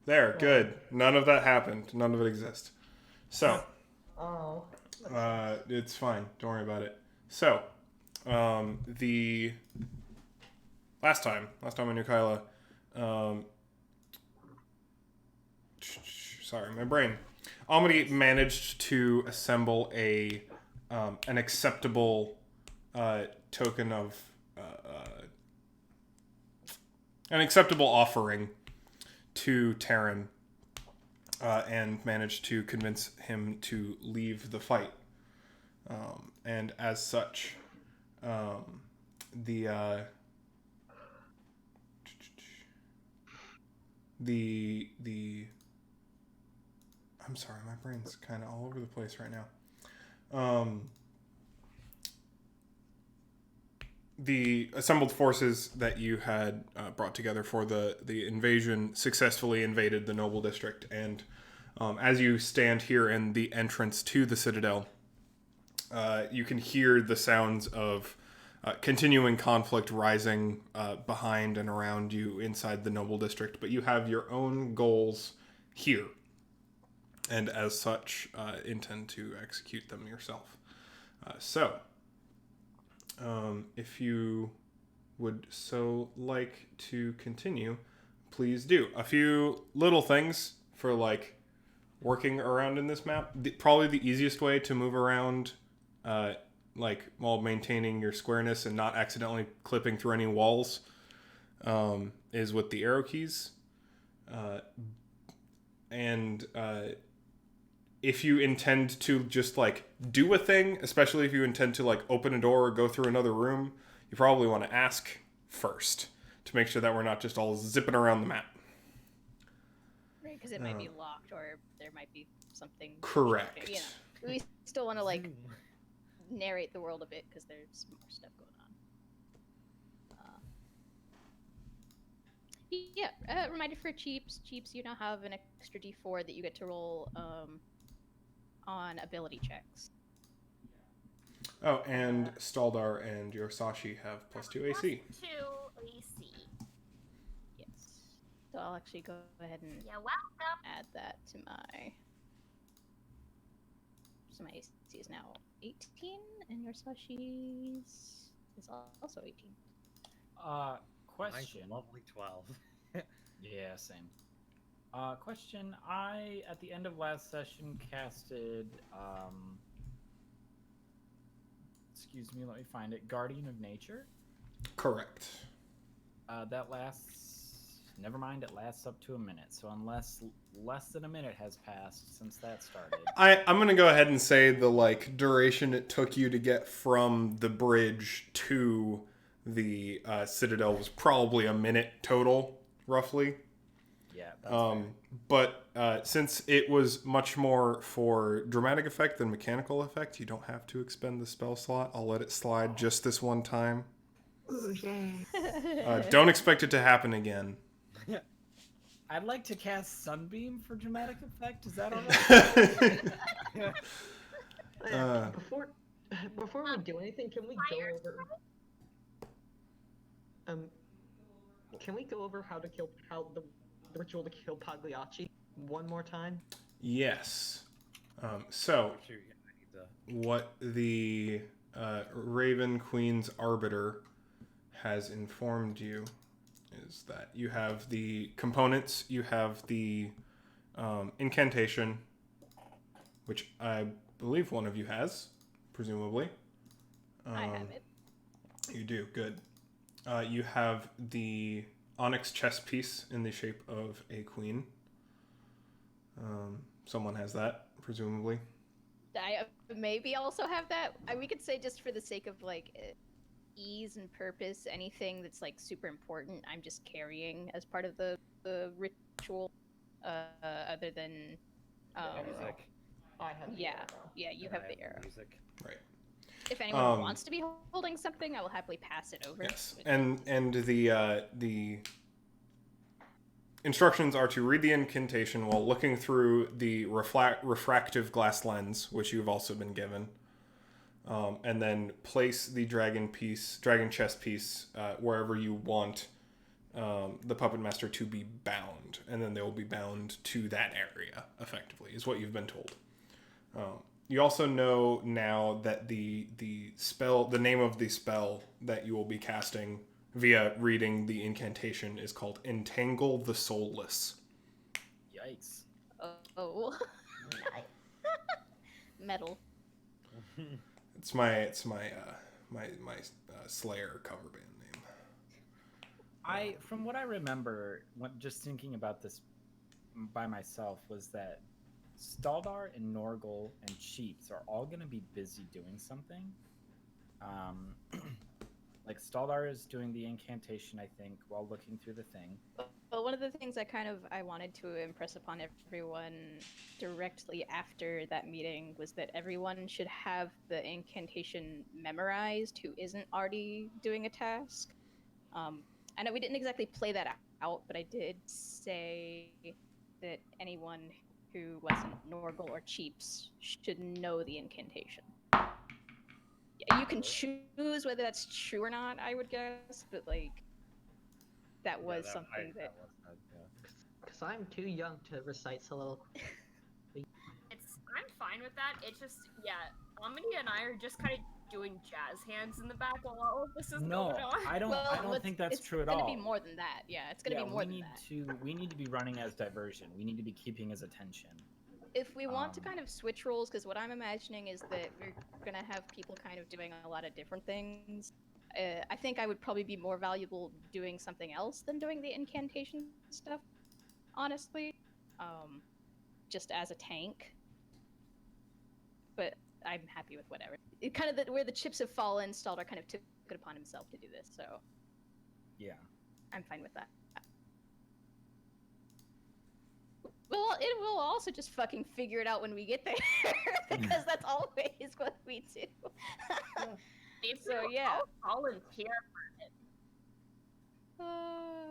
There, good. None of that happened. None of it exists. So, Oh. it's fine. Don't worry about it. So, the last time I knew Kyla, um, sorry, my brain. Amity managed to assemble an acceptable token of an acceptable offering to Terran, and managed to convince him to leave the fight. And as such, the the I'm sorry, my brain's kind of all over the place right now. The assembled forces that you had brought together for the invasion successfully invaded the Noble District, and as you stand here in the entrance to the Citadel, you can hear the sounds of continuing conflict rising behind and around you inside the Noble District, but you have your own goals here, and as such, intend to execute them yourself. If you would so like to continue, please do. A few little things for like working around in this map. Probably the easiest way to move around, like while maintaining your squareness and not accidentally clipping through any walls, is with the arrow keys. And if you intend to just like do a thing, especially if you intend to like open a door or go through another room, you probably want to ask first to make sure that we're not just all zipping around the map. Right, because it might be locked or there might be something. Correct. You know, we still want to like narrate the world a bit because there's more stuff going on. Yeah, reminder for Cheeps. Cheeps, you now have an extra D4 that you get to roll on ability checks. Oh, and Staldar and Yorsashi have +2 AC. +2 AC. Yes. So I'll actually go ahead and add that to my. So my AC is now 18, and Yorsashi's is also 18. Question. Mine's a lovely 12. Yeah, same. Question. I, at the end of last session, casted, excuse me, let me find it, Guardian of Nature. Correct. That lasts, never mind, it lasts up to a minute. So unless less than a minute has passed since that started. I'm going to go ahead and say the like duration it took you to get from the bridge to the Citadel was probably a minute total, roughly. Yeah, that's fair. But since it was much more for dramatic effect than mechanical effect, you don't have to expend the spell slot. I'll let it slide just this one time. Ooh, yay. Don't expect it to happen again. I'd like to cast Sunbeam for dramatic effect. Is that alright? Before we do anything, can we go over? Can we go over how the ritual to kill Pagliacci one more time? Yes. What the Raven Queen's Arbiter has informed you is that you have the components, you have the incantation, which I believe one of you has, presumably. I have it. You do, good. You have the onyx chess piece in the shape of a queen. Someone has that, presumably. I maybe also have that. We could say just for the sake of like ease and purpose, anything that's like super important, I'm just carrying as part of the ritual. Other than Music. I have the arrow. Yeah, you have the arrow. Music. Right. If anyone wants to be holding something, I will happily pass it over. Yes, and the instructions are to read the incantation while looking through the refractive glass lens, which you've also been given, and then place the dragon chess piece wherever you want the puppet master to be bound, and then they will be bound to that area. Effectively, is what you've been told. You also know now that the name of the spell that you will be casting via reading the incantation is called Entangle the Soulless. Yikes. Oh. Metal. It's my Slayer cover band name. From what I remember, just thinking about this by myself, was that Staldar and Norgal and Cheats are all going to be busy doing something. Like Staldar is doing the incantation, I think, while looking through the thing. Well, one of the things I wanted to impress upon everyone directly after that meeting was that everyone should have the incantation memorized who isn't already doing a task. I know we didn't exactly play that out, but I did say that anyone who wasn't Norgal or Cheeps should know the incantation. You can choose whether that's true or not, I would guess, but like that was something that. Because I'm too young to recite soliloquy. I'm fine with that. It's just, Amity and I are just kind of doing jazz hands in the back while all of this is going on. I don't think that's true at all. It's gonna be more than that. Yeah, it's gonna be more than that. We need to be running as diversion. We need to be keeping his attention. If we want to kind of switch roles, because what I'm imagining is that we're gonna have people kind of doing a lot of different things. I think I would probably be more valuable doing something else than doing the incantation stuff, honestly. Just as a tank. But I'm happy with whatever. It kind of where the chips have fallen, Staldar kind of took it upon himself to do this, so yeah, I'm fine with that. Well, it will also just fucking figure it out when we get there, because that's always what we do. So yeah, I'll volunteer for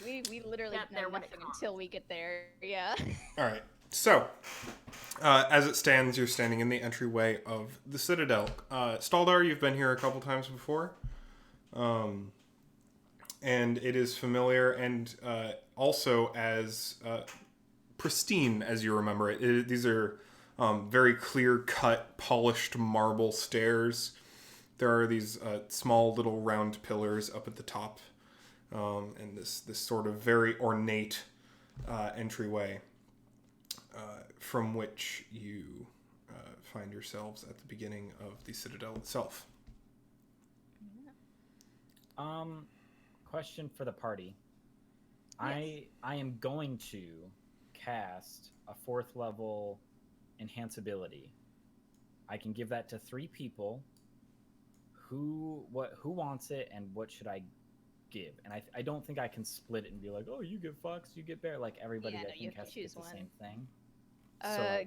We it. literally know nothing until we get there. Yeah. All right. So, as it stands, you're standing in the entryway of the Citadel. Staldar, you've been here a couple times before. And it is familiar and also as pristine as you remember it. These are very clear-cut, polished marble stairs. There are these small little round pillars up at the top, and this sort of very ornate entryway from which you find yourselves at the beginning of the Citadel itself. Question for the party. Yes. I am going to cast a 4th level enhanceability. I can give that to 3 people. Who wants it, and what should I give? And I don't think I can split it and be like, oh, you get fox, you get bear. Like everybody I think has to choose the same thing.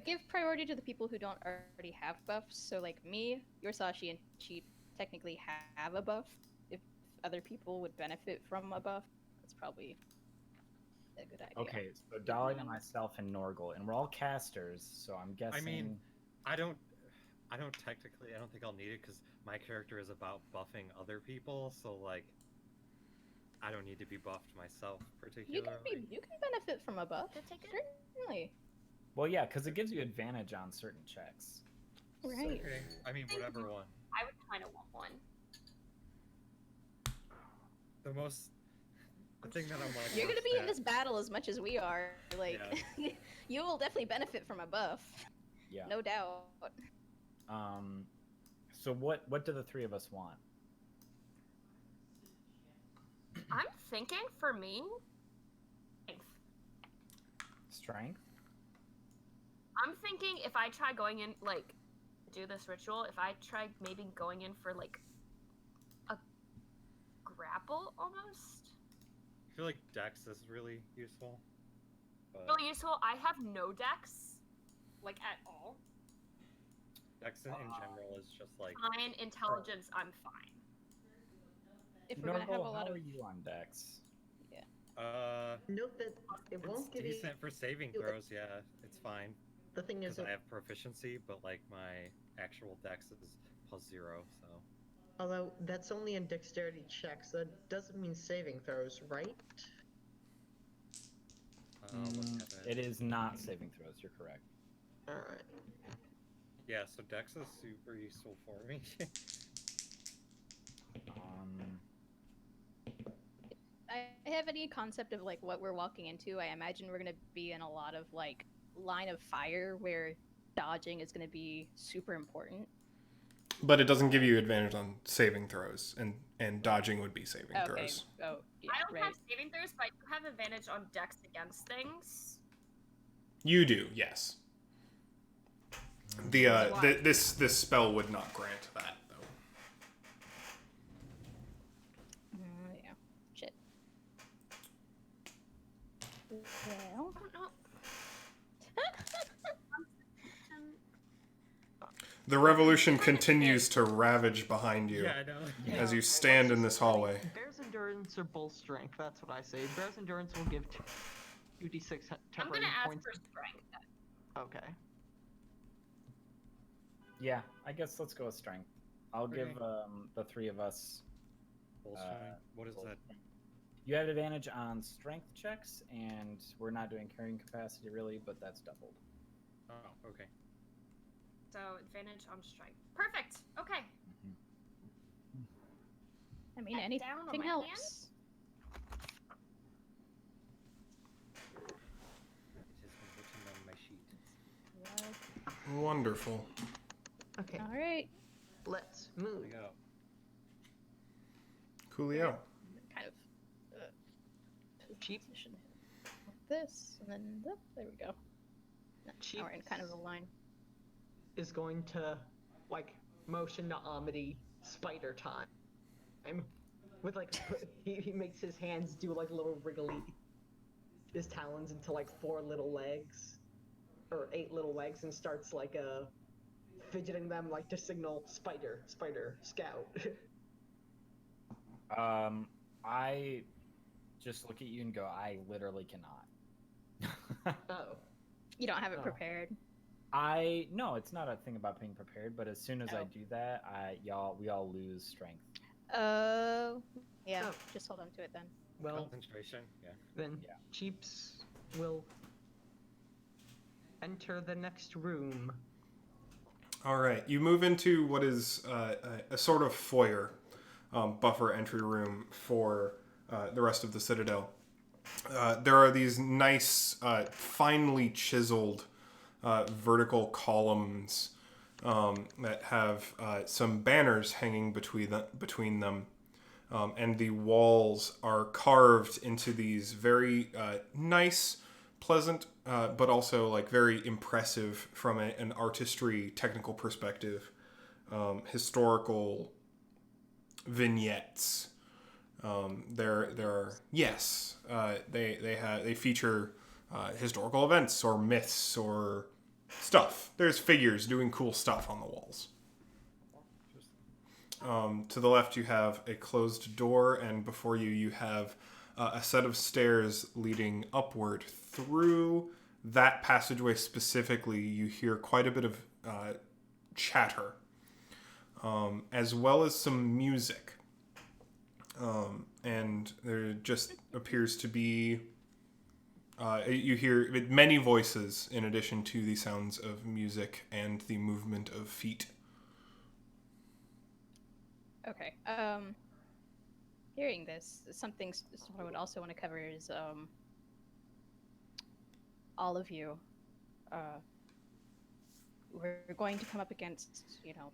Give priority to the people who don't already have buffs. So like me, Yorsashi, and Cheat technically have a buff. If other people would benefit from a buff, that's probably a good idea. Okay, so Dahlia, myself, and Norgal, and we're all casters, so I'm guessing. I mean, I don't technically, I don't think I'll need it because my character is about buffing other people, so like, I don't need to be buffed myself particularly. You can benefit from a buff. Certainly. Well, yeah, because it gives you advantage on certain checks. Right. So, okay. I mean, whatever one. I would kind of want one. The thing that I'm like. You're gonna be in this battle as much as we are. Like, yeah. you will definitely benefit from a buff. Yeah. No doubt. So what do the 3 of us want? I'm thinking for me, Strength? I'm thinking if I try going in, like, do this ritual, if I try maybe going in for, like, a grapple, almost? I feel like Dex is really useful. But Really useful. I have no dex, like, at all. Dex in general is just like... Fine. Intelligence, I'm fine. If we're gonna have a Norgal, lot how of are you on Dex? Note that it won't it's give you. decent for saving throws, yeah, it's fine. The thing is, Because I have proficiency, but like my actual Dex is +0, so... Although that's only in dexterity checks, that doesn't mean saving throws, right? Let's have It is not saving throws. You're correct. All right. Yeah, so Dex is super useful for me. I have any concept of like what we're walking into. I imagine we're gonna be in a lot of like line of fire where dodging is gonna be super important. But it doesn't give you advantage on saving throws, and dodging would be saving Okay. throws. Oh, yeah, I don't right. have saving throws, but I do have advantage on dex against things. You do, yes. This spell would not grant that though. Yeah. Shit. Well. Oh no. The revolution continues to ravage behind you I know. as you stand in this hallway. Bear's endurance or bull strength. That's what I say. Bear's endurance will give 2d6 I'm temporary gonna ask points. for strength. Okay. Yeah, I guess let's go with strength. I'll give Okay. the three of us. Full strength. What is full that? strength. You have advantage on strength checks, and we're not doing carrying capacity really, but that's doubled. Oh, okay. So advantage on strength. Perfect. Okay. I mean, Head down on anything my helps. hand. It has been written on my sheet. Wonderful. Okay. All right. Let's move. There we go. Coolio. Kind of Cheap. position like this, and then there we go. Now Cheap. we're in kind of a line. Is going to like motion to Amity spider time. With like he makes his hands do like little wriggly his talons into like 4 little legs or 8 little legs and starts like fidgeting them like to signal spider scout. I just look at you and go, I literally cannot. Oh. You don't have it Oh. prepared. No, it's not a thing about being prepared, but as soon as I Oh. do that, we all lose strength. Oh, yeah. Oh. Just hold on to it then. Well, Concentration. Yeah. then Yeah. Cheeps will enter the next room. All right, you move into what is a sort of foyer, buffer entry room for the rest of the Citadel. There are these nice, finely chiseled vertical columns that have some banners hanging between them. And the walls are carved into these very nice, pleasant, but also like very impressive from an artistry technical perspective, historical vignettes. There are they feature historical events or myths or stuff. There's figures doing cool stuff on the walls. To the left, you have a closed door, and before you have a set of stairs leading upward. Through that passageway specifically, you hear quite a bit of chatter, as well as some music. And there just appears to be... you hear many voices in addition to the sounds of music and the movement of feet. Okay. Hearing this, something I would also want to cover is all of you. We're going to come up against,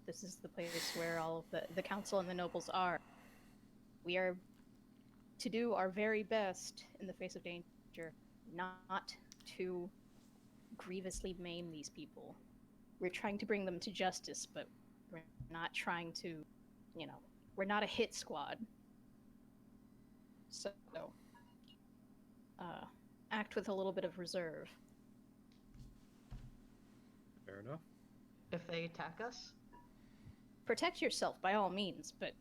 this is the place where all of the council and the nobles are. We are to do our very best in the face of danger, not to grievously maim these people. We're trying to bring them to justice, but we're not trying to, we're not a hit squad. So, act with a little bit of reserve. Fair enough. If they attack us, Protect yourself by all means, but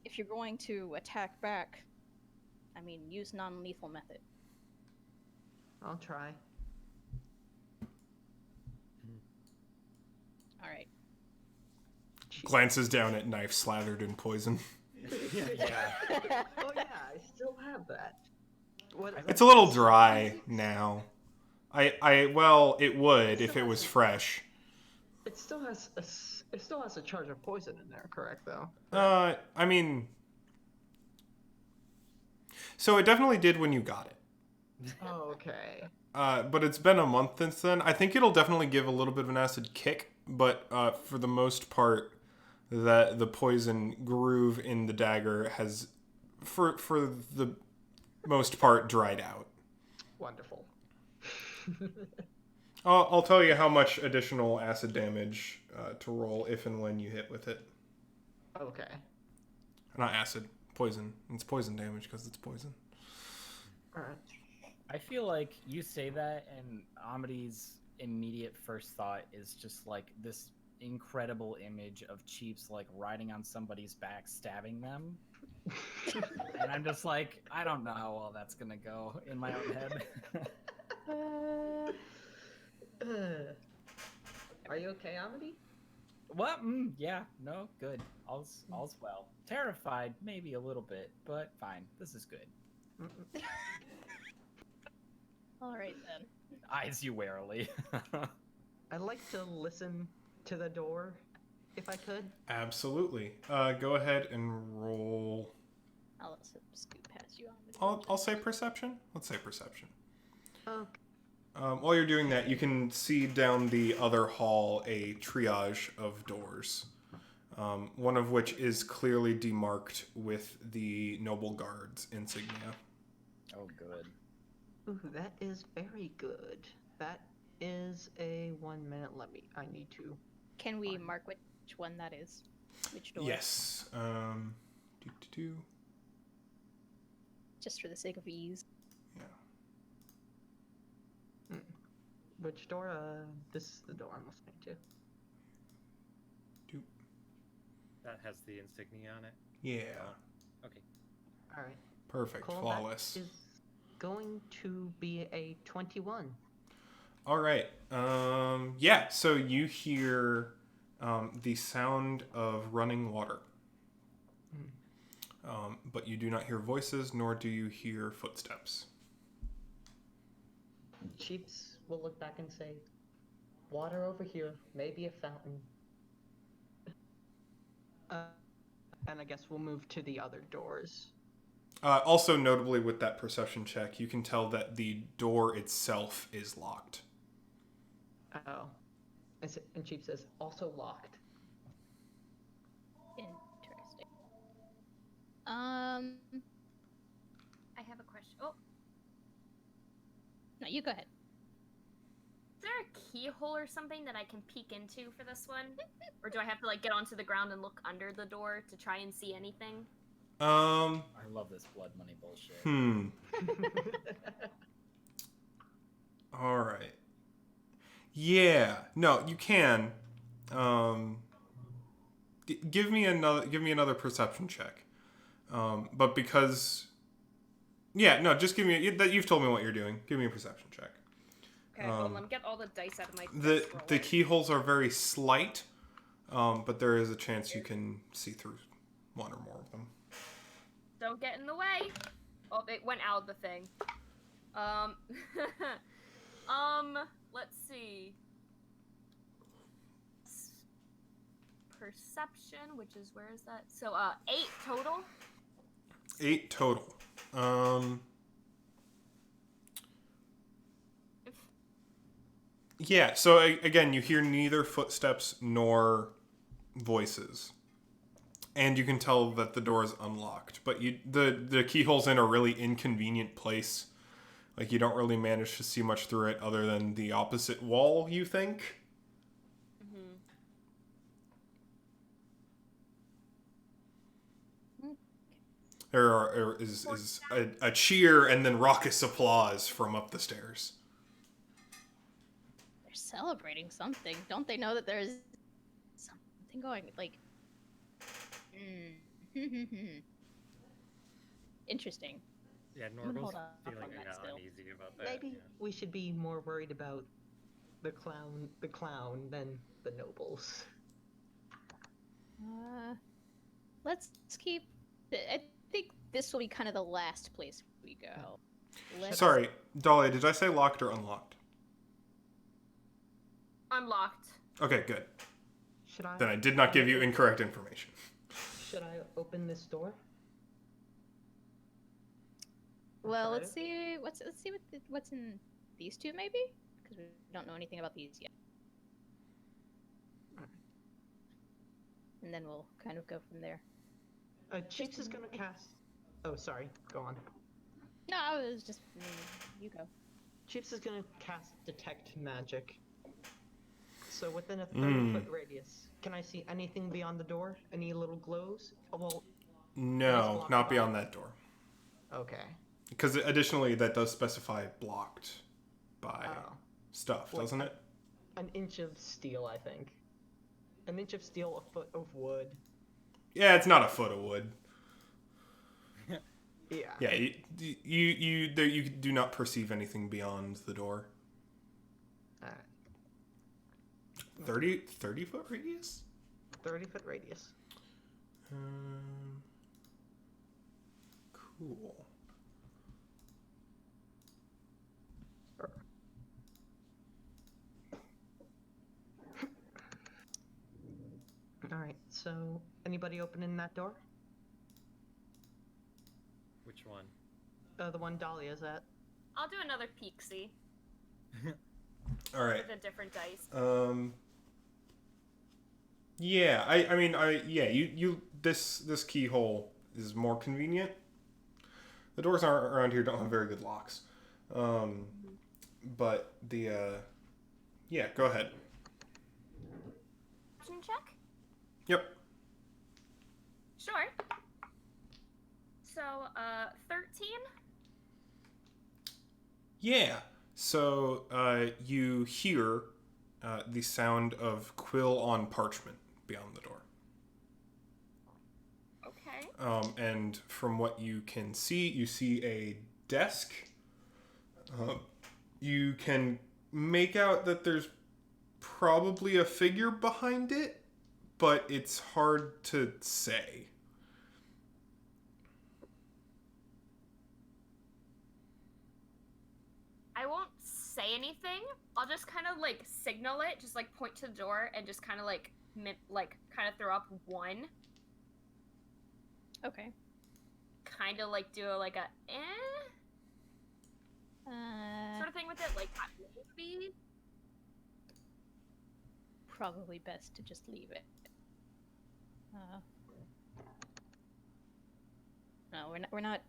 if you're going to attack back, use non-lethal method. I'll try. All right. Glances down at knife slathered in poison. Yeah. Oh yeah, I still have that. What? It's a little dry now. Well, it would if it was fresh. It still has it still has a charge of poison in there, correct though? I mean, so it definitely did when you got it. Oh, okay. But it's been a month since then. I think it'll definitely give a little bit of an acid kick, but for the most part, the poison groove in the dagger has, for the most part, dried out. Wonderful. I'll tell you how much additional acid damage to roll if and when you hit with it. Okay. Not acid, poison. It's poison damage because it's poison. All right. I feel like you say that, and Amity's immediate first thought is just like this incredible image of Cheeps like riding on somebody's back, stabbing them. And I'm just like, I don't know how well that's gonna go in my own head. Are you okay, Amity? What? Yeah, no, good. All's well. Terrified, maybe a little bit, but fine. This is good. All right then. Eyes you warily. I'd like to listen to the door, if I could. Absolutely. Go ahead and roll. I'll let him scoot past you on I'll say perception. Let's say perception. Okay. While you're doing that, you can see down the other hall a triage of doors, one of which is clearly demarked with the Noble Guard's insignia. Oh, good. Ooh, that is very good. That is a 1 minute. I need to. Can we mark which one that is? Which door? Yes. Just for the sake of ease. Yeah. Which door? This is the door I'm listening to. That has the insignia on it. Yeah. Okay. All right. Perfect. Cool. Flawless. That is going to be a 21. All right. Yeah. So you hear the sound of running water, but you do not hear voices, nor do you hear footsteps. Cheeps will look back and say, "Water over here, maybe a fountain." And I guess we'll move to the other doors. Also, notably with that perception check, you can tell that the door itself is locked. Oh. And Cheap says, "Also locked." Interesting. I have a question. Oh, No, you go ahead. is there a keyhole or something that I can peek into for this one? Or do I have to like get onto the ground and look under the door to try and see anything? I love this blood money bullshit. All right. Yeah. No, you can. Give me another perception check. But because, yeah, no, just give me you've told me what you're doing. Give me a perception check. Okay, hold on, let me get all the dice out of my The dice roller. keyholes are very slight, but there is a chance you can see through one or more of them. Don't get in the way. Oh, it went out of the thing. Let's see. Perception, which is, where is that? So, 8 total. 8 total. Yeah, so again, you hear neither footsteps nor voices. And you can tell that the door is unlocked. But the keyhole's in a really inconvenient place. Like, you don't really manage to see much through it other than the opposite wall, you think? There is a cheer and then raucous applause from up the stairs. They're celebrating something. Don't they know that there's something going? Like, interesting. Yeah, gonna Norval's hold off feeling on that kinda still. uneasy about that. Maybe yeah. we should be more worried about the clown than the nobles. Let's keep. I think this will be kind of the last place we go. Sorry, Dahlia, did I say locked or unlocked? Unlocked. Okay, good. Should I? Then I did not give you incorrect information. Should I open this door? Well, Try let's it? see. Let's see what's in these two, maybe, because we don't know anything about these yet. And then we'll kind of go from there. Chiefs is gonna cast. Oh, sorry. Go on. No, it was just you go. Chiefs is gonna cast detect magic. So within a 30-foot radius, can I see anything beyond the door? Any little glows? Oh, well, No, blocked not by- beyond that door. okay. Because additionally, that does specify blocked by Oh. stuff, Like- doesn't it? An inch of steel, I think. An inch of steel, a foot of wood. Yeah, it's not a foot of wood. Yeah. Yeah, you do not perceive anything beyond the door. Alright. 30 foot radius? 30-foot radius. Cool. Alright, so anybody opening that door? Which one? The one Dahlia's at. I'll do another peek-see All right. with a different dice. Yeah, you this keyhole is more convenient. The doors around here don't have very good locks. But yeah, go ahead. Action check? Yep. Sure. So, 13? Yeah. So you hear the sound of quill on parchment beyond the door. Okay. And from what you can see, you see a desk. You can make out that there's probably a figure behind it, but it's hard to say. I won't say anything. I'll just kind of like signal it, just like point to the door and just kind of like kind of throw up one, Okay. kind of like do like a sort of thing with it, like maybe. Probably best to just leave it. No, we're not.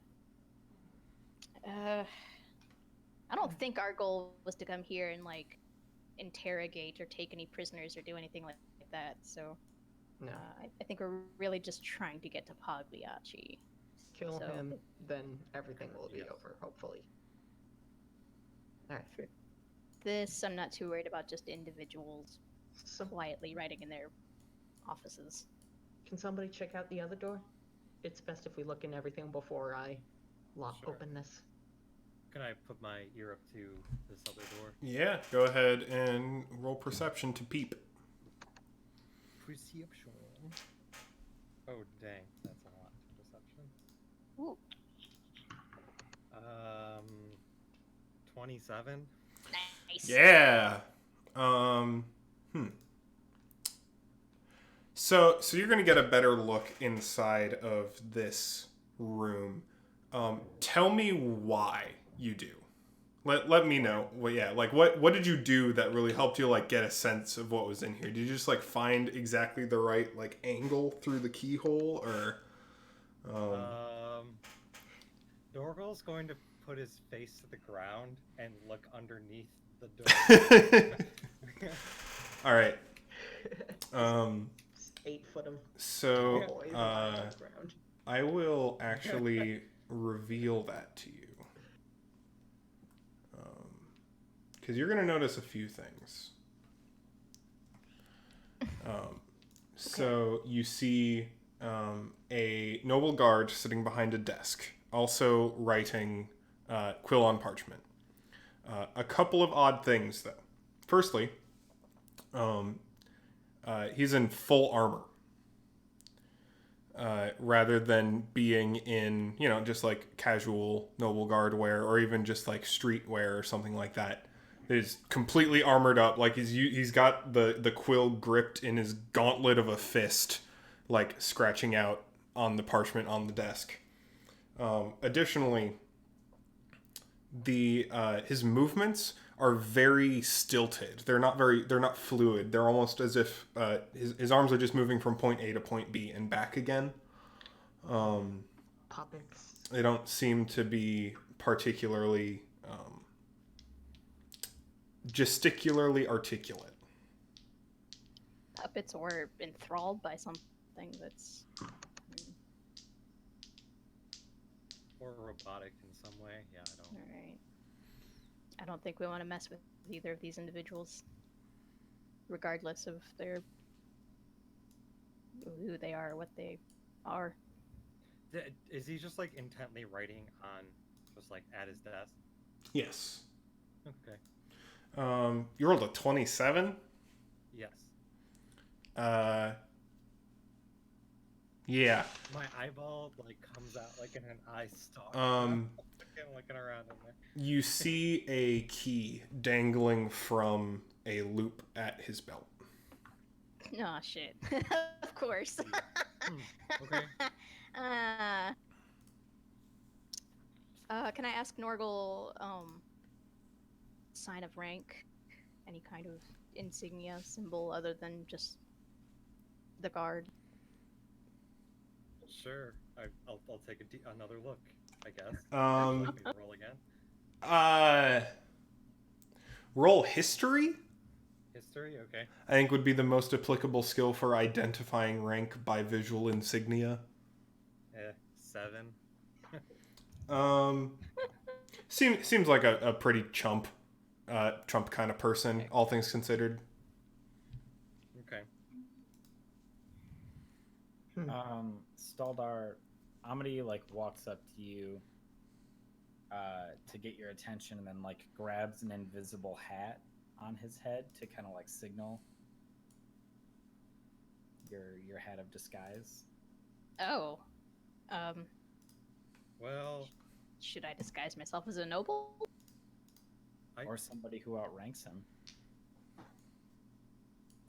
I don't think our goal was to come here and like interrogate or take any prisoners or do anything like that. So No. I think we're really just trying to get to Pagliacci. Kill So- him, then everything will be Yes. over, hopefully. Alright. This I'm not too worried about. Just individuals So, quietly writing in their offices. can somebody check out the other door? It's best if we look in everything before I Sure. open this. Can I put my ear up to this other door? Yeah, go ahead and roll perception to peep. Perception. Oh dang, that's a lot. Perception. Ooh, 27. nice. Yeah. So you're gonna get a better look inside of this room. Tell me why you do. Let me know. Well, yeah, like what did you do that really helped you like get a sense of what was in here? Did you just like find exactly the right like angle through the keyhole, or? Dorgal's going to put his face to the ground and look underneath the door. All right. 8 foot of So boys on the ground. I will actually reveal that to you. Because you're going to notice a few things. So you see a noble guard sitting behind a desk, also writing quill on parchment. A couple of odd things, though. Firstly, he's in full armor. rather than being in, just like casual noble guard wear or even just like street wear or something like that. He's completely armored up, like he's got the quill gripped in his gauntlet of a fist, like scratching out on the parchment on the desk. Additionally, his movements are very stilted. They're not fluid. They're almost as if his arms are just moving from point A to point B and back again. Puppets. They don't seem to be particularly gesticularly articulate. Puppets or enthralled by something that's... Or robotic in some way. Yeah, I don't. Alright. I don't think we want to mess with either of these individuals. Regardless of who they are or what they are. Is he just like intently writing on, just like at his desk? Yes. Okay. You rolled a 27? Yes. Yeah. My eyeball like comes out like in an eye stalk. Um, I'm looking around in there. You see a key dangling from a loop at his belt. Oh shit. Of course. Okay. Can I ask Norgal, sign of rank? Any kind of insignia, symbol other than just the guard? Sure. I'll take another look, I guess. Um, Let me roll again. Roll history, History, okay. I think, would be the most applicable skill for identifying rank by visual insignia. 7. Seems like a pretty chump kind of person, all things considered. Okay. Staldar, Amity like walks up to you to get your attention, and then like grabs an invisible hat on his head to kind of like signal your hat of disguise. Oh. Well, Should I disguise myself as a noble? Or somebody who outranks him.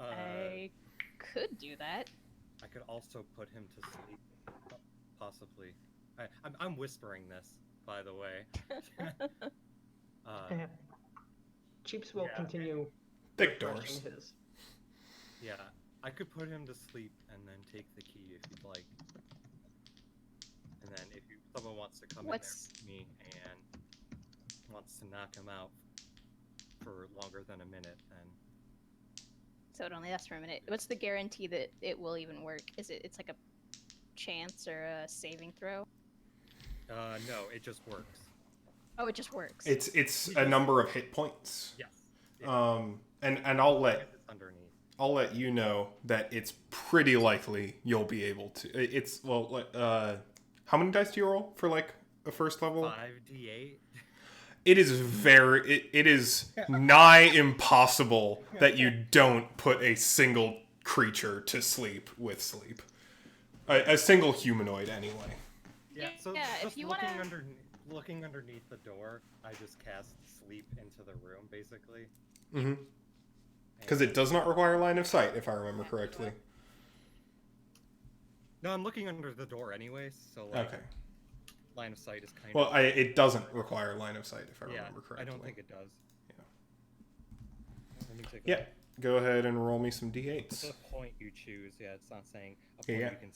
I could do that. I could also put him to sleep, possibly. I'm whispering this, by the way. Cheeps will yeah. continue Thick brushing doors. his. Yeah, I could put him to sleep and then take the key if you'd like. And then if someone wants to come in there with me and wants to knock him out for longer than a minute, then... So it only lasts for a minute. What's the guarantee that it will even work? It's like a chance or a saving throw? No, it just works. Oh, it just works. It's a number of hit points. Yes. And I'll I guess it's underneath. I'll let you know that it's pretty likely you'll be able to. It's how many dice do you roll for like a first level? 5d8. It is nigh impossible that you don't put a single creature to sleep with sleep. A single humanoid, anyway. Yeah. So Yeah, if just you looking wanna- looking underneath the door, I just cast sleep into the room, basically. Mm-hmm. Because it does not require line of sight, if I remember correctly. No, I'm looking under the door anyways, so like, Okay. line of sight is kind Well, of... it doesn't require line of sight, if I yeah, remember correctly. I don't think it does. Yeah. Let me take a Yeah. look. Go ahead and roll me some It's d8s. a point you choose. Yeah, it's not saying a Yeah, point yeah. you can...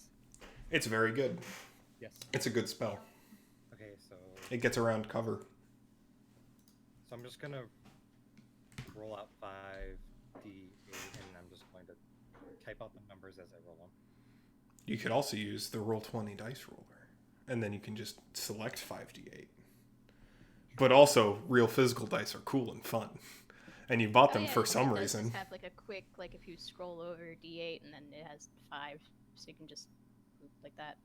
It's very good. Yes. It's a good spell. Okay, so It gets around cover. I'm just gonna roll out 5d8, and I'm just going to type out the numbers as I roll them. You could also use the Roll20 dice roller, and then you can just select 5d8. But also, real physical dice are cool and fun, and you bought them Oh, yeah, for it some does reason. Just have like a quick, like if you scroll over D8 and then it has 5, so you can just move like that.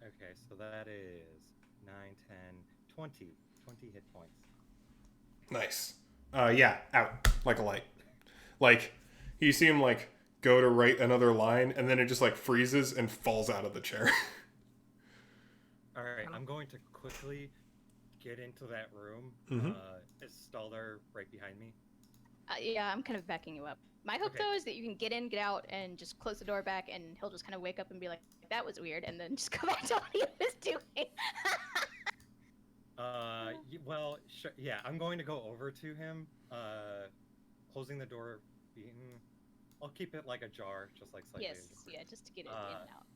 Okay, so that is 9, 10, 20. 20 hit points. Nice. Yeah, out like a light. Like you see him like go to write another line, and then it just like freezes and falls out of the chair. All right, I'm going to quickly get into that room. Mhm. Is Stalder right behind me? Yeah, I'm kind of backing you up. My hope, Okay. though, is that you can get in, get out, and just close the door back, and he'll just kind of wake up and be like, that was weird, and then just go back to what he was doing. Well, sure, yeah, I'm going to go over to him, closing the door. I'll keep it like ajar, just like slightly. Yes, yeah, just to get it in and out.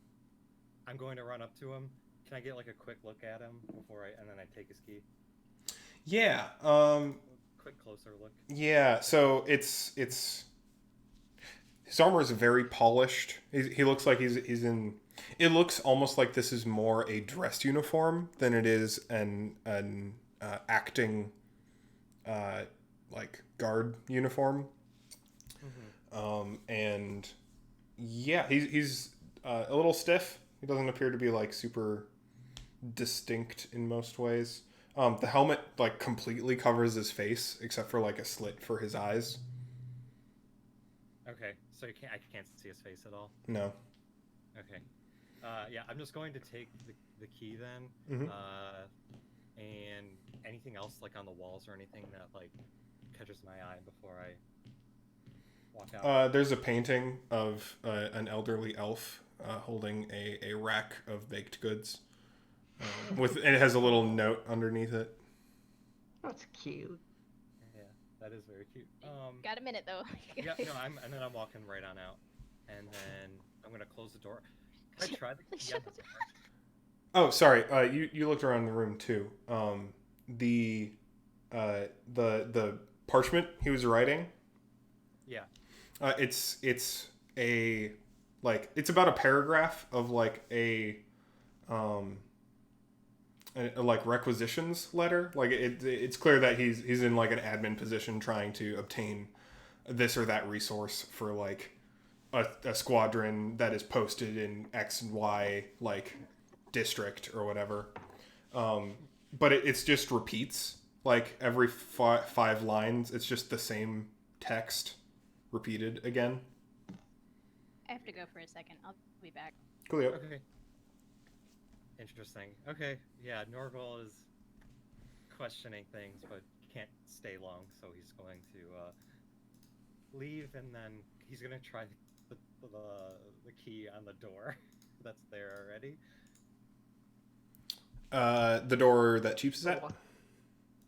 I'm going to run up to him. Can I get like a quick look at him and then I take his key? Yeah. Quick closer look. Yeah. So it's his armor is very polished. He looks like he's in. It looks almost like this is more a dress uniform than it is an acting like guard uniform. Mm-hmm. And yeah, he's a little stiff. He doesn't appear to be like super distinct in most ways. The helmet like completely covers his face except for like a slit for his eyes. Okay, so I can't see his face at all. No. Okay. Yeah, I'm just going to take the key then. Mhm. And anything else like on the walls or anything that like catches my eye before I walk out. There's a painting of an elderly elf holding a rack of baked goods. It has a little note underneath it. That's cute. Yeah, that is very cute. Got a minute, though. Yeah, no, and then I'm walking right on out, and then I'm gonna close the door. Can I try the key on the door? Oh, sorry. You looked around the room too. The parchment he was writing. Yeah. It's a like it's about a paragraph of like a like requisitions letter. Like it's clear that he's in like an admin position trying to obtain this or that resource for like a squadron that is posted in X and Y like district or whatever. But it's just repeats like every five lines. It's just the same text repeated again. I have to go for a second. I'll be back. Coolio. Okay. Interesting. Okay. Yeah, Norval is questioning things, but can't stay long, so he's going to leave, and then he's going to try the key on the door that's there already. The door that Cheeps is at?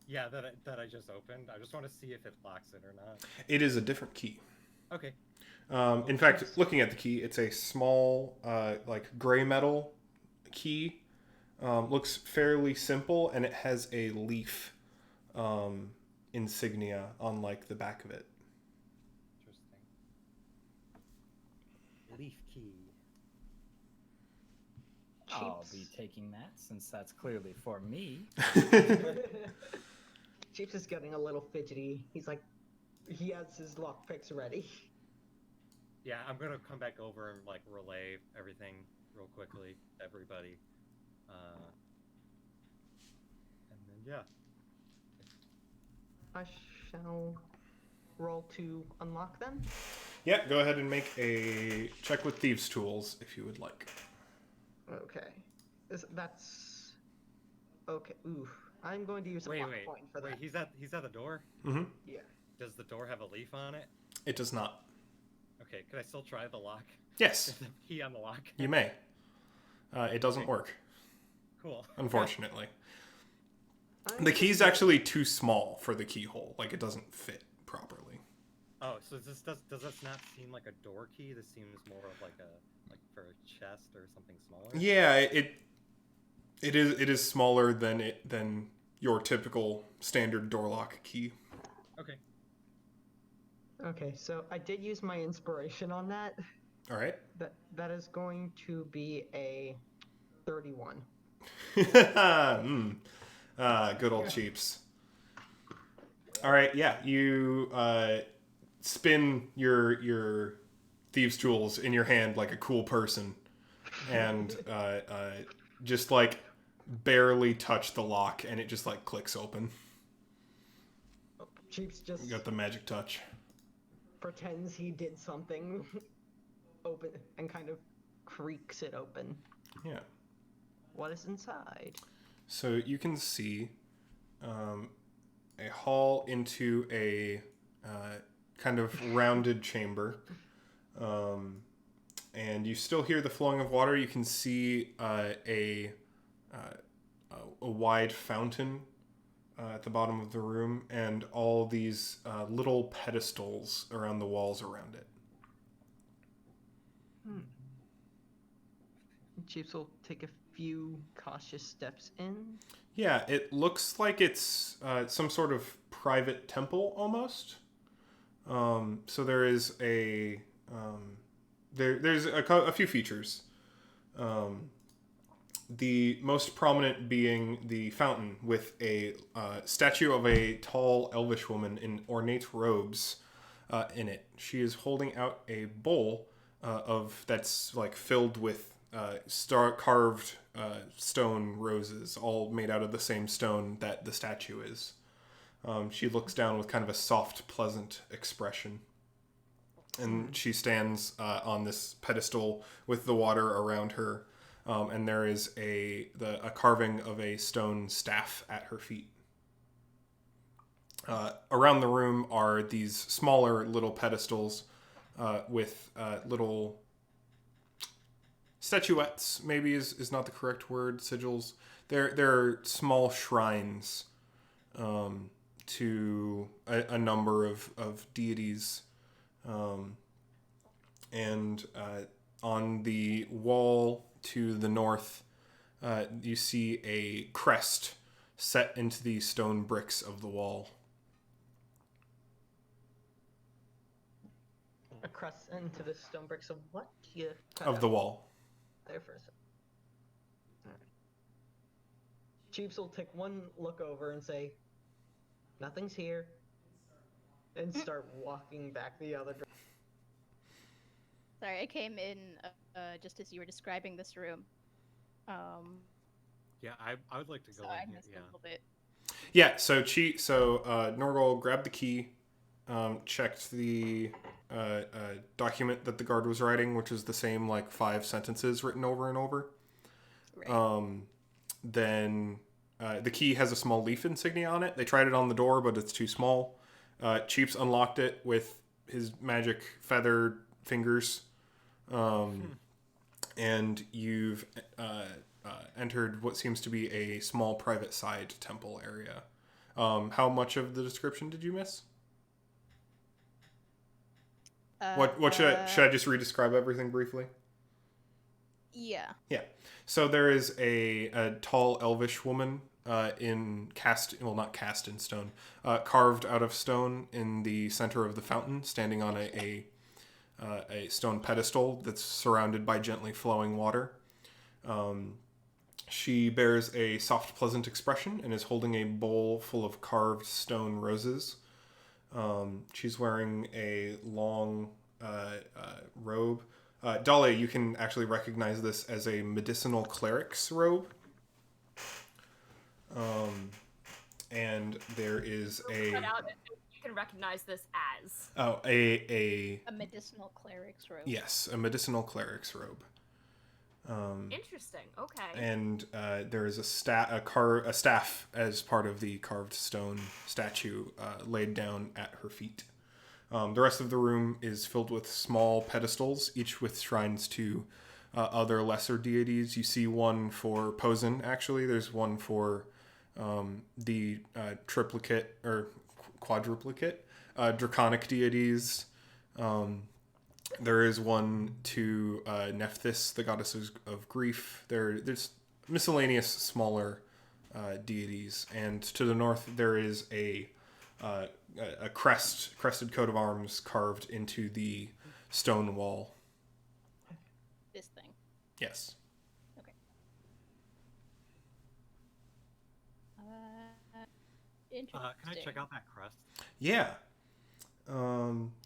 Yeah, that I just opened. I just want to see if it locks it or not. It is a different key. Okay. In fact, looking at the key, it's a small, like gray metal key. Looks fairly simple, and it has a leaf insignia on like the back of it. Interesting. Leaf key. I'll be taking that since that's clearly for me. Chiefs is getting a little fidgety. He's like, he has his lockpicks ready. Yeah, I'm gonna come back over and like relay everything real quickly to everybody. And then yeah. I shall roll to unlock them. Yeah, go ahead and make a check with thieves' tools if you would like. Okay. That's okay. Oof. I'm going to use a luck point for that. Wait, he's at the door? Mm-hmm. Yeah. Does the door have a leaf on it? It does not. Okay, could I still try the lock? Yes, Is the key on the lock? you may. It doesn't work, Cool. unfortunately. The key's actually too small for the keyhole. Like, it doesn't fit properly. Oh, so does this not seem like a door key? This seems more of like for a chest or something smaller? Yeah, it is smaller than your typical standard door lock key. Okay. Okay, so I did use my inspiration on that. All right. That is going to be a 31. Good old Cheeps. All right, yeah, you spin your thieves' tools in your hand like a cool person, and just like barely touch the lock, and it just like clicks open. Cheeps just You got the magic touch. pretends he did something open and kind of creaks it open. Yeah. What is inside? So you can see a hall into a kind of rounded chamber. And you still hear the flowing of water. You can see a wide fountain at the bottom of the room, and all these little pedestals around the walls around it. Chiefs will take a few cautious steps in. Yeah, it looks like it's some sort of private temple almost. So there is a there's a few features. The most prominent being the fountain with a statue of a tall elvish woman in ornate robes in it. She is holding out a bowl that's like filled with carved stone roses, all made out of the same stone that the statue is. She looks down with kind of a soft, pleasant expression. And she stands on this pedestal with the water around her. And there is a carving of a stone staff at her feet. Around the room are these smaller little pedestals with little statuettes, maybe is not the correct word, sigils. They're small shrines to a number of deities. And on the wall to the north, you see a crest set into the stone bricks of the wall. A crest into the stone bricks of what? You Of the wall. There for a second. Alright. Chiefs will take one look over and say, "Nothing's here," and start walking back the other direction. Sorry, I came in just as you were describing this room. Yeah, I would like to go So I in here. missed Yeah. a little bit. Yeah, so Norgol grabbed the key, checked the document that the guard was writing, which is the same like 5 sentences written over and over. Right. Then the key has a small leaf insignia on it. They tried it on the door, but it's too small. Cheeps unlocked it with his magic feather fingers. And you've entered what seems to be a small private side temple area. How much of the description did you miss? What should I just re-describe everything briefly? Yeah. Yeah. So there is a tall elvish woman not cast in stone, carved out of stone in the center of the fountain, standing on a stone pedestal that's surrounded by gently flowing water. She bears a soft, pleasant expression and is holding a bowl full of carved stone roses. She's wearing a long robe. Dale, you can actually recognize this as a medicinal cleric's robe. And there is a... Cut out, you can recognize this as... Oh, a medicinal cleric's robe. Yes, a medicinal cleric's robe. Interesting. Okay. And there is a staff as part of the carved stone statue laid down at her feet. The rest of the room is filled with small pedestals, each with shrines to other lesser deities. You see one for Posen, actually. There's one for the triplicate or quadruplicate draconic deities. There is one to Nephthys, the goddess of grief. There's miscellaneous smaller deities, and to the north there is a crested coat of arms carved into the stone wall. This thing. Yes. Okay. Interesting. Can I check out that crest? Yeah.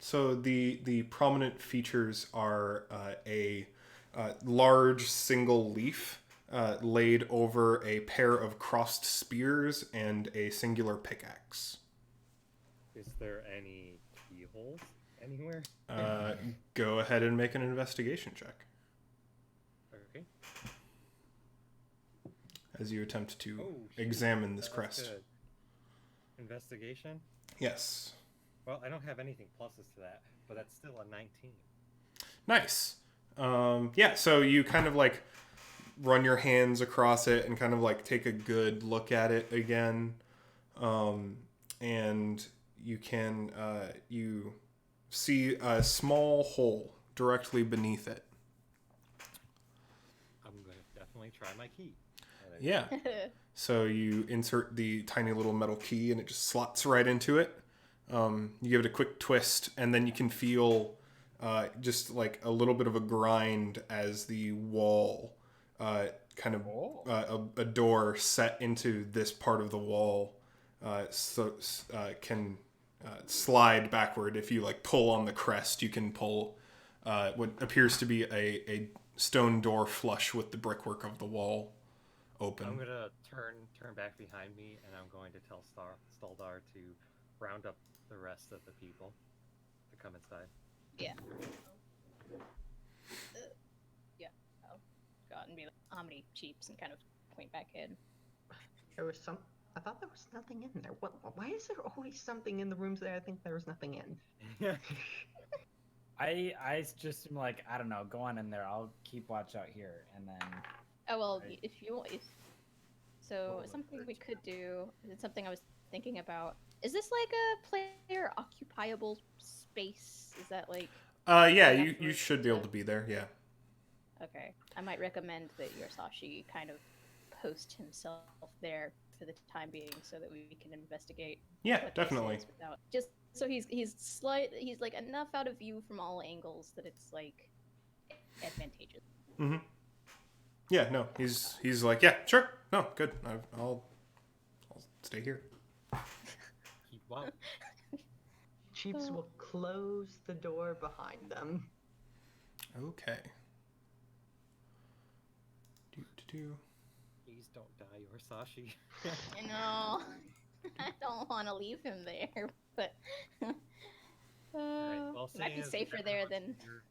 So the prominent features are a large single leaf laid over a pair of crossed spears and a singular pickaxe. Is there any keyholes anywhere? Go ahead and make an investigation check Okay. as you attempt to Oh, shoot. examine this That's crest. good. Investigation? Yes. Well, I don't have anything pluses to that, but that's still a 19. Nice. Yeah, so you kind of like run your hands across it and kind of like take a good look at it again. And you can, you see a small hole directly beneath it. I'm going to definitely try my key. Yeah. So you insert the tiny little metal key and it just slots right into it. You give it a quick twist and then you can feel just like a little bit of a grind as the wall kind of a door set into this part of the wall can slide backward. If you like pull on the crest, you can pull what appears to be a stone door flush with the brickwork of the wall open. I'm gonna turn back behind me, and I'm going to tell Staldar to round up the rest of the people to come inside. Yeah. Yeah. I'll go out and be like, Omni cheaps and kind of point back in. There was some. I thought there was nothing in there. Why is there always something in the rooms that I think there was nothing in? I just am like, I don't know, go on in there. I'll keep watch out here, and then. Oh well, Right. if so, something we could do. It's something I was thinking about. Is this like a player occupiable space? Is that like? Yeah, enough you room should be able to be there. Yeah. Okay, I might recommend that Yorsashi kind of post himself there for the time being, so that we can investigate. Yeah, what this definitely. is without, just so he's like enough out of view from all angles that it's like advantageous. Mm-hmm. Yeah, no, he's like, yeah, sure, no, good, I'll stay here. Keep up. Chiefs will close the door behind them. Okay. Do. Please don't die, Yorsashi. I know. I don't want to leave him there, but Alright, well, it might be seeing as safer there everyone's than. here,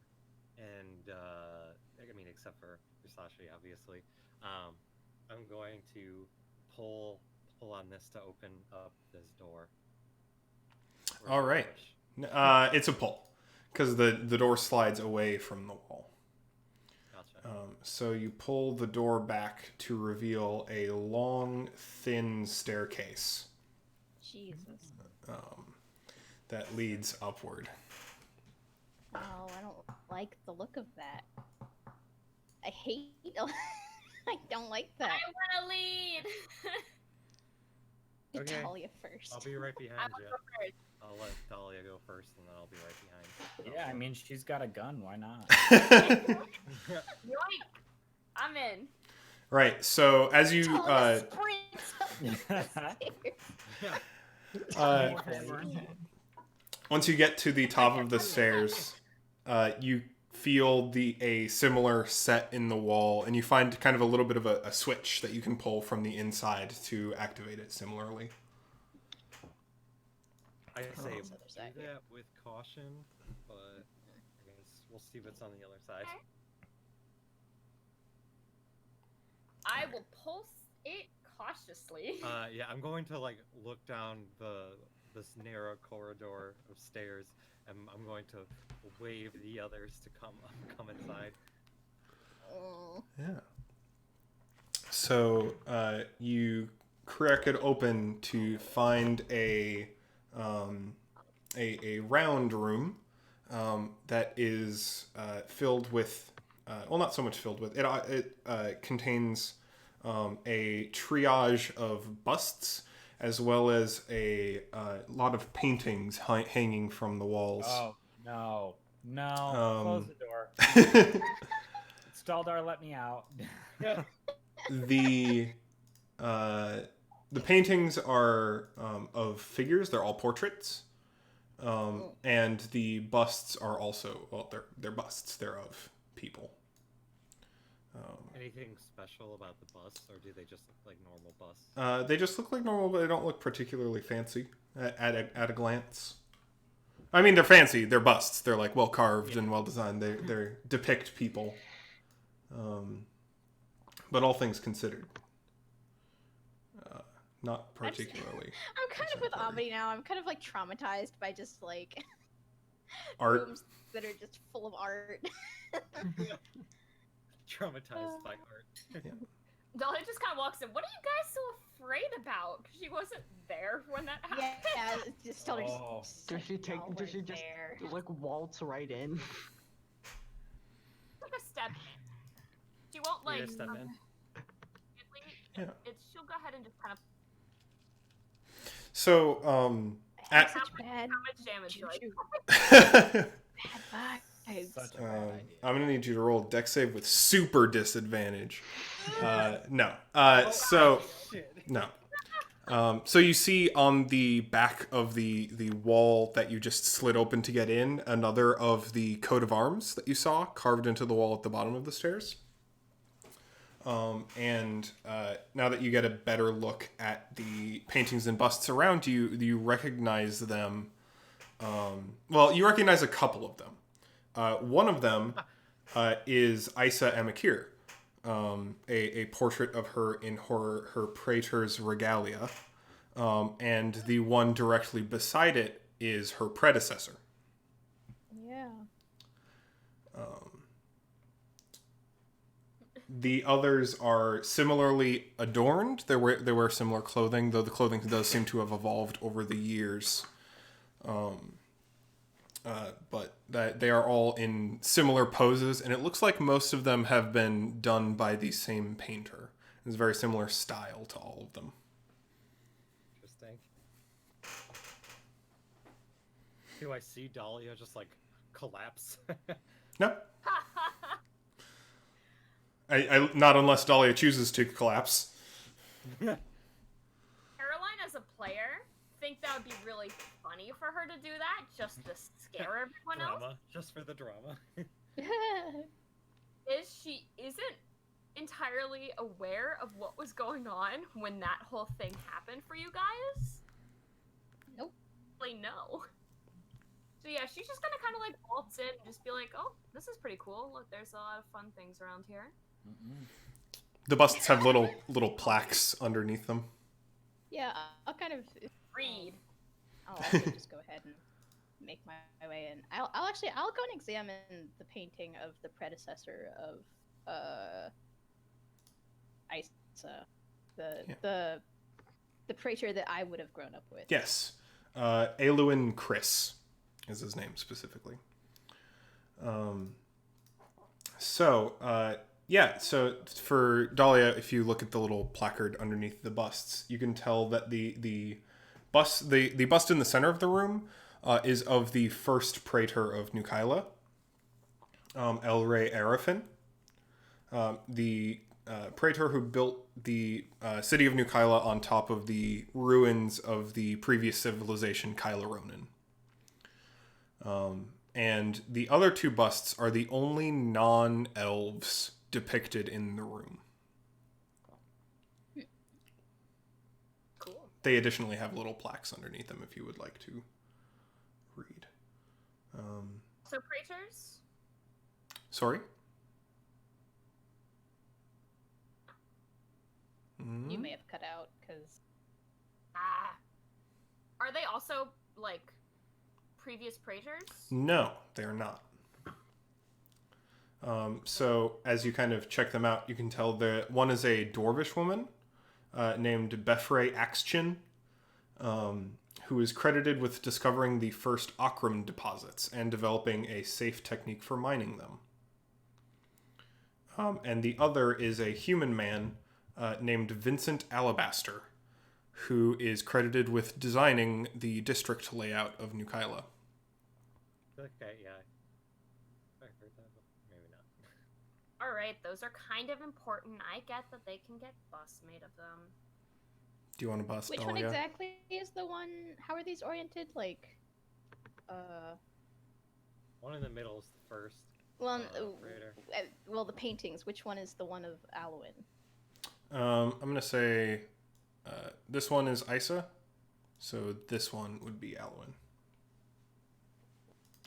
and I mean, except for Yorsashi, obviously. I'm going to pull on this to open up this door. Or All right. push. It's a pull, because the door slides away from the wall. Gotcha. So you pull the door back to reveal a long, thin staircase Jesus. that leads upward. Oh, I don't like the look of that. I hate. I don't like that. I want to lead. Okay. Dahlia first. I'll be right I behind will you. go first. I'll let Dahlia go first, and then I'll be right behind. Yeah, I mean, she's got a gun. Why not? Yoink! I'm in. Right. So as you Dahlia sprints up the stairs. once you get to the top of the stairs, you feel a similar set in the wall, and you find kind of a little bit of a switch that you can pull from the inside to activate it similarly. I say This other do side here. that with caution, but I guess we'll see what's on the other side. I will pulse it cautiously. Yeah, I'm going to like look down this narrow corridor of stairs, and I'm going to wave the others to come inside. Oh. Yeah. So you crack it open to find a round room that is filled with, well, not so much filled with. It contains a triage of busts as well as a lot of paintings hanging from the walls. Oh, no. No. Close the door. Staldar, let me out. The paintings are of figures. They're all portraits, and the busts are also, well, they're busts. They're of people. Anything special about the busts, or do they just look like normal busts? They just look like normal, but they don't look particularly fancy at a glance. I mean, they're fancy. They're busts. They're like well carved and well designed. They depict people. But all things considered, not particularly. I'm kind of with exemplary. Amity now. I'm kind of like traumatized by just like Art. rooms that are just full of art. Traumatized by art. Dahlia just kind of walks in. What are you guys so afraid about? Because she wasn't there when that happened. Yeah, just tell her. Oh. Does she take? "Y'all Does she weren't just there." like waltz right in? Like a step in. She won't like. Yeah, step in. Yeah. She'll go ahead and just kind of. So, I have at such bad, How much damage? You're like, bad vibes. Such a bad idea. I'm gonna need you to roll a dex save with super disadvantage. No. So Shit. no. So you see on the back of the wall that you just slid open to get in, another of the coat of arms that you saw carved into the wall at the bottom of the stairs. And now that you get a better look at the paintings and busts around you, you recognize them. Well, you recognize a couple of them. One of them is Isa Amakir, a portrait of her in her praetor's regalia. And the one directly beside it is her predecessor. Yeah. The others are similarly adorned. They wear similar clothing, though the clothing does seem to have evolved over the years. But that they are all in similar poses, and it looks like most of them have been done by the same painter. It's a very similar style to all of them. Interesting. Do I see Dahlia just like collapse? No, I not unless Dahlia chooses to collapse. Caroline, as a player, think that would be really funny for her to do that, just to scare everyone else. Drama, just for the drama. She isn't entirely aware of what was going on when that whole thing happened for you guys. Nope. Like, no. So yeah, she's just gonna kind of like waltz in and just be like, "Oh, this is pretty cool. Look, there's a lot of fun things around here." The busts have little plaques underneath them. Yeah, I'll kind of Read. I'll also just go ahead and make my way in. I'll go and examine the painting of the predecessor of Isa, the praetor that I would have grown up with. Yes, Aluin Chris is his name specifically. So for Dahlia, if you look at the little placard underneath the busts, you can tell that the bust in the center of the room is of the first praetor of New Kyla, Elray Arafin, the praetor who built the city of New Kyla on top of the ruins of the previous civilization, Kyla Ronin. And the other two busts are the only non-elves depicted in the room. Cool. They additionally have little plaques underneath them if you would like to read. So praetors? Sorry? You may have cut out because Are they also like previous praetors? No, they are not. So as you kind of check them out, you can tell that one is a Dwarvish woman named Befre Axchin, who is credited with discovering the first Akram deposits and developing a safe technique for mining them. And the other is a human man named Vincent Alabaster, who is credited with designing the district layout of New Kyla. Okay, yeah. I heard that, but maybe not. All right, those are kind of important. I get that they can get busts made of them. Do you want to bust, which Dahlia? one exactly is the one? How are these oriented? Like, One in the middle is the first. Praetor. well, the paintings. Which one is the one of Alwyn? I'm gonna say this one is Isa, so this one would be Alwyn.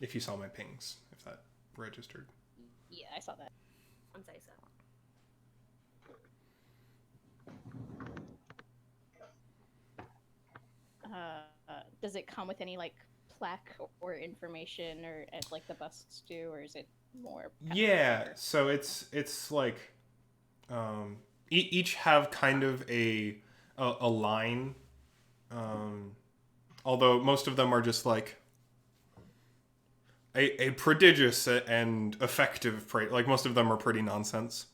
If you saw my pings, if that registered. Yeah, I saw that. Once I said. Does it come with any like plaque or information, or as like the busts do, or is it more? Yeah, so it's like each have kind of a line, although most of them are just like a prodigious and effective like most of them are pretty nonsense.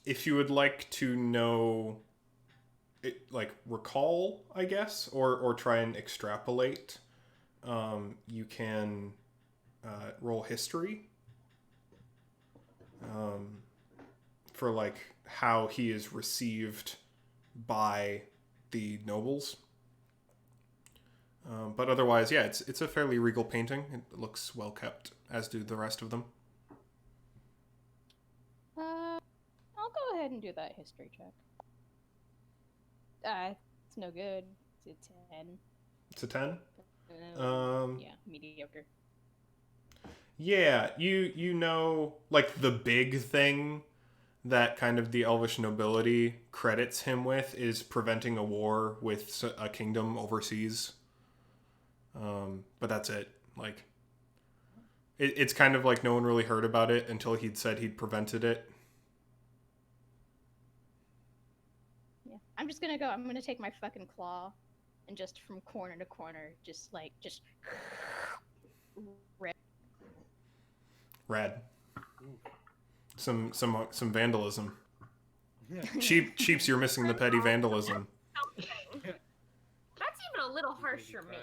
If you would like to know, like recall, I guess, or try and extrapolate, you can roll history for like how he is received by the nobles. But otherwise, yeah, it's a fairly regal painting. It looks well kept, as do the rest of them. I'll go ahead and do that history check. It's no good. It's a 10. It's a 10? Yeah, mediocre. Yeah, you know, like the big thing that kind of the elvish nobility credits him with is preventing a war with a kingdom overseas. But that's it. Like, it's kind of like no one really heard about it until he'd said he'd prevented it. Yeah, I'm gonna take my fucking claw, and just from corner to corner, just Rad. Some vandalism. Cheaps, you're missing the petty vandalism. Something. That's even a little harsh for me.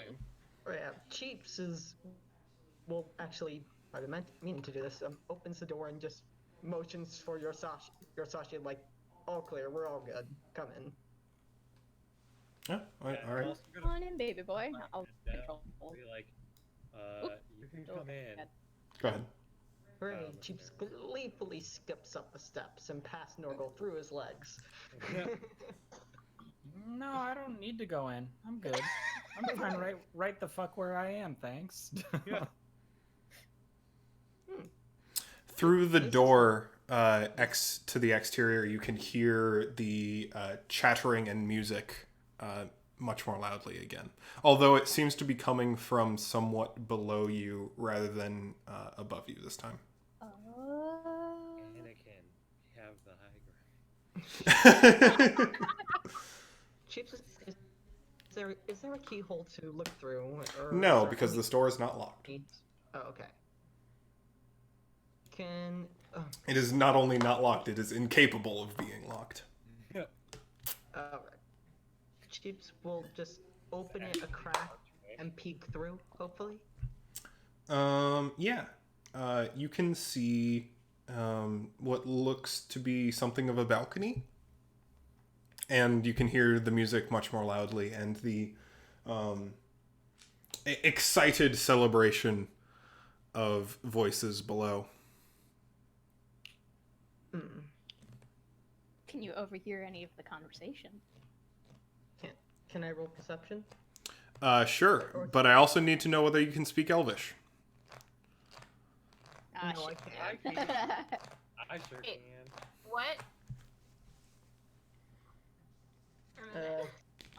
Oh, yeah, Cheeps is, well, actually, I've been meaning to do this. Opens the door and just motions for your Sashi, like, all clear, we're all good. Come in. Yeah, all right. Come on in, baby boy. I'll control. Be like, you can come in. Go ahead. Hooray, Cheeps gleefully skips up the steps and past Norgal through his legs. No, I don't need to go in. I'm good. I'm fine right the fuck where I am, thanks. Through the door to the exterior, you can hear the chattering and music much more loudly again. Although it seems to be coming from somewhat below you rather than above you this time. Anakin, we have the high ground. Cheeps, is there a keyhole to look through? Or No, because the store is not locked. Oh, okay. It is not only not locked, it is incapable of being locked. Alright. Cheeps will just open it a crack and peek through, hopefully. Yeah. You can see what looks to be something of a balcony. And you can hear the music much more loudly and the excited celebration of voices below. Can you overhear any of the conversation? Can I roll perception? Sure, but I also need to know whether you can speak Elvish. No, shit. I can't. I sure can. What?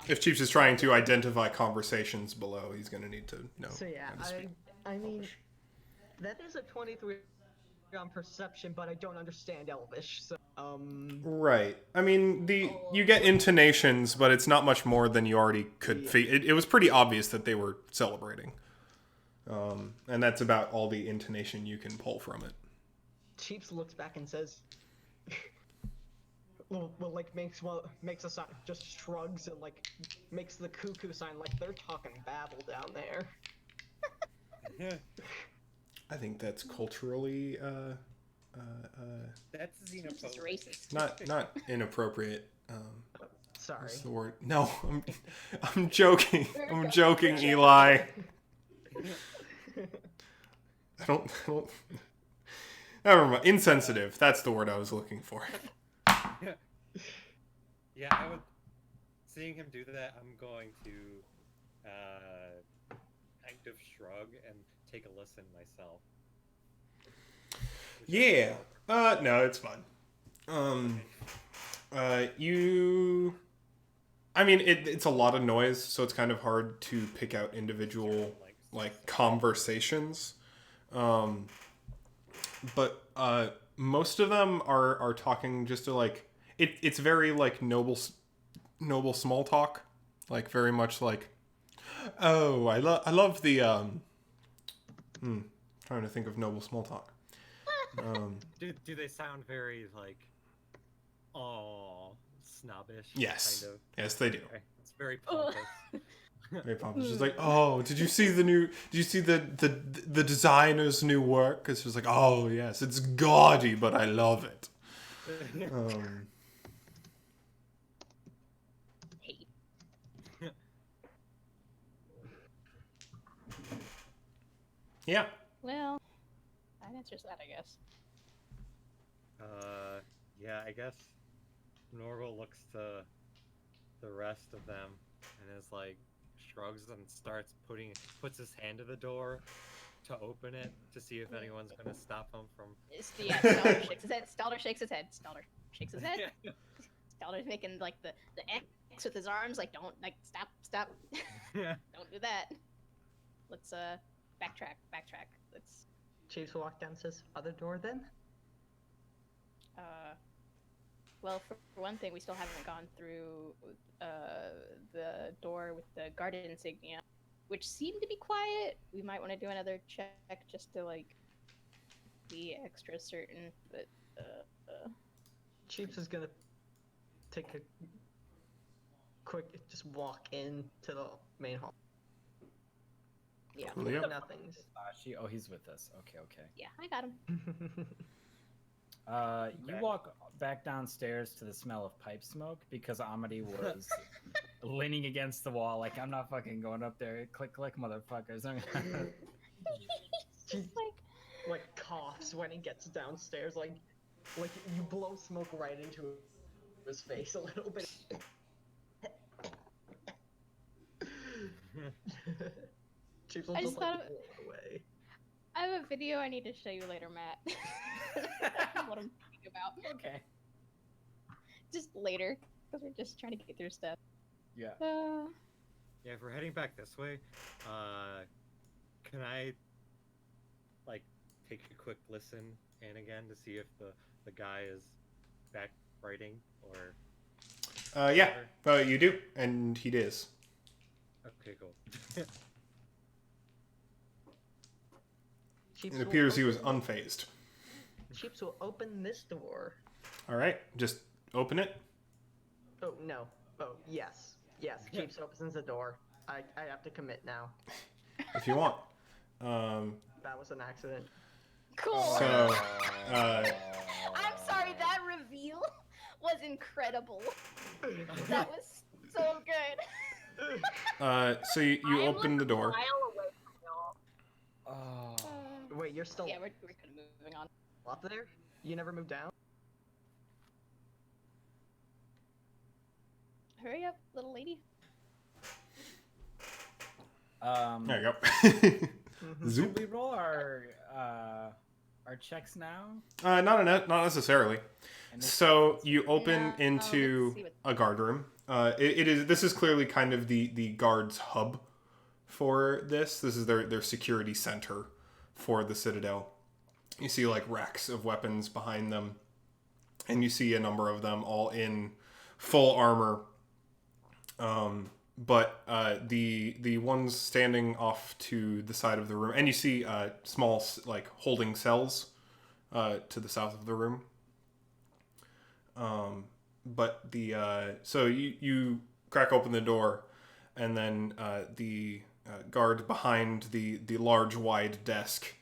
If Chiefs is trying to identify conversations below, he's going to need to know. So yeah, how to speak. I mean, that is a 23 on perception, but I don't understand Elvish, so Right. I mean, you get intonations, but it's not much more than you already could. It was pretty obvious that they were celebrating, and that's about all the intonation you can pull from it. Cheeps looks back and says, well, like makes a sign, just shrugs and like makes the cuckoo sign, like they're talking babble down there. I think that's culturally That's xenophobic. Racist. not inappropriate. Sorry. What's the word? No, I'm joking. I'm joking, Eli. I don't. Never mind. Insensitive. That's the word I was looking for. Yeah, seeing him do that, I'm going to shrug and take a listen myself. Yeah. No, it's fine. You. I mean, it's a lot of noise, so it's kind of hard to pick out individual like conversations. But most of them are talking just to like it's very like noble small talk, like very much like, oh, I love the trying to think of noble small talk. Do they sound very like, oh, snobbish? Yes. Kind of? Yes, they do. Okay. It's very pompous. Very pompous. Just like, oh, did you see the designer's new work? It's just like, oh yes, it's gaudy, but I love it. Hate. Yeah. Well, that answers that, I guess. Yeah, I guess Norval looks to the rest of them and is like, shrugs and puts his hand to the door to open it to see if anyone's gonna stop him from. Stalder shakes his head. Stalder shakes his head. Stalder shakes his head. Stalder's making like the X with his arms, like don't like stop. Don't do that. Let's backtrack. Let's. Chiefs will walk down to his other door then. Well, for one thing, we still haven't gone through the door with the guarded insignia, which seemed to be quiet. We might want to do another check just to like be extra certain. But Chiefs is gonna take a quick, just walk into the main hall. yeah, Yep. Nothing's. He's with us. Okay. yeah, I got him. You walk back downstairs to the smell of pipe smoke because Amity was leaning against the wall like, I'm not fucking going up there. Click, motherfuckers. She like coughs when he gets downstairs, like you blow smoke right into his face a little bit. Chiefs will I just just like thought walk away. I have a video I need to show you later, Matt. What I'm talking about. Okay. Just later, because we're just trying to get through stuff. Yeah. Yeah, if we're heading back this way, can I like take a quick listen in again to see if the guy is back writing or? Yeah. You do, and he is. Okay, cool. Chiefs It will appears he was open- unfazed. Chiefs will open this door. All right, just open it. Oh no. Oh yes. Chiefs opens the door. I have to commit now. If you want. That was an accident. Cool. So, I'm sorry, that reveal was incredible. That was so good. so you I'm, open like, the door. A mile away from y'all. Oh. Wait, you're still Yeah, we're kind of moving on. up there? You never moved down? Hurry up, little lady. There you go. Should Zoop. we roll our checks now? Not necessarily. And this- So you open No, into let's see what- a guard room. This is clearly kind of the guard's hub for this. This is their security center for the Citadel. You see like racks of weapons behind them, and you see a number of them all in full armor. But the ones standing off to the side of the room, and you see small like holding cells to the south of the room. But so you crack open the door, and then the guard behind the large wide desk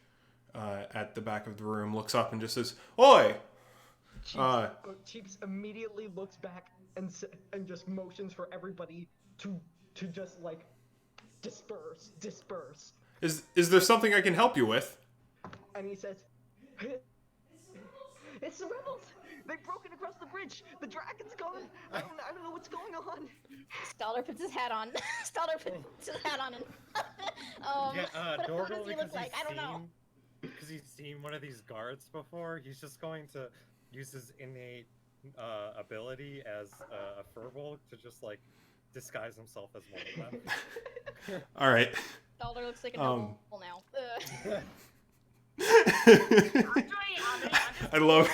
at the back of the room looks up and just says, "Oi!" Chiefs immediately looks back and just motions for everybody to just like disperse. Is there something I can help you with? And he says, "It's the rebels! They've broken across the bridge! The dragon's gone! I don't know what's going on!" Stalder puts his hat on. Stalder puts his hat on and What Dorgal, does he look like? I don't know. Because he's seen one of these guards before, he's just going to use his innate ability as a furball to just like disguise himself as one of them. All right. Dalder looks like a noble now. I love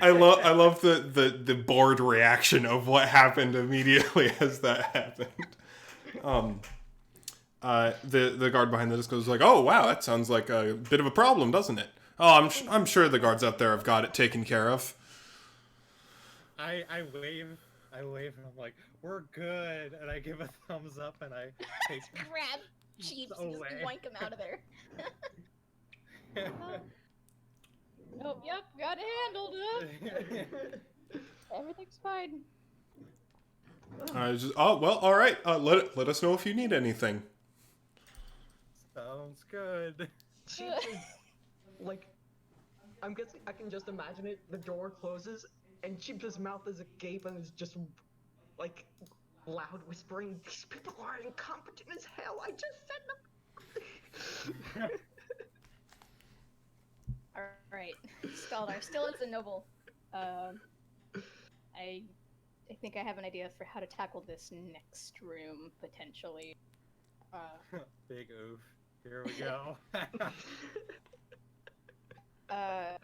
I love the bored reaction of what happened immediately as that happened. The guard behind the desk goes like, "Oh wow, that sounds like a bit of a problem, doesn't it?" Oh, I'm sure the guards out there have got it taken care of. I wave and I'm like, "We're good," and I give a thumbs up and I take Grab Cheeps and just yoink him out of there. Oh, yep, got it handled. Everything's fine. All right. Let us know if you need anything. Sounds good. Cheeps is, like, I'm guessing I can just imagine it. The door closes, and Cheeps' mouth is agape and is just, like, loud whispering, "These people are incompetent as hell. I just said them." Alright, Skaldar still is a noble. I think I have an idea for how to tackle this next room, potentially. Big oof. Here we go. I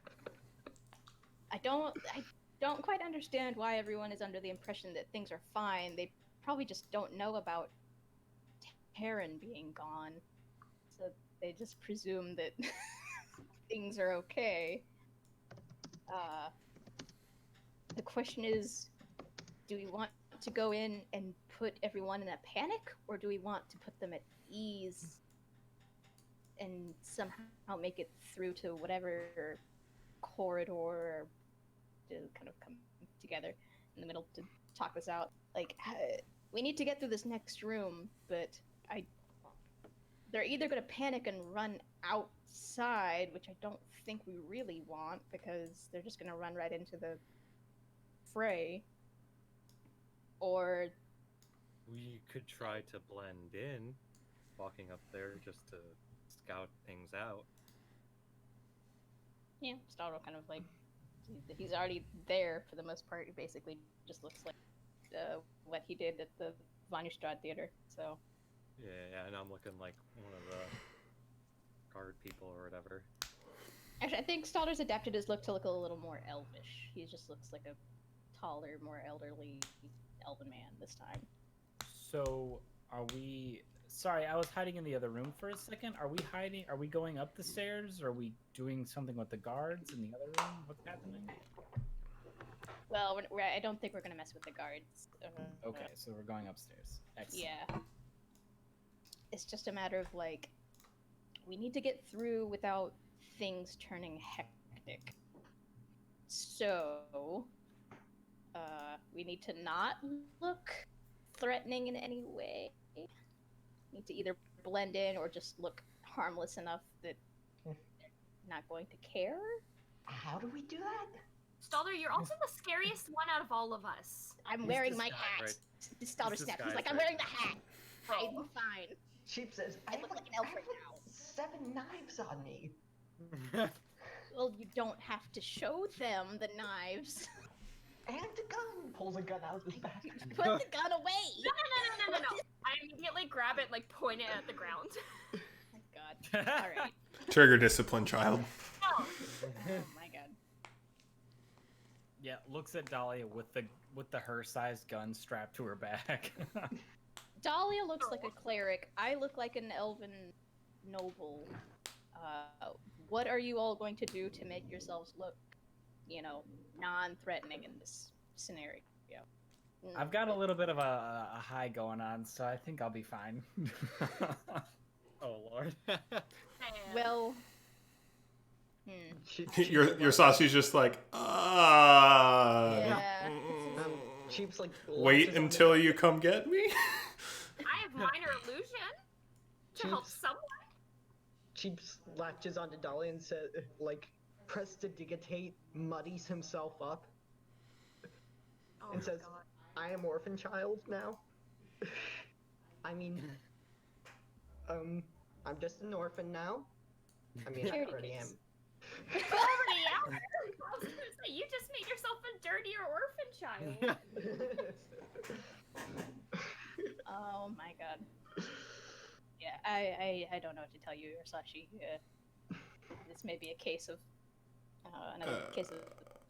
don't quite understand why everyone is under the impression that things are fine. They probably just don't know about Terran being gone. So they just presume that things are okay. The question is, do we want to go in and put everyone in a panic, or do we want to put them at ease and somehow make it through to whatever corridor to kind of come together in the middle to talk this out? Like, we need to get through this next room, but they're either going to panic and run outside, which I don't think we really want, because they're just going to run right into the fray, or We could try to blend in, walking up there just to scout things out. yeah, Starro kind of like, he's already there for the most part. He basically just looks like what he did at the Vanderstraat Theater, so. Yeah, and I'm looking like one of the guard people or whatever. Actually, I think Stalder's adapted his look to look a little more elvish. He just looks like a taller, more elderly elven man this time. So, are we... Sorry, I was hiding in the other room for a second. Are we hiding? Are we going up the stairs? Are we doing something with the guards in the other room? What's happening? Well, I don't think we're going to mess with the guards. Okay, so we're going upstairs. Excellent. Yeah. It's just a matter of, like, we need to get through without things turning hectic. So, we need to not look threatening in any way. Need to either blend in or just look harmless enough that they're not going to care. How do we do that? Stalder, you're also the scariest one out of all of us. I'm He's wearing my disguised, hat. right? Stalder He's snaps. He's disguised, like, I'm right? wearing the hat. I'm fine. Cheap says, I look like an elf right now. 7 knives on me. Well, you don't have to show them the knives. And a gun. Pulls a gun out of his back. Put the gun away. No. I immediately grab it, like point it at the ground. Oh my god. Alright. Trigger discipline, child. No. Oh my god. Yeah, looks at Dahlia with the her-sized gun strapped to her back. Dahlia looks like a cleric. I look like an elven noble. What are you all going to do to make yourselves look, non-threatening in this scenario? I've got a little bit of a high going on, so I think I'll be fine. Oh lord. Well, Your saucy's just like, yeah. Cheap's like, wait latches on until the- you come get me. I have minor illusion to help someone. Cheeps latches onto Dolly and says, like, prestidigitate, muddies himself up, Oh and my says, God. I am orphan child now. I mean, I'm just an orphan now. I mean, I Charity already am. case. Already out. I was gonna say, you just made yourself a dirtier orphan child. Oh my god. Yeah, I don't know what to tell you, Ursashi. This may be a case of another case of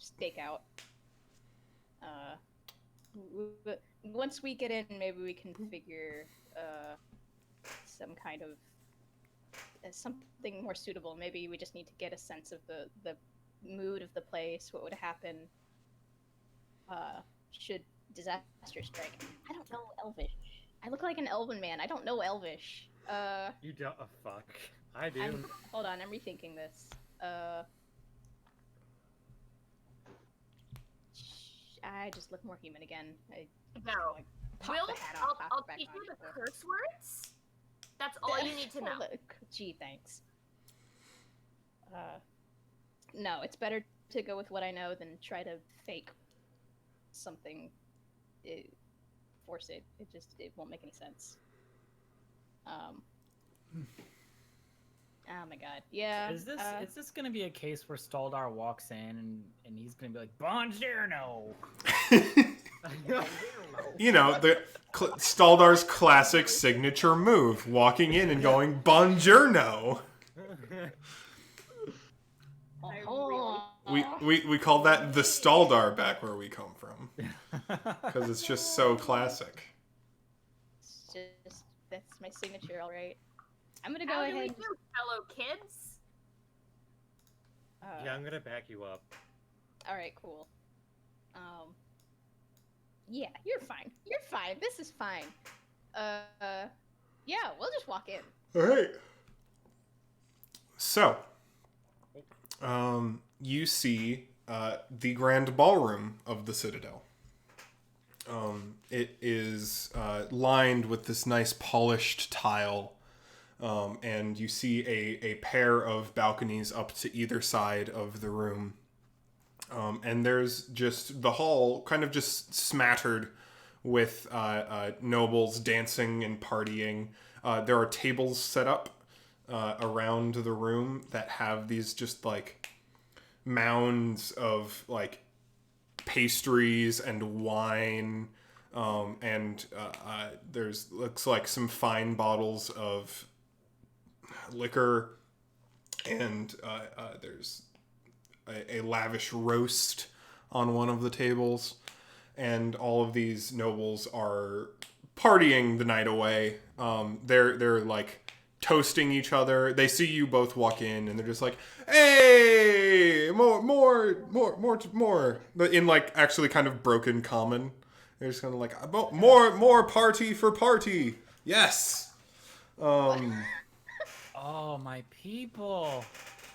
stakeout. Once we get in, maybe we can figure some kind of something more suitable. Maybe we just need to get a sense of the mood of the place. What would happen should disaster strike? I don't know Elvish. I look like an elven man. I don't know Elvish. You don't. Oh, fuck. I do. Hold on, I'm rethinking this. I just look more human again. No. Like, pop Will, the hat on, pop I'll it back teach on. you the curse words. That's all you need to know. Gee, thanks. No, it's better to go with what I know than try to fake something. Force it. It won't make any sense. Oh my god. Yeah. Is this gonna be a case where Staldar walks in and he's gonna be like, Buongiorno? You know, the Staldar's classic signature move, walking in and going, Buongiorno. We call that the Staldar back where we come from. Because it's just so classic. It's just, that's my signature, alright. I'm gonna go How do ahead. we do, fellow kids? Yeah, I'm gonna back you up. Alright, cool. Yeah, you're fine. You're fine. This is fine. Yeah, we'll just walk in. Alright. So, you see the grand ballroom of the Citadel. It is lined with this nice polished tile, and you see a pair of balconies up to either side of the room. And there's just the hall kind of just smattered with nobles dancing and partying. There are tables set up around the room that have these just like mounds of like pastries and wine, and there's looks like some fine bottles of liquor, and there's a lavish roast on one of the tables, and all of these nobles are partying the night away. They're like toasting each other. They see you both walk in, and they're just like, "Hey, more!" But in like actually kind of broken common. They're just kind of like, "More party for party." Yes. Oh, my people.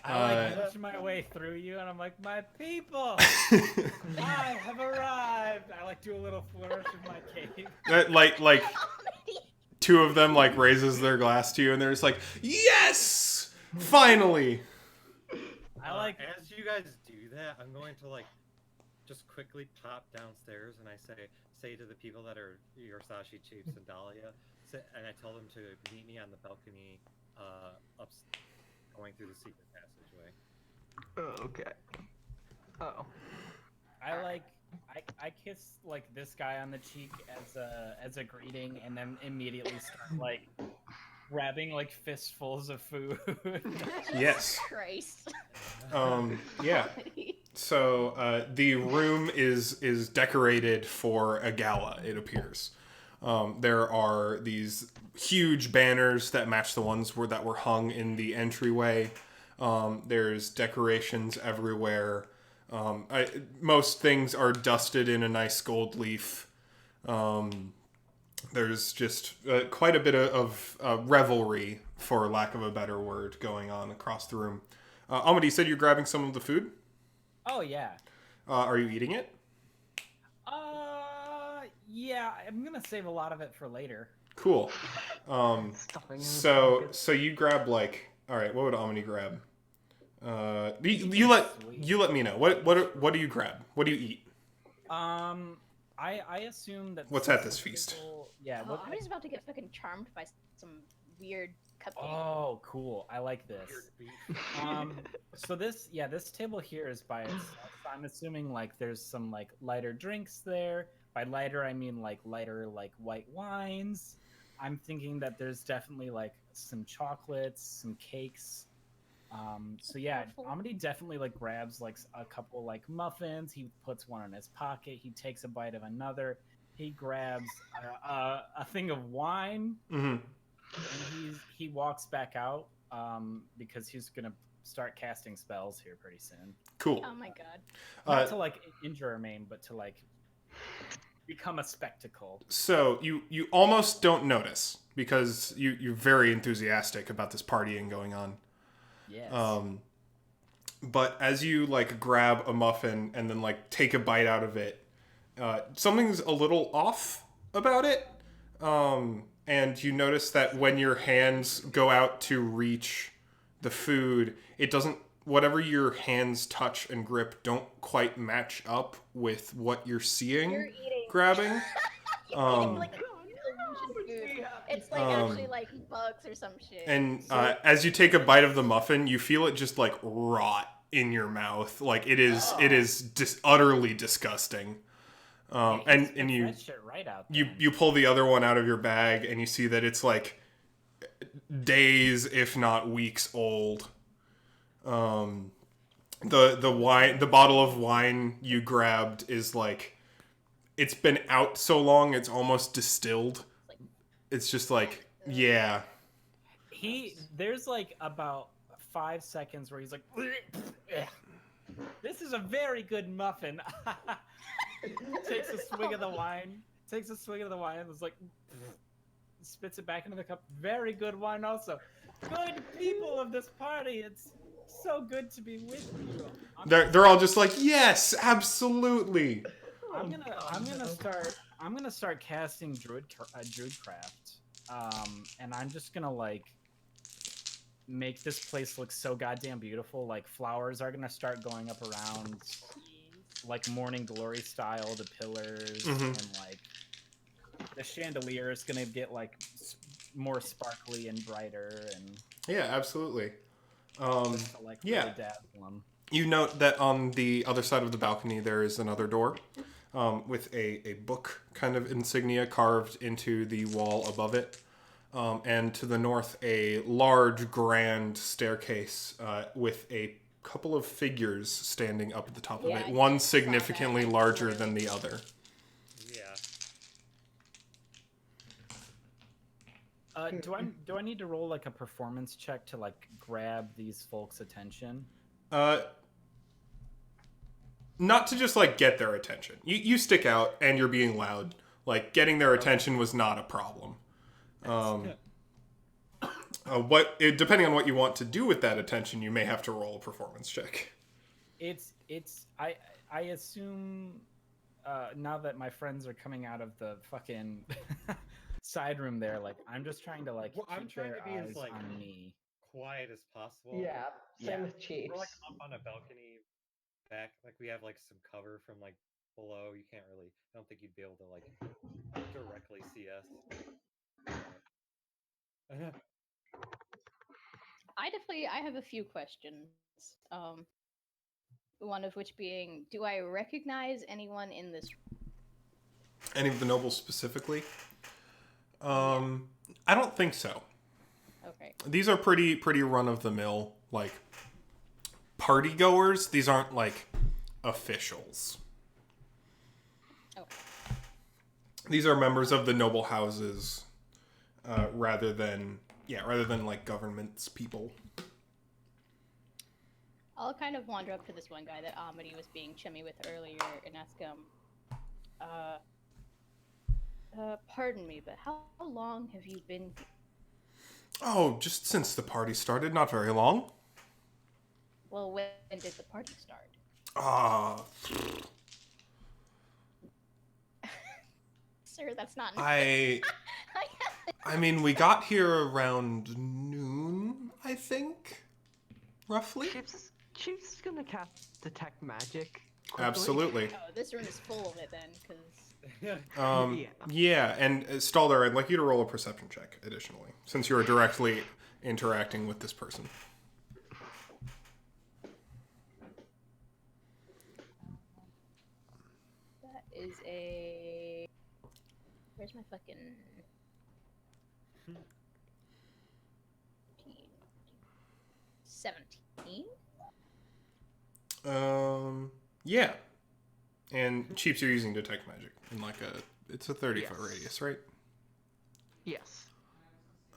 I like inch my way through you, and I'm like, my people, I have arrived. I like do a little flourish of my cape. Like two of them like raises their glass to you, and they're just like, yes, finally. I like as you guys do that, I'm going to like just quickly pop downstairs, and I say to the people that are Ursashi, Chiefs, and Dahlia, and I tell them to meet me on the balcony, up, going through the secret passageway. Oh, okay. Oh. I kiss like this guy on the cheek as a greeting, and then immediately start like grabbing like fistfuls of food. Yes. Christ. Yeah. So the room is decorated for a gala, it appears. There are these huge banners that match the ones that were hung in the entryway. There's decorations everywhere. Most things are dusted in a nice gold leaf. There's just quite a bit of revelry, for lack of a better word, going on across the room. Amity, you said you're grabbing some of the food? Oh yeah. Are you eating it? Yeah, I'm gonna save a lot of it for later. Cool. So you grab like, all right, what would Amity grab? You let me know. What do you grab? What do you eat? I assume that. What's at this feast? Yeah. Oh, I'm just about to get fucking charmed by some weird cupcake. Oh, cool. I like this. Weird beef. So this table here is by itself. So I'm assuming like there's some like lighter drinks there. By lighter, I mean like lighter like white wines. I'm thinking that there's definitely like some chocolates, some cakes. So yeah, Careful. Amity definitely like grabs like a couple like muffins. He puts one in his pocket. He takes a bite of another. He grabs a thing of wine, Mm-hmm. and he walks back out because he's gonna start casting spells here pretty soon. Cool. Oh my god. Not to like injure a main, but to like become a spectacle. So you almost don't notice because you're very enthusiastic about this partying going on. Yes. But as you like grab a muffin and then like take a bite out of it, something's a little off about it. And you notice that when your hands go out to reach the food, it doesn't. Whatever your hands touch and grip don't quite match up with what you're seeing. You're eating. Grabbing. You're eating like illusion food. It's like actually like bugs or some shit. And as you take a bite of the muffin, you feel it just like rot in your mouth. Like it is utterly disgusting. And you that shit right out you pull the other one out of your bag and you see that it's like days, if not weeks old. The bottle of wine you grabbed is like, it's been out so long it's almost distilled. It's just like, yeah. There's like about 5 seconds where he's like, this is a very good muffin. Takes a swig of the wine. And was like, spits it back into the cup. Very good wine also. Good people of this party. It's so good to be with you. They're all just like, yes, absolutely. I'm gonna start casting druidcraft, and I'm just gonna like make this place look so goddamn beautiful. Like flowers are gonna start going up around, like morning glory style, the pillars, and like the chandelier is gonna get like more sparkly and brighter, and Yeah, absolutely. just to, like yeah. really dazzle them. You note that on the other side of the balcony there is another door with a book kind of insignia carved into the wall above it. And to the north, a large, grand staircase with a couple of figures standing up at the top of it. One significantly larger than the other. Yeah. Do I need to roll like a performance check to like grab these folks' attention? Not to just like get their attention. You stick out and you're being loud. Like getting their attention was not a problem. Depending on what you want to do with that attention, you may have to roll a performance check. I assume now that my friends are coming out of the fucking side room there, like I'm just trying to like I'm keep trying their to be eyes as like on me. quiet as possible. Yeah, same Yeah. with Chiefs. We're like up on a balcony back, like we have like some cover from like below. You can't really. I don't think you'd be able to like directly see us. I have a few questions. One of which being, do I recognize anyone in this? Any of the nobles specifically? I don't think so. Okay. These are pretty run of the mill, like party goers. These aren't like officials. Okay. These are members of the noble houses, rather than like government's people. I'll kind of wander up to this one guy that Amity was being chummy with earlier and ask him, pardon me, but how long have you been here? Oh, just since the party started, not very long. Well, when did the party start? Sir, that's not... I mean, we got here around noon, I think, roughly. Chief's gonna cast detect magic. quickly. Absolutely. Oh, this room is full of it then, because... Yeah, and Stalder, I'd like you to roll a perception check additionally, since you are directly interacting with this person. That is a. Where's my fucking. 17? Yeah. And Cheeps, you're using detect magic in like it's a 30-foot radius, right? Yes.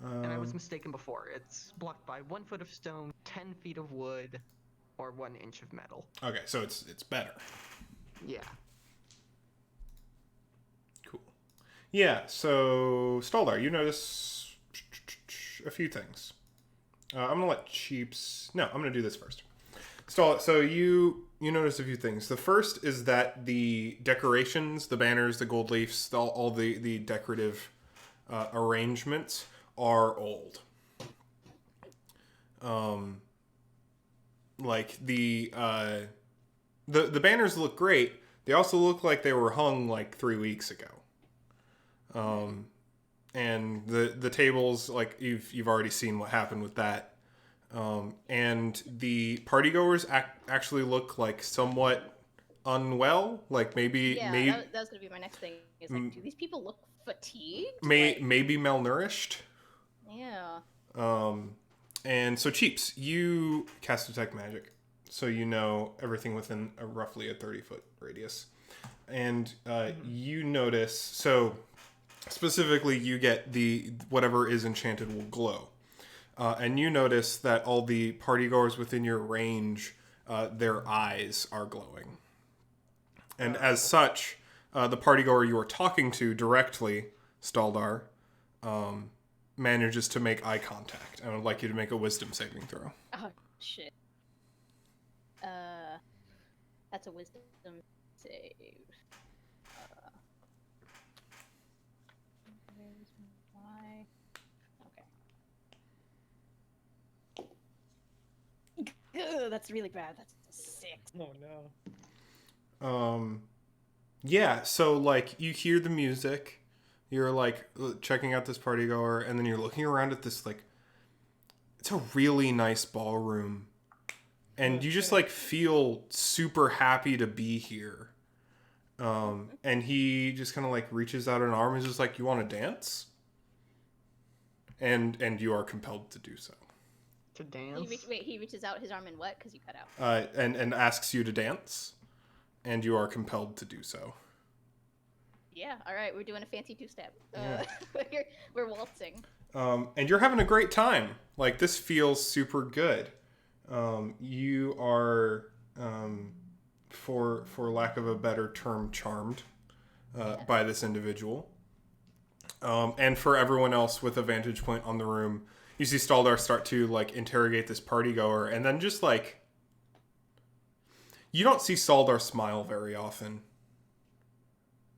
And I was mistaken before. It's blocked by 1 foot of stone, 10 feet of wood, or 1 inch of metal. Okay, so it's better. Yeah. Cool. Yeah, so Staldar, you notice a few things. I'm gonna let Cheeps. No, I'm gonna do this first. Staldar, so you notice a few things. The first is that the decorations, the banners, the gold leaves, all the decorative arrangements are old. Like the banners look great. They also look like they were hung like 3 weeks ago. And the tables, like you've already seen what happened with that. And the partygoers actually look like somewhat unwell. Like maybe that was gonna be my next thing. Is like, do these people look fatigued? Maybe malnourished. Yeah. And so Cheeps, you cast detect magic, so you know everything within roughly a 30-foot radius, and you notice. So specifically, you get the whatever is enchanted will glow, and you notice that all the partygoers within your range, their eyes are glowing, and as such, the partygoer you are talking to directly, Staldar, manages to make eye contact. I would like you to make a wisdom saving throw. Oh shit. That's a wisdom save. Where's my? Okay. Ugh, that's really bad. That's a 6. Oh no. Yeah. So like you hear the music. You're like checking out this partygoer, and then you're looking around at this like it's a really nice ballroom, and you just like feel super happy to be here. And he just kind of like reaches out an arm and is just like, "You want to dance?" And you are compelled to do so. To dance? He reaches out his arm and what? Because you cut out. And asks you to dance, and you are compelled to do so. Yeah, all right, we're doing a fancy two-step. Yeah. We're waltzing. And you're having a great time. Like, this feels super good. You are, for lack of a better term, charmed by this individual. And for everyone else with a vantage point on the room, you see Staldar start to, like, interrogate this partygoer, and then just, like... You don't see Staldar smile very often.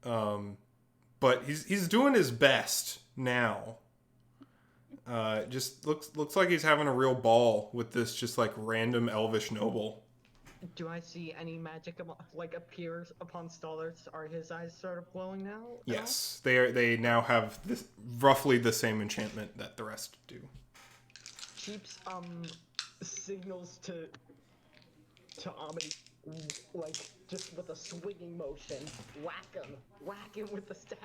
But he's doing his best now. Just looks like he's having a real ball with this just like random elvish noble. Do I see any magic like appears upon Stallers? Are his eyes sort of glowing now? Yes, they now have this roughly the same enchantment that the rest do. Cheeps signals to Amity, like just with a swinging motion, whack him with the staff.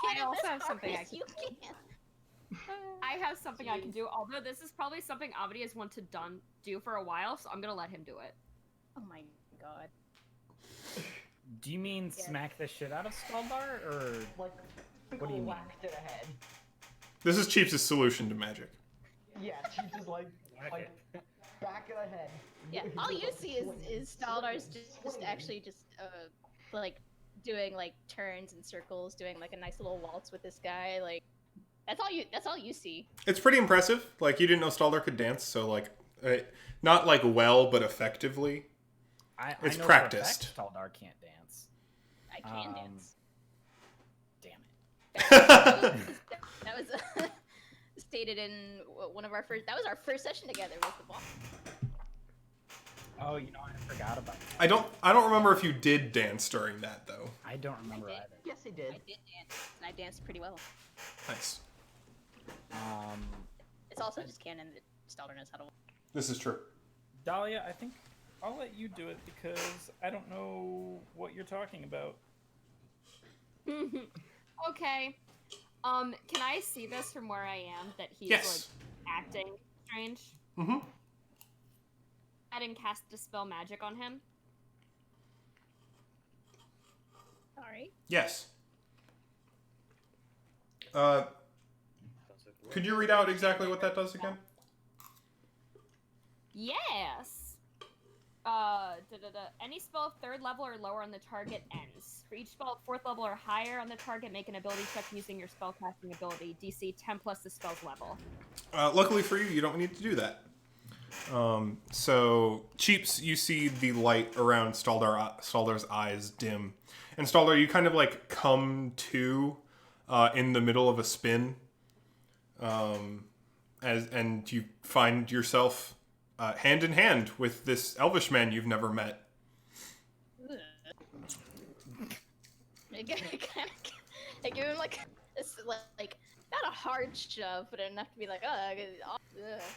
I also have something I can You can. I have something I can do, although this is probably something Amity has wanted to do for a while, so I'm gonna let him do it. Oh my god. Do you mean smack the shit out of Staldar, or Like, what do you mean? whack to the head. This is Cheeps' solution to magic. Yeah, Cheeps is like back of the head. Yeah, all you see is Staldar's just actually like doing like turns and circles, doing like a nice little waltz with this guy. Like that's all you see. It's pretty impressive. Like, you didn't know Staldar could dance, so like not like well, but effectively. It's I know practiced. For a fact Staldar can't dance. I can dance. Damn it. That was stated in one of our first. That was our first session together with the ball. Oh, you know, I forgot about that. I don't remember if you did dance during that though. I don't remember I did. either. Yes, he did. I did dance, and I danced pretty well. Nice. It's also just canon that Stalder knows how to. This is true. Dahlia, I think I'll let you do it because I don't know what you're talking about. Okay. Can I see this from where I am? That he's Yes. like acting strange. Mm-hmm. I didn't cast Dispel Magic on him. All right. Yes. Could you read out exactly what that does again? Yes. Any spell of 3rd level or lower on the target ends. For each spell of 4th level or higher on the target, make an ability check using your spellcasting ability. DC 10 plus the spell's level. Luckily for you, you don't need to do that. So, Cheeps, you see the light around Staldar's eyes dim. And Staldar, you kind of like come to in the middle of a spin. And you find yourself hand in hand with this elvish man you've never met. I give him like this, like not a hard shove, but enough to be like,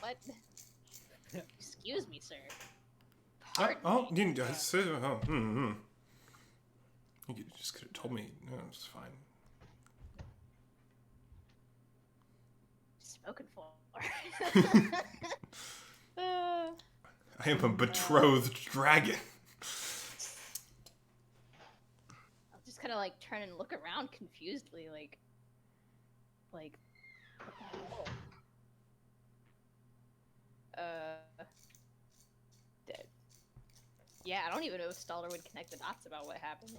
what? Excuse me, sir. Pardon me. You just could have told me. No, it's fine. Spoken for. I am a betrothed dragon. I'll just kind of like turn and look around confusedly, like, what the hell? Dead. Yeah, I don't even know if Stalder would connect the dots about what happened.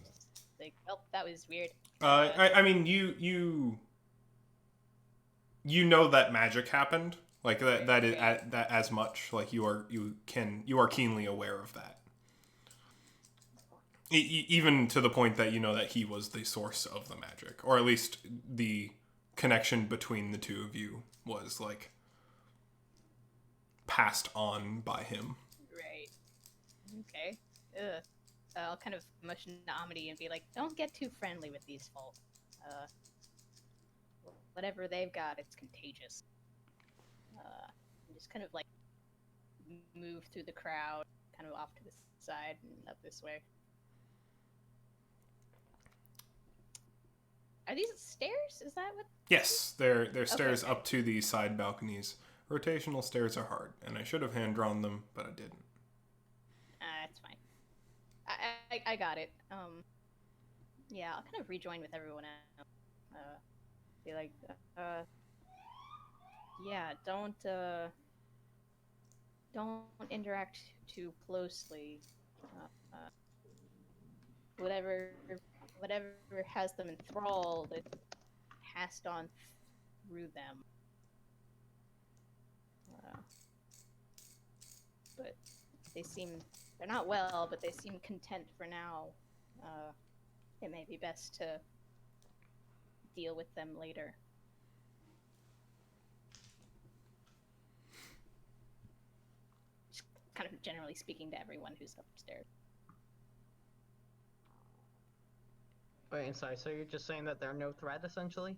Like, oh, that was weird. I mean, you know that magic happened. Like that is that as much. Like you are keenly aware of that. Even to the point that you know that he was the source of the magic, or at least the connection between the two of you was like passed on by him. Right. Okay. I'll kind of motion to Amity and be like, don't get too friendly with these folk. Whatever they've got, it's contagious. And just kind of like move through the crowd, kind of off to the side and up this way. Are these stairs? Is that what? Yes, they're stairs Okay. up to the side balconies. Rotational stairs are hard, and I should have hand drawn them, but I didn't. It's fine. I got it. Yeah, I'll kind of rejoin with everyone else. Be like, yeah, don't interact too closely. Whatever has them enthralled, it passed on through them. But they're not well, but they seem content for now. It may be best to deal with them later. Just kind of generally speaking to everyone who's upstairs. Wait, I'm sorry. So you're just saying that they're no threat, essentially?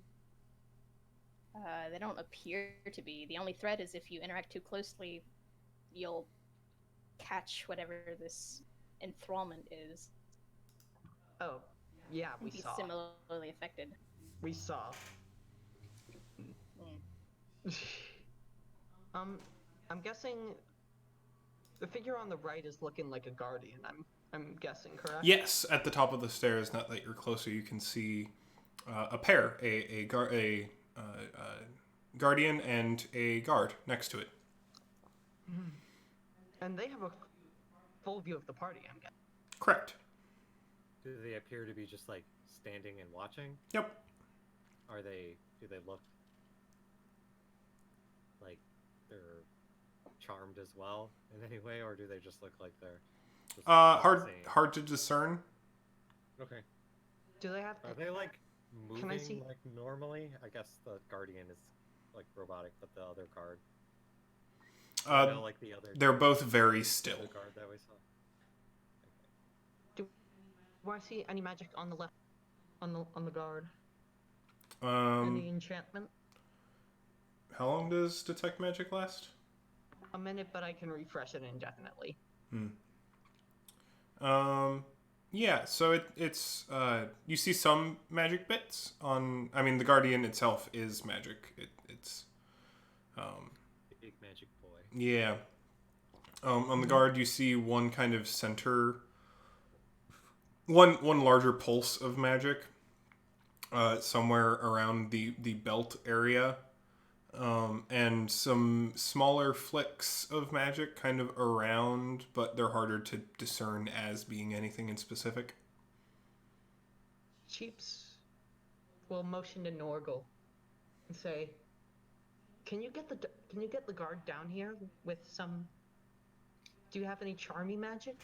They don't appear to be. The only threat is if you interact too closely, you'll catch whatever this enthrallment is. Oh, yeah, we Be saw. similarly affected. We saw. I'm guessing the figure on the right is looking like a guardian. I'm guessing, correct? Yes, at the top of the stairs. Now that you're closer, you can see a pair, a guardian and a guard next to it. And they have a full view of the party, I'm guessing. Correct. Do they appear to be just like standing and watching? Yep. Do they look like they're charmed as well in any way, or do they just look like they're just Hard to discern. Okay. Do they have? Are they like moving Can I see? like normally? I guess the guardian is like robotic, but the other guard. I know, like the other. They're both very still. The guard that we saw. Do I see any magic on the left, on the guard? Any Um, enchantment? how long does detect magic last? A minute, but I can refresh it indefinitely. Yeah, so it's you see some magic bits on. I mean, the Guardian itself is magic. It's Big magic boy. yeah. On the guard, you see one kind of center, one larger pulse of magic, somewhere around the belt area, and some smaller flicks of magic kind of around, but they're harder to discern as being anything in specific. Cheeps will motion to Norgal and say, "Can you get the guard down here with some? Do you have any charmy magic?"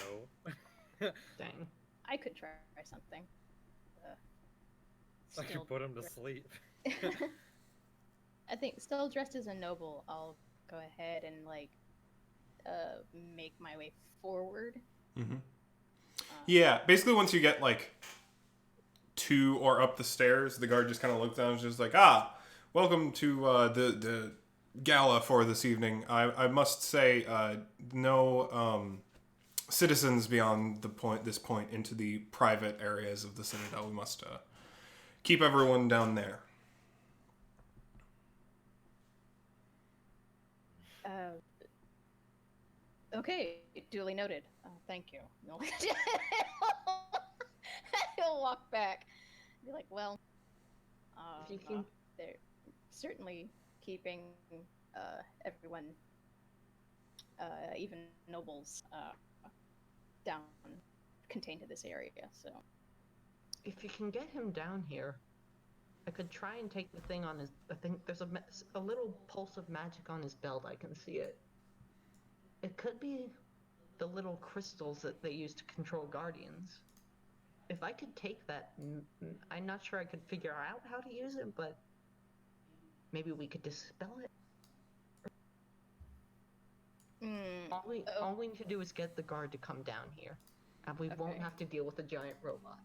No. Dang. I could try something. I could put him to sleep. I think still dressed as a noble, I'll go ahead and make my way forward. Mm-hmm. Yeah, basically once you get like to or up the stairs, the guard just kind of looks down and is just like, welcome to the gala for this evening. I must say, no citizens beyond this point into the private areas of the Citadel. We must keep everyone down there. Okay, duly noted. Thank you. He'll walk back. Be like, well, they're certainly keeping everyone, even nobles, down, contained to this area. So, if you can get him down here, I could try and take the thing on his. I think there's a little pulse of magic on his belt. I can see it. It could be the little crystals that they use to control guardians. If I could take that, I'm not sure I could figure out how to use it, but maybe we could dispel it. All we need to do is get the guard to come down here, and we won't have to deal with a giant robot.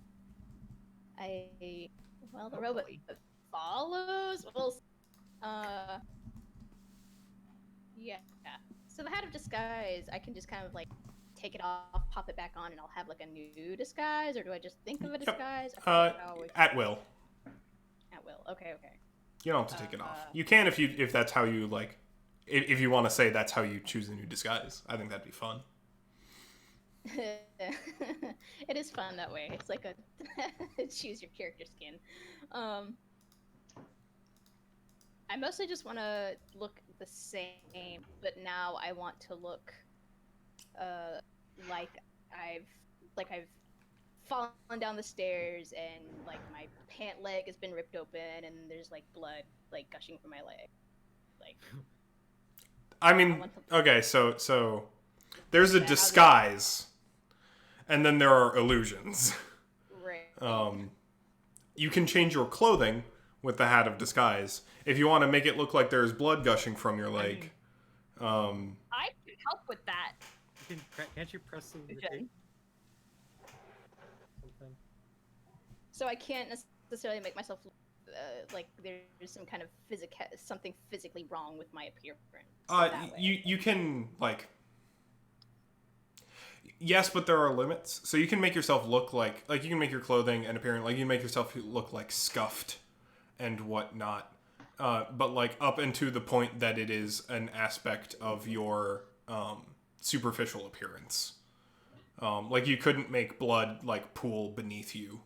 The robot follows. Well, yeah. So the hat of disguise, I can just kind of like take it off, pop it back on, and I'll have like a new disguise, or do I just think of a disguise? At will. At will. Okay. You don't have to take it off. You can if that's how you like. If you want to say that's how you choose a new disguise, I think that'd be fun. It is fun that way. It's like a choose your character skin. I mostly just want to look the same, but now I want to look like I've fallen down the stairs and like my pant leg has been ripped open and there's like blood like gushing from my leg. Like, I mean, okay, so there's a disguise, and then there are illusions. Right. You can change your clothing with the hat of disguise if you want to make it look like there's blood gushing from your leg. I can help with that. Can't you press the something? So I can't necessarily make myself like there's some kind of something physically wrong with my appearance. You can like. Yes, but there are limits. So you can make yourself look like you can make your clothing and appearance, like you can make yourself look like scuffed and whatnot. But like up into the point that it is an aspect of your superficial appearance. Like you couldn't make blood like pool beneath you.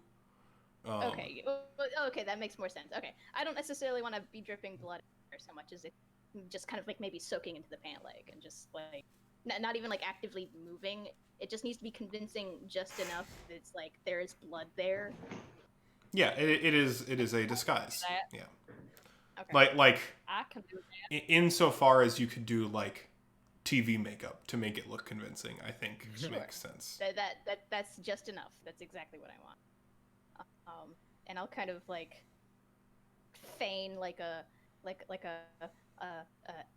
Okay, that makes more sense. Okay, I don't necessarily want to be dripping blood so much as it just kind of like maybe soaking into the pant leg and just like not even like actively moving. It just needs to be convincing just enough that it's like there is blood there. Yeah, it is a disguise. Yeah. Okay. Like I can do that. Insofar as you could do like TV makeup to make it look convincing, I think makes sense. That's just enough. That's exactly what I want. and I'll kind of like feign like a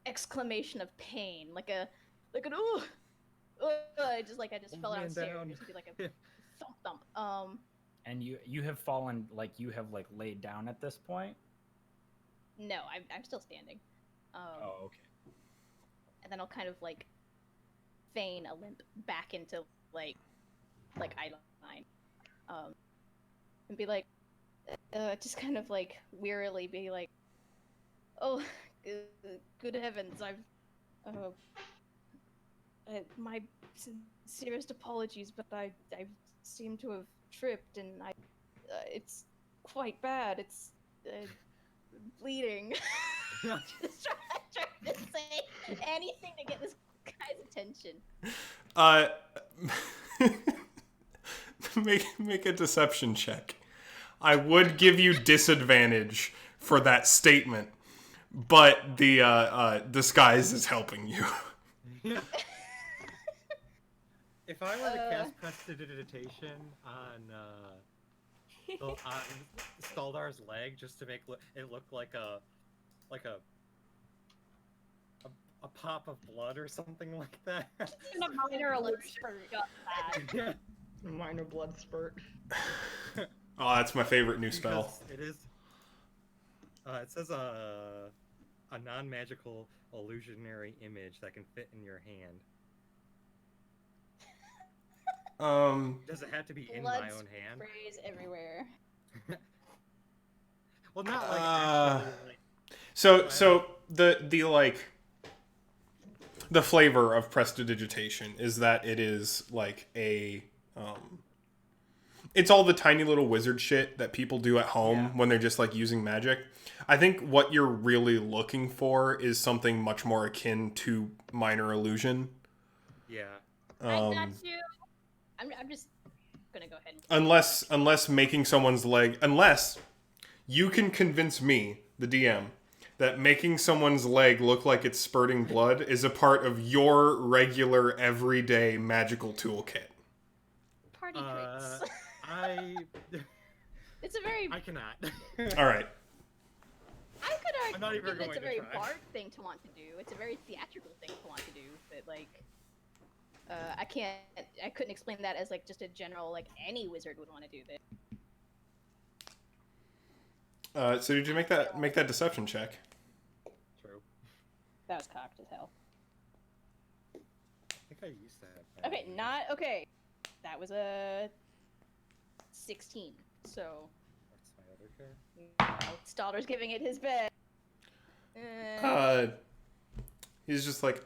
exclamation of pain, like an ooh, I just fell Man downstairs. down. It'd be like a thump. And you have fallen, like you have like laid down at this point. No, I'm still standing. Oh, okay. And then I'll kind of like feign a limp back into like eye line, and be like, just kind of like wearily be like, oh, good heavens, my sincerest apologies, but I seem to have tripped, and it's quite bad. It's bleeding. Just trying to say anything to get this guy's attention. Make a deception check. I would give you disadvantage for that statement, but the disguise is helping you. If I were to cast prestidigitation on Staldar's leg, just to make it look like a pop of blood or something like that. A minor blood spurt got that. Yeah. Minor blood spurt. Oh, that's my favorite new spell. It is. It says a non-magical illusionary image that can fit in your hand. Does it have to be in my own hand? Sprays everywhere. Well, not like actually. So the like the flavor of prestidigitation is that it is like a it's all the tiny little wizard shit that people do at home when they're just like using magic. I think what you're really looking for is something much more akin to minor illusion. Yeah. I got you. I'm just gonna go ahead. Unless making someone's leg, unless you can convince me, the DM, that making someone's leg look like it's spurting blood is a part of your regular everyday magical toolkit. Party tricks. It's a very. I cannot. All right. I could argue I'm not even that going it's a to very try. bard thing to want to do. It's a very theatrical thing to want to do, but like, I couldn't explain that as like just a general like any wizard would want to do this. So did you make that deception check? True. That was cocked as hell. I think I used to have. Okay, not okay. That was a 16. So What's my other character? Stalder's giving it his best. He's just like,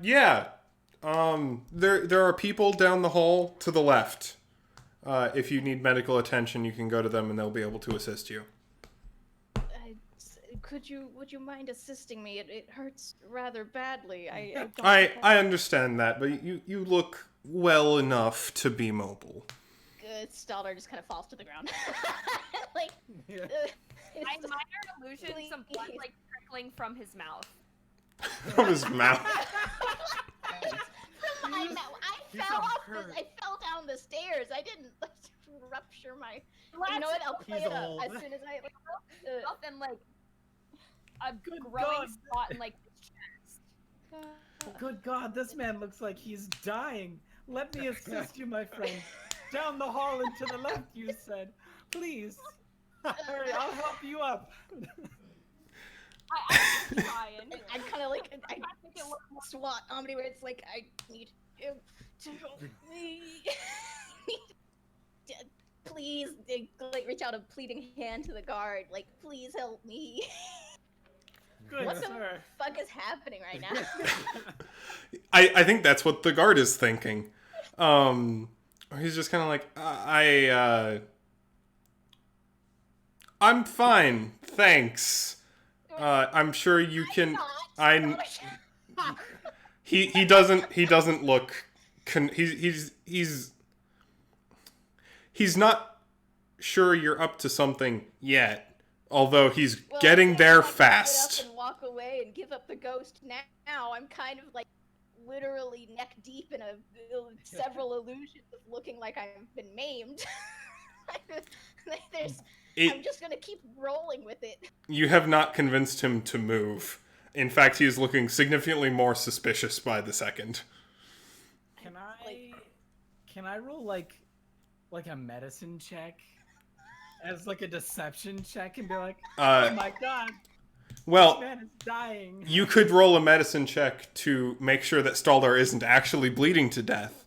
yeah. There are people down the hall to the left. If you need medical attention, you can go to them and they'll be able to assist you. Would you mind assisting me? It hurts rather badly. I understand that, but you look well enough to be mobile. Stalder just kind of falls to the ground. Like, Yeah. I minor illusion some blood like trickling from his mouth. From his mouth. From my mouth. I fell down the stairs. I didn't rupture my. You know what? I'll play He's it up old. as soon as I. Mouth and like a Good growing God. spot in like his chest. Good God, this man looks like he's dying. Let me assist you, my friend. Down the hall and to the left, you said. Please. Hurry, I'll help you up. I'm trying. I'm kind of like I think it looks more- SWAT comedy where it's like I need him to help me. Please, they, like reach out a pleading hand to the guard. Like, please help me. Good, What the sir. fuck is happening right now? I think that's what the guard is thinking. He's just kind of like, I'm fine, thanks. I'm sure you can. He doesn't look. He's not sure you're up to something yet. Although he's getting there fast. Get up and walk away and give up the ghost now. I'm kind of like literally neck deep in several illusions of looking like I've been maimed. I'm just gonna keep rolling with it. You have not convinced him to move. In fact, he is looking significantly more suspicious by the second. Can I roll like a medicine check as like a deception check and be like, oh my god, Well, this man is dying. you could roll a medicine check to make sure that Staldar isn't actually bleeding to death.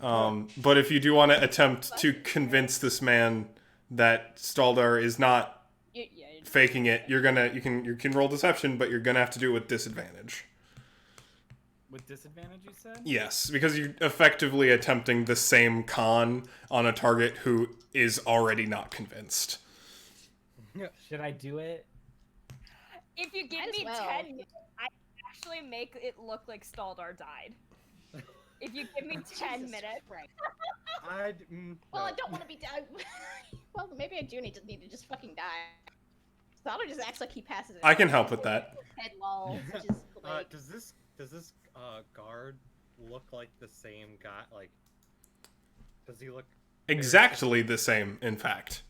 But if you do want to attempt to convince this man that Staldar is not faking it, you can roll deception, but you're gonna have to do it with disadvantage. With disadvantage, you said? Yes, because you're effectively attempting the same con on a target who is already not convinced. Should I do it? If you give Might as me well. 10 minutes, I actually make it look like Staldar died. If you give me 10 Jesus minutes. Christ. Well, I don't want to be dead. Well, maybe I do need to just fucking die. Staldar just acts like he passes it. I can help with that. Head lolls, just like... Does this guard look like the same guy? Like, does he look Exactly the same, in fact.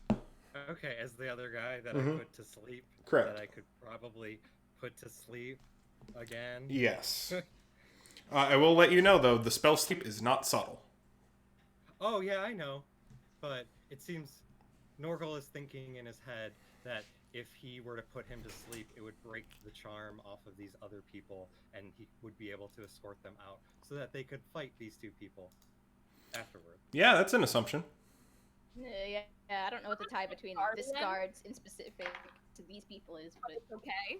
okay as the other guy that Mhm. I put to sleep? Correct. That I could probably put to sleep again. Yes. I will let you know, though, the spell sleep is not subtle. Oh yeah, I know, but it seems Norgal is thinking in his head that if he were to put him to sleep, it would break the charm off of these other people, and he would be able to escort them out so that they could fight these two people afterward. Yeah, that's an assumption. Yeah, I don't know what the tie between this guards in specific to these people is, but It's okay.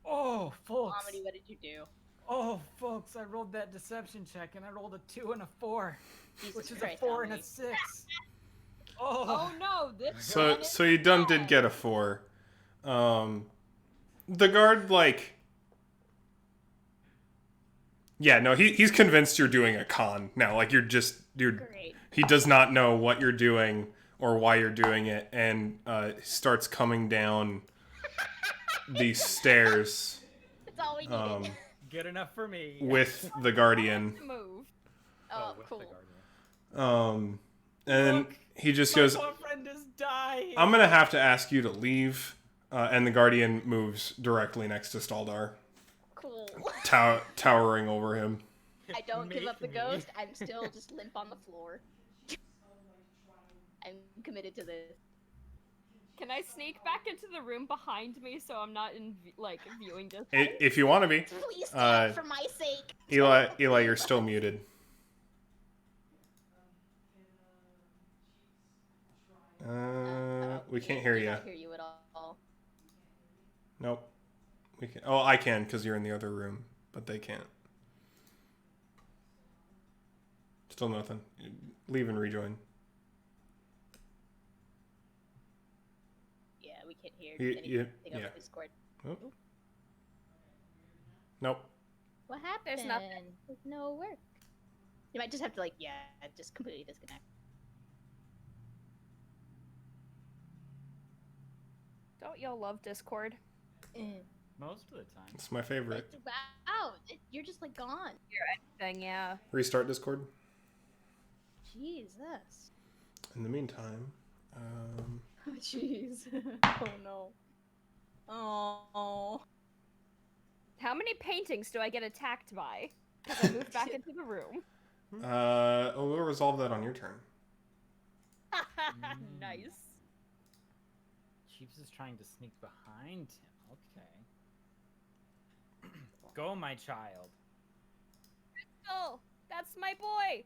Oh, folks. Comedy, what did you do? Oh, folks, I rolled that deception check and I rolled a 2 and a 4, Jesus which is Christ, a 4 and a Dominique. 6. Oh no, this So one is so you done did bad. get a 4. The guard, like... Yeah, no, he's convinced you're doing a con now. Like, you're Great. he does not know what you're doing or why you're doing it, and starts coming down these stairs That's all we needed. Good enough for me. with the guardian. Move. Oh, with cool. the guardian. And then Look, he just My goes, poor friend is dying. I'm gonna have to ask you to leave. And the guardian moves directly next to Staldar, Cool. towering over him. I don't give up the Make me. ghost. I'm still just limp on the floor. I'm committed to this. Can I sneak back into the room behind me so I'm not in viewing distance? If you want to be. Please stay for my sake. Eli, you're still muted. We can't hear you. Can't hear you at all. Nope. We can. Oh, I can because you're in the other room, but they can't. Still nothing. Leave and rejoin. Yeah, we can't hear You- anything you- over yeah. Discord. Oh. Nope. What happened? There's nothing. There's no work. You might just have to just completely disconnect. Don't y'all love Discord? Most of the time. It's my favorite. Wow, you're just like gone. Then yeah. Restart Discord. Jesus. In the meantime, Jeez. Oh no. Oh. How many paintings do I get attacked by? Because I moved back into the room. we'll resolve that on your turn. Nice. Chiefs is trying to sneak behind him. Okay. Go, my child. Oh, that's my boy.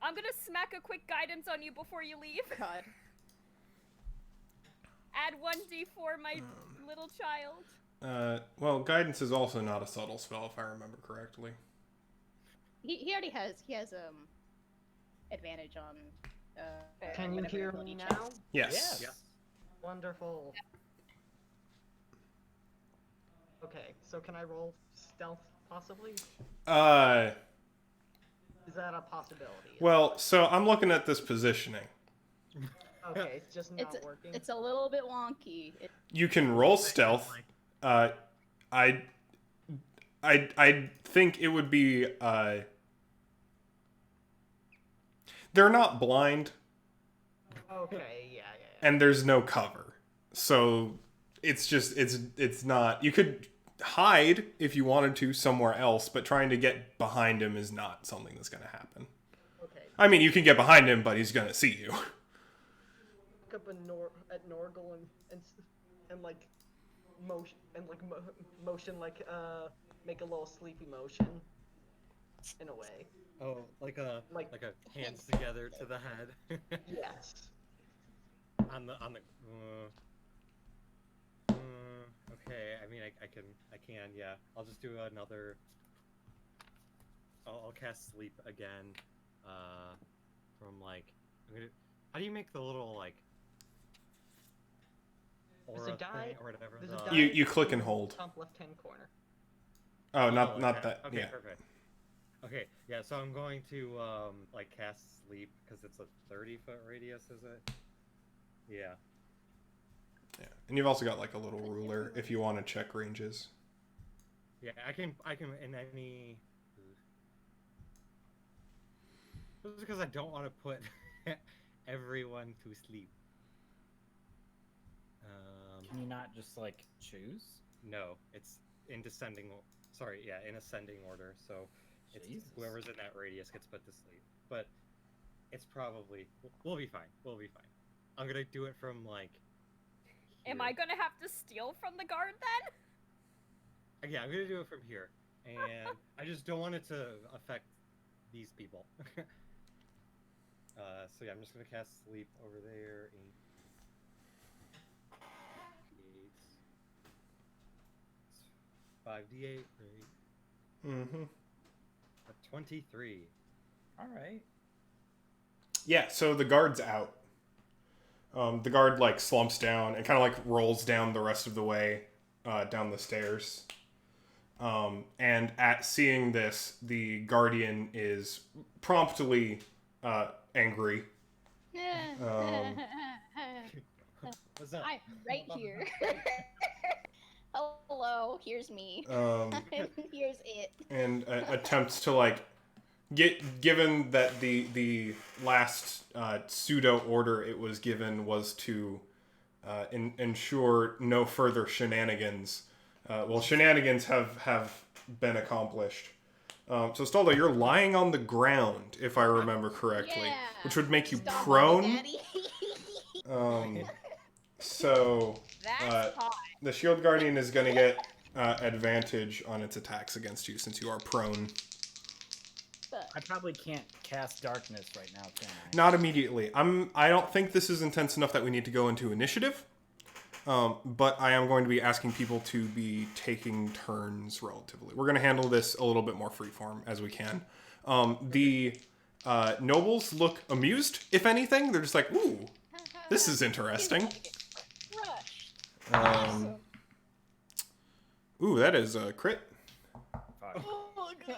I'm gonna smack a quick guidance on you before you leave. God. Add 1d4, my little child. Well, guidance is also not a subtle spell, if I remember correctly. He already has advantage on Can you whatever hear ability me checks. now? Yes. Yeah. Wonderful. Okay, so can I roll stealth possibly? Is that a possibility? Well, so I'm looking at this positioning. Okay, it's just not working. It's a little bit wonky. You can roll stealth. I think it would be. They're not blind, Okay, yeah. and there's no cover. So it's just it's not. You could hide if you wanted to somewhere else, but trying to get behind him is not something that's going to happen. Okay. I mean, you can get behind him, but he's going to see you. Look up at Norgal and like motion and like motion like make a little sleepy motion in a way. Oh, like a hands together to the head. Yes. on the okay, I mean I can yeah. I'll just do another. I'll cast sleep again. From like how do you make the little like aura There's a die. thing or whatever? There's a the- die You click in and hold. the top left-hand corner. Oh, Oh, not okay. that. Okay, Yeah. perfect. Okay, yeah. So I'm going to like cast sleep because it's a 30-foot radius, is it? Yeah. Yeah. And you've also got like a little ruler if you want to check ranges. Yeah, I can in any. Just because I don't want to put everyone to sleep. Can you not just like choose? No, it's in descending. Sorry, yeah, in ascending order. So it's Jesus. whoever's in that radius gets put to sleep. But it's probably we'll be fine. We'll be fine. I'm gonna do it from like. Am here. I gonna have to steal from the guard then? Yeah, I'm gonna do it from here, and I just don't want it to affect these people. So yeah, I'm just gonna cast sleep over there. 5d8, right? Mm-hmm. 23. All right. Yeah, so the guard's out. The guard like slumps down and kind of like rolls down the rest of the way down the stairs. And at seeing this, the guardian is promptly angry. What's up? I'm right here. Hello, here's me. Here's it. And attempts to like given that the last pseudo order it was given was to ensure no further shenanigans. Shenanigans have been accomplished. So Staldo, you're lying on the ground, if I remember correctly, Yeah. which would make you Stop, prone. Daddy. So That's hot. the shield guardian is going to get advantage on its attacks against you since you are prone. I probably can't cast darkness right now, can I? Not immediately. I don't think this is intense enough that we need to go into initiative. But I am going to be asking people to be taking turns relatively. We're going to handle this a little bit more freeform as we can. The nobles look amused, if anything. They're just like, ooh, this is interesting. Crushed. Ooh, that is a crit. Fuck. Oh, God.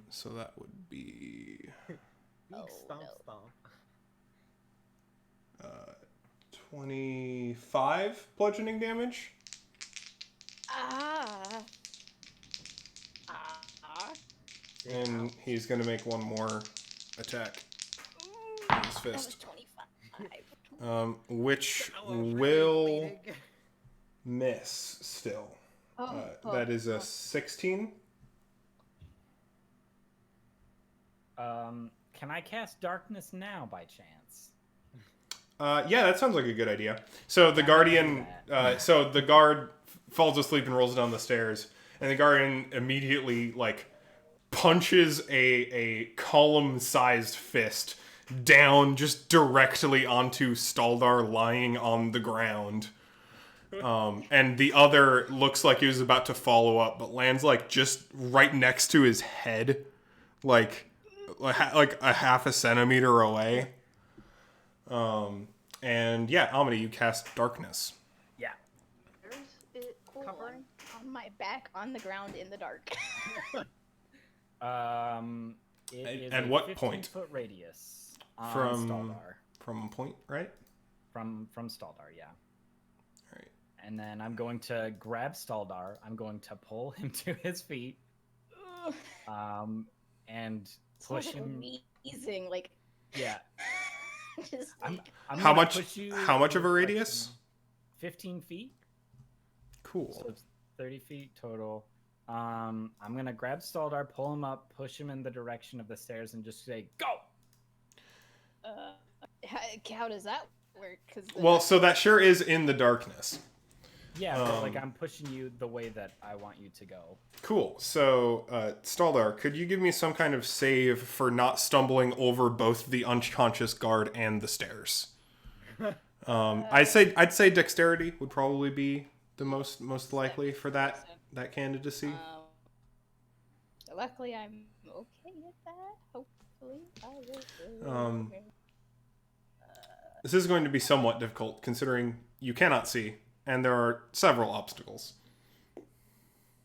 So that would be Oh, Stomp, no. stomp. 25 bludgeoning damage. Ah. And he's going to make one more attack Ooh, with his that was fist. 25. Which Oh, I was really will bleeding. miss still. Oh, That is a 16. Can I cast darkness now by chance? Yeah, that sounds like a good idea. So the guardian, so the guard falls asleep and rolls down the stairs, and the guardian immediately like punches a column-sized fist down just directly onto Staldar lying on the ground. And the other looks like he was about to follow up, but lands like just right next to his head, like a half a centimeter away. And yeah, Amity, you cast darkness. Yeah. Where's it Cool. covering? On my back, on the ground, in the dark. It is At a what point? 15-foot radius on From Staldar. from point, right? From Staldar, yeah. All right. And then I'm going to grab Staldar. I'm going to pull him to his feet. And Sounds push like him. wheezing, like Yeah. Just, I'm How gonna much? push you How much in of a the radius? direction- 15 feet. Cool. So it's 30 feet total. I'm gonna grab Staldar, pull him up, push him in the direction of the stairs, and just say, "Go!" how does that work? Cause Well, so that sure is in the darkness. Yeah, but like I'm pushing you the way that I want you to go. Cool. So, Staldar, could you give me some kind of save for not stumbling over both the unconscious guard and the stairs? I'd say dexterity would probably be the most likely for that candidacy. Luckily, I'm okay with that. Hopefully, I will. This is going to be somewhat difficult considering you cannot see, and there are several obstacles.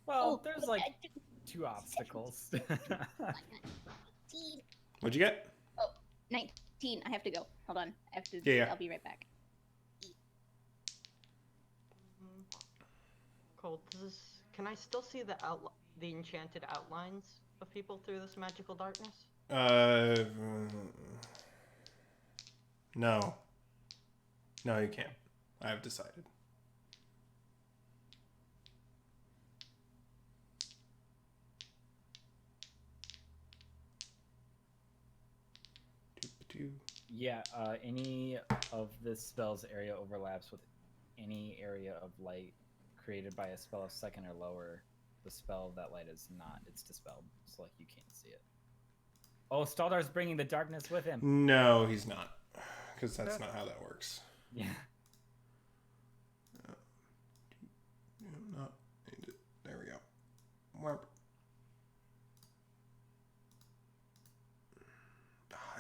Well, there's like 2 obstacles. What'd you get? Oh, 19. I have to go. Hold on. I have to. Yeah. I'll be right back. Cool. Can I still see the enchanted outlines of people through this magical darkness? No. No, you can't. I have decided. Yeah, any of this spell's area overlaps with any area of light created by a spell of second or lower. The spell of that light is not. It's dispelled. So, like, you can't see it. Oh, Staldar's bringing the darkness with him. No, he's not. Because that's not how that works. Yeah. There we go. Warp.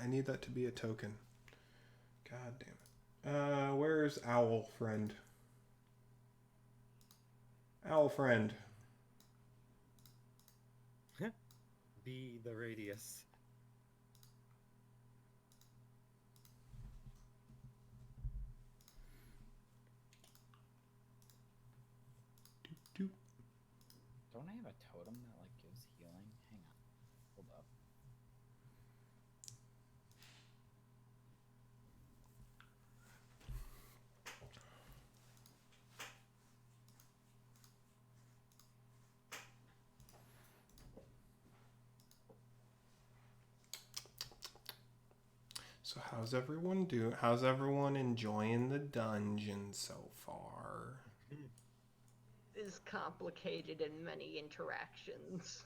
I need that to be a token. God damn it. Where's Owl Friend? Owl Friend. Be the radius. Don't I have a totem that like gives healing? Hang on. Hold up. So how's everyone doing? How's everyone enjoying the dungeon so far? Is complicated in many interactions.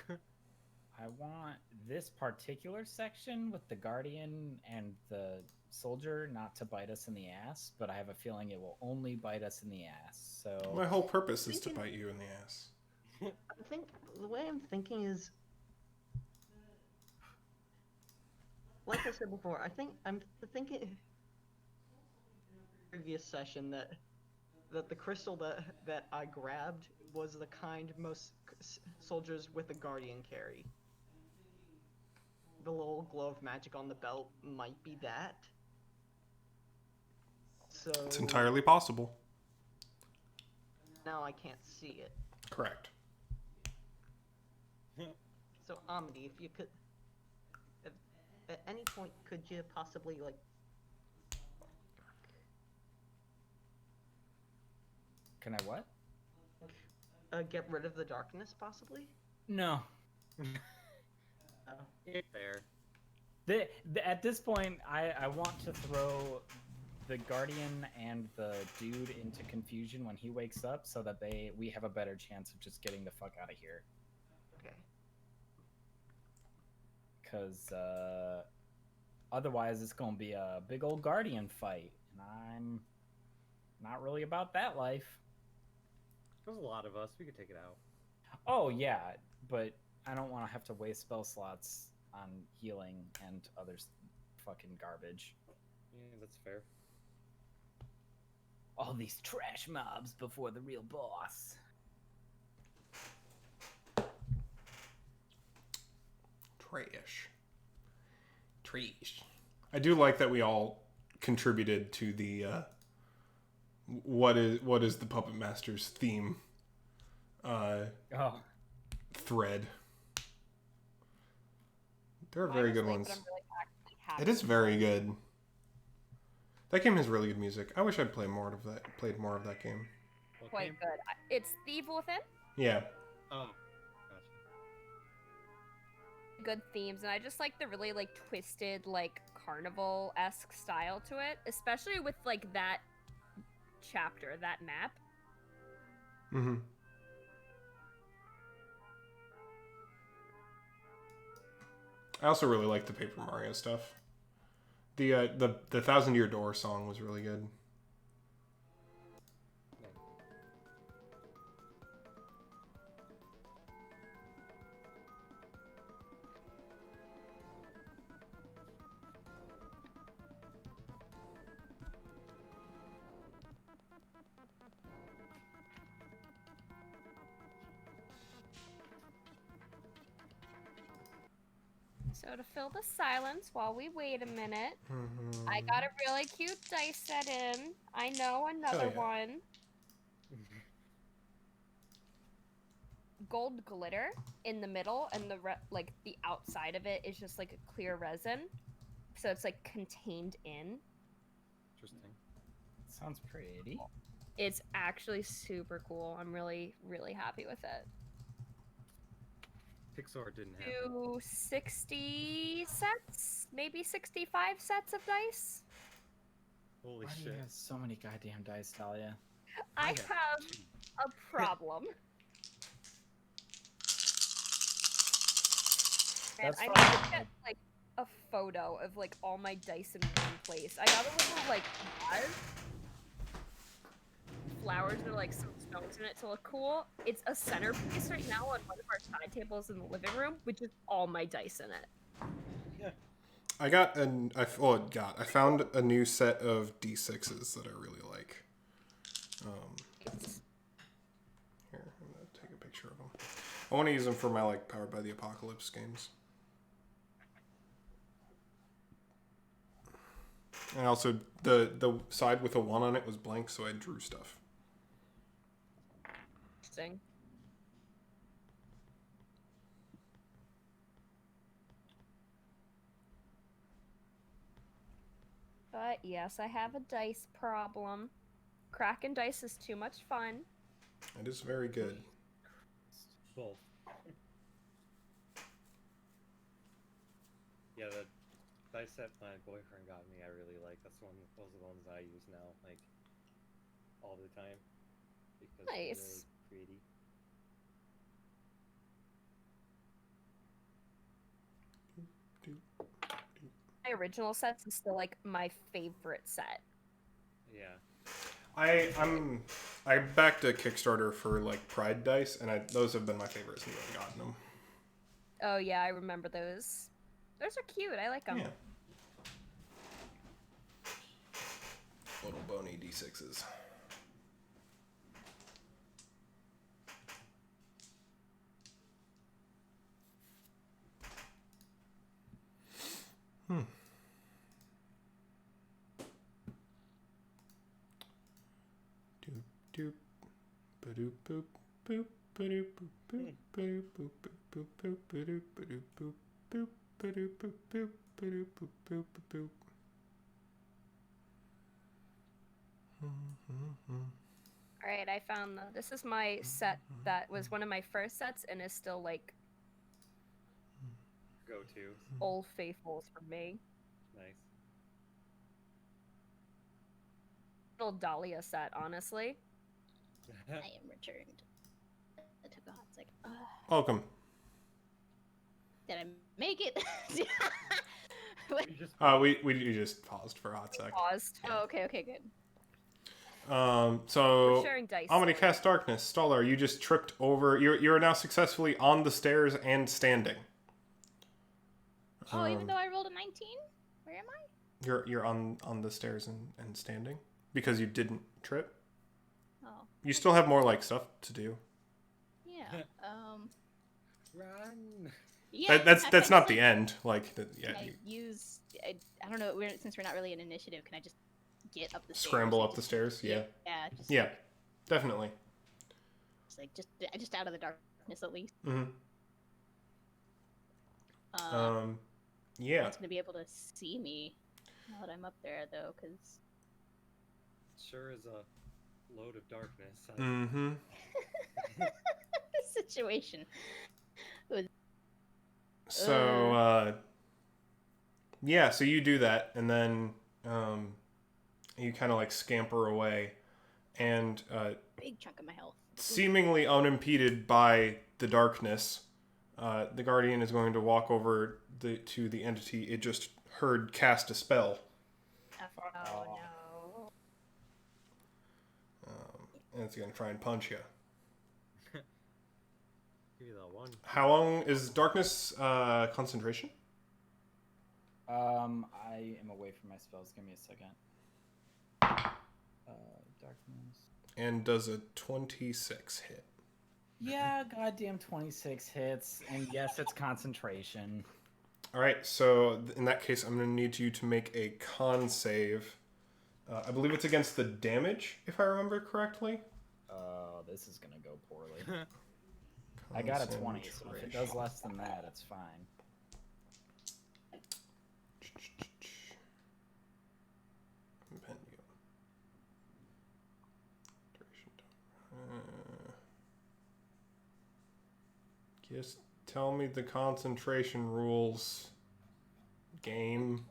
I want this particular section with the guardian and the soldier not to bite us in the ass, but I have a feeling it will only bite us in the ass. So My whole purpose is to bite you in the ass. I think the way I'm thinking is, like I said before, I'm thinking previous session that the crystal that I grabbed was the kind most soldiers with a guardian carry. The little glow of magic on the belt might be that. So It's entirely possible. now I can't see it. Correct. So Amity, if you could, at any point, could you possibly like? can I what? Get rid of the darkness, possibly? No. Fair. At this point, I want to throw the guardian and the dude into confusion when he wakes up, so that we have a better chance of just getting the fuck out of here. Okay. Because otherwise, it's gonna be a big old guardian fight, and I'm not really about that life. There's a lot of us. We could take it out. Oh yeah, but I don't want to have to waste spell slots on healing and other fucking garbage. Yeah, that's fair. All these trash mobs before the real boss. Trash. I do like that we all contributed to the what is the Puppet Master's theme thread. There are very good ones. But I'm really happy. It is very good. That game has really good music. I wish I'd played more of that game. What Quite game? good. It's The Evil Within. Yeah. Oh, gotcha. Good themes, and I just like the really like twisted, like carnival-esque style to it, especially with like that chapter, that map. Mm-hmm. I also really like the Paper Mario stuff. The Thousand Year Door song was really good. So to fill the silence while we wait a minute, Mm-hmm. I got a really cute dice set in. I know another yeah. one. Gold glitter in the middle, and like the outside of it is just like a clear resin, so it's like contained in. Interesting. Sounds pretty. It's actually super cool. I'm really happy with it. Pixar didn't have that. Do 60 sets, maybe 65 sets of dice. Holy Why do shit. you have so many goddamn dice, Dahlia? I have have two. a problem. And That's I fine. need to get like a photo of like all my dice in one place. I got a little like vase. Flowers that are like some stones in it to look cool. It's a centerpiece right now on one of our side tables in the living room, which is all my dice in it. I found a new set of D6s that I really like. Here, I'm gonna take a picture of them. I want to use them for my like Powered by the Apocalypse games. And also, the side with a 1 on it was blank, so I drew stuff. Interesting. But yes, I have a dice problem. Cracking dice is too much fun. It is very good. Both. Yeah, the dice set my boyfriend got me, I really like. Those are the ones I use now, like, all the time. Because they're Nice. really pretty. My original sets is still like my favorite set. Yeah. I'm backed a Kickstarter for like Pride dice, and those have been my favorites since I've gotten them. Oh yeah, I remember those. Those are cute. I like them. Yeah. Little bony D6s. Doop doop, ba-doop boop boop, ba-doop boop boop, ba-doop boop boop boop boop, ba-doop ba-doop boop boop, ba-doop boop boop, ba-doop boop boop boop. All right, I found them. This is my set that was one of my first sets and is still like Go-to. old faithfuls for me. Nice. Little Dahlia set, honestly. I am returned. I took a hot second. Welcome. Did I make it? You just We just paused for a hot sec. Paused. Oh, okay, good. So We're sharing dice. I'm gonna cast Darkness. Staller, you just tripped over. You're now successfully on the stairs and standing. Oh, even though I rolled a 19? Where am I? You're on the stairs and standing because you didn't trip. Oh, You still have more like stuff to do. yeah. run. Yeah. That's not the end. Like yeah, I use. I don't know. Since we're not really an initiative, can I just get up the stairs? scramble up the stairs. Yeah. Yeah. Just, Yeah. Definitely. Just like just out of the darkness at least. Mm-hmm. Yeah. one's gonna be able to see me now that I'm up there, though, because Sure is a load of darkness. Mm-hmm. the situation. So, yeah, so you do that, and then you kind of like scamper away, and Big chunk of my health. seemingly unimpeded by the darkness, the Guardian is going to walk over to the entity it just heard cast a spell. Oh no. And it's going to try and punch you. Give you the one. How long is darkness concentration? I am away from my spells. Give me a second. Darkness. And does a 26 hit? Yeah, goddamn 26 hits, and yes, it's concentration. All right, so in that case, I'm going to need you to make a con save. I believe it's against the damage, if I remember correctly. This is gonna go poorly. I got a 20, so if it does less than that, it's fine. Just tell me the concentration rules. Game.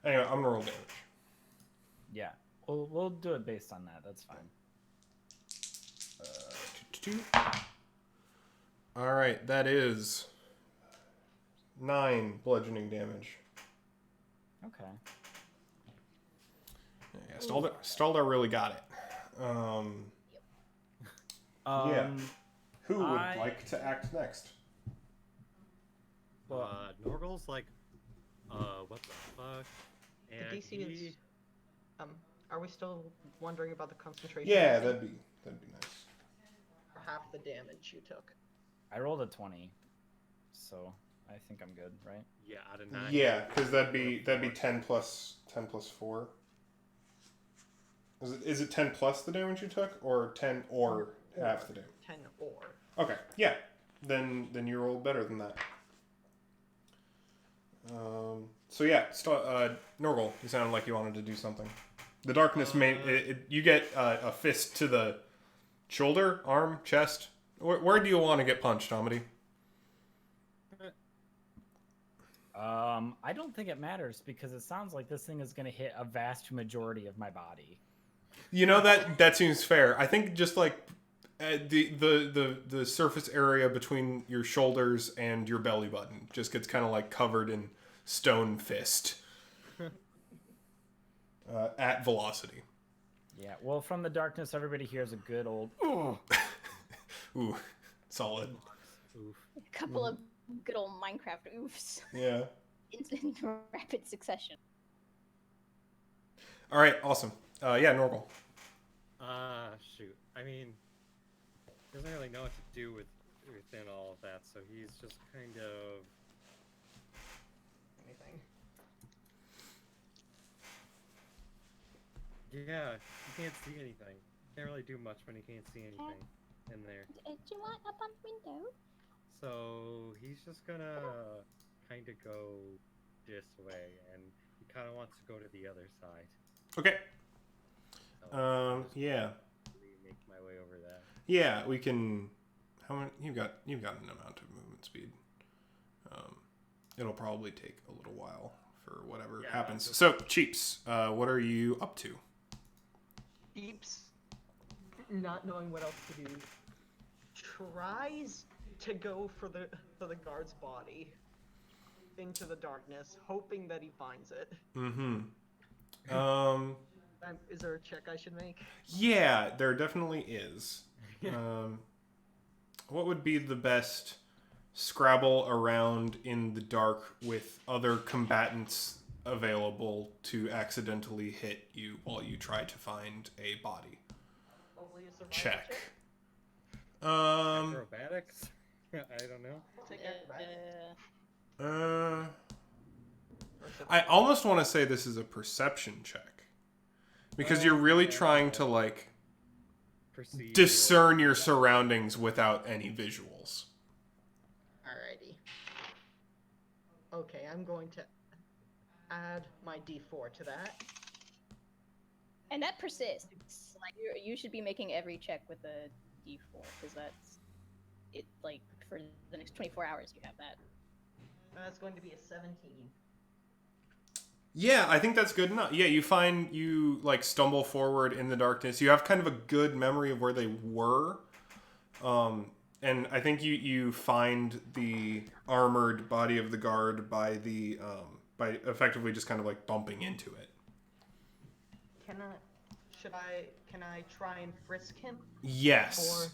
Anyway, I'm gonna roll damage. Yeah, we'll do it based on that. That's fine. All right, that is 9 bludgeoning damage. Okay. Yeah, Stalder really got it. Yeah. Who would like to act next? Norgal's like, what the fuck? And The DC is. Are we still wondering about the concentration? Yeah, DC? that'd be nice. For half the damage you took. I rolled a 20, so I think I'm good, right? Yeah, out of 9. Yeah, because that'd be 10 plus 4. Is it 10 plus the damage you took, or 10 or half the damage? 10 or. Okay, yeah. Then you rolled better than that. So yeah, Norgal, you sounded like you wanted to do something. The darkness you get a fist to the shoulder, arm, chest. Where do you want to get punched, Amity? I don't think it matters because it sounds like this thing is going to hit a vast majority of my body. You know, that seems fair. I think just like the surface area between your shoulders and your belly button just gets kind of like covered in stone fist at velocity. Yeah, well, from the darkness, everybody hears a good old Ooh, solid. Oof. A couple of good old Minecraft oofs Yeah. in rapid succession. All right, awesome. Yeah, Norgal. Shoot. I mean, he doesn't really know what to do within all of that, so he's just kind of... Anything. Yeah, he can't see anything. Can't really do much when he can't see anything in there. Do you want up on the window? So he's just gonna kind of go this way, and he kind of wants to go to the other side. Okay. So Yeah. make my way over that. Yeah, we can. How many? You've got an amount of movement speed. It'll probably take a little while for whatever happens. So, Cheeps, what are you up to? Beeps, not knowing what else to do, tries to go for the guard's body into the darkness, hoping that he finds it. Mm-hmm. Is there a check I should make? Yeah, there definitely is. What would be the best Scrabble around in the dark with other combatants available to accidentally hit you while you try to find a body? Hopefully a survival Check. Acrobatics? I don't know. I'll take acrobatics. I almost want to say this is a perception check. Because you're really trying to, like, Perceive discern your surroundings without any visuals. Alrighty. Okay, I'm going to add my D4 to that. And that persists. Like you should be making every check with a D4 because that's it. Like for the next 24 hours, you have that. That's going to be a 17. Yeah, I think that's good enough. Yeah, you like stumble forward in the darkness. You have kind of a good memory of where they were. And I think you find the armored body of the guard by by effectively just kind of like bumping into it. Can I try and frisk him? Yes.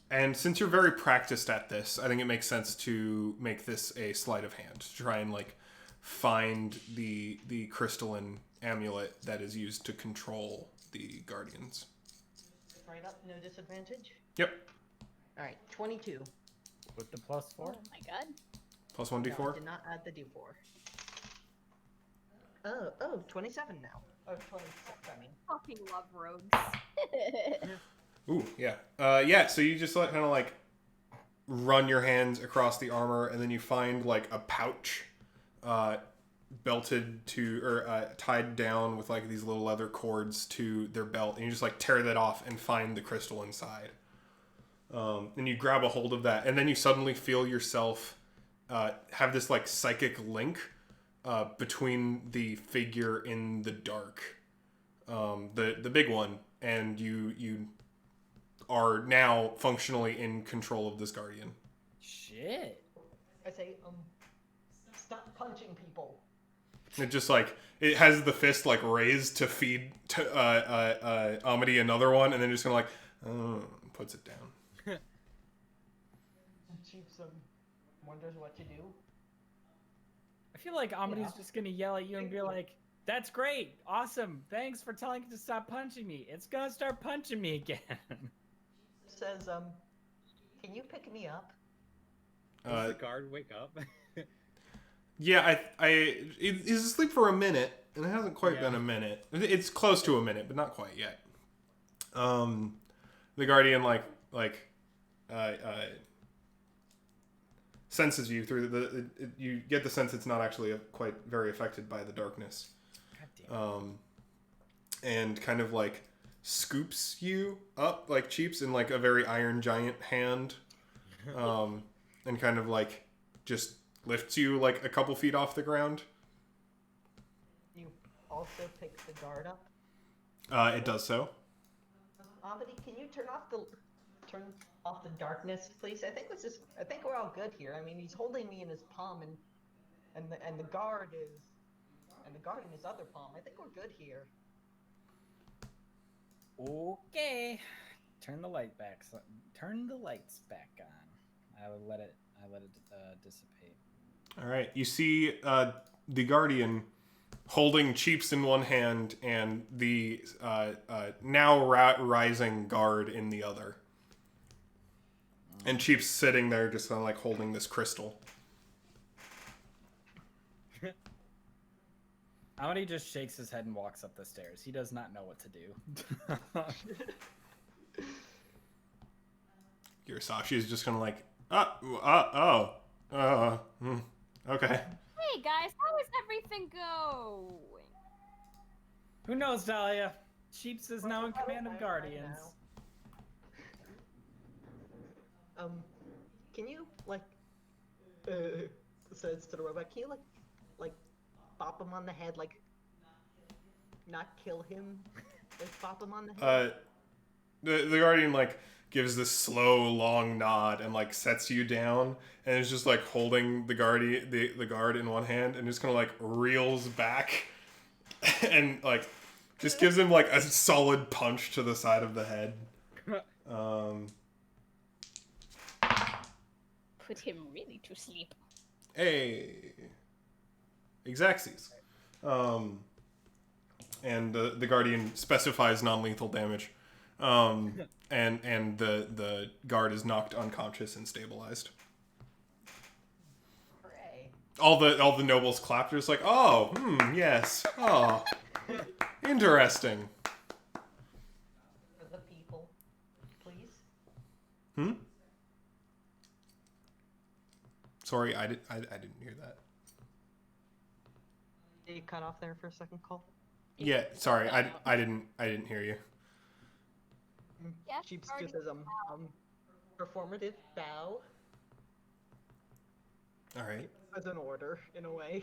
And since you're very practiced at this, I think it makes sense to make this a sleight of hand to try and like find the crystalline amulet that is used to control the guardians. Right up, no disadvantage. Yep. All right, 22. With the +4? Oh my god. Plus 1d4. No, I did not add the D4. Oh, 27 now. Oh, 26, I mean. Fucking love rogues. Ooh, yeah. Yeah, so you just kind of like run your hands across the armor, and then you find like a pouch belted to, or tied down with like these little leather cords to their belt, and you just like tear that off and find the crystal inside. And you grab a hold of that, and then you suddenly feel yourself have this like psychic link between the figure in the dark, the big one, and you are now functionally in control of this guardian. Shit. I say, stop punching people. It just like it has the fist like raised to feed to Amity another one, and then just kind of like puts it down. Chief wonders what to do. I feel like Amity's just gonna yell at you and be like, "That's great, awesome, thanks for telling it to stop punching me. It's gonna start punching me again." Says, can you pick me up? Does the guard wake up? Yeah, he's asleep for a minute, and it hasn't quite been a minute. It's close to a minute, but not quite yet. The guardian senses you through you get the sense it's not actually quite very affected by the darkness. God damn. And kind of like scoops you up like Cheeps in like a very Iron Giant hand, and kind of like just lifts you like a couple feet off the ground. You also pick the guard up. It does so. Amity, can you turn off the darkness, please? I think we're all good here. I mean, he's holding me in his palm, and the guard in his other palm. I think we're good here. Okay. Turn the lights back on. I let it dissipate. All right, you see the guardian holding Cheeps in one hand and the now rising guard in the other. And Cheeps sitting there just kind of like holding this crystal. Amity just shakes his head and walks up the stairs. He does not know what to do. Yurasashi is just kind of like, okay. Hey guys, how is everything going? Who knows, Dahlia? Sheeps is now in command of Guardians. Can you says to the robot, can you like bop him on the head, like not kill him, like bop him on the head? The guardian like gives this slow long nod and like sets you down and is just like holding the guard in one hand and just kind of like reels back and like just gives him like a solid punch to the side of the head. Put him really to sleep. Hey, Exacxies. And the guardian specifies non-lethal damage. And the guard is knocked unconscious and stabilized. Hooray. All the nobles clap. They're just like, oh, yes, oh, interesting. For the people, please. Sorry, I didn't hear that. Did you cut off there for a second, Cole? Yeah, sorry, I didn't hear you. Yeah, Sheeps already just says performative bow All right. as an order in a way.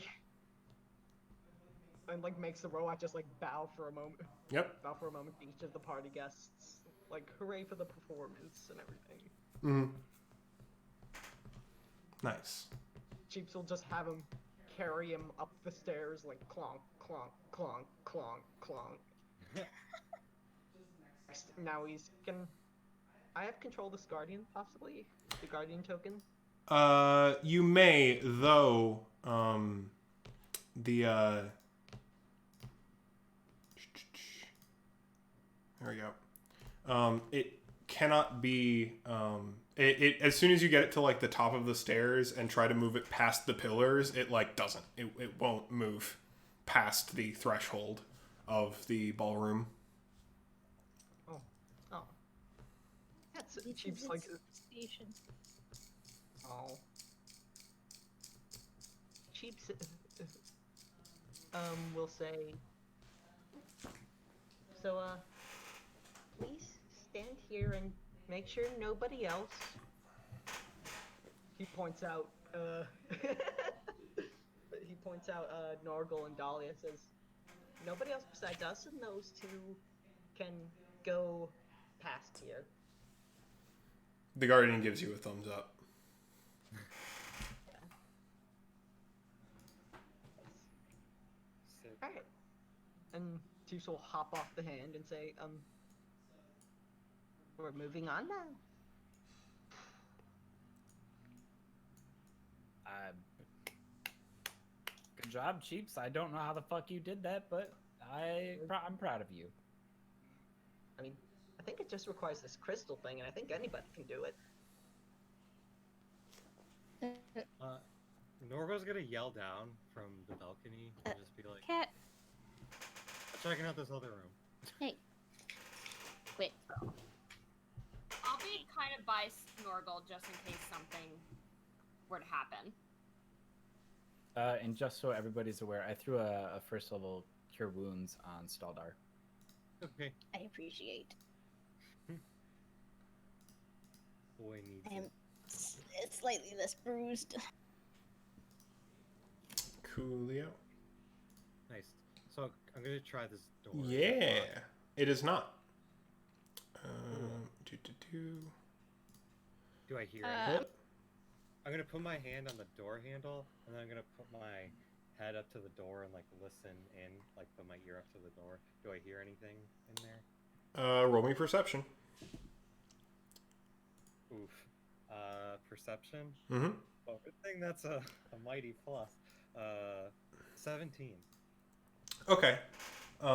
And like makes the robot just like bow for a moment. Yep. Bow for a moment to each of the party guests. Like hooray for the performance and everything. Mm-hmm. Nice. Cheeps will just have him carry him up the stairs like clonk, clonk, clonk, clonk, clonk. Now he's can. I have control of this guardian, possibly the guardian token. You may though. There we go. It cannot be. It as soon as you get it to like the top of the stairs and try to move it past the pillars, it like doesn't. It won't move past the threshold of the ballroom. Oh. That's This Cheeps is like. station. Oh. Cheeps. We'll say. So, please stand here and make sure nobody else. He points out, he points out, Norgal and Dahlia says, nobody else besides us and those two can go past here. The guardian gives you a thumbs up. Alright. And Cheeps will hop off the hand and say, we're moving on now. Good job, Cheeps. I don't know how the fuck you did that, but I'm proud of you. I mean, I think it just requires this crystal thing, and I think anybody can do it. Norgo's gonna yell down from the balcony and just be like, Cat, checking out this other room. hey. Quit. I'll be kind of by Snorgle just in case something were to happen. And just so everybody's aware, I threw a first level Cure Wounds on Staldar. Okay. I appreciate. Boy needs I am it. slightly less bruised. Coolio. Nice. So I'm gonna try this door. Yeah, it is not. Do I hear Uh, anything? I'm gonna put my hand on the door handle, and then I'm gonna put my head up to the door and like listen in, like put my ear up to the door. Do I hear anything in there? Roll me perception. Oof. Perception. Mm-hmm. Well, good thing that's a mighty plus. 17. Okay. Give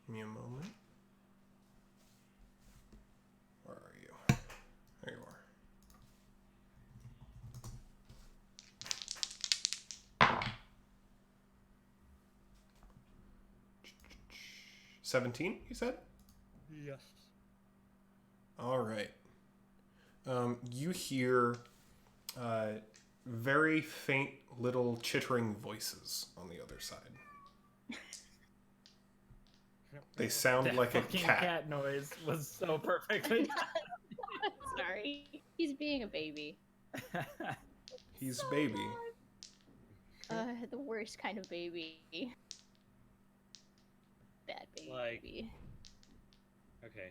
me a moment. Where are you? There you are. 17, you said? Yes. All right. You hear very faint little chittering voices on the other side. They sound That like a fucking cat. noise was so perfectly Sorry. He's being a baby. He's a baby. The worst kind of baby. Bad baby. Like- Okay.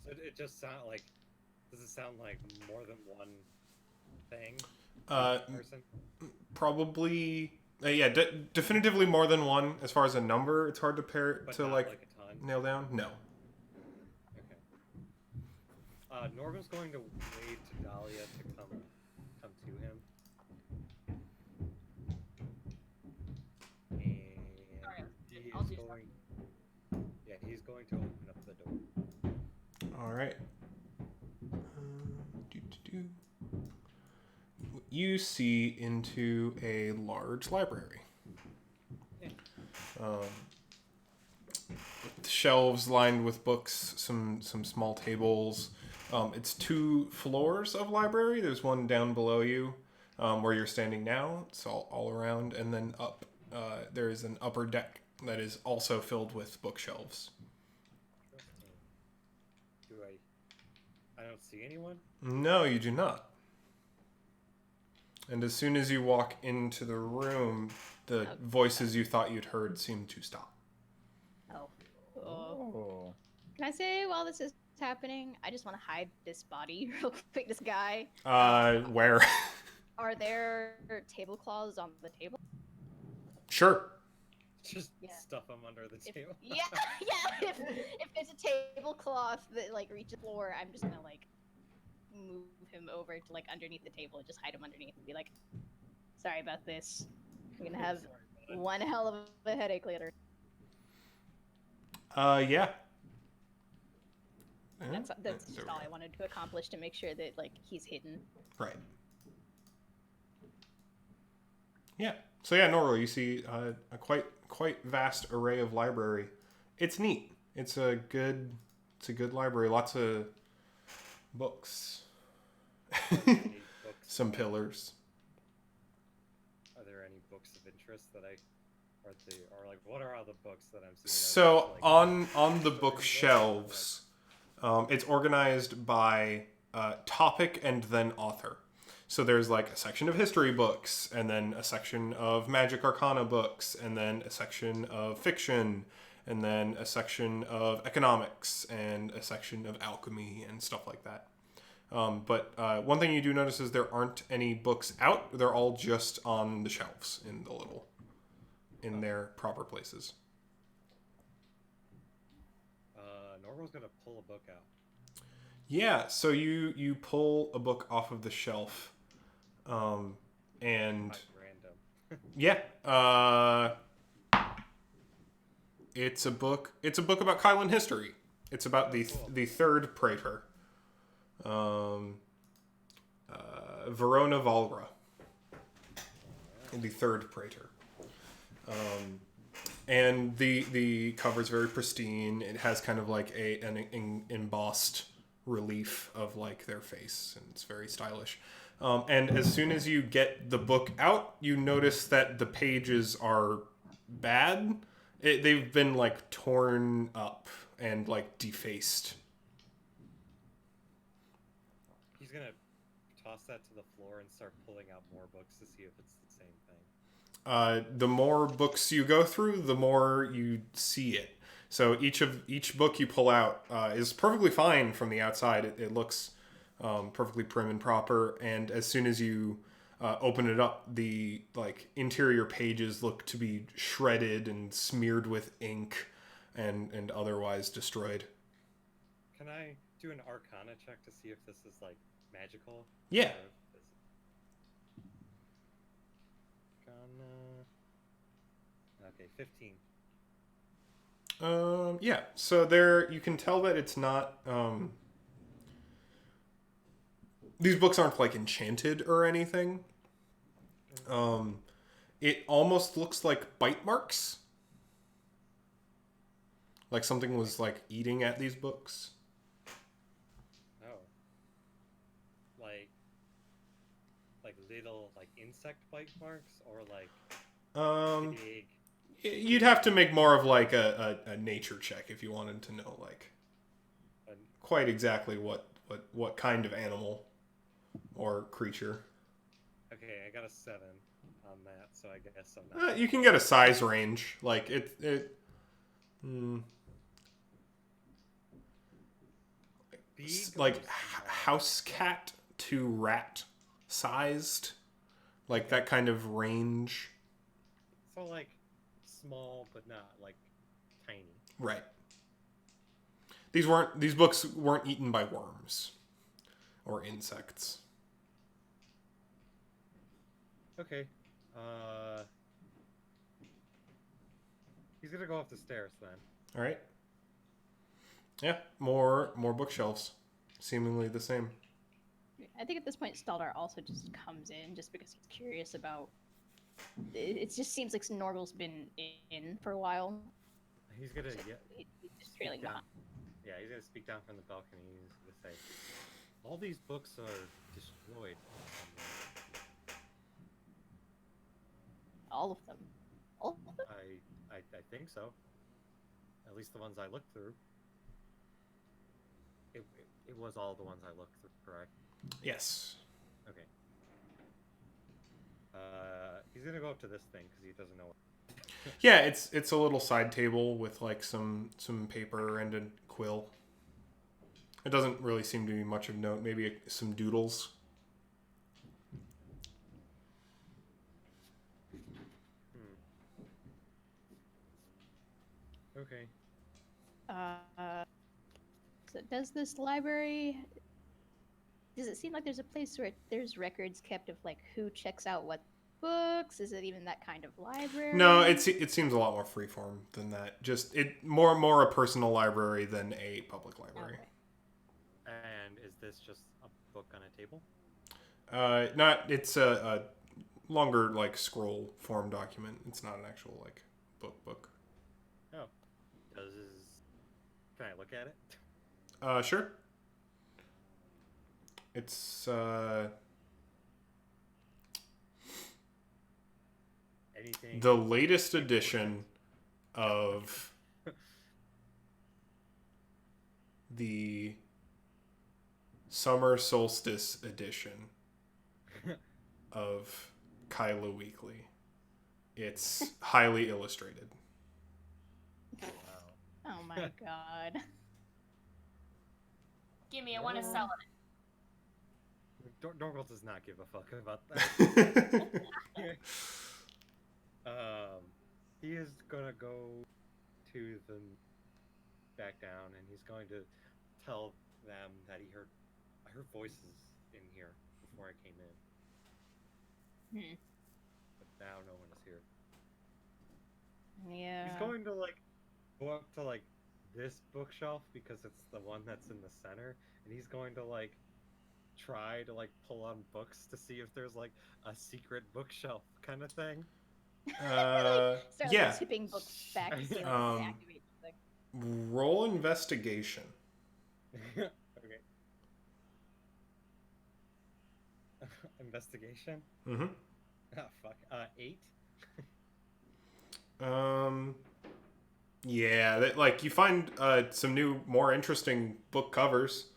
So it just sound like. Does it sound like more than one thing? Person? Probably. Yeah, definitively more than one. As far as a number, it's hard to pair But to not like a ton. nail down. No. Okay. Norgo's going to wave to Dahlia to come to him. And Sorry, he I'll is do going. Yeah, he's going to open up the door. All right. You see into a large library. With shelves lined with books, some small tables. It's 2 floors of library. There's one down below you, where you're standing now. It's all around, and then up. There is an upper deck that is also filled with bookshelves. Interesting. I don't see anyone? No, you do not. And as soon as you walk into the room, the voices you thought you'd heard seem to stop. Oh. Oh. Can I say while this is happening, I just want to hide this body real quick, this guy. Where? Are there tablecloths on the table? Sure. Just Yeah. stuff them under the table. Yeah, yeah. If there's a tablecloth that like reaches the floor, I'm just gonna like move him over to like underneath the table and just hide him underneath and be like, sorry about this. I'm gonna have one hell of a headache later. Yeah. That's just all I wanted to accomplish, to make sure that like he's hidden. Right. Yeah. So yeah, Norwell, you see a quite vast array of library. It's neat. It's a good library. Lots of books. Any books? Some pillars. Are there any books of interest that or like what are all the books that I'm seeing? So Like, on the bookshelves, it's organized by topic and then author. So there's like a section of history books, and then a section of magic arcana books, and then a section of fiction, and then a section of economics, and a section of alchemy and stuff like that. But one thing you do notice is there aren't any books out. They're all just on the shelves in their proper places. Norval's gonna pull a book out. Yeah, so you pull a book off of the shelf, and Like random. yeah, it's a book. It's a book about Kylan history. It's about the third praetor, Verona Valra, the third praetor. And the cover's very pristine. It has kind of like an embossed relief of like their face, and it's very stylish. And as soon as you get the book out, you notice that the pages are bad. They've been like torn up and like defaced. He's gonna toss that to the floor and start pulling out more books to see if it's the same thing. The more books you go through, the more you see it. So each book you pull out is perfectly fine from the outside. It looks perfectly prim and proper. And as soon as you open it up, the like interior pages look to be shredded and smeared with ink and otherwise destroyed. Can I do an Arcana check to see if this is like magical? Yeah. Arcana. Okay, 15. Yeah. So there, you can tell that it's not. These books aren't like enchanted or anything. It almost looks like bite marks. Like something was like eating at these books. Oh. Like little like insect bite marks or like big. You'd have to make more of like a nature check if you wanted to know like quite exactly what kind of animal or creature. Okay, I got a 7 on that, so I guess I'm not. You can get a size range, like Big like or small? house cat to rat sized, like that kind of range. So like small, but not like tiny. Right. These books weren't eaten by worms or insects. Okay. He's gonna go up the stairs then. All right. Yeah, more bookshelves, seemingly the same. I think at this point Staldar also just comes in just because he's curious about. It just seems like Norgal's been in for a while. He's gonna So yeah. he just really down. not. Yeah, he's gonna speak down from the balcony. He's gonna say, "All these books are destroyed." All of them. All of them? I think so. At least the ones I looked through. It was all the ones I looked through, correct? Yes. Okay. He's gonna go up to this thing because he doesn't know. Yeah, it's a little side table with like some paper and a quill. It doesn't really seem to be much of note. Maybe some doodles. Okay. So does this library? Does it seem like there's a place where there's records kept of like who checks out what books? Is it even that kind of library? No, it seems a lot more freeform than that. Just more a personal library than a public library. Okay. And is this just a book on a table? Not. It's a longer like scroll form document. It's not an actual like book. Oh. Can I look at it? Sure. It's Anything? the latest edition of the Summer Solstice edition of Kyla Weekly. It's highly illustrated. Wow. Oh my god. Gimme, I want to sell it. Dorgal does not give a fuck about that. He is gonna go to the back down, and he's going to tell them that I heard voices in here before I came in, but now no one is here. Yeah. He's going to like go up to like this bookshelf because it's the one that's in the center, and he's going to like try to like pull on books to see if there's like a secret bookshelf kind of thing. Start yeah. like, tipping books back to see like, activate the thing. Roll investigation. Okay. Investigation. Mm-hmm. Ah, fuck. 8. Yeah, like you find some new, more interesting book covers,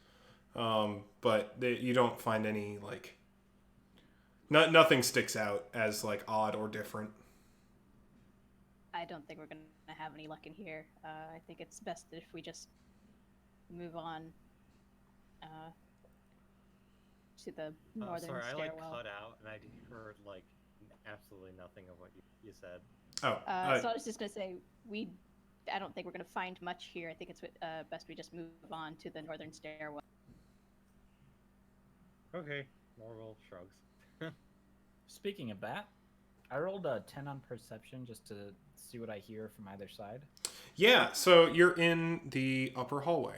but you don't find any like. Nothing sticks out as like odd or different. I don't think we're gonna have any luck in here. I think it's best if we just move on to the northern Sorry, stairwell. I like cut out and I heard like absolutely nothing of what you said. Oh, so I was just gonna say I don't think we're gonna find much here. I think it's best we just move on to the northern stairwell. Okay, Morgul shrugs. Speaking of that, I rolled a 10 on perception just to see what I hear from either side. Yeah, so you're in the upper hallway.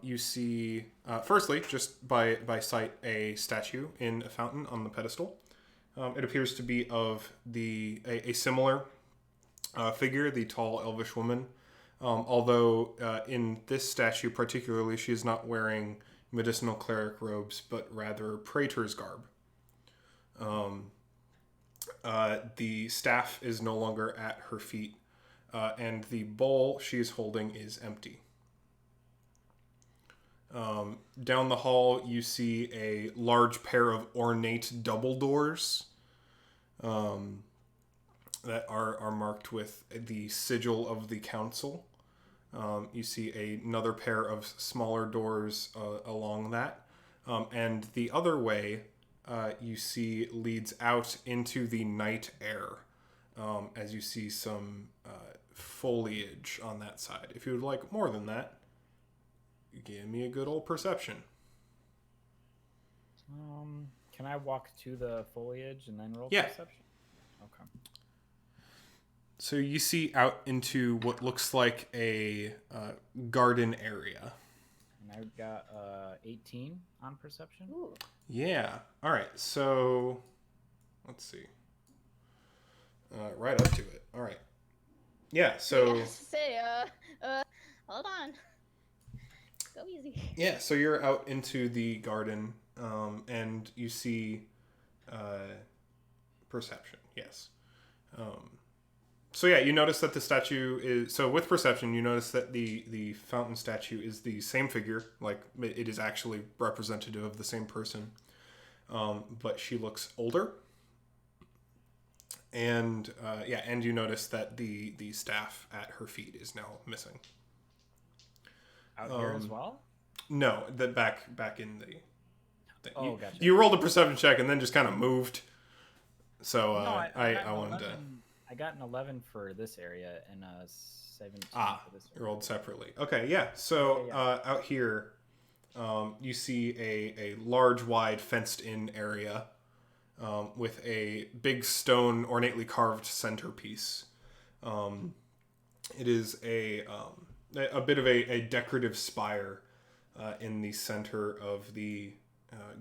You see, firstly, just by sight, a statue in a fountain on the pedestal. It appears to be of a similar figure, the tall elvish woman. Although in this statue particularly, she is not wearing medicinal cleric robes, but rather praetor's garb. The staff is no longer at her feet, and the bowl she is holding is empty. Down the hall, you see a large pair of ornate double doors that are marked with the sigil of the council. You see another pair of smaller doors along that. And the other way you see leads out into the night air, as you see some foliage on that side. If you would like more than that, give me a good old perception. Can I walk to the foliage and then roll Yeah. perception? Okay. So you see out into what looks like a garden area. And I've got 18 on perception. Ooh. Yeah. All right. So let's see. Right up to it. All right. Yeah. So Say, Hold on. Go easy. Yeah, so you're out into the garden, and you see perception. Yes. So yeah, you notice that the statue is. So with perception, you notice that the fountain statue is the same figure. Like it is actually representative of the same person, but she looks older. And and you notice that the staff at her feet is now missing. Out here as well? No, the back in the thing. Oh, gotcha. You rolled a perception check and then just kind of moved. So No, I wanted to. I got an 11 for this area and a 17 for this area. Rolled separately. Okay, yeah. So out here, you see a large, wide, fenced-in area with a big stone, ornately carved centerpiece. It is a bit of a decorative spire in the center of the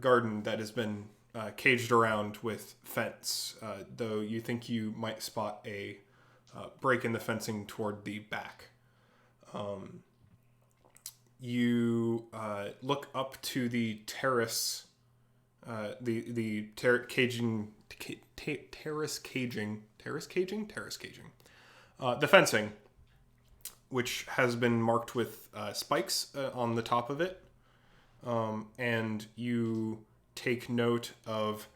garden that has been caged around with fence, though you think you might spot a break in the fencing toward the back. You look up to the terrace, terrace caging, the fencing, which has been marked with spikes on the top of it, and you take note of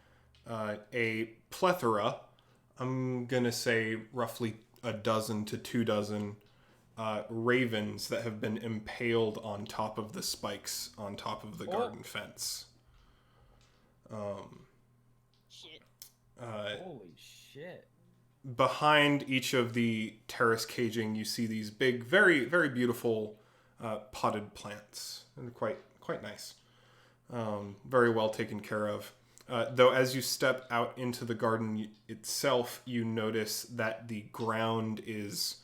a plethora, I'm going to say roughly a dozen to 2 dozen ravens that have been impaled on top of the spikes on top of the garden fence. Shit. Holy shit. Behind each of the terrace caging, you see these big, very, very beautiful potted plants. And quite nice. Very well taken care of. Though as you step out into the garden itself, you notice that the ground is...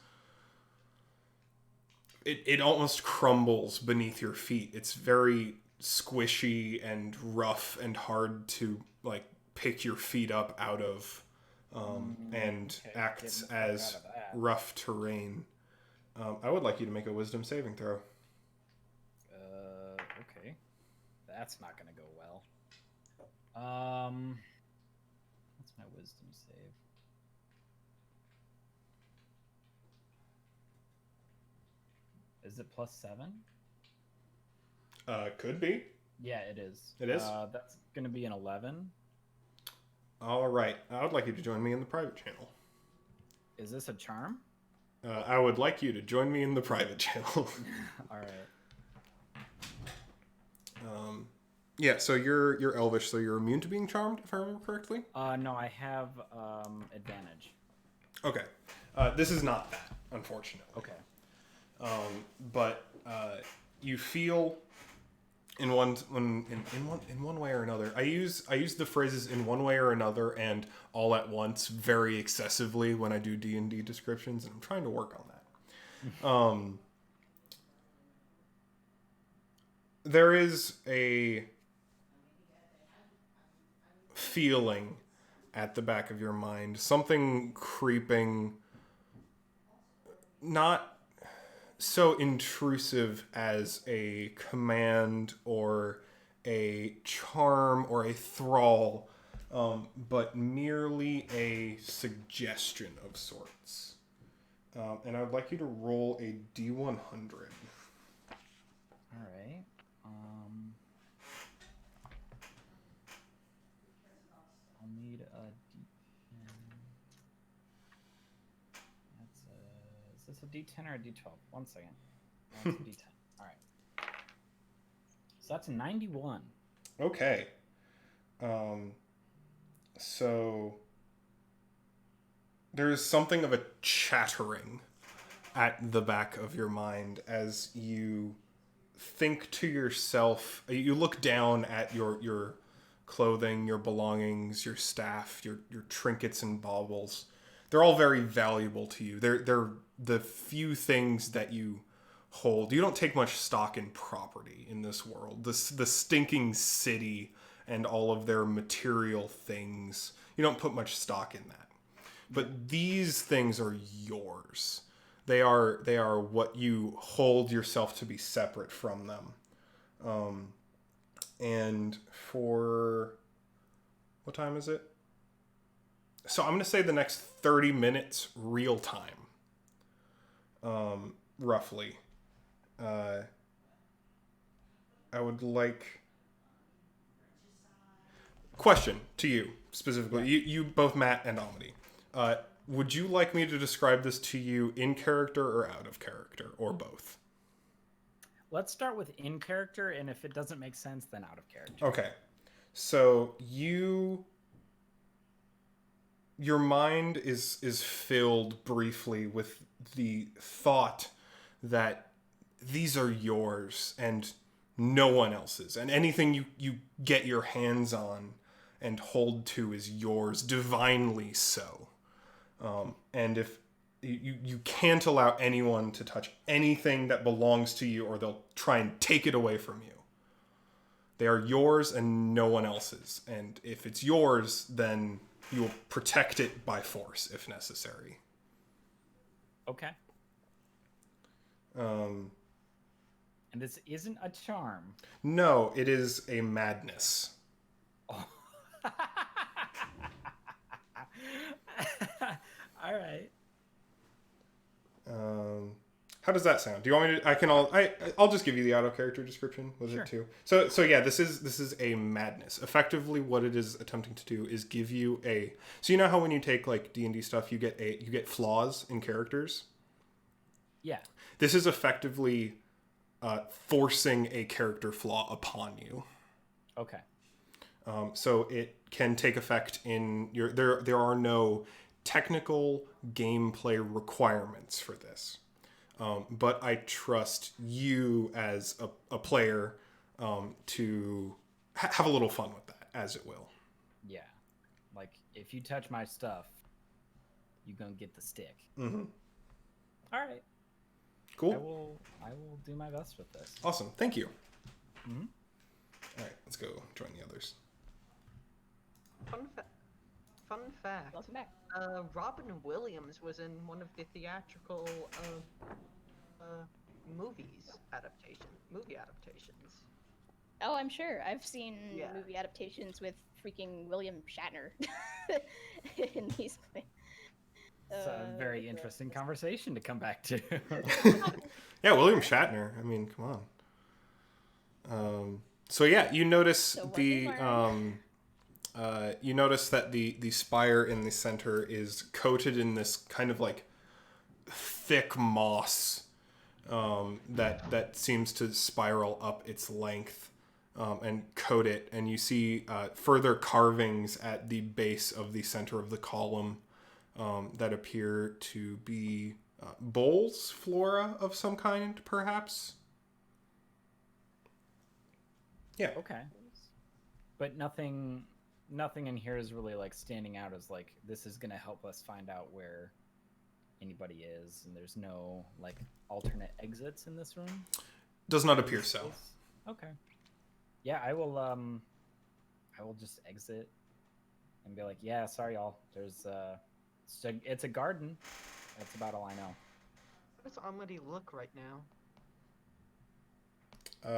It almost crumbles beneath your feet. It's very squishy and rough and hard to like pick your feet up out of, and acts as rough terrain. I would like you to make a wisdom saving throw. Okay. That's not gonna go well. What's my wisdom save? Is it +7? Could be. Yeah, it is. It is? That's gonna be an 11. All right. I would like you to join me in the private channel. Is this a charm? I would like you to join me in the private channel. All right. Yeah, so you're elvish, so you're immune to being charmed, if I remember correctly? No, I have advantage. Okay. This is not that, unfortunately. Okay. But you feel in one way or another. I use the phrases in one way or another and all at once very excessively when I do D&D descriptions, and I'm trying to work on that. There is a feeling at the back of your mind, something creeping, not so intrusive as a command or a charm or a thrall, but merely a suggestion of sorts. And I would like you to roll a D100. All right. I'll need a D10. Is this a D10 or a D12? 1 second. That's a D10. All right. So that's a 91. Okay. So there's something of a chattering at the back of your mind as you think to yourself. You look down at your clothing, your belongings, your staff, your trinkets and baubles. They're all very valuable to you. They're the few things that you hold. You don't take much stock in property in this world. The stinking city and all of their material things. You don't put much stock in that. But these things are yours. They are what you hold yourself to be separate from them. And for what time is it? So I'm going to say the next 30 minutes real time. Roughly. I would like... Question to you, specifically. Yeah. You both, Matt and Amity. Would you like me to describe this to you in character or out of character, or both? Let's start with in character, and if it doesn't make sense, then out of character. Okay. So your mind is filled briefly with the thought that these are yours and no one else's, and anything you get your hands on and hold to is yours, divinely so. And if you can't allow anyone to touch anything that belongs to you, or they'll try and take it away from you. They are yours and no one else's. And if it's yours, then you will protect it by force if necessary. Okay. Um, And this isn't a charm. no, it is a madness. Oh. All right. How does that sound? Do you want me to? I'll just give you the out of character description with Sure. it too. So yeah, this is a madness. Effectively, what it is attempting to do is give you a. So you know how when you take like D&D stuff, you get flaws in characters. Yeah. This is effectively forcing a character flaw upon you. Okay. So it can take effect in your. There are no technical gameplay requirements for this. But I trust you as a player to have a little fun with that, as it will. Yeah. Like, if you touch my stuff, you're going to get the stick. Mm-hmm. All right. Cool. I will do my best with this. Awesome. Thank you. Mm-hmm. All right, let's go join the others. Fun fact. Welcome back. Robin Williams was in one of the theatrical movie adaptations. Oh, I'm sure. I've seen Yeah. movie adaptations with freaking William Shatner in these. It's a very interesting conversation to come back to. Yeah, William Shatner. I mean, come on. So yeah, you notice So what the we learned. you notice that the spire in the center is coated in this kind of like thick moss that seems to spiral up its length and coat it, and you see further carvings at the base of the center of the column that appear to be bowls, flora of some kind, perhaps. Yeah. Okay. But nothing in here is really like standing out as like this is going to help us find out where anybody is, and there's no like alternate exits in this room. Does not appear so. Okay. Yeah, I will just exit and be like, yeah, sorry y'all. There's it's a garden. That's about all I know. How does Amity look right now?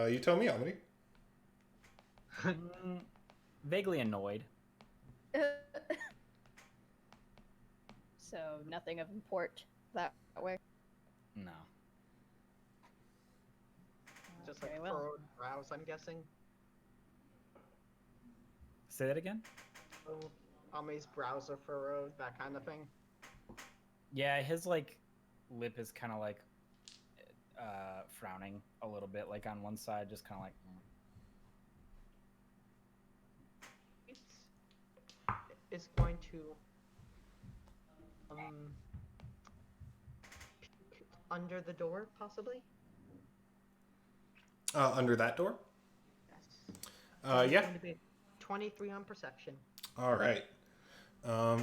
You tell me, Amity. Vaguely annoyed. So nothing of import that way. No. Just Okay, like well. furrowed brows, I'm guessing. Say that again? Oh, Amity's brows are furrowed, that kind of thing. Yeah, his like lip is kind of like frowning a little bit, like on one side, just kind of like. Is going to peek under the door, possibly. Under that door. Yes. Yeah. Going to be 23 on perception. All right.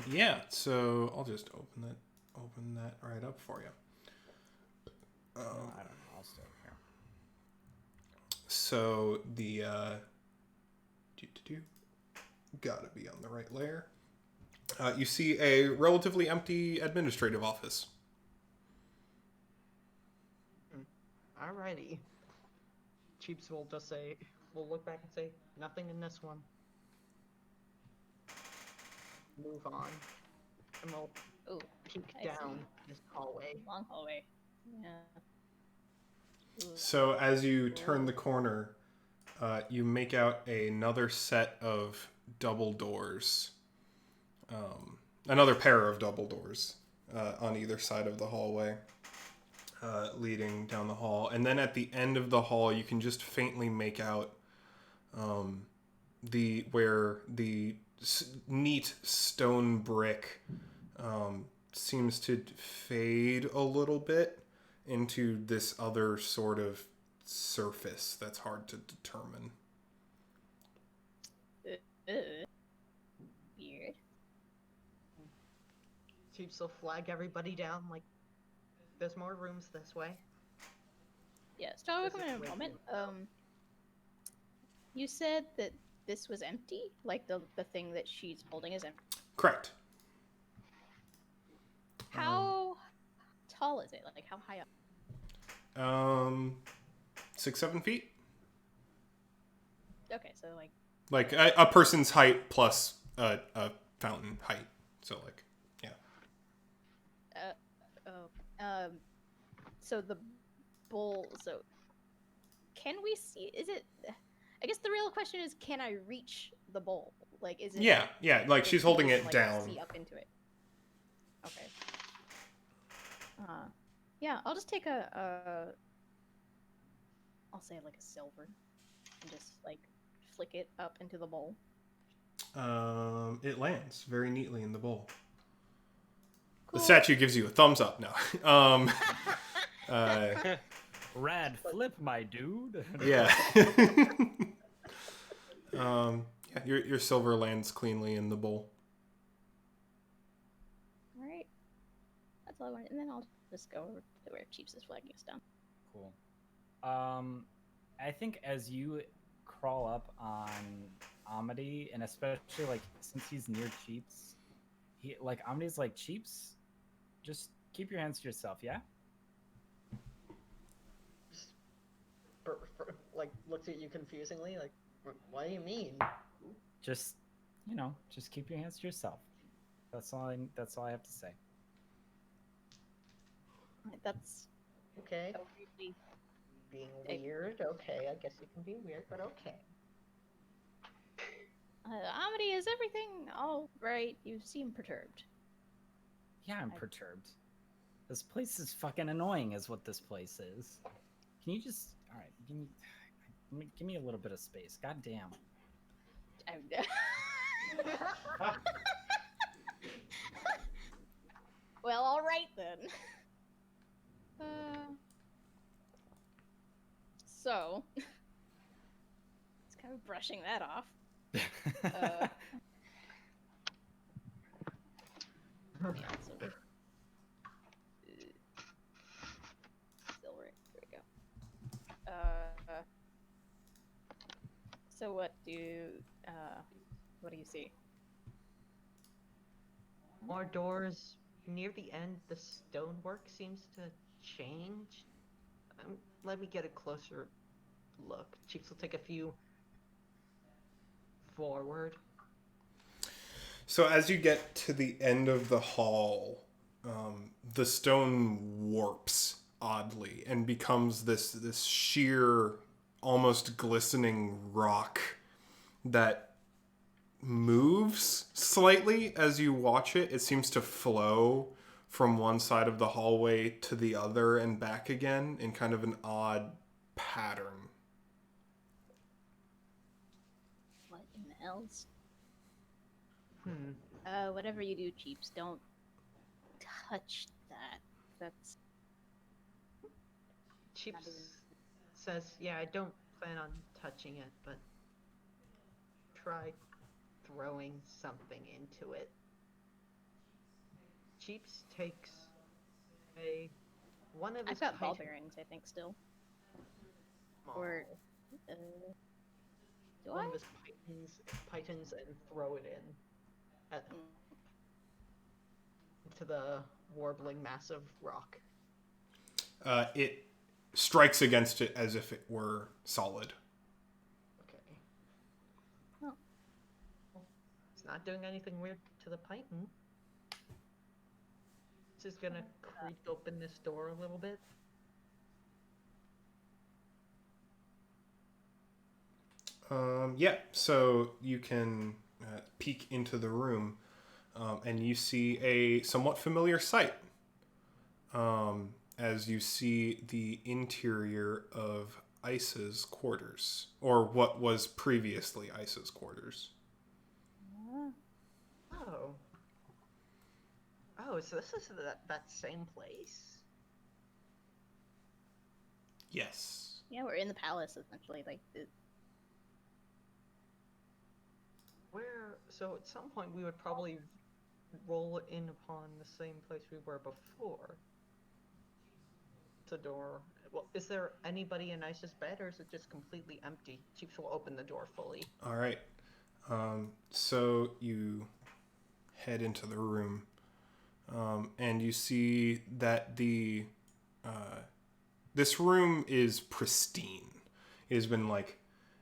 Yeah. So I'll just open that right up for you. I don't know. I'll stay here. So the gotta be on the right layer. You see a relatively empty administrative office. Alrighty. Cheeps will just say, we'll look back and say, nothing in this one. Move on. And we'll Oh, peek I down see. this hallway. Long hallway. Yeah. Ooh. So as you turn the corner, you make out another set of double doors. Another pair of double doors on either side of the hallway, leading down the hall. And then at the end of the hall, you can just faintly make out where the neat stone brick seems to fade a little bit into this other sort of surface that's hard to determine. Weird. Cheeps will flag everybody down, like, there's more rooms this way. Yeah, stop This with me is a way moment. too You said that this was empty? Like the thing that she's holding is empty. Correct. How tall is it? Like how high up? 6-7 feet, Okay, so like like a person's height plus a fountain height. So like, yeah. so the bowl. So can we see? Is it? I guess the real question is, can I reach the bowl? Like, is it? Yeah. Like she's holding it like, down. See up into it. Okay. Yeah, I'll just take I'll say like a silver, and just like flick it up into the bowl. It lands very neatly in the bowl. Cool. The statue gives you a thumbs up. No. Rad flip, my dude. Yeah. Your silver lands cleanly in the bowl. All right. That's all I wanted, and then I'll just go over to where Cheeps is flagging us down. Cool. I think as you crawl up on Amity, and especially like since he's near Cheeps, Amity's like, Cheeps, just keep your hands to yourself, yeah? Like, looks at you confusingly, like, what do you mean? Just keep your hands to yourself. That's all I have to say. That's Okay. a really Being weird, okay. I guess you can be weird, but okay. Amity, is everything all right? You seem perturbed. Yeah, I'm perturbed. This place is fucking annoying, is what this place is. Can you just... Alright, give me a little bit of space. God damn. Well, all right then. So, it's kind of brushing that off. Silver. There we go. So what do you see? More doors. Near the end, the stonework seems to change. Let me get a closer look. Cheeks will take a few forward. So as you get to the end of the hall, the stone warps oddly and becomes this sheer, almost glistening rock that moves slightly as you watch it. It seems to flow from one side of the hallway to the other and back again in kind of an odd pattern. What in the hells? Whatever you do, Cheeps, don't touch that. That's... Cheeps says, yeah, I don't plan on touching it, but try throwing something into it. Cheeps takes one of his I've got ball bearings, I think, still. Or, do one I? of his pythons and throw it into the warbling mass of rock. It strikes against it as if it were solid. Okay. Oh. It's not doing anything weird to the pipe. Just gonna creak open this door a little bit. Yeah, so you can peek into the room, and you see a somewhat familiar sight. As you see the interior of Isa's quarters, or what was previously Isa's quarters. Oh. Oh, so this is that same place? Yes. Yeah, we're in the palace essentially. Like, Where, so at some point we would probably roll in upon the same place we were before. The door. Well, is there anybody in Isa's bed, or is it just completely empty? Chiefs will open the door fully. All right. So you head into the room, and you see that this room is pristine. It has been like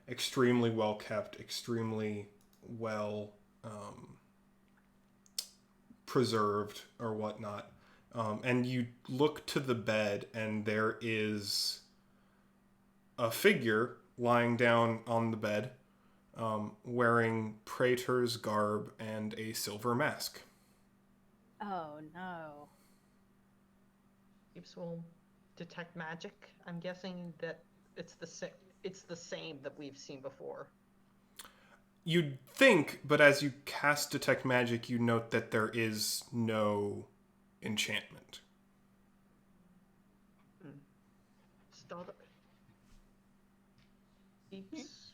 extremely well kept, extremely well preserved or whatnot. And you look to the bed, and there is a figure lying down on the bed, wearing Praetor's garb and a silver mask. oh no. Chiefs will detect magic. I'm guessing that it's the same that we've seen before. You'd think, but as you cast Detect Magic, you note that there is no enchantment. Start. Chiefs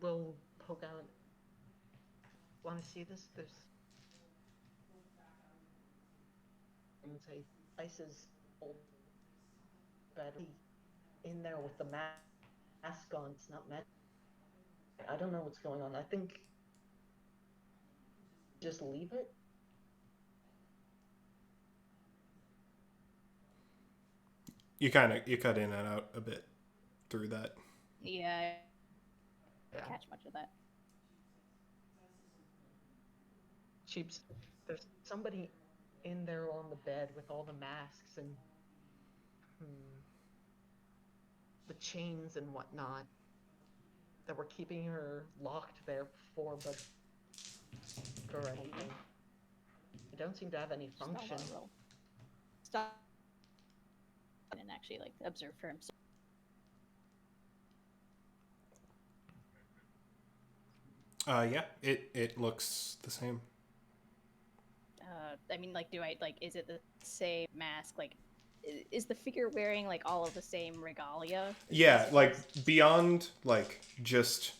will poke out. Want to see this? There's. I'm gonna say Ice's old bed in there with the mask on. It's not magic. I don't know what's going on. I think just leave it. You cut in and out a bit through that. Yeah, I Yeah. didn't catch much of that. Cheaps. There's somebody in there on the bed with all the masks and the chains and whatnot that were keeping her locked there before, but for anything. They don't seem to have any function. Stop and actually like observe for himself. Yeah, it looks the same. I mean, like, is it the same mask? Like, is the figure wearing like all of the same regalia? Yeah, like beyond like just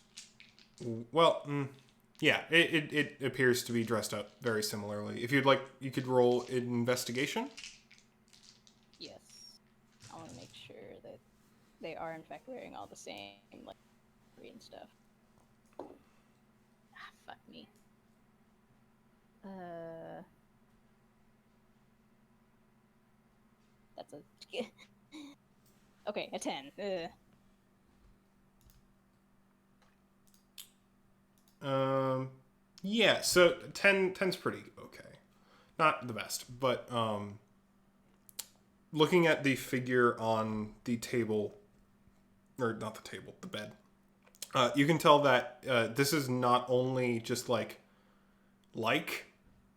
yeah, it appears to be dressed up very similarly. If you'd like, you could roll an investigation. Yes, I want to make sure that they are in fact wearing all the same like green stuff. Ah, fuck me. That's a okay, a 10. Yeah, so 10's pretty okay. Not the best, but looking at the figure on the table, or not the table, the bed, you can tell that this is not only just like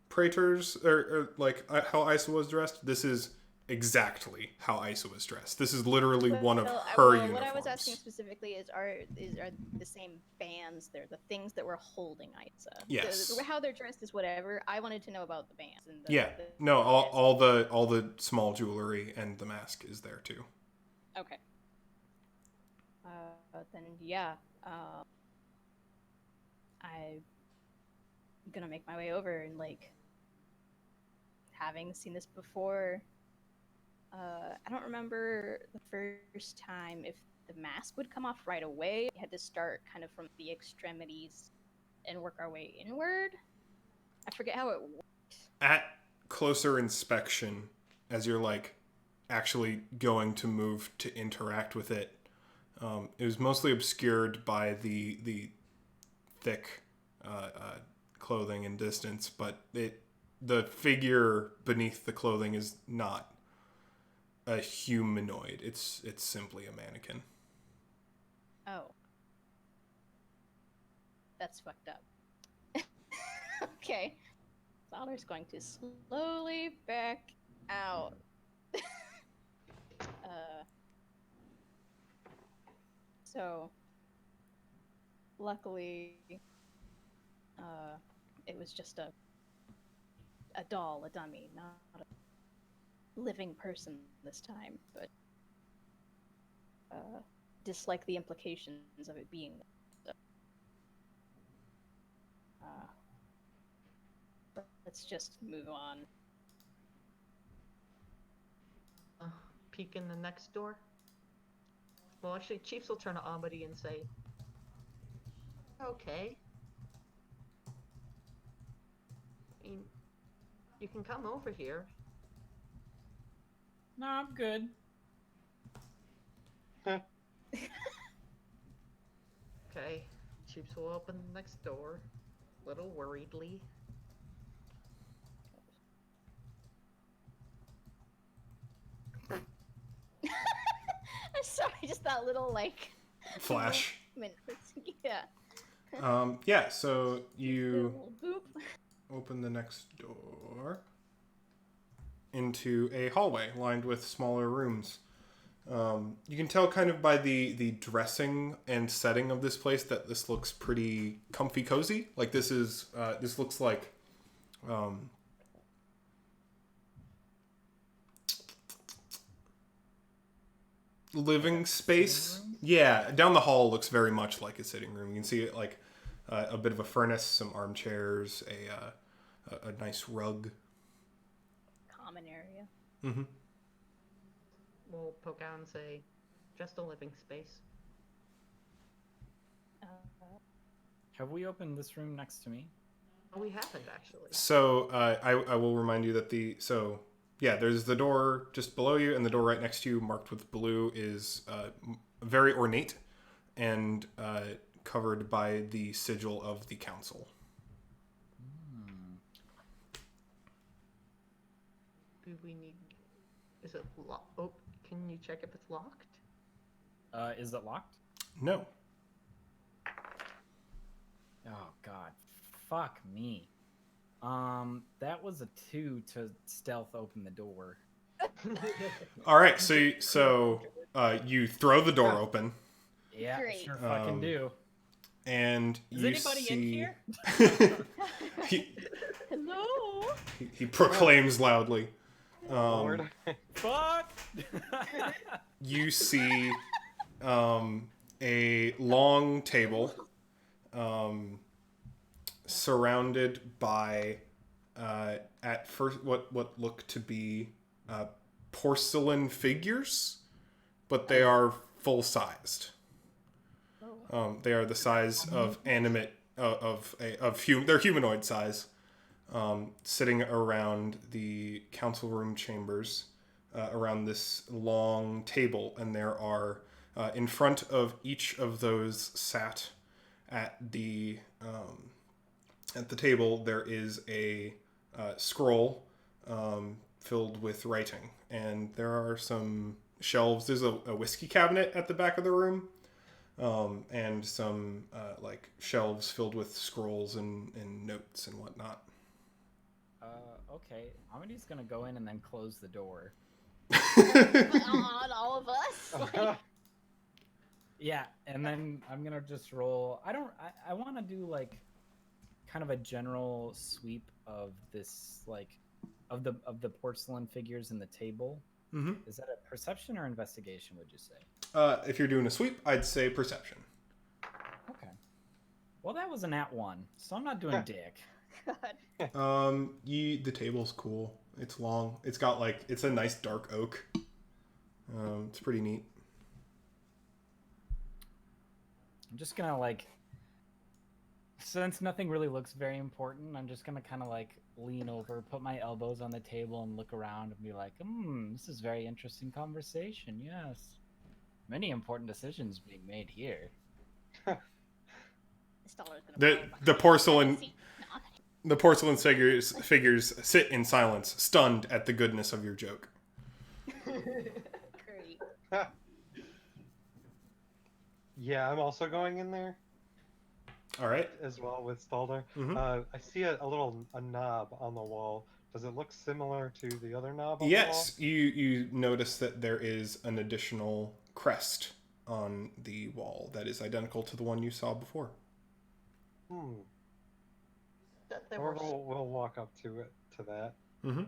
Praetor's, or like how Isa was dressed. This is exactly how Isa was dressed. This is literally one of her uniforms. What I was asking specifically is are the same bands there, the things that were holding Isa? Yes. How they're dressed is whatever. I wanted to know about the bands. And all the small jewelry and the mask is there too. Okay. Then yeah, I'm gonna make my way over and like, having seen this before. I don't remember the first time if the mask would come off right away. We had to start kind of from the extremities and work our way inward. I forget how it worked. At closer inspection, as you're like actually going to move to interact with it. It was mostly obscured by the thick clothing and distance, but the figure beneath the clothing is not a humanoid. It's simply a mannequin. Oh. That's fucked up. Okay. Zolder's going to slowly back out. So, luckily, it was just a doll, a dummy, not a living person this time, but dislike the implications of it being so. But let's just move on. Peek in the next door. Well, actually, Chiefs will turn to Amity and say, "Okay. I mean, you can come over here." No, I'm good. Okay. Chiefs will open the next door, a little worriedly. I'm sorry, just that little like Flash. Yeah. Yeah, so you Little boop. open the next door into a hallway lined with smaller rooms. You can tell kind of by the dressing and setting of this place that this looks pretty comfy cozy. Like this looks like living space. Yeah, down the hall looks very much like a sitting room. You can see it like a bit of a furnace, some armchairs, a nice rug. Common area. Mm-hmm. We'll poke out and say, "Just a living space." Have we opened this room next to me? Oh, we haven't actually. So I will remind you that there's the door just below you, and the door right next to you, marked with blue, is very ornate and covered by the sigil of the council. Do we need? Is it locked? Oh, can you check if it's locked? Is it locked? No. Oh God, fuck me. That was a 2 to stealth open the door. All right, so you throw the door open. Yeah, Great. sure fucking do. And Is you anybody see... in here? Hello. he proclaims loudly. Lord. Fuck! You see a long table surrounded by at first what look to be porcelain figures, but they are full sized. They are the size of animate they're humanoid size, sitting around the council room chambers, around this long table, and there are in front of each of those sat at the table. There is a scroll filled with writing, and there are some shelves. There's a whiskey cabinet at the back of the room. And some like shelves filled with scrolls and notes and whatnot. Okay. Amity's gonna go in and then close the door. On all of us. Like, Yeah, and then I'm gonna just roll. I want to do like kind of a general sweep of this, like of the porcelain figures in the table. Mm-hmm. Is that a perception or investigation? Would you say? If you're doing a sweep, I'd say perception. Okay. Well, that was an @1, so I'm not doing dick. God. The table's cool. It's long. It's a nice dark oak. It's pretty neat. I'm just gonna like Since nothing really looks very important, I'm just gonna kind of like lean over, put my elbows on the table, and look around and be like, this is very interesting conversation. Yes, many important decisions being made here. This dollar's gonna blow The behind. porcelain See? No. the porcelain figures sit in silence, stunned at the goodness of your joke. Great. Yeah, I'm also going in there All right. as well with Stalder. Mhm. I see a knob on the wall. Does it look similar to the other knob on Yes, you notice that there is an additional crest on the wall that is identical to the one you saw before. the wall? That there were We'll walk up to that. Mm-hmm.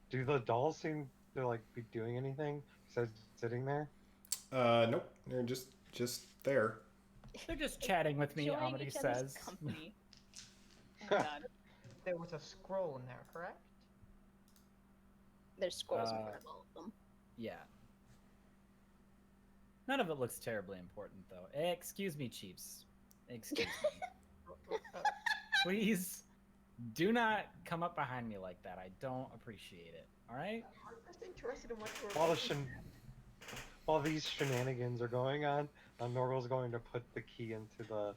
Do the dolls seem to like be doing anything besides sitting there? Nope. They're just there. They're just chatting with me, Enjoying Amity each other's says. company. Oh god. there was a scroll in there, correct? There's scrolls in front of all of them. Yeah. None of it looks terribly important, though. Excuse me, Chiefs. Excuse me. Please do not come up behind me like that. I don't appreciate it. All right? I'm just interested in what you While were. while these shenanigans are going on, Norval's going to put the key into the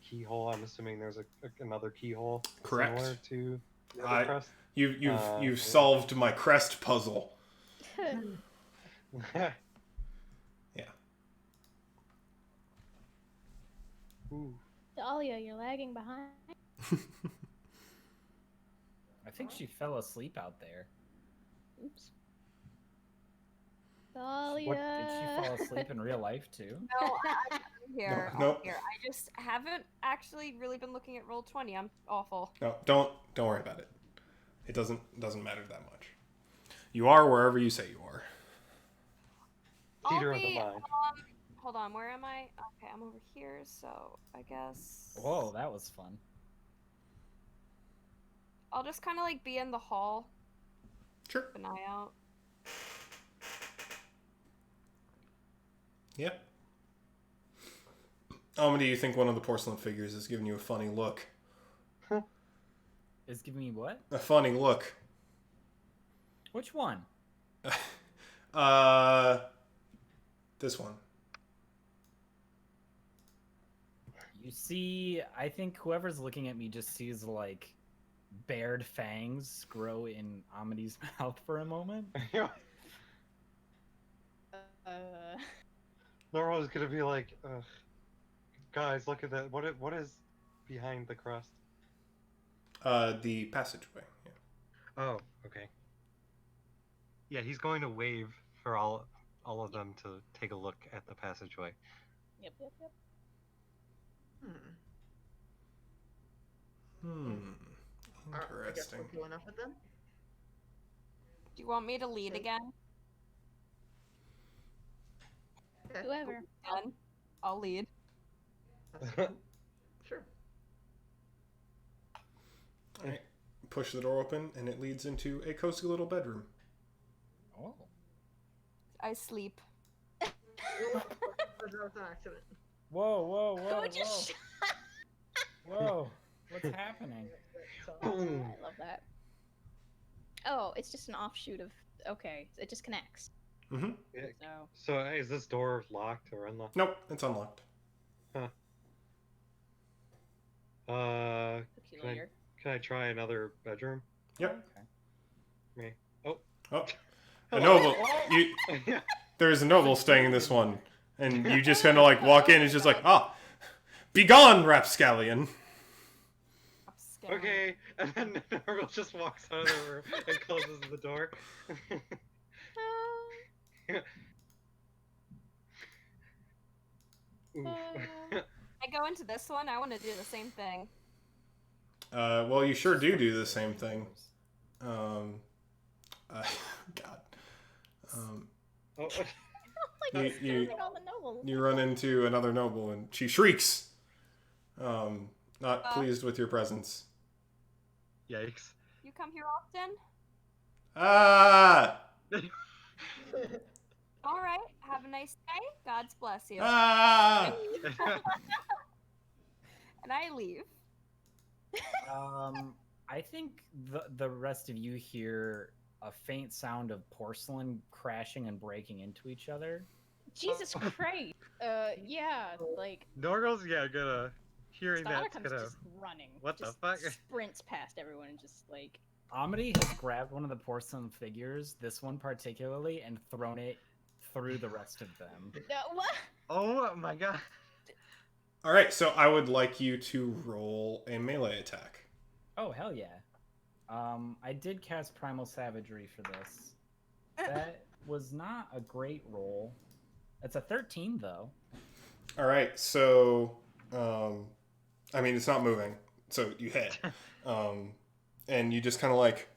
keyhole. I'm assuming there's another keyhole Correct. similar to the other crest. You've solved my crest puzzle. Yeah. Ooh. Dahlia, you're lagging behind. I think she fell asleep out there. Oops. Dahlia. What, did she fall asleep in real life, too? No, I'm here. No. I'm here. I just haven't actually really been looking at Roll20. I'm awful. No, don't worry about it. It doesn't matter that much. You are wherever you say you are. Theater I'll of the be, mind. hold on, where am I? Okay, I'm over here, so I guess... Whoa, that was fun. I'll just kind of like be in the hall, Sure. keep an eye out. Yep. Do you think one of the porcelain figures is giving you a funny look? Is giving me what? A funny look. Which one? This one. You see, I think whoever's looking at me just sees, like, bared fangs grow in Amity's mouth for a moment. Norval's gonna be like, ugh. Guys, look at that. What is behind the crest? The passageway. Yeah. Oh, okay. Yeah, he's going to wave for all of them to take a look at the passageway. Yep. I guess Interesting. we're doing enough with them. Do you want me to lead Okay. again? Okay. Whoever. Done. I'll lead. That's cool. Sure. All right. Push the door open, and it leads into a cozy little bedroom. Oh. I sleep. That was an accident. Whoa, Oh, just Whoa. What's happening? Boom. I love that. Oh, it's just an offshoot of. Okay, it just connects. Mm-hmm. So. So is this door locked or unlocked? Nope, it's unlocked. Peculiar. Can I try another bedroom? Yep. Me. Oh. Oh, a noble. Yeah. There's a noble staying in this one, and you just kind of like walk in. And it's just like, be gone, rapscallion. Okay, and then Norval just walks out of the room and closes the door. Oof. I go into this one. I want to do the same thing. Well, you sure do the same thing. God. Oh, Like, You- all the nobles. You run into another noble, and she shrieks. Not pleased with your presence. yikes. You come here often? Ah! All right. Have a nice day. God's bless you. Ah! And I leave. I think the rest of you hear a faint sound of porcelain crashing and breaking into each other. Jesus Christ. Yeah, like Norgal's gonna hearing Starter that's comes gonna. just running. What the just fuck? Sprints past everyone and just like. Amity has grabbed one of the porcelain figures, this one particularly, and thrown it through the rest of them. What? Oh my god. All right, so I would like you to roll a melee attack. Oh, hell yeah. I did cast Primal Savagery for this. That was not a great roll. It's a 13, though. All right, so I mean it's not moving, so you hit, and you just kind of like.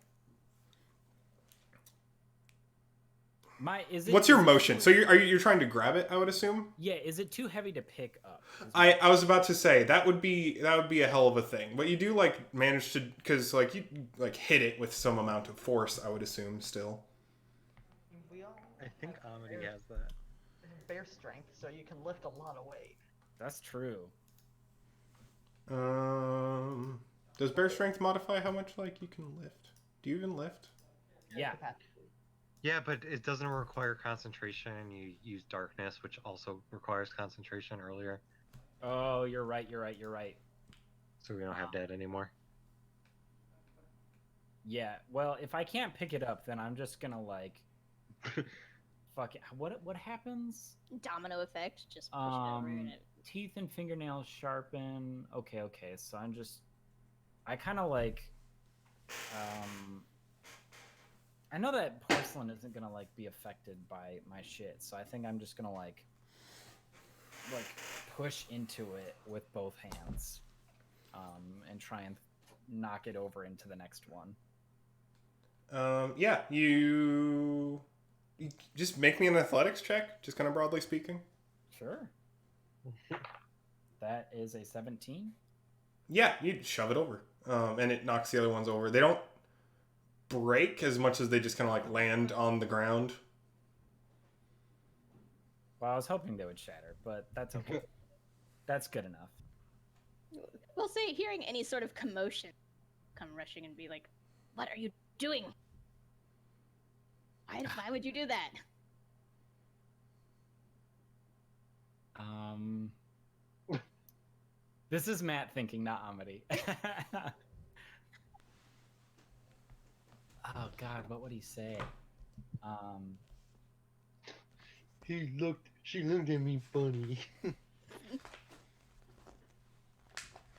What's your motion? So you're trying to grab it, I would assume. Yeah, is it too heavy to pick up? I was about to say that would be a hell of a thing, but you do like manage to, because like you like hit it with some amount of force, I would assume still. We all I think have Amity bear- has that. bear strength, so you can lift a lot of weight. That's true. Does bear strength modify how much like you can lift? Do you even lift? Yeah. Yeah, but it doesn't require concentration, and you use darkness, which also requires concentration earlier. Oh, you're right. So we don't have that anymore. Yeah, well, if I can't pick it up, then I'm just gonna like... Fuck it. What happens? Domino effect. Just push it over and it. Teeth and fingernails sharpen. Okay, so I kind of like... I know that porcelain isn't gonna like be affected by my shit, so I think I'm just gonna like push into it with both hands, and try and knock it over into the next one. Yeah, you just make me an athletics check, just kind of broadly speaking. Sure. That is a 17. Yeah, you shove it over, and it knocks the other ones over. They don't break as much as they just kind of like land on the ground. Well, I was hoping they would shatter, but that's okay. That's good enough. We'll say hearing any sort of commotion, come rushing and be like, "What are you doing? Why would you do that?" This is Matt thinking, not Amity. Oh God, what would he say? She looked at me funny.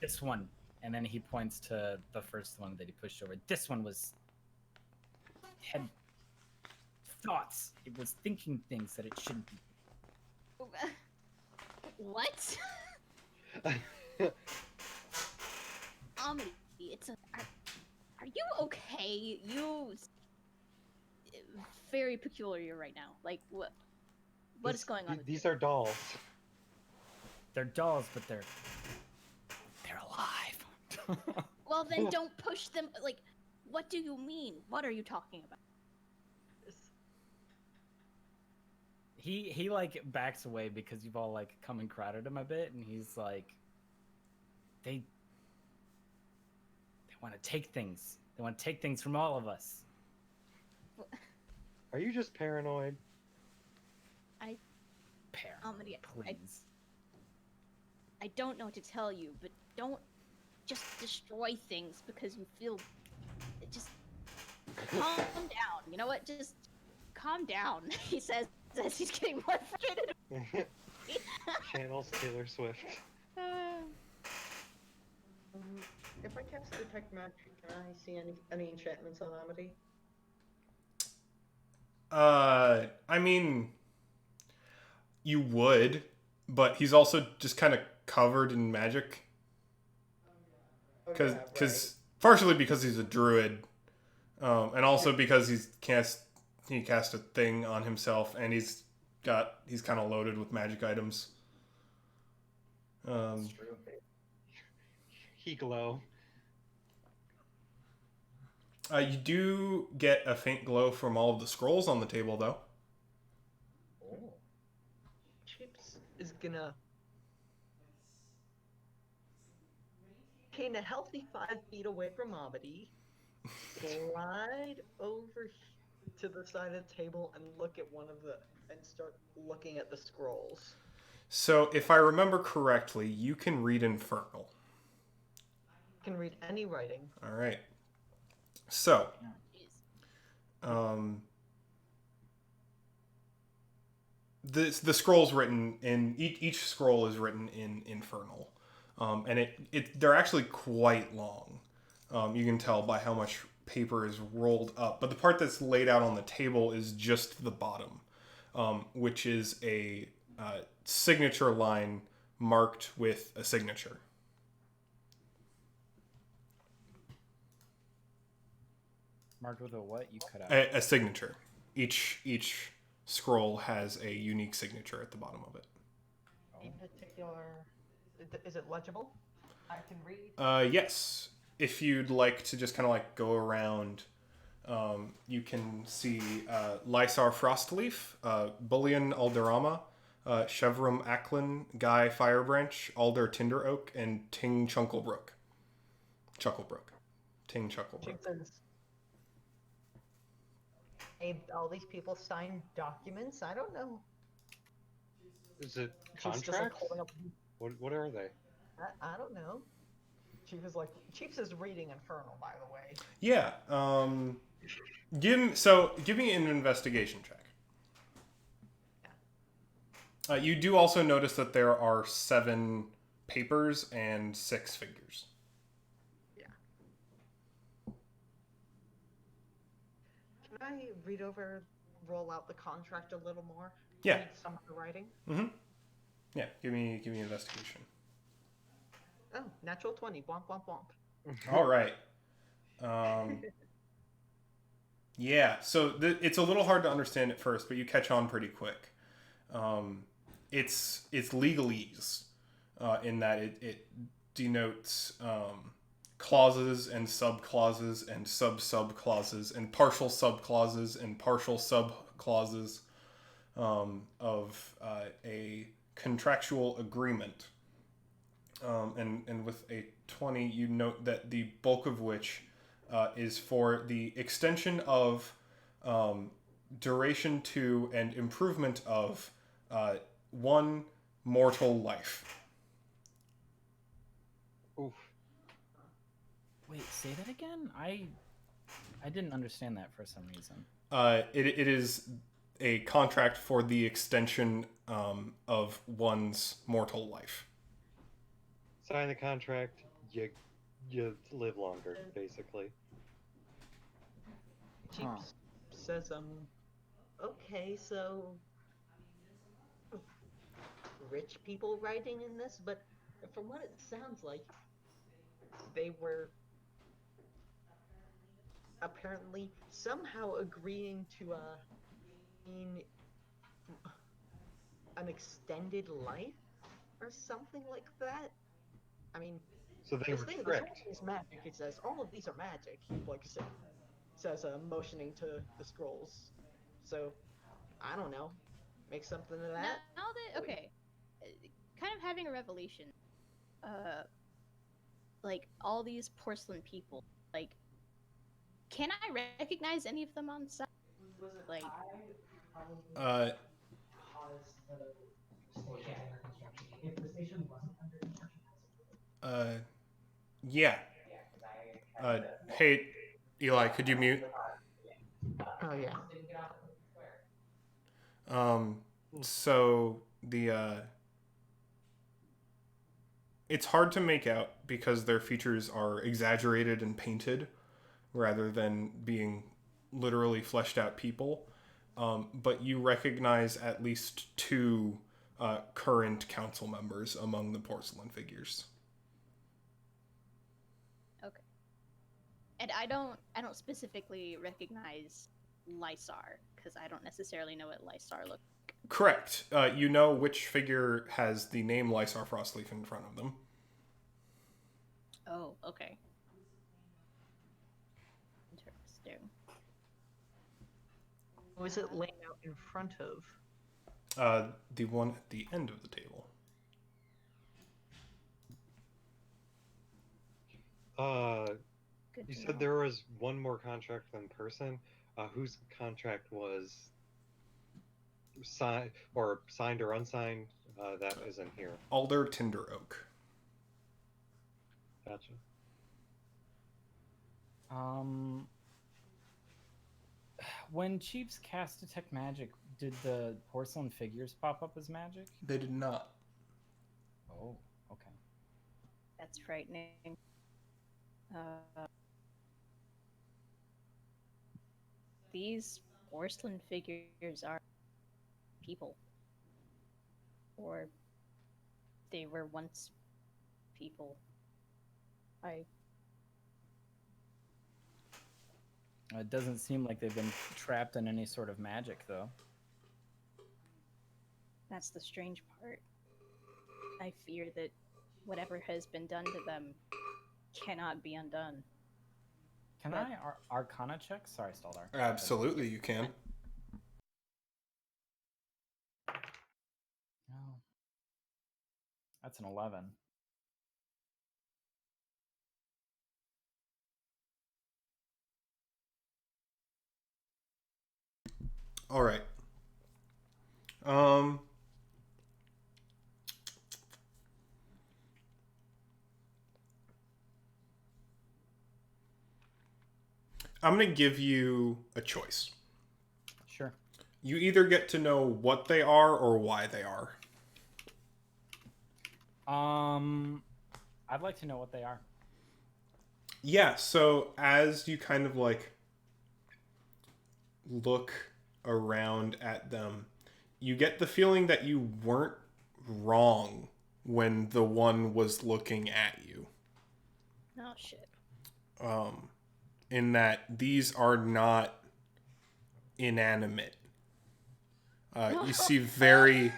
This one, and then he points to the first one that he pushed over. This one had thoughts. It was thinking things that it shouldn't be. What? Amity, are you okay? You very peculiar right now. Like what is going on? These are dolls. They're dolls, but they're alive. Well, then don't push them. Like, what do you mean? What are you talking about? He like backs away because you've all like come and crowded him a bit, and he's like, they want to take things. They want to take things from all of us. Are you just paranoid? Amity, Please. I don't know what to tell you, but don't just destroy things because you feel. Just calm down. You know what? Just calm down. He says as he's getting more frustrated. Channels Taylor Swift. If I cast Detect Magic, can I see any enchantments on Amity? I mean, you would, but he's also just kind of covered in magic. Because partially because he's a druid, and also because he cast a thing on himself, and he's kind of loaded with magic items. That's true. He glow. You do get a faint glow from all of the scrolls on the table, though. is gonna gain a healthy 5 feet away from Amity, slide over to the side of the table and look at and start looking at the scrolls. So, if I remember correctly, you can read Infernal. Can read any writing. All right. So, Jeez. the scroll's written in each scroll is written in Infernal, and they're actually quite long. You can tell by how much paper is rolled up, but the part that's laid out on the table is just the bottom, which is a signature line marked with a signature. Marked with a what? You cut out. A signature. Each scroll has a unique signature at the bottom of it. In particular, is it legible? I can read. Yes. If you'd like to just kind of like go around, you can see Lysar Frostleaf, Bullion Alderama, Chevrum Acklin, Guy Firebranch, Alder Tinderoak, and Ting Chucklebrook. Ting Chucklebrook. All these people sign documents. I don't know. Is it Chief's just, like, contracts? holding up. What are they? I don't know. Chiefs is reading Infernal, by the way. Yeah. Give me an investigation check. You do also notice that there are 7 papers and 6 figures. Yeah. Can I roll out the contract a little more? Yeah. Read some of the writing. Mm-hmm. Yeah. Give me investigation. Oh, natural 20. Womp womp womp. All right. Yeah. So it's a little hard to understand at first, but you catch on pretty quick. It's legalese in that it denotes clauses and subclauses and sub-subclauses and partial subclauses and partial subclauses of a contractual agreement. And with a 20, you note that the bulk of which is for the extension of duration to and improvement of one mortal life. Oof. Wait, say that again? I didn't understand that for some reason. It is a contract for the extension of one's mortal life. Sign the contract, you live longer, basically. Chief says, okay, so rich people writing in this, but from what it sounds like, they were apparently somehow agreeing to in an extended life or something like that. I mean, So they this were thing, this tricked. whole thing is magic. It says all of these are magic. Like says, motioning to the scrolls. So, I don't know. Make something of that. Now that kind of having a revelation. Like all these porcelain people. Like, can I recognize any of them on sight? Like, Yeah. Hey, Eli, could you mute? Oh yeah. So it's hard to make out because their features are exaggerated and painted rather than being literally fleshed out people. But you recognize at least 2 current council members among the porcelain figures. okay. And I don't specifically recognize Lysar because I don't necessarily know what Lysar looks like. Correct. You know which figure has the name Lysar Frostleaf in front of them. Oh, okay. Interesting. Who is it laying out in front of? The one at the end of the table. Good You to said know. there was one more contract than person. Whose contract was signed or unsigned? That isn't here. Alder Tinder Oak. Gotcha. When Cheeps cast Detect Magic, did the porcelain figures pop up as magic? They did not. Oh, okay. That's frightening. These porcelain figures are people. Or they were once people. It doesn't seem like they've been trapped in any sort of magic, though. That's the strange part. I fear that whatever has been done to them cannot be undone. Can But- I Arcana check? Sorry, Staldar. Absolutely, you can. Oh. That's an 11. All right. I'm going to give you a choice. Sure. You either get to know what they are or why they are. I'd like to know what they are. Yeah, so as you kind of like look around at them, you get the feeling that you weren't wrong when the one was looking at you. Oh shit. In that these are not inanimate. You see very,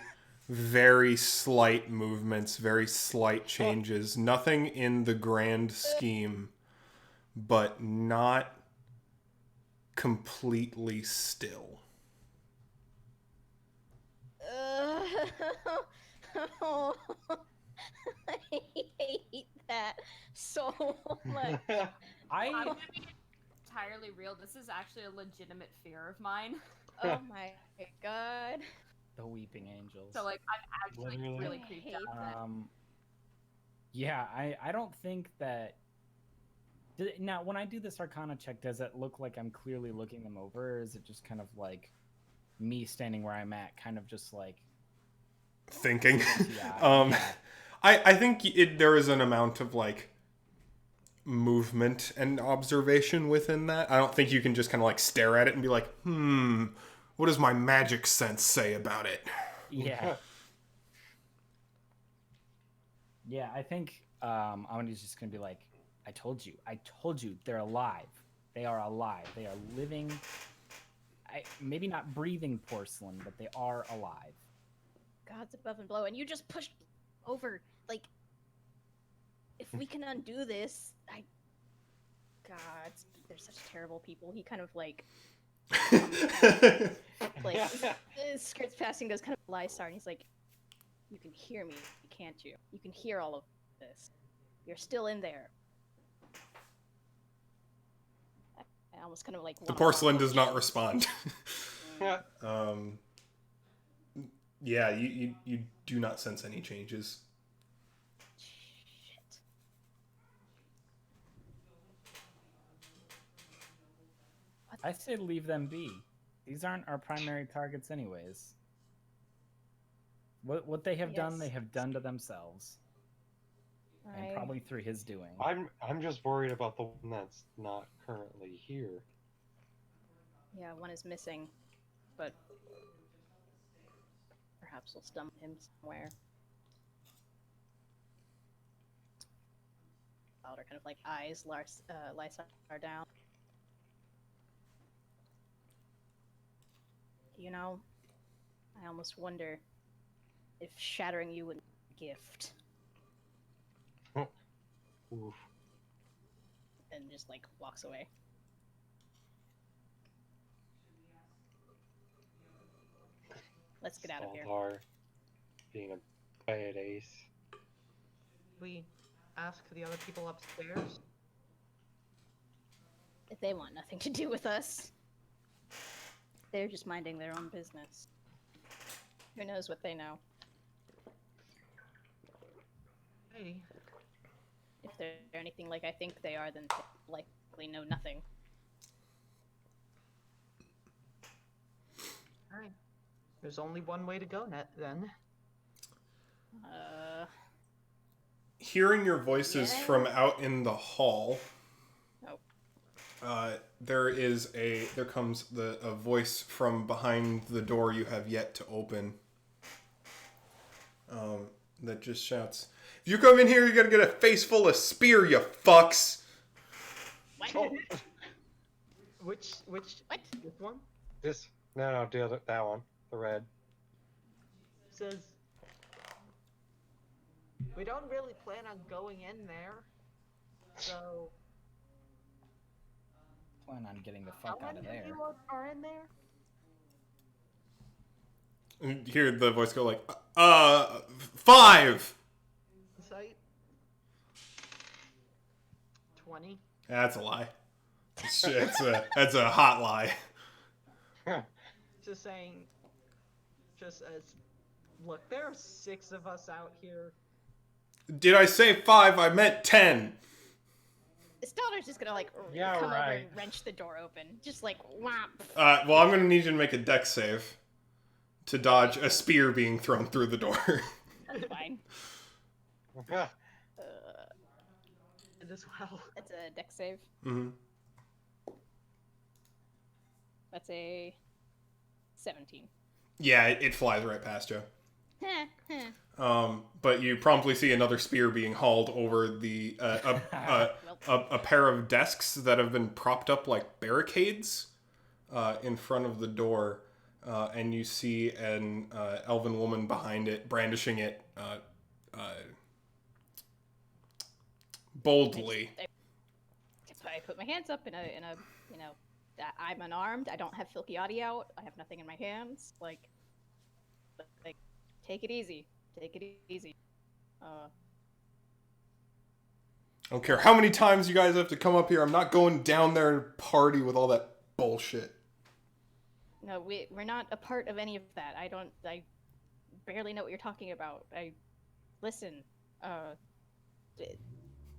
very slight movements, very slight changes. Nothing in the grand scheme, but not completely still. I hate that so much. I'm I gonna be entirely real. This is actually a legitimate fear of mine. Oh my god. the weeping angels. So like, I'm actually Literally. really I creeped hate out. that. Yeah, I don't think that. Now, when I do this Arcana check, does it look like I'm clearly looking them over, or is it just kind of like me standing where I'm at, kind of just like Thinking. yeah. I think there is an amount of like movement and observation within that. I don't think you can just kind of like stare at it and be like, what does my magic sense say about it? Yeah. Yeah, I think Amani's just gonna be like, I told you, they're alive. They are alive. They are living. Maybe not breathing porcelain, but they are alive. God's above and below, and you just pushed over. Like, if we can undo this, God, they're such terrible people. He kind of like skirts past and goes kind of Lysar, and he's like, "You can hear me, can't you? You can hear all of this. You're still in there." I almost kind of like The porcelain does not respond. Yeah, you do not sense any changes. Shit. I say leave them be. These aren't our primary targets, anyways. What they have done, they Yes. have done to themselves, and probably through his doing. I'm just worried about the one that's not currently here. Yeah, one is missing, but perhaps we'll stump him somewhere. Louder, kind of like eyes Lysar down. You know, I almost wonder if shattering you would be a gift. Oof. And just like walks away. Let's get out of here. Saldar being a badass. We ask the other people upstairs. If they want nothing to do with us, they're just minding their own business. Who knows what they know? Hey, If they're anything like I think they are, then they likely know nothing. alright. There's only one way to go then. Hearing your voices Yeah. from out in the hall, Oh. there comes a voice from behind the door you have yet to open. That just shouts, "If you come in here, you're gonna get a face full of spear, you fucks." What? Oh. Which What? this one This no, that one, the red. says we don't really plan on going in there. So Plan on getting the how fuck out many of of there. you are in there? And you hear the voice go like, 5. Site 20. That's a lie. That's a hot lie. Just saying. Just as look, there are 6 of us out here. Did I say 5? I meant 10. Stalder's just gonna Yeah, come over right. and wrench the door open, just like whomp. Well, I'm gonna need you to make a dex save to dodge a spear being thrown through the door. That's fine. Yeah. And as well. That's a dex save. Mm-hmm. That's a 17. Yeah, it flies right past you. Heh, heh. But you promptly see another spear being hauled over the a pair of desks that have been propped up like barricades in front of the door, and you see an elven woman behind it brandishing it boldly. So I put my hands up in a I'm unarmed. I don't have Filkiati out. I have nothing in my hands. Like, take it easy. Take it easy. I don't care how many times you guys have to come up here. I'm not going down there and party with all that bullshit. No, we're not a part of any of that. I barely know what you're talking about. Listen.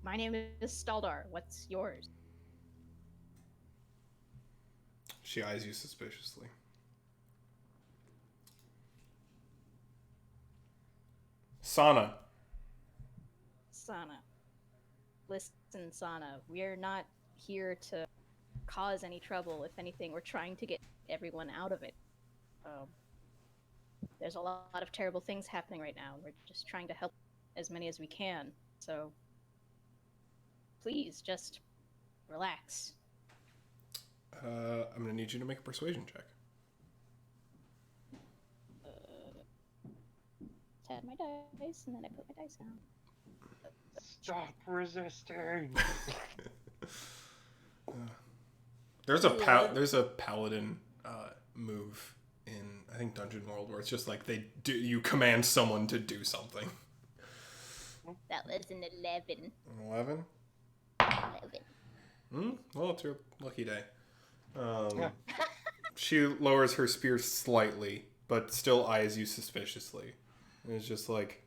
My name is Staldar. What's yours? She eyes you suspiciously. Sana. Sana. Listen, Sana. We're not here to cause any trouble. If anything, we're trying to get everyone out of it. There's a lot of terrible things happening right now. We're just trying to help as many as we can. So, please, just relax. I'm gonna need you to make a persuasion check. Tab my dice, and then I put my dice down. Stop resisting. There's a paladin move in I think Dungeon World where it's just like you command someone to do something. That was an 11. 11? 11. Well, it's your lucky day. She lowers her spear slightly, but still eyes you suspiciously. And it's just like,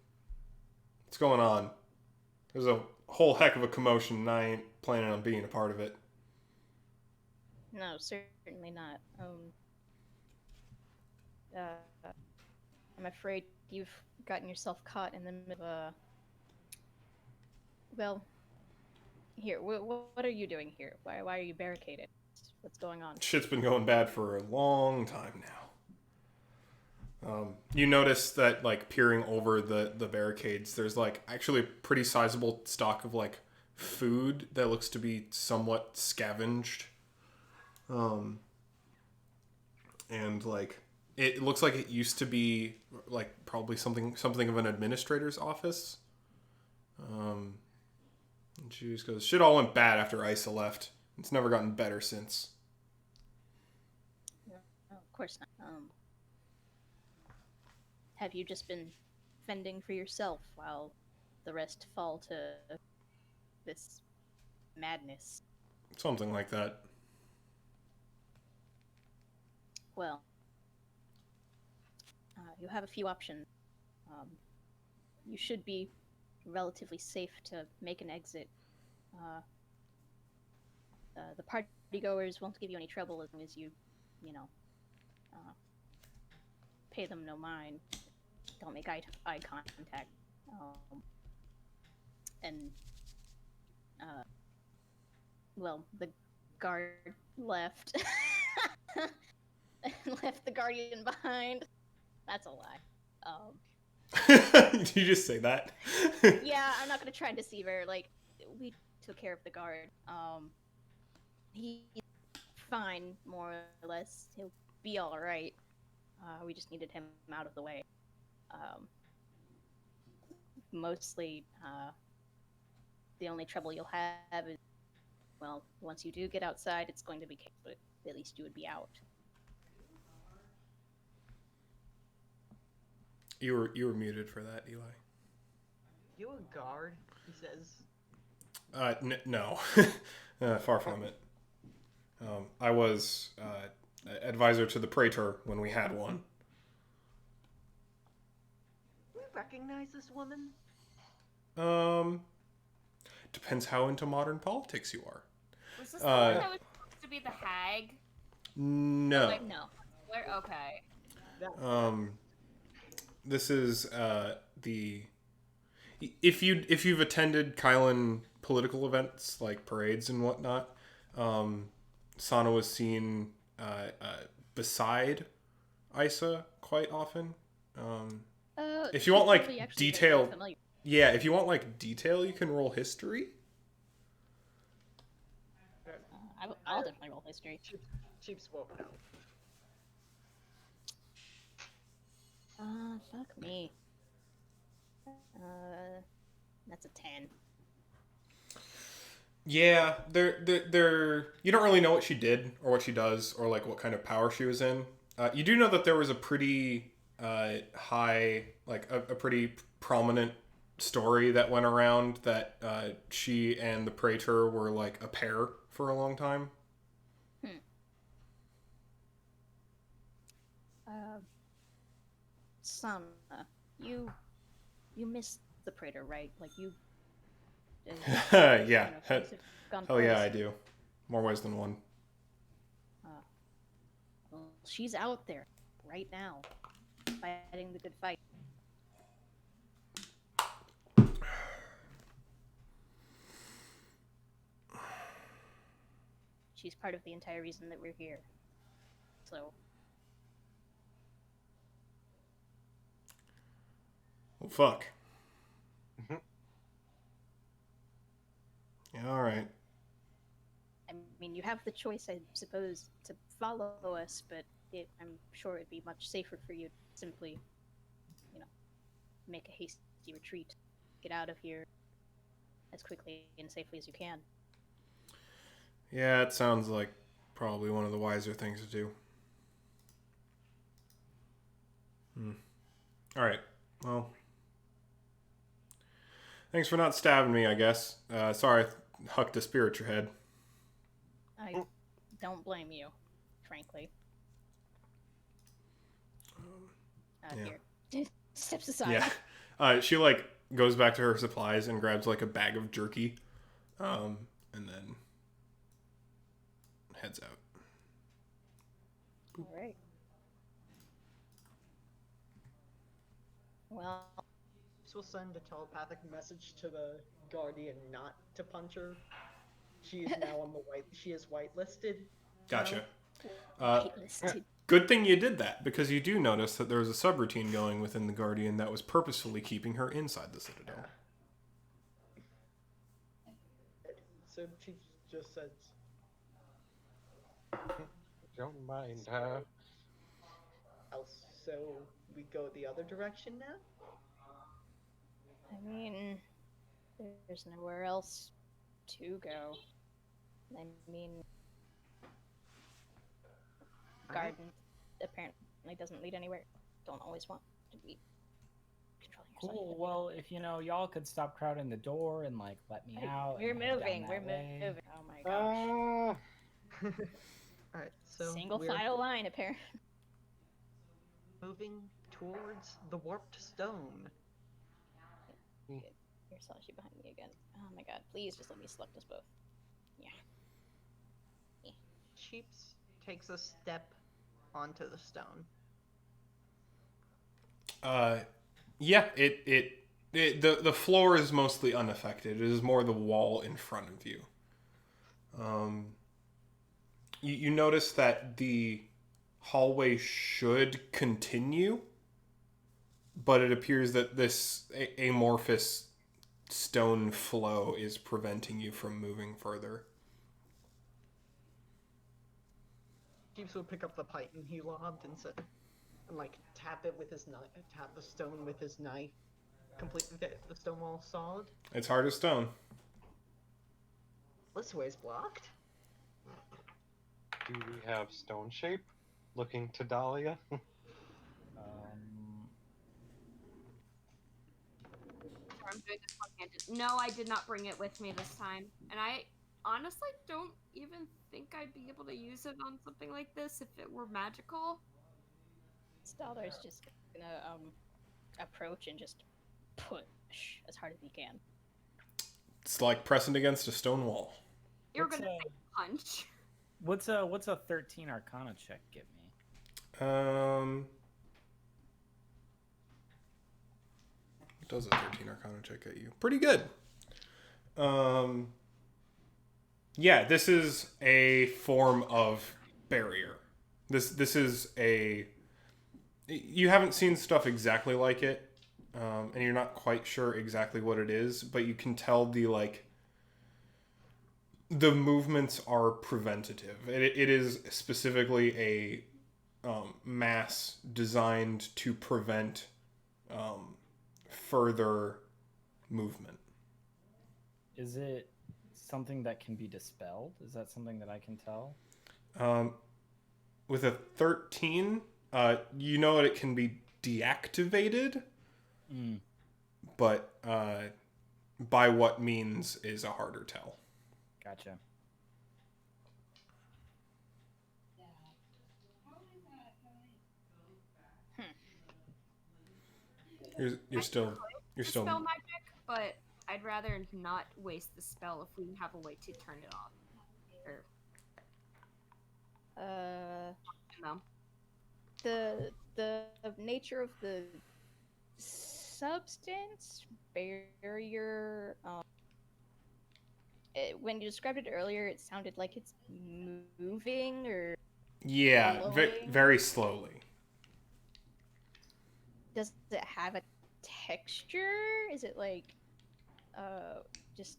what's going on? There's a whole heck of a commotion, and I ain't planning on being a part of it. No, certainly not. I'm afraid you've gotten yourself caught in the middle of well, here, what are you doing here? Why are you barricaded? What's going on? Shit's been going bad for a long time now. You notice that, like, peering over the barricades, there's, like, actually a pretty sizable stock of, like, food that looks to be somewhat scavenged. And, like, it looks like it used to be, like, probably something of an administrator's office. And she just goes, shit all went bad after Isa left. It's never gotten better since. No, of course not. have you just been fending for yourself while the rest fall to this madness? Something like that. Well, you have a few options. You should be relatively safe to make an exit. The partygoers won't give you any trouble as long as you know, pay them no mind. Don't make eye contact. And well, the guard left. Left the guardian behind. That's a lie. Did you just say that? Yeah, I'm not gonna try and deceive her. Like, we took care of the guard. He's fine, more or less. He'll be all right. We just needed him out of the way. Mostly, the only trouble you'll have is, well, once you do get outside, it's going to be, but at least you would be out. You were muted for that, Eli. You a guard? He says. No, far from it. I was advisor to the praetor when we had one. Do we recognize this woman? Depends how into modern politics you are. Was this the one that was supposed to be the hag? No. Like, No. where? Okay. This is the if you've attended Kylan political events like parades and whatnot, Sana was seen beside Isa quite often. If you want like detail, yeah, if you want like detail, you can roll history. I'll definitely roll history. Cheap spoke now. Fuck me. That's a 10. Yeah, they're you don't really know what she did or what she does or like what kind of power she was in. You do know that there was a pretty high, like a pretty prominent story that went around that she and the praetor were like a pair for a long time. Sana, you missed the praetor, right? Like you. Yeah. Oh yeah, I policy. do. More ways than one. Well, she's out there right now, fighting the good fight. She's part of the entire reason that we're here. So. Well, fuck. Yeah, all right. I mean, you have the choice, I suppose, to follow us, but I'm sure it'd be much safer for you to simply, make a hasty retreat, get out of here as quickly and safely as you can. Yeah, it sounds like probably one of the wiser things to do. All right. Well, thanks for not stabbing me, I guess. Sorry I hucked a spear at your head. I don't blame you, frankly. Yeah. Here. Steps aside. Yeah. She like goes back to her supplies and grabs like a bag of jerky, and then heads out. All right. Well, This will send a telepathic message to the guardian not to punch her. She is now on the she is whitelisted. Gotcha. whitelisted. Good thing you did that, because you do notice that there was a subroutine going within the Guardian that was purposefully keeping her inside the Citadel. So she just says, Don't mind her. else. So we go the other direction now? I mean, there's nowhere else to go. I mean, garden apparently doesn't lead anywhere. Don't always want to be controlling yourself. Cool. Well, if y'all could stop crowding the door and like let me out. We're and head down moving. that We're way. moving. Oh my gosh. Ah, Alright, so Single we're file line, apparently. moving towards the warped stone. Here, Sashi behind me again. Oh my god, please just let me select us both. Yeah. Sheeps takes a step onto the stone. Yeah, the floor is mostly unaffected. It is more the wall in front of you. You notice that the hallway should continue, but it appears that this amorphous stone flow is preventing you from moving further. Sheeps would pick up the python he lobbed and like tap it with his knife, tap the stone with his knife, complete the stone wall solid. It's hard as stone. This way's blocked. do we have stone shape? Looking to Dahlia. I'm doing this one-handed. No, I did not bring it with me this time, and I honestly don't even think I'd be able to use it on something like this if it were magical. Staldar's just gonna approach and just push as hard as he can. It's like pressing against a stone wall. You're What's gonna say punch. What's a 13 Arcana check give me? What does a 13 Arcana check at you? Pretty good. Yeah, this is a form of barrier. This is a... You haven't seen stuff exactly like it, and you're not quite sure exactly what it is, but you can tell the movements are preventative. It is specifically a mass designed to prevent further movement. Is it something that can be dispelled? Is that something that I can tell? With a 13, you know that it can be deactivated, but by what means is a harder tell. Gotcha. You're still Spell magic, but I'd rather not waste the spell if we have a way to turn it off. No. The nature of the substance barrier. When you described it earlier, it sounded like it's moving or. Yeah, very slowly. Does it have a texture? Is it like, just?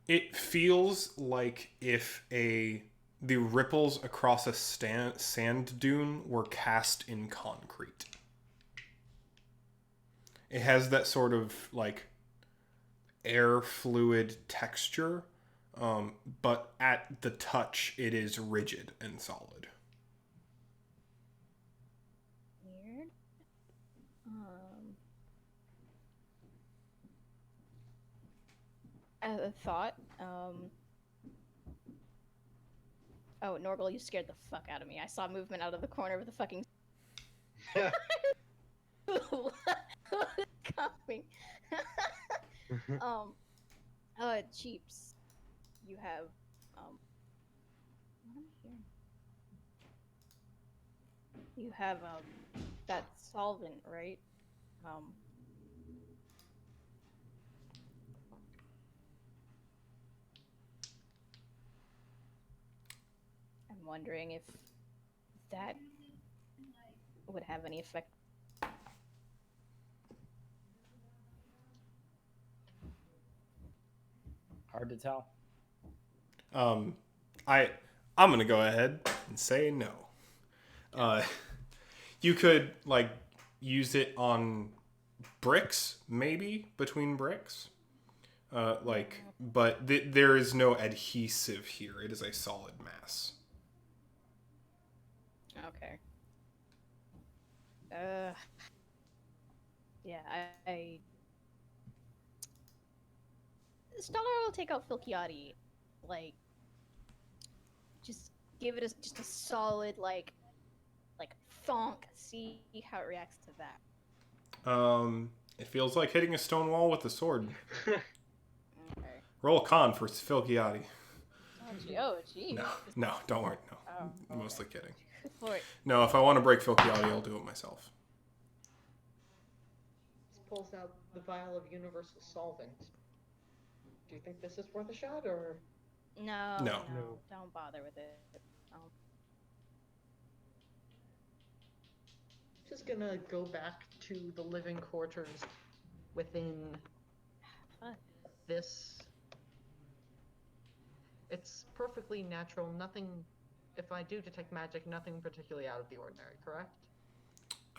It feels like if the ripples across a sand dune were cast in concrete. It has that sort of like air fluid texture, but at the touch, it is rigid and solid. Weird. A thought. Oh, Norgal, you scared the fuck out of me. I saw movement out of the corner of the fucking. Coming. Cheeps. You have what am I hearing? You have that solvent, right? I'm wondering if that would have any effect. Hard to tell. I'm gonna go ahead and say no. You could like use it on bricks, maybe between bricks. But there is no adhesive here. It is a solid mass. Okay. Yeah, I Stellar will take out Filchiati. Like, just give it just a solid like thonk. See how it reacts to that. It feels like hitting a stone wall with a sword. Okay. Roll a con for Filchiati. Oh, gee. No, don't worry. No, Oh, mostly kidding. For it. No, if I want to break Filchiati, I'll do it myself. Just pulls out the vial of universal solvent. Do you think this is worth a shot, or? No, No. don't bother with it. Just gonna go back to the living quarters within Fun. this. It's perfectly natural, nothing. If I do detect magic, nothing particularly out of the ordinary, correct?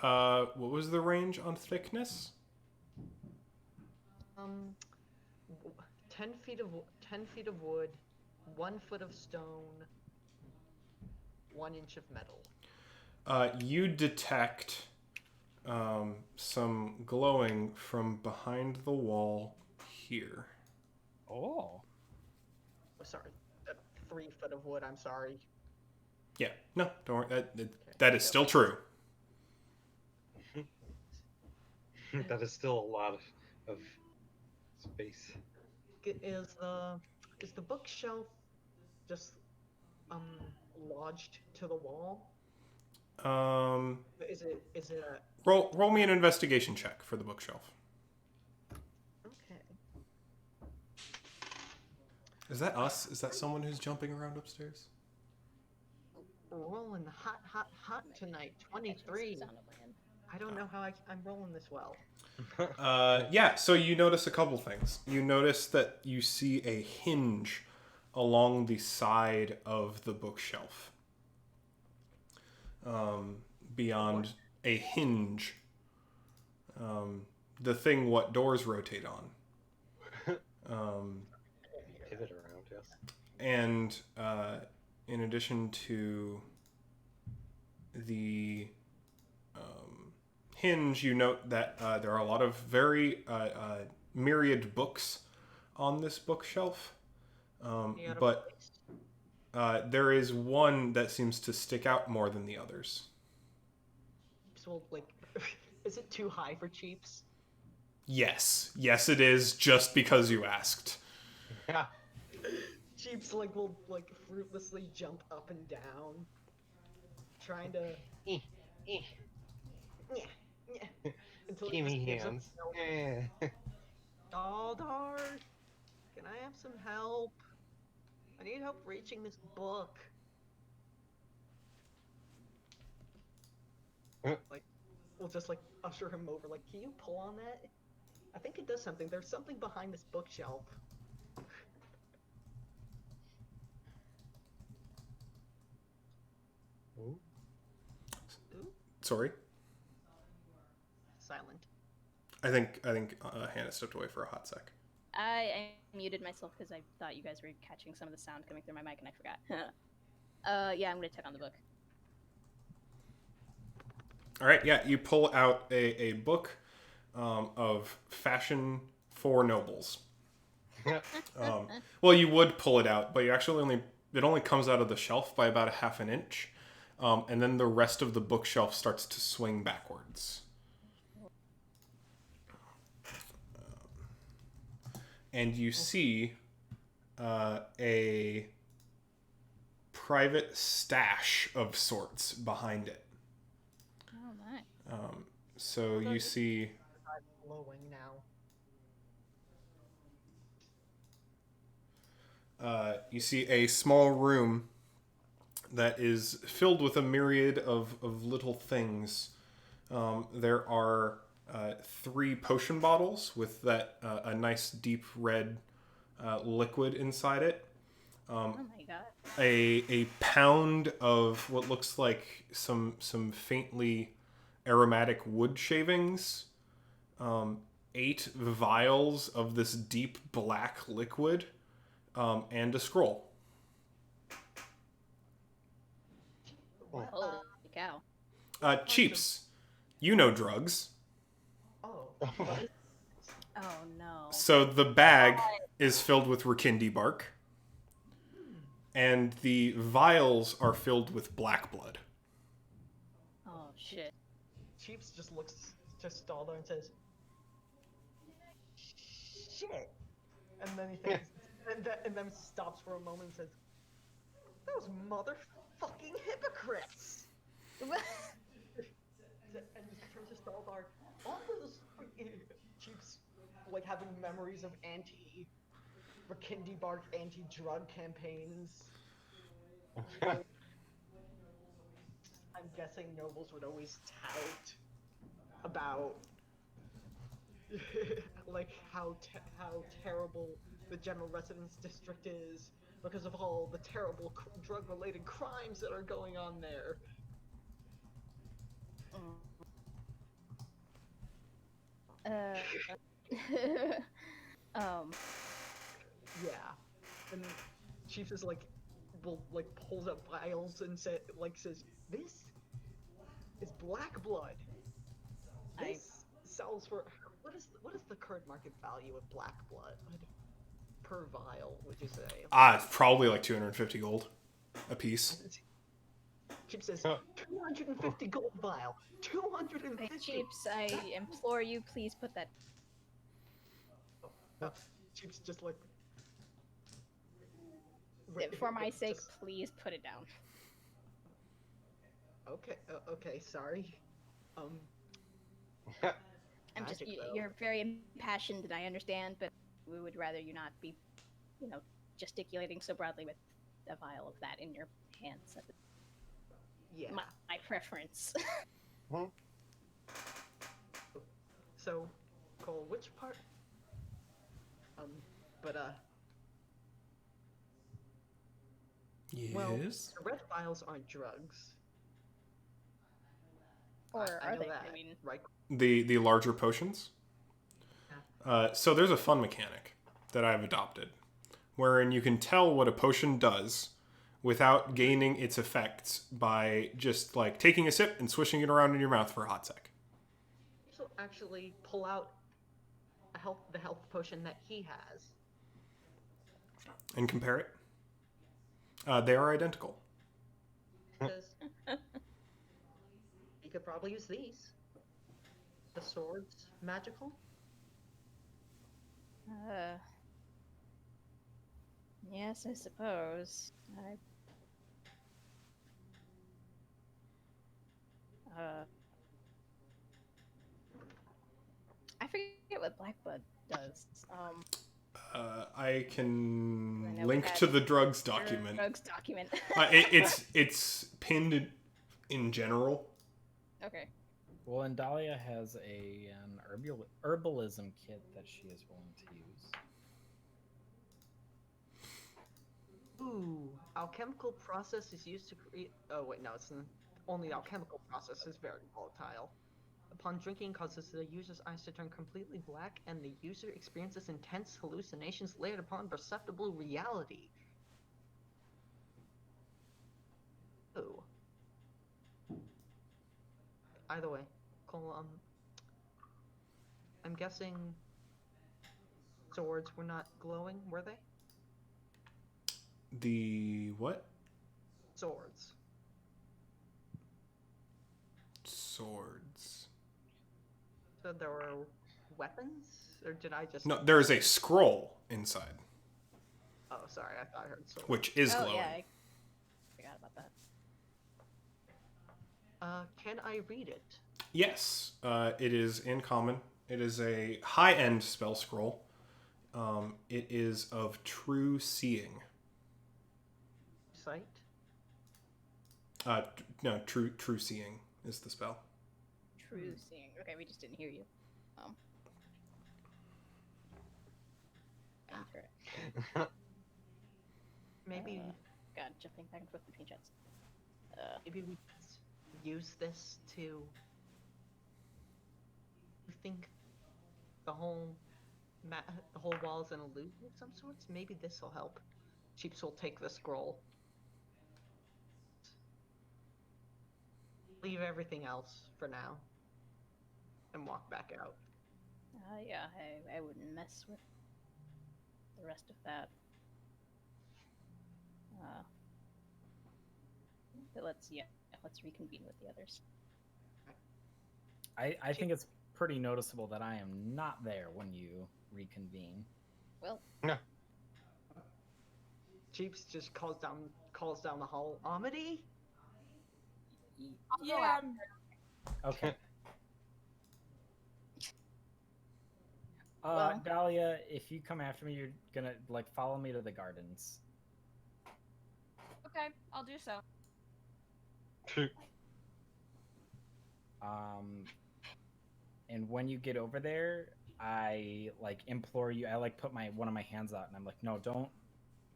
What was the range on thickness? 10 feet of wood, 1 foot of stone, 1 inch of metal. You detect some glowing from behind the wall here. Oh. Sorry, 3 foot of wood. I'm sorry. Yeah, no, don't worry. That is still true. That is still a lot of space. Is the bookshelf just lodged to the wall? Is it a Roll me an investigation check for the bookshelf. okay? Is that us? Is that someone who's jumping around upstairs? Rolling hot tonight. 23. I don't know how I'm rolling this well. Yeah, so you notice a couple things. You notice that you see a hinge along the side of the bookshelf. Beyond a hinge. The thing what doors rotate on. Pivot around, yes. And in addition to the hinge, you note that there are a lot of very myriad books on this bookshelf. But there is one that seems to stick out more than the others. So, is it too high for Cheeps? Yes, it is, just because you asked. Cheeps will fruitlessly jump up and down, trying to. Until Give me gives up hands. Daldar, can I have some help? I need help reaching this book. We'll just usher him over. Can you pull on that? I think it does something. There's something behind this bookshelf. Ooh. Sorry? Silent. I think Hannah stepped away for a hot sec. I muted myself because I thought you guys were catching some of the sound coming through my mic and I forgot. Yeah, I'm gonna check on the book. All right, yeah, you pull out a book of fashion for nobles. Well, you would pull it out, but you actually it only comes out of the shelf by about a half an inch, and then the rest of the bookshelf starts to swing backwards. And you see a private stash of sorts behind it. Oh, nice. So you see Glowing now. You see a small room that is filled with a myriad of little things. There are 3 potion bottles with a nice deep red liquid inside it. Oh my god. A pound of what looks like some faintly aromatic wood shavings. 8 vials of this deep black liquid. And a scroll. Holy cow. Cheeps, You know drugs. Oh, what is Oh no. So the bag is filled with Rakindi bark, and the vials are filled with black blood. Oh shit. Chiefs just looks to Stalder and says, "Shit," and then he thinks, and then stops for a moment and says, "Those motherfucking hypocrites!" And just turns to Stalder. All those Chiefs like having memories of Rakindi Bark anti-drug campaigns. I'm guessing nobles would always tout about like how terrible the general residence district is because of all the terrible drug-related crimes that are going on there. Um. Yeah, and Chief is like, pulls up vials and says, "This is black blood. This sells for what is the current market value of black blood per vial? Would you say?" It's probably like 250 gold a piece. Chief says 250 gold vial. 250. Chiefs, I implore you, please put that. Chief's just like. For my sake, please put it down. Okay, sorry. I'm just, magic, though. you're very impassioned, and I understand, but we would rather you not be, gesticulating so broadly with a vial of that in your hands. That's Yeah. my preference. So, Cole, which part? Yes. Well, the red vials aren't drugs. Or I are know they? that, I mean, right? The larger potions. Yeah. So there's a fun mechanic that I've adopted, wherein you can tell what a potion does without gaining its effects by just like taking a sip and swishing it around in your mouth for a hot sec. So actually, pull out the health potion that he has. And compare it. They are identical. Because he could probably use these. The sword's magical. Yes, I suppose. I forget what Blackblood does. I can I know link to the drugs document. Drugs document. It's pinned in general. Okay. Well, and Dahlia has an herbalism kit that she is willing to use. Ooh, alchemical process is used to create. Oh wait, no, only alchemical process is very volatile. Upon drinking, causes the user's eyes to turn completely black, and the user experiences intense hallucinations layered upon perceptible reality. Ooh. Either way, Cole, I'm guessing swords were not glowing, were they? The what? Swords. Swords. So there were weapons? Or did I just... No, there is a scroll inside, Oh, sorry, I thought I heard swords. which is glowing. Yeah, I forgot about that. Can I read it? Yes, it is in common. It is a high-end spell scroll. It is of true seeing. Sight? No, true seeing is the spell. True seeing. Okay, we just didn't hear you. Enter. Maybe God, jumping back and forth between chats. maybe we use this to... You think the whole wall is an illusion of some sorts? Maybe this will help. Cheeps will take the scroll. Leave everything else for now. and walk back out. Yeah, I wouldn't mess with the rest of that. But let's reconvene with the others. I think it's pretty noticeable that I am not there when you reconvene. Well, No. Jeeps just calls down the hall. Amity? I'll go after. Okay. Well- Dahlia, if you come after me, you're gonna like follow me to the gardens. Okay, I'll do so. And when you get over there, I like implore you. I like put one of my hands out, and I'm like, no, don't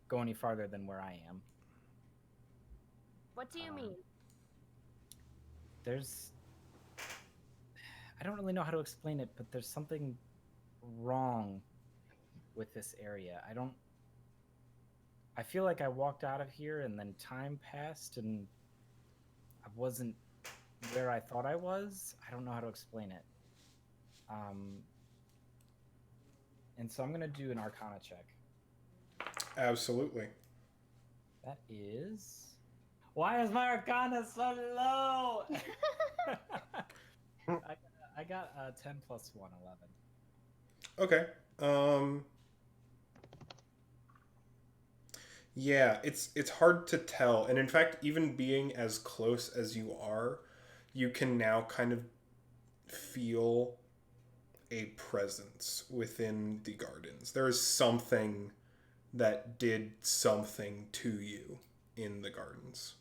go any farther than where I am. What do you mean? I don't really know how to explain it, but there's something wrong with this area. I feel like I walked out of here and then time passed and I wasn't where I thought I was. I don't know how to explain it. And so I'm going to do an Arcana check. Absolutely. That is... Why is my Arcana so low? I got 10 plus 1, 11. Okay. Yeah, it's hard to tell. And in fact, even being as close as you are, you can now kind of feel a presence within the gardens. There is something that did something to you in the gardens.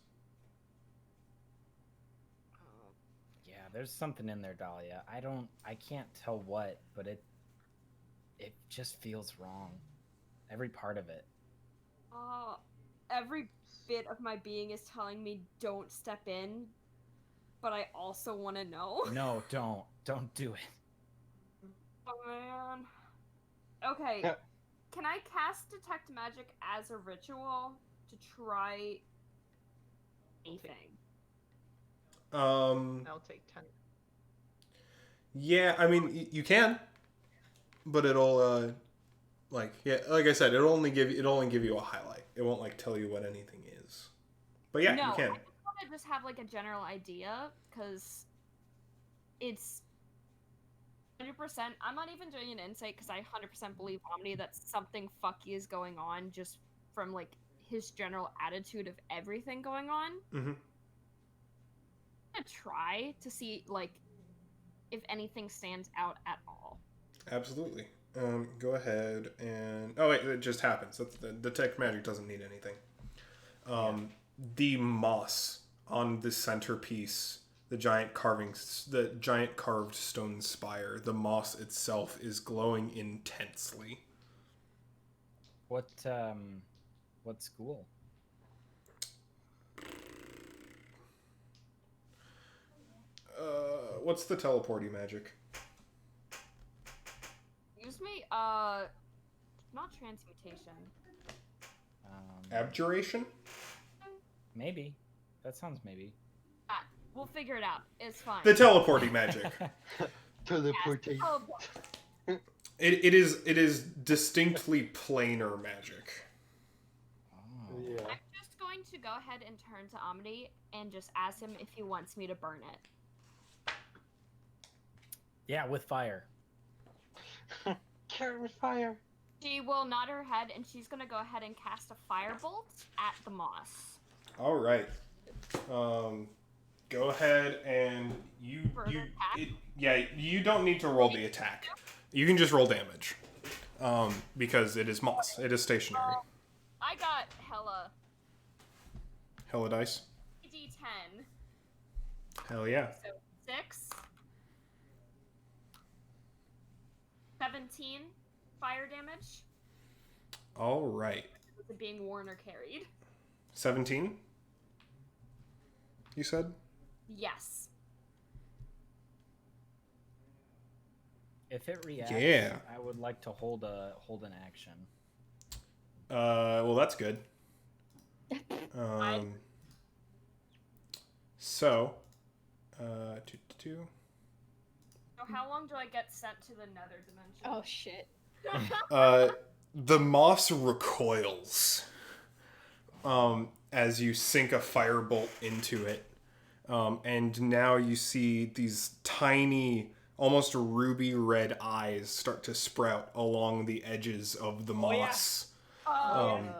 Yeah, there's something in there, Dahlia. I can't tell what, but it just feels wrong. Every part of it. Every bit of my being is telling me don't step in, but I also want to know. No, don't do it. Oh man. Okay. Yeah. Can I cast detect magic as a ritual to try anything? I'll take 10. Yeah, I mean, you can, but it'll, like I said, it'll only give you a highlight. It won't like tell you what anything is. But yeah, no, you can. I just want to have like a general idea because it's 100%. I'm not even doing an insight because I 100% believe Omni that something fucky is going on just from like his general attitude of everything going on. Mm-hmm. I'm gonna try to see like if anything stands out at all. Absolutely. Go ahead and... Oh, wait, it just happens. The detect magic doesn't need anything. The moss on the centerpiece, the giant carved stone spire, the moss itself is glowing intensely. What school? What's the teleporty magic? Excuse me, not transmutation. Abjuration? Maybe. That sounds maybe. We'll figure it out. It's fine. The teleporty magic. Teleportation. Oh, It is distinctly planar magic. Oh. Yeah. I'm just going to go ahead and turn to Amity and just ask him if he wants me to burn it. Yeah, with fire. Carrot with fire. She will nod her head and she's gonna go ahead and cast a firebolt at the moss. All right. Go ahead and you don't need to roll the attack. You can just roll damage. Because it is moss. It is stationary. I got Hella dice. D10. Hell yeah. So 6. 17 fire damage. All right. With it being worn or carried. 17? You said? Yes. If it reacts, Yeah. I would like to hold an action. Well, that's good. So, So how long do I get sent to the nether dimension? Oh shit. The moss recoils as you sink a firebolt into it. And now you see these tiny, almost ruby red eyes start to sprout along the edges of the moss. Oh no.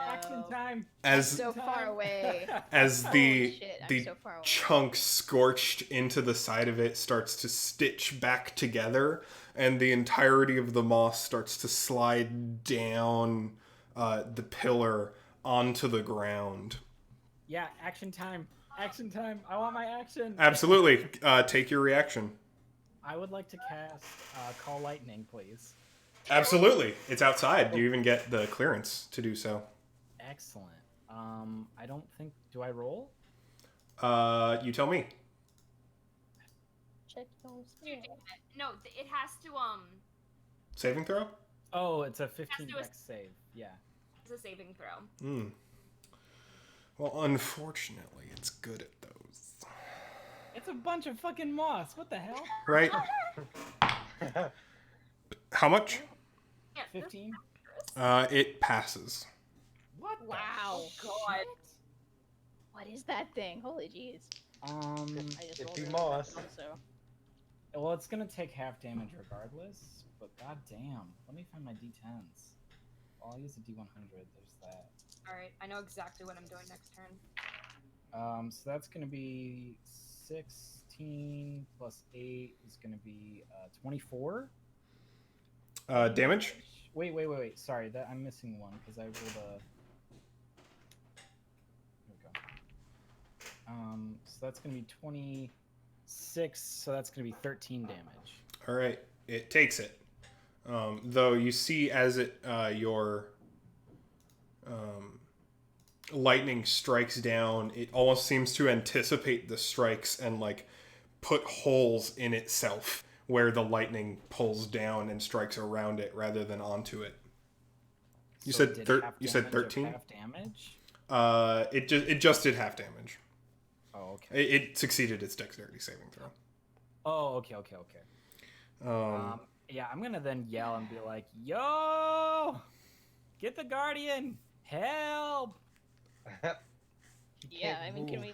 Action time. As So far away. as Holy shit, I'm the so far away. chunk scorched into the side of it starts to stitch back together, and the entirety of the moss starts to slide down the pillar onto the ground. Yeah, action time. Action time. I want my action. Absolutely. Take your reaction. I would like to cast Call Lightning, please. Absolutely. It's outside. You even get the clearance to do so. Excellent. I don't think... Do I roll? You tell me. Check those. No, it has to Saving throw? Oh, it's a 15 do a- dex save. Yeah. It's a saving throw. Hmm. Well, unfortunately, it's good at those. It's a bunch of fucking moss. What the hell? Right? How much? Yeah, 15? It passes. What the Wow. God. What is that thing? Holy jeez. I just It'd rolled be it moss. also. Well, it's gonna take half damage regardless, but goddamn. Let me find my d10s. I'll use a d100. There's that. Alright, I know exactly what I'm doing next turn. So that's gonna be 16 plus 8 is gonna be 24. Damage? Wait. Sorry, that I'm missing one because I rolled a. There we go. So that's gonna be 26. So that's gonna be 13 damage. All right. It takes it. Though you see as it your lightning strikes down, it almost seems to anticipate the strikes and like put holes in itself where the lightning pulls down and strikes around it rather than onto it. You So said did half you said damage of 13? Half damage. It just did half damage. Oh, okay. It succeeded its dexterity saving throw. Oh, okay. Yeah, I'm gonna then yell and be like, "Yo, get the guardian! Help!" Yeah, I mean, can we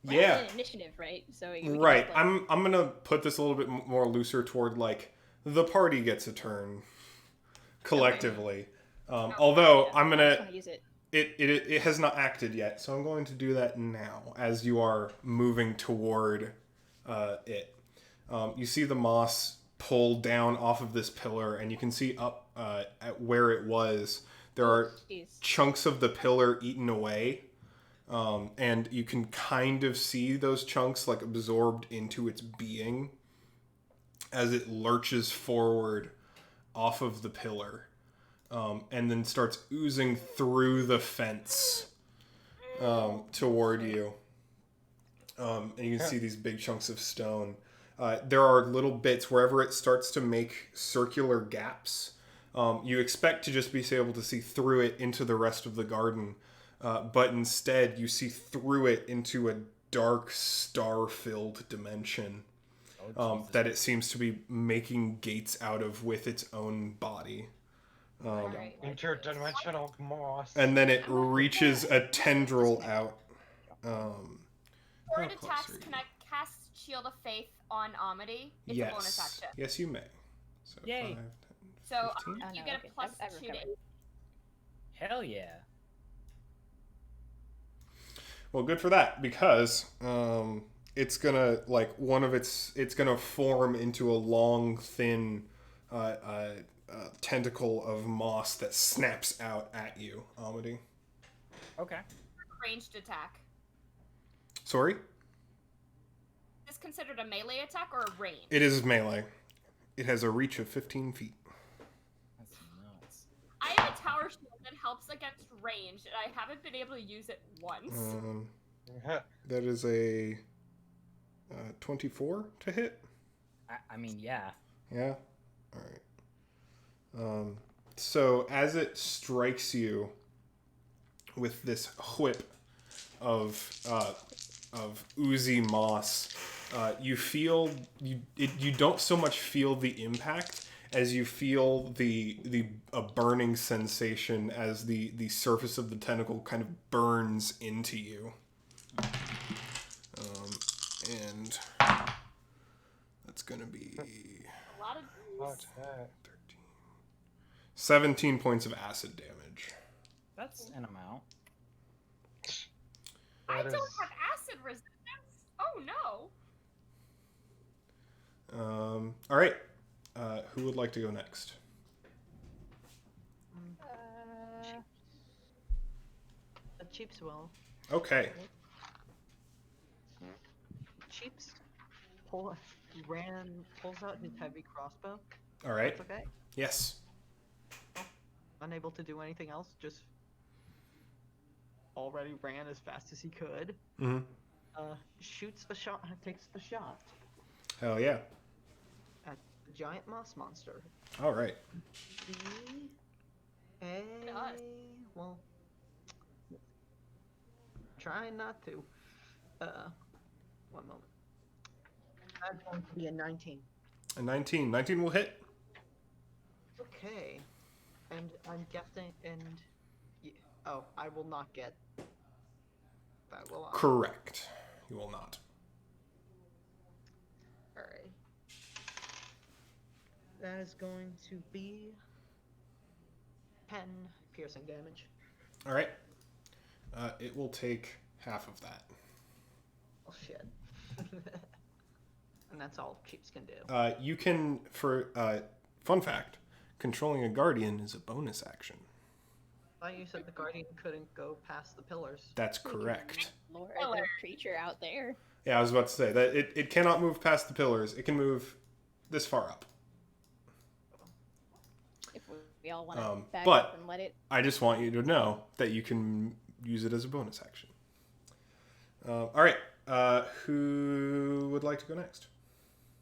Yeah. an initiative, right? So we can Right. just, like, I'm gonna put this a little bit more looser toward like the party gets a turn collectively. Although I'm I just gonna wanna use it. it has not acted yet, so I'm going to do that now as you are moving toward it. You see the moss pull down off of this pillar, and you can see up at where it was. There are Jeez. chunks of the pillar eaten away. And you can kind of see those chunks like absorbed into its being as it lurches forward off of the pillar, and then starts oozing through the fence toward you. And you can see these big chunks of stone. There are little bits wherever it starts to make circular gaps. You expect to just be able to see through it into the rest of the garden. But instead, you see through it into a dark, star-filled dimension that it seems to be making gates out of with its own body. Interdimensional moss. And then it reaches a tendril out. Before it attacks, can I cast Shield of Faith on Amity? It's a bonus Yes. action. Yes, you may. So Yay. 5, 10, So 15. Oh, you no, get okay. a plus I've 2 to recovered. Hell yeah. Well, good for that, because it's gonna like it's gonna form into a long, thin tentacle of moss that snaps out at you, Amity. Okay. ranged attack. Sorry? Is this considered a melee attack or a range? It is melee. It has a reach of 15 feet. That's nuts. I have a tower shield that helps against range, and I haven't been able to use it once. That is a 24 to hit. I mean, yeah. Yeah. All right. So as it strikes you with this whip of oozy moss, You feel you don't so much feel the impact as you feel a burning sensation as the surface of the tentacle kind of burns into you. And that's gonna be A lot of What's that? 13, 17 points of acid damage. That's an amount. I That don't is- have acid resistance. Oh no. All right. Who would like to go next? The Cheeps will. Okay. Cheeps pulls out his heavy crossbow. All right. That's okay. Yes. Unable to do anything else, just already ran as fast as he could. Mm-hmm. Shoots a shot, takes the shot Hell yeah. at the giant moss monster. All right. God. Well, trying not to. One moment. That's going to be a 19. A 19. 19 will hit. Okay. And I'm guessing, I will not get that, will I? Correct. You will not. Alright. That is going to be 10 piercing damage. All right. It will take half of that. Oh shit. And that's all Cheeps can do. You can, for fun fact, controlling a guardian is a bonus action. I thought you said the guardian couldn't go past the pillars. That's correct. Lord, the creature out there. Yeah, I was about to say that it cannot move past the pillars. It can move this far up. If we all want to back but up and let it. I just want you to know that you can use it as a bonus action. All right. Who would like to go next?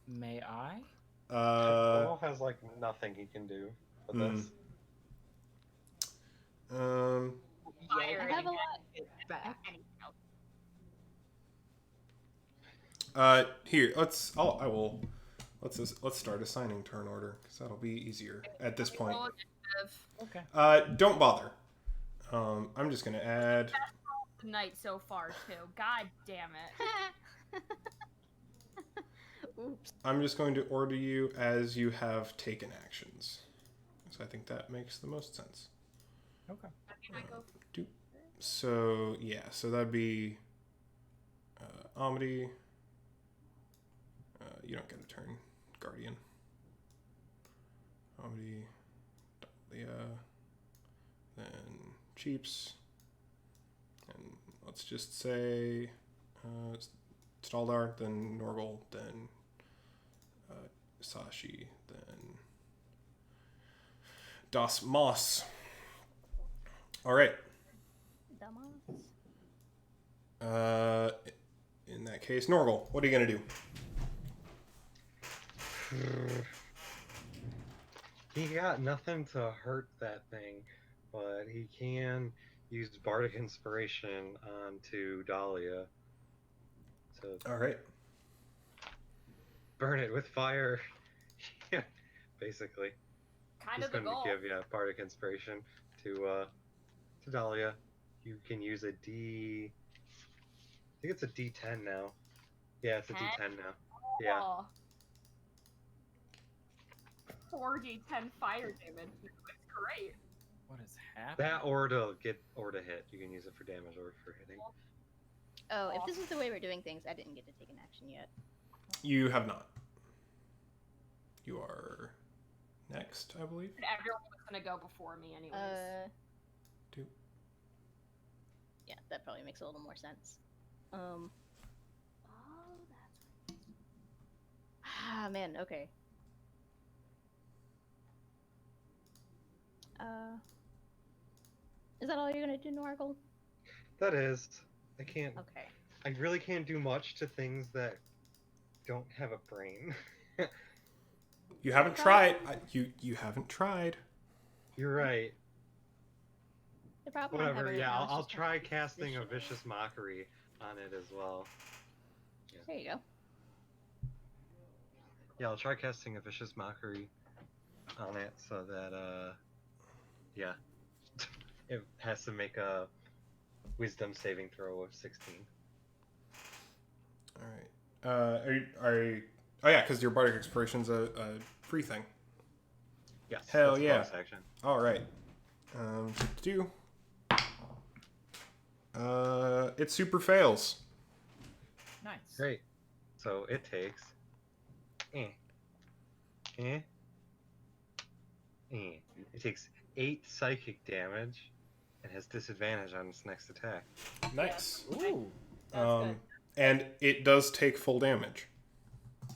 May I? Earl has like nothing he can do for this. Yeah, I have a lot. it's back. Here, let's start assigning turn order because that'll be easier at this point. Roll initiative. Okay. Don't bother. I'm just gonna add. Night so far too. God damn it. Oops. I'm just going to order you as you have taken actions. So I think that makes the most sense. Okay. So yeah, so that'd be Amity. You don't get a turn, Guardian. Amity, Leah, then Cheeps, and let's just say Staldar, then Norgal, then Sashi, then Das Moss. All right. In that case, Norgal, what are you gonna do? He got nothing to hurt that thing, but he can use Bardic Inspiration onto Dahlia. So All right. burn it with fire. Yeah, basically. Kind He's of the going goal. to give Bardic Inspiration to Dahlia. You can use a D. I think it's a D10 now. Yeah, it's a D10 now. Yeah. Aw. 4d10 fire damage. It's great. What is happening? That or to hit. You can use it for damage or for hitting. Oh, if this is the way we're doing things, I didn't get to take an action yet. You have not. You are next, I believe. And everyone was gonna go before me anyways. Two. Yeah, that probably makes a little more sense. Oh, that's. Ah, man. Okay. Is that all you're gonna do, Norgal? That is. I can't. Okay. I really can't do much to things that don't have a brain. You haven't tried. You haven't tried. You're right. The problem I have Whatever. right Yeah, now is I'll just try trying to casting a position it. vicious mockery on it as well. There you go. Yeah, I'll try casting a vicious mockery on it so that yeah, it has to make a wisdom saving throw of 16. All right. Oh yeah, because your bardic inspiration's a free thing. Yes. Hell that's a yeah. bonus action. All right. Do. It super fails. Nice. Great. So it takes. It takes 8 psychic damage, and has disadvantage on its next attack. Nice. Ooh. That's good. And it does take full damage.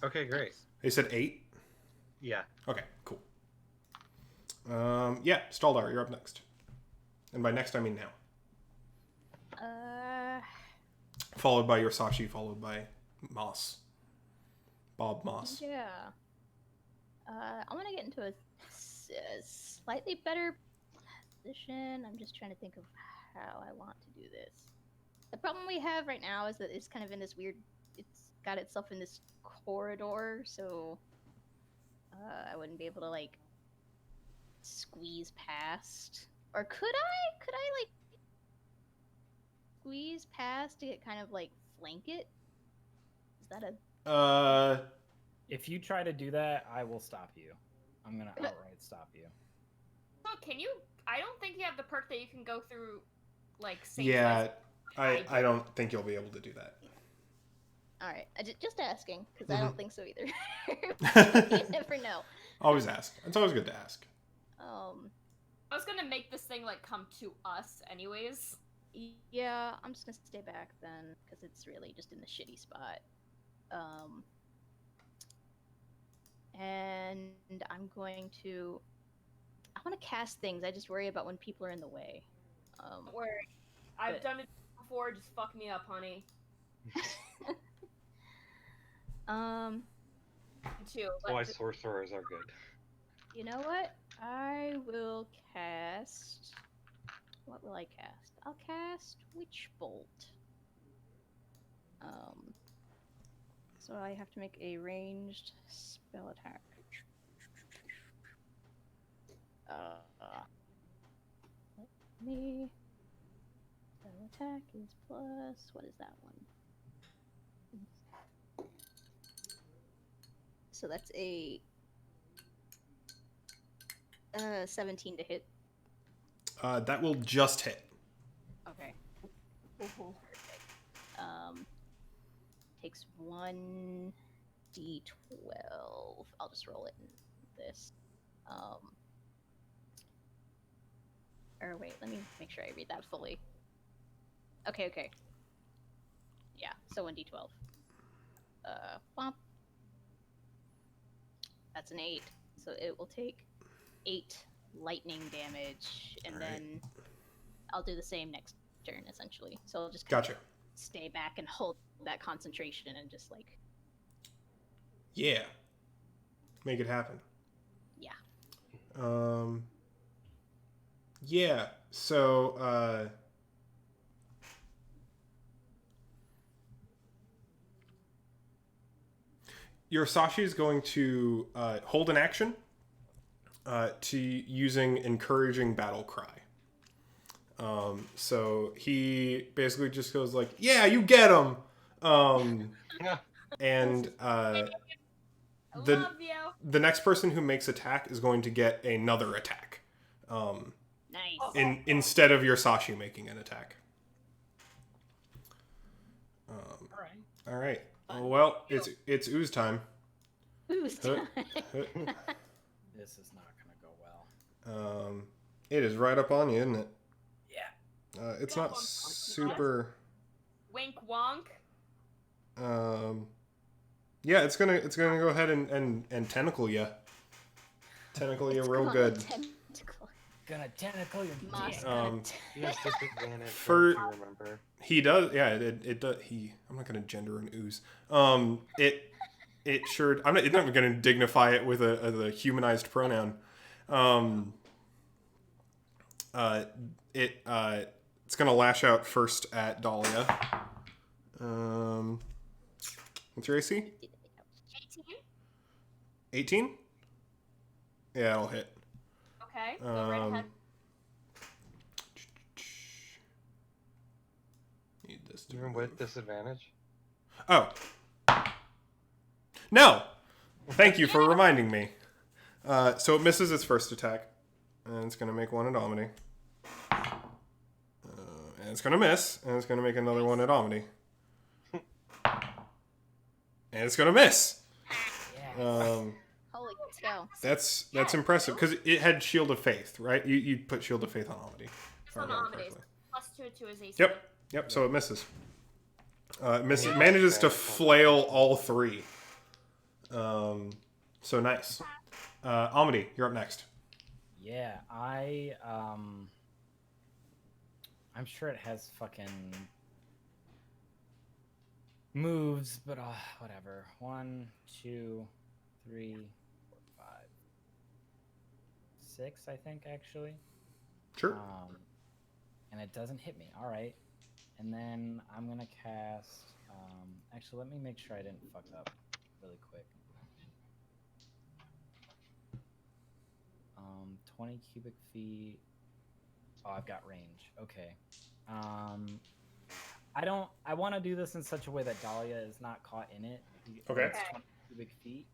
Okay, great. They said 8. Yeah. Okay, cool. Yeah, Staldar, you're up next. And by next, I mean now. Followed by Yorsashi, followed by Moss. Bob Moss. Yeah. I want to get into a slightly better position. I'm just trying to think of how I want to do this. The problem we have right now is that it's kind of in this weird. It's got itself in this corridor, so I wouldn't be able to like squeeze past. Or could I? Could I like squeeze past to get kind of like flank it? Is that a If you try to do that, I will stop you. I'm gonna outright stop you. So can you? I don't think you have the perk that you can go through, like. Same Yeah, size. I don't think you'll be able to do that. All right? Just asking because I don't think so either. You never know. Always ask. It's always good to ask. I was gonna make this thing like come to us, anyways. Yeah, I'm just gonna stay back then because it's really just in the shitty spot. And I'm going to. I want to cast things. I just worry about when people are in the way. Don't worry. I've done it before. Just fuck me up, honey. Too. That's why sorcerers are good. You know what? I will cast. What will I cast? I'll cast Witch Bolt. So I have to make a ranged spell attack. Let me. Spell attack is plus. What is that one? So that's a 17 to hit. That will just hit. Okay. Perfect. Takes 1d12. I'll just roll it in this. Or wait, let me make sure I read that fully. Okay. Yeah, so 1d12. Bump. That's an 8. So it will take 8 lightning damage, and then I'll do the same next turn, essentially. So I'll just Gotcha. Stay back and hold that concentration and just like... Yeah. Make it happen. Yeah. Yeah, so, Yorsashi is going to hold an action to using encouraging battle cry. So he basically just goes like, "Yeah, you get him," and the next person who makes attack is going to get another attack. Nice. Instead of Yorsashi making an attack. All right. Well, it's ooze time. Ooze time. This is not gonna go well. It is right up on you, isn't it? Yeah. It's not super. Wink wonk. Yeah, it's gonna go ahead and tentacle you. Tentacle you real good. Gonna tentacle your dick. He has disadvantage. For- don't you remember? He does. Yeah, it does. I'm not gonna gender an ooze. It sure. I'm not gonna dignify it with a humanized pronoun. It's gonna lash out first at Dahlia. What's your AC? 18. 18? Yeah, it'll hit. Okay, go right ahead. Need this to Even with disadvantage? Oh. No! Thank you for reminding me. So it misses its first attack. And it's going to make one at Omni. And it's going to miss. And it's going to make another one at Omni. And it's going to miss. Holy cow. That's impressive. Because it had Shield of Faith, right? You put Shield of Faith on Omni. It's on Amadeus. +2 to his AC. Yep, so it misses. It manages to flail all three. So nice. Amity, you're up next. Yeah, I'm sure it has fucking moves, but whatever. 1, 2, 3, 4, 5, 6, I think, actually. Sure. And it doesn't hit me. All right. And then I'm going to cast... actually, let me make sure I didn't fuck up really quick. 20 cubic feet. Oh, I've got range. Okay. I want to do this in such a way that Dahlia is not caught in it. Okay. It's 20 cubic feet.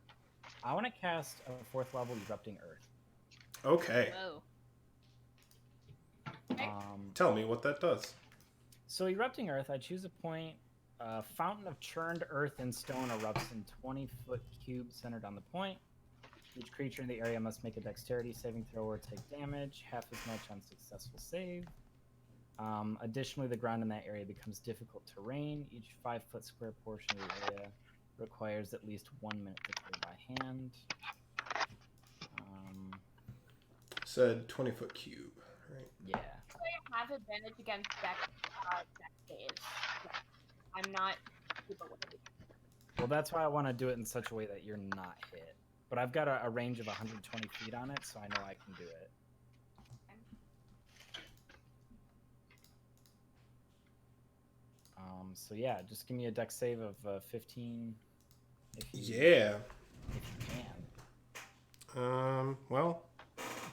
I want to cast a 4th level Erupting Earth. Okay. Whoa. Tell me what that does. So Erupting Earth, I choose a point. Fountain of churned earth and stone erupts in 20-foot cube centered on the point. Each creature in the area must make a dexterity saving throw or take damage, half as much on successful save. Additionally, the ground in that area becomes difficult terrain. Each 5-foot square portion of the area requires at least 1 minute to clear by hand. Said 20-foot cube, right? Yeah. I have advantage against dex saves. I'm not super worried. Well, that's why I want to do it in such a way that you're not hit. But I've got a range of 120 feet on it, so I know I can do it. So yeah, just give me a dex save of 15. If you can. Well,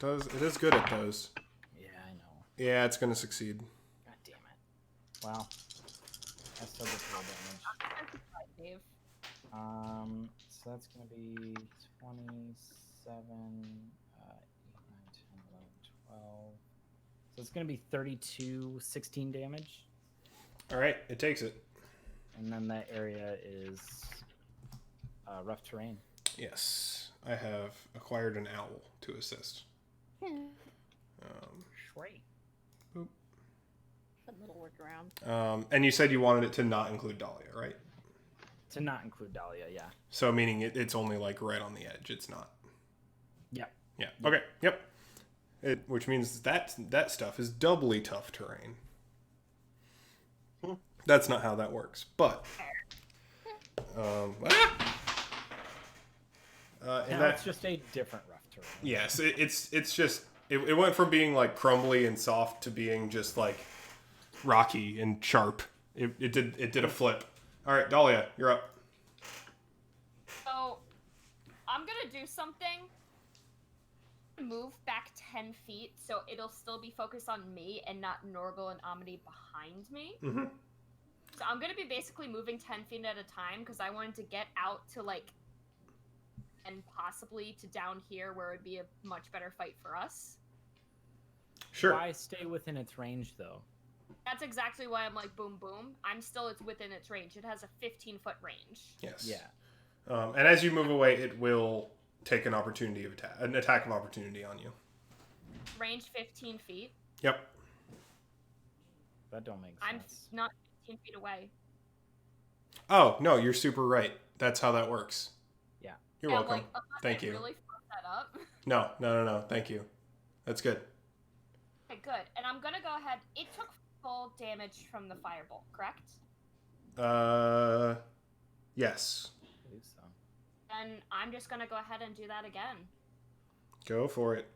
it is good at those. Yeah, I know. Yeah, it's gonna succeed. God damn it. Well, I still get roll damage. So that's gonna be 27, 8, 9, 10, 11, 12. So it's gonna be 32, 16 damage. All right, it takes it. And then that area is rough terrain. Yes, I have acquired an owl to assist. Sweet. A little workaround. And you said you wanted it to not include Dahlia, right? To not include Dahlia, yeah. So meaning it's only like right on the edge. It's not. Yep. Yeah. Okay. Yep. Which means that stuff is doubly tough terrain. That's not how that works, but It's just a different rough terrain. Yes, it's just it went from being like crumbly and soft to being just like rocky and sharp. It did a flip. All right, Dahlia, you're up. So, I'm gonna do something. Move back 10 feet, so it'll still be focused on me and not Norgal and Amity behind me. Mm-hmm. So I'm gonna be basically moving 10 feet at a time because I wanted to get out to and possibly to down here where it would be a much better fight for us. Sure. Why stay within its range though? That's exactly why I'm like boom boom. It's within its range. It has a 15-foot range. Yes. Yeah. And as you move away, it will take an attack of opportunity on you. Range 15 feet. Yep. That don't make I'm sense. not 15 feet away. Oh no, you're super right. That's how that works. Yeah. You're welcome. Thank you. Really fucked that up. No. Thank you. That's good. Okay, good. And I'm gonna go ahead. It took full damage from the firebolt, correct? Yes. I believe so. And I'm just gonna go ahead and do that again. Go for it.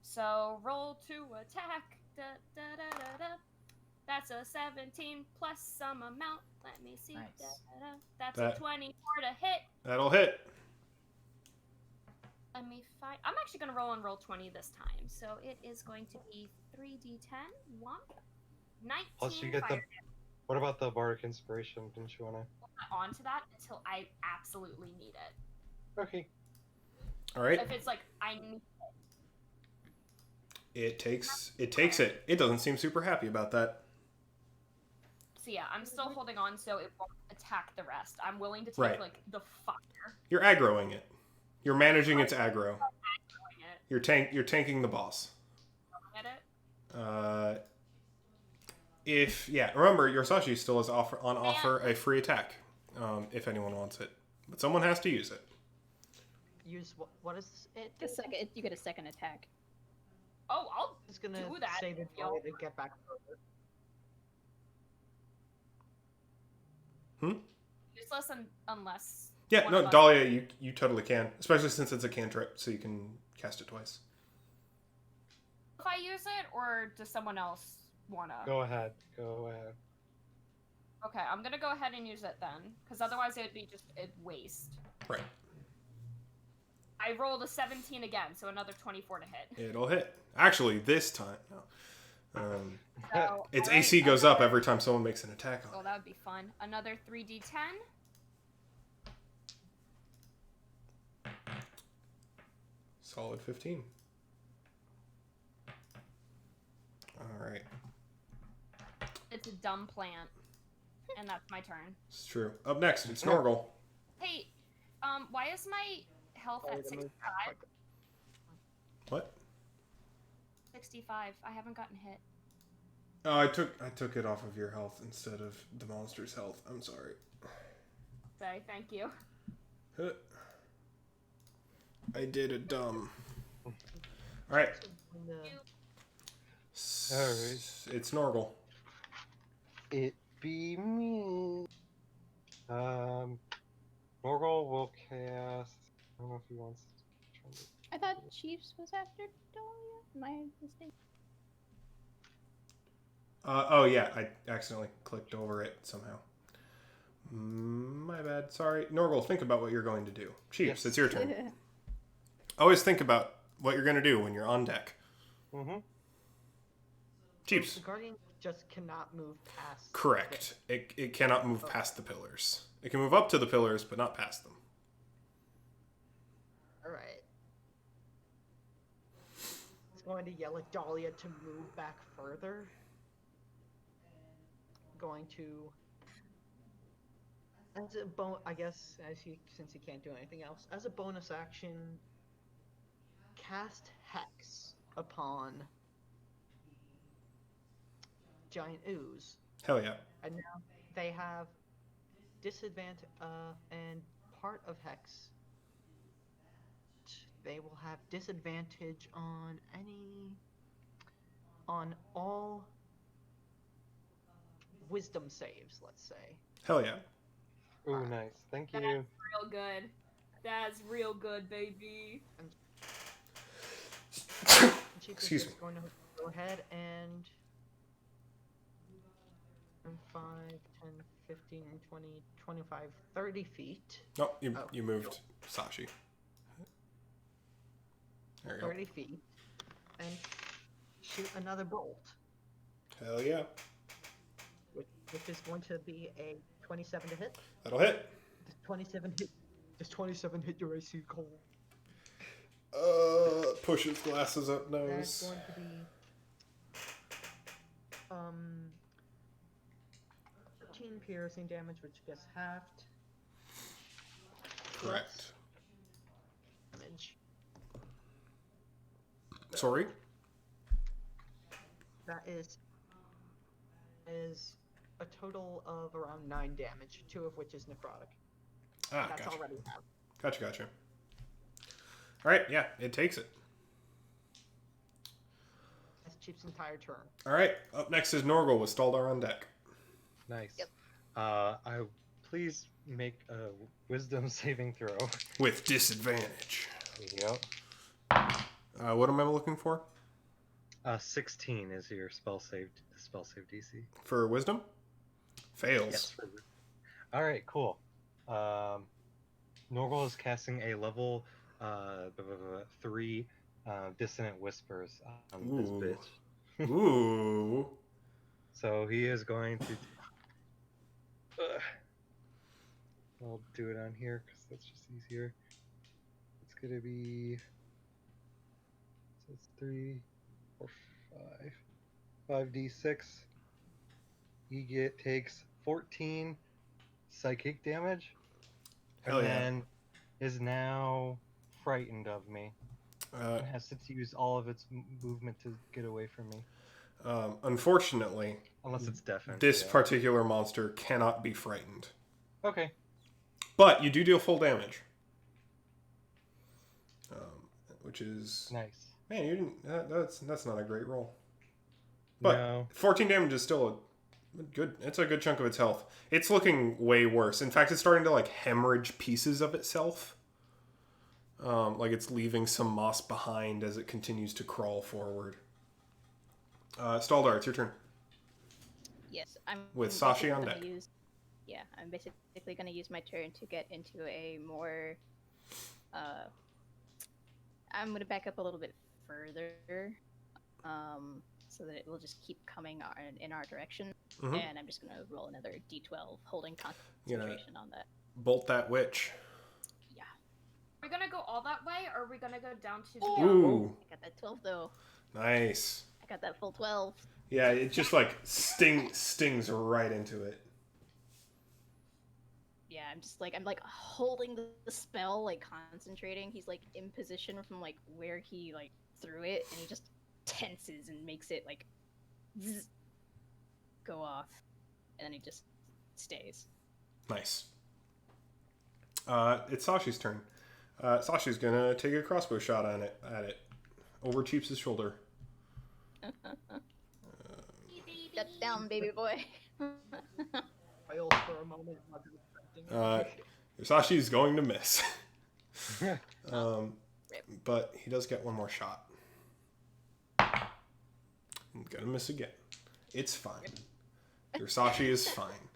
So roll to attack. Da, da, da, da, da. That's a 17 plus some amount. Let me see. Nice. Da, da, da. That's a 24 to hit. That'll hit. Let me find. I'm actually gonna roll on roll 20 this time, so it is going to be 3d10. Womp. 19 Plus, you get fire the. damage. What about the bardic inspiration? Didn't you wanna? Onto that until I absolutely need it. Okay. All right. If it's like I need It takes it. It doesn't seem super happy about that. So yeah, I'm still holding on, so it won't attack the rest. I'm willing to take Right. like the fire. You're aggroing it. You're managing its aggro. Doing it. You're tanking the boss. Get it? Remember your Sashi still has on offer a free attack, if anyone wants it, but someone has to use it. Use what is it? A second, you get a second attack. Oh, I'll Just gonna do that. save it yo. to get back further. Useless unless. Yeah, one no, of us- Dahlia, you totally can, especially since it's a cantrip, so you can cast it twice. If I use it, or does someone else wanna? Go ahead. Go ahead. Okay, I'm gonna go ahead and use it then, because otherwise it would be just a waste. Right. I rolled a 17 again, so another 24 to hit. It'll hit. Actually, this time, So, its alright, AC goes up another- every time someone makes an attack on Oh, it. that would be fun. Another 3d10. Solid 15. All right, It's a dumb plant, and that's my turn. it's true. Up next, it's Norgal. Hey, why is my health Sorry at to move 65? back. What? 65. I haven't gotten hit. Oh, I took it off of your health instead of the monster's health. I'm sorry. Say thank you. Huh. I did a dumb. All right. When the- It's Norgal. It be me. Norgal will cast. I don't know if he wants. I thought Chiefs was after Dahlia. Am I mistaken? Oh yeah, I accidentally clicked over it somehow. My bad. Sorry, Norgal. Think about what you're going to do. Chiefs, Yes. it's your turn. Always think about what you're going to do when you're on deck. Mm-hmm. Chiefs. The Guardian just cannot move past. Correct. It cannot move past the pillars. It can move up to the pillars, but not past them. Alright. He's going to yell at Dahlia to move back further. Going to, as a I guess, since he can't do anything else, as a bonus action, cast Hex upon Giant Ooze. Hell yeah. And now they have disadvantage, and part of Hex, they will have disadvantage on all wisdom saves, let's say. Hell yeah. Ooh, nice. Thank That's you. real good. That's real good, baby. Chief Excuse is me. just going to go ahead and 5, 10, 15, 20, 25, 30 feet. Oh, you Oh. you moved Sashi. There you go. 30 feet. And shoot another bolt, Hell yeah. which is going to be a 27 to hit. That'll hit. Does 27 hit? Does 27 hit your AC, Cole? Push his glasses up That's nose. going to be 13 piercing damage, which gets halved. Correct. Damage. Sorry? That is a total of around 9 damage, 2 of which is necrotic. Ah, That's gotcha. already halved. Gotcha. Alright, yeah, it takes it. That's Chip's entire turn. Alright, up next is Norgal with Staldar on deck. Nice. Yep. I please make a wisdom saving throw. With disadvantage. Yep. What am I looking for? 16 is your spell save DC. For wisdom? Fails. Yes. All right. Cool. Norgal is casting a level 3 dissonant whispers on this Ooh. bitch. Ooh. So he is going to. I'll do it on here because that's just easier. It's gonna be. So it's 3, 4, 5. 5d6. He takes 14 psychic damage. Hell and yeah. then is now frightened of me. And has to use all of its movement to get away from me. Unfortunately, Unless it's deafened. this yeah. particular monster cannot be frightened. Okay. But you do deal full damage. Which is... Nice. Man, you didn't... That's not a great roll. But No. 14 damage is still a good... It's a good chunk of its health. It's looking way worse. In fact, it's starting to, like, hemorrhage pieces of itself. Like it's leaving some moss behind as it continues to crawl forward. Staldar, it's your turn. Yes, I'm With basically Sashi on gonna deck. I'm basically going to use my turn to get into a more. I'm going to back up a little bit further, so that it will just keep coming in our direction, and I'm just going to roll another d12, holding concentration on that. Bolt that witch. Yeah. Are we gonna go all that way, or are we gonna go down to the... Ooh. I got that 12 though. Nice. I got that full 12. Yeah, it just like stings right into it. Yeah, I'm like holding the spell, like concentrating. He's like in position from like where he like threw it, and he just tenses and makes it like zzz, go off, and then he just stays. Nice. It's Sashi's turn. Sashi's gonna take a crossbow shot at it. Over Cheeps' shoulder. Shut down, baby boy. Fails for a moment. Not expecting it. Sashi's going to miss. But he does get one more shot. I'm gonna miss again. It's fine. Your Sashi is fine.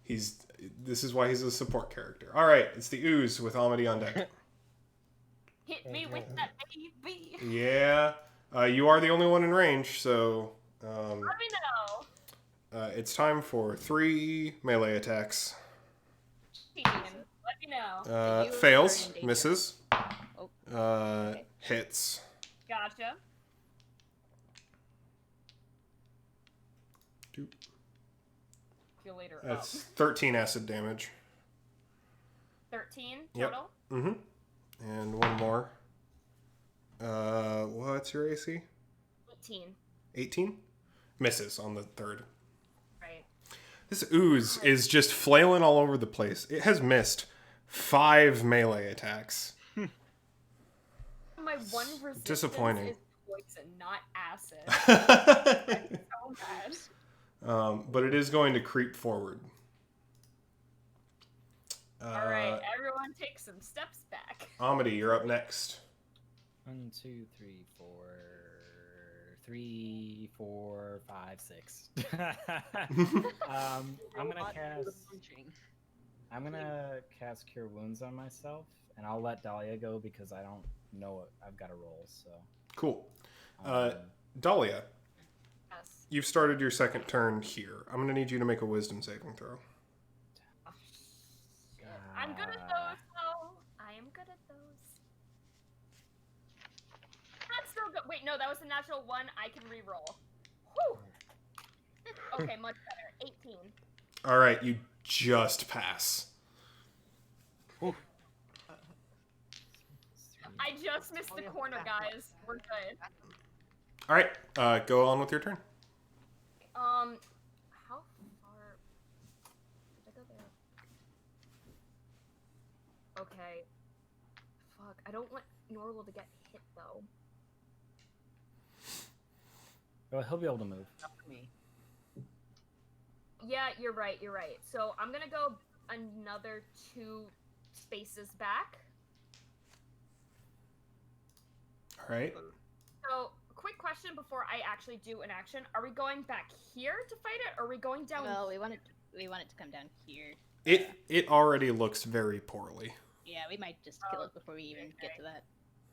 This is why he's a support character. All right, it's the ooze with Amity on deck. Hit me with that baby! Yeah, you are the only one in range, so Let me know! it's time for 3 melee attacks. Let me know. You Fails, are in danger. misses, Oh, okay. hits. Gotcha. Doop. See you later. That's 13 acid damage. 13 Yep. total? Mm-hmm. And one more. What's your AC? 18. 18? Misses on the third. Right. This ooze is just flailing all over the place. It has missed 5 melee attacks. My one resistance disappointing. is poison, not acid. I'm so mad. But it is going to creep forward. Alright, everyone take some steps back. Amity, you're up next. 1, 2, 3, 4, 3, 4, 5, 6. I'm gonna cast Cure Wounds on myself, and I'll let Dahlia go because I don't know what I've got to roll. So Cool. Dahlia, Yes. you've started your second turn here. I'm going to need you to make a wisdom saving throw. Oh, shit. I'm good at those, though. I am good at those. That's still good. Wait, no, that was a natural 1. I can re-roll. Whew. Okay, much better. 18. All right, you just pass. I just missed the corner, guys. We're good. All right, go on with your turn. How far did I go there? Okay. Fuck, I don't want Norwell to get hit though. well, he'll be able to move. Me. Yeah, you're right. So I'm gonna go another 2 spaces back. All right. So, quick question before I actually do an action: are we going back here to fight it, or are we going down? Well, we want it to come down here. It already looks very poorly. Yeah, we might just kill it before we even get to that.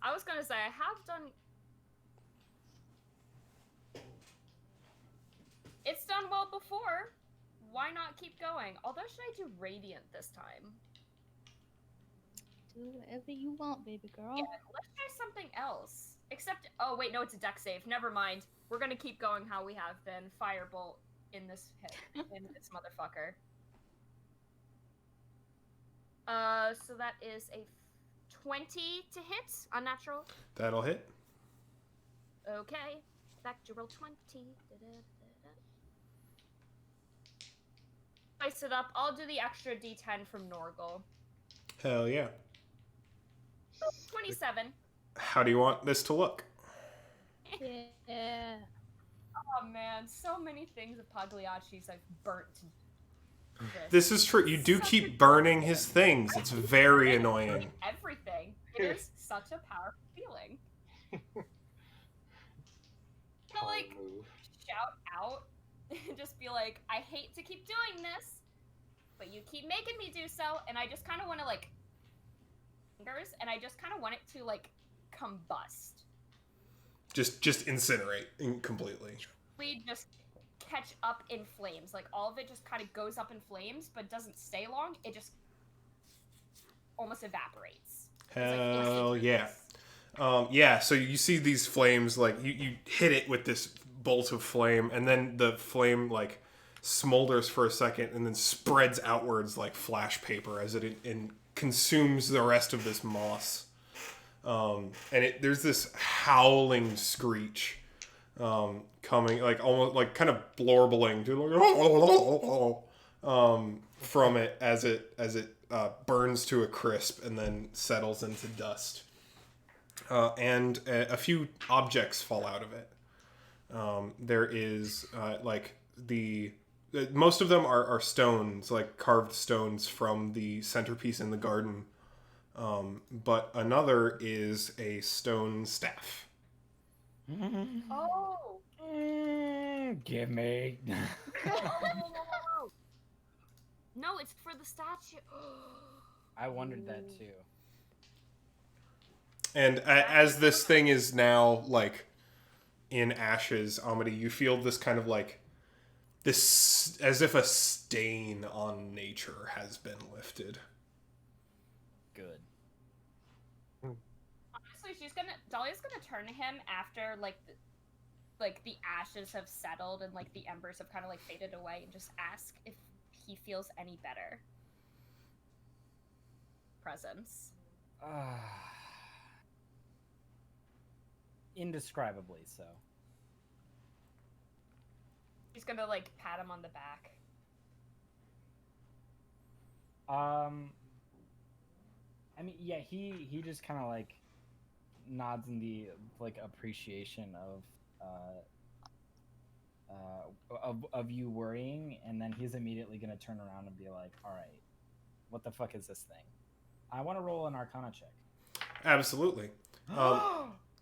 I was gonna say I have done. It's done well before. Why not keep going? Although, should I do radiant this time? Do whatever you want, baby girl. Yeah, let's try something else. Except, oh wait, no, it's a deck save. Never mind. We're gonna keep going how we have been. Firebolt in this hit, in this motherfucker. So that is a 20 to hit, unnatural. That'll hit. Okay, back to roll 20. Spice it up. I'll do the extra D10 from Norgal. Hell yeah. 27. How do you want this to look? Yeah. Oh man, so many things of Pagliacci's I've burnt to This is true. You do keep burning his things. It's very annoying. Everything. It is such a powerful feeling. To like shout out and just be like, I hate to keep doing this, but you keep making me do so, and I just kind of want to like fingers, and I just kind of want it to like combust. Just incinerate completely. We just catch up in flames. Like all of it just kind of goes up in flames, but doesn't stay long. It just almost evaporates. Hell yeah. Yeah, so you see these flames, like you hit it with this bolt of flame, and then the flame like smolders for a second and then spreads outwards like flash paper as it consumes the rest of this moss. And there's this howling screech coming, like almost like kind of blorbling to from it as it burns to a crisp and then settles into dust. And a few objects fall out of it. There is most of them are stones, like carved stones from the centerpiece in the garden. But another is a stone staff. Oh! Give me. No, it's for the statue. I wondered that too. And as this thing is now like in ashes, Amity, you feel this kind of like this, as if a stain on nature has been lifted. Good. Honestly, Dahlia's gonna turn to him after like the ashes have settled and like the embers have kind of like faded away, and just ask if he feels any better. Presence. Indescribably so. He's gonna like pat him on the back. I mean, yeah, he just kind of like nods in the like appreciation of you worrying, and then he's immediately gonna turn around and be like, "All right, what the fuck is this thing? I want to roll an Arcana check." Absolutely.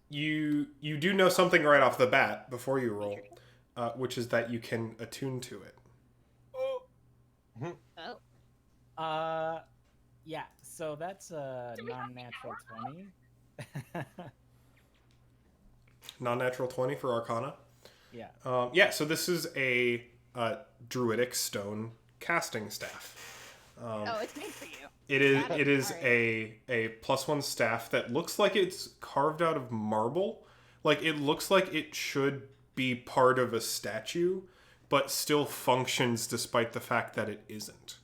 You do know something right off the bat before you roll, which is that you can attune to it. Oh. Yeah. So that's a non-natural 20. Non-natural 20 for Arcana. Yeah. Yeah. So this is a druidic stone casting staff. Oh, it's made for you. It is a +1 staff that looks like it's carved out of marble. Like it looks like it should be part of a statue, but still functions despite the fact that it isn't.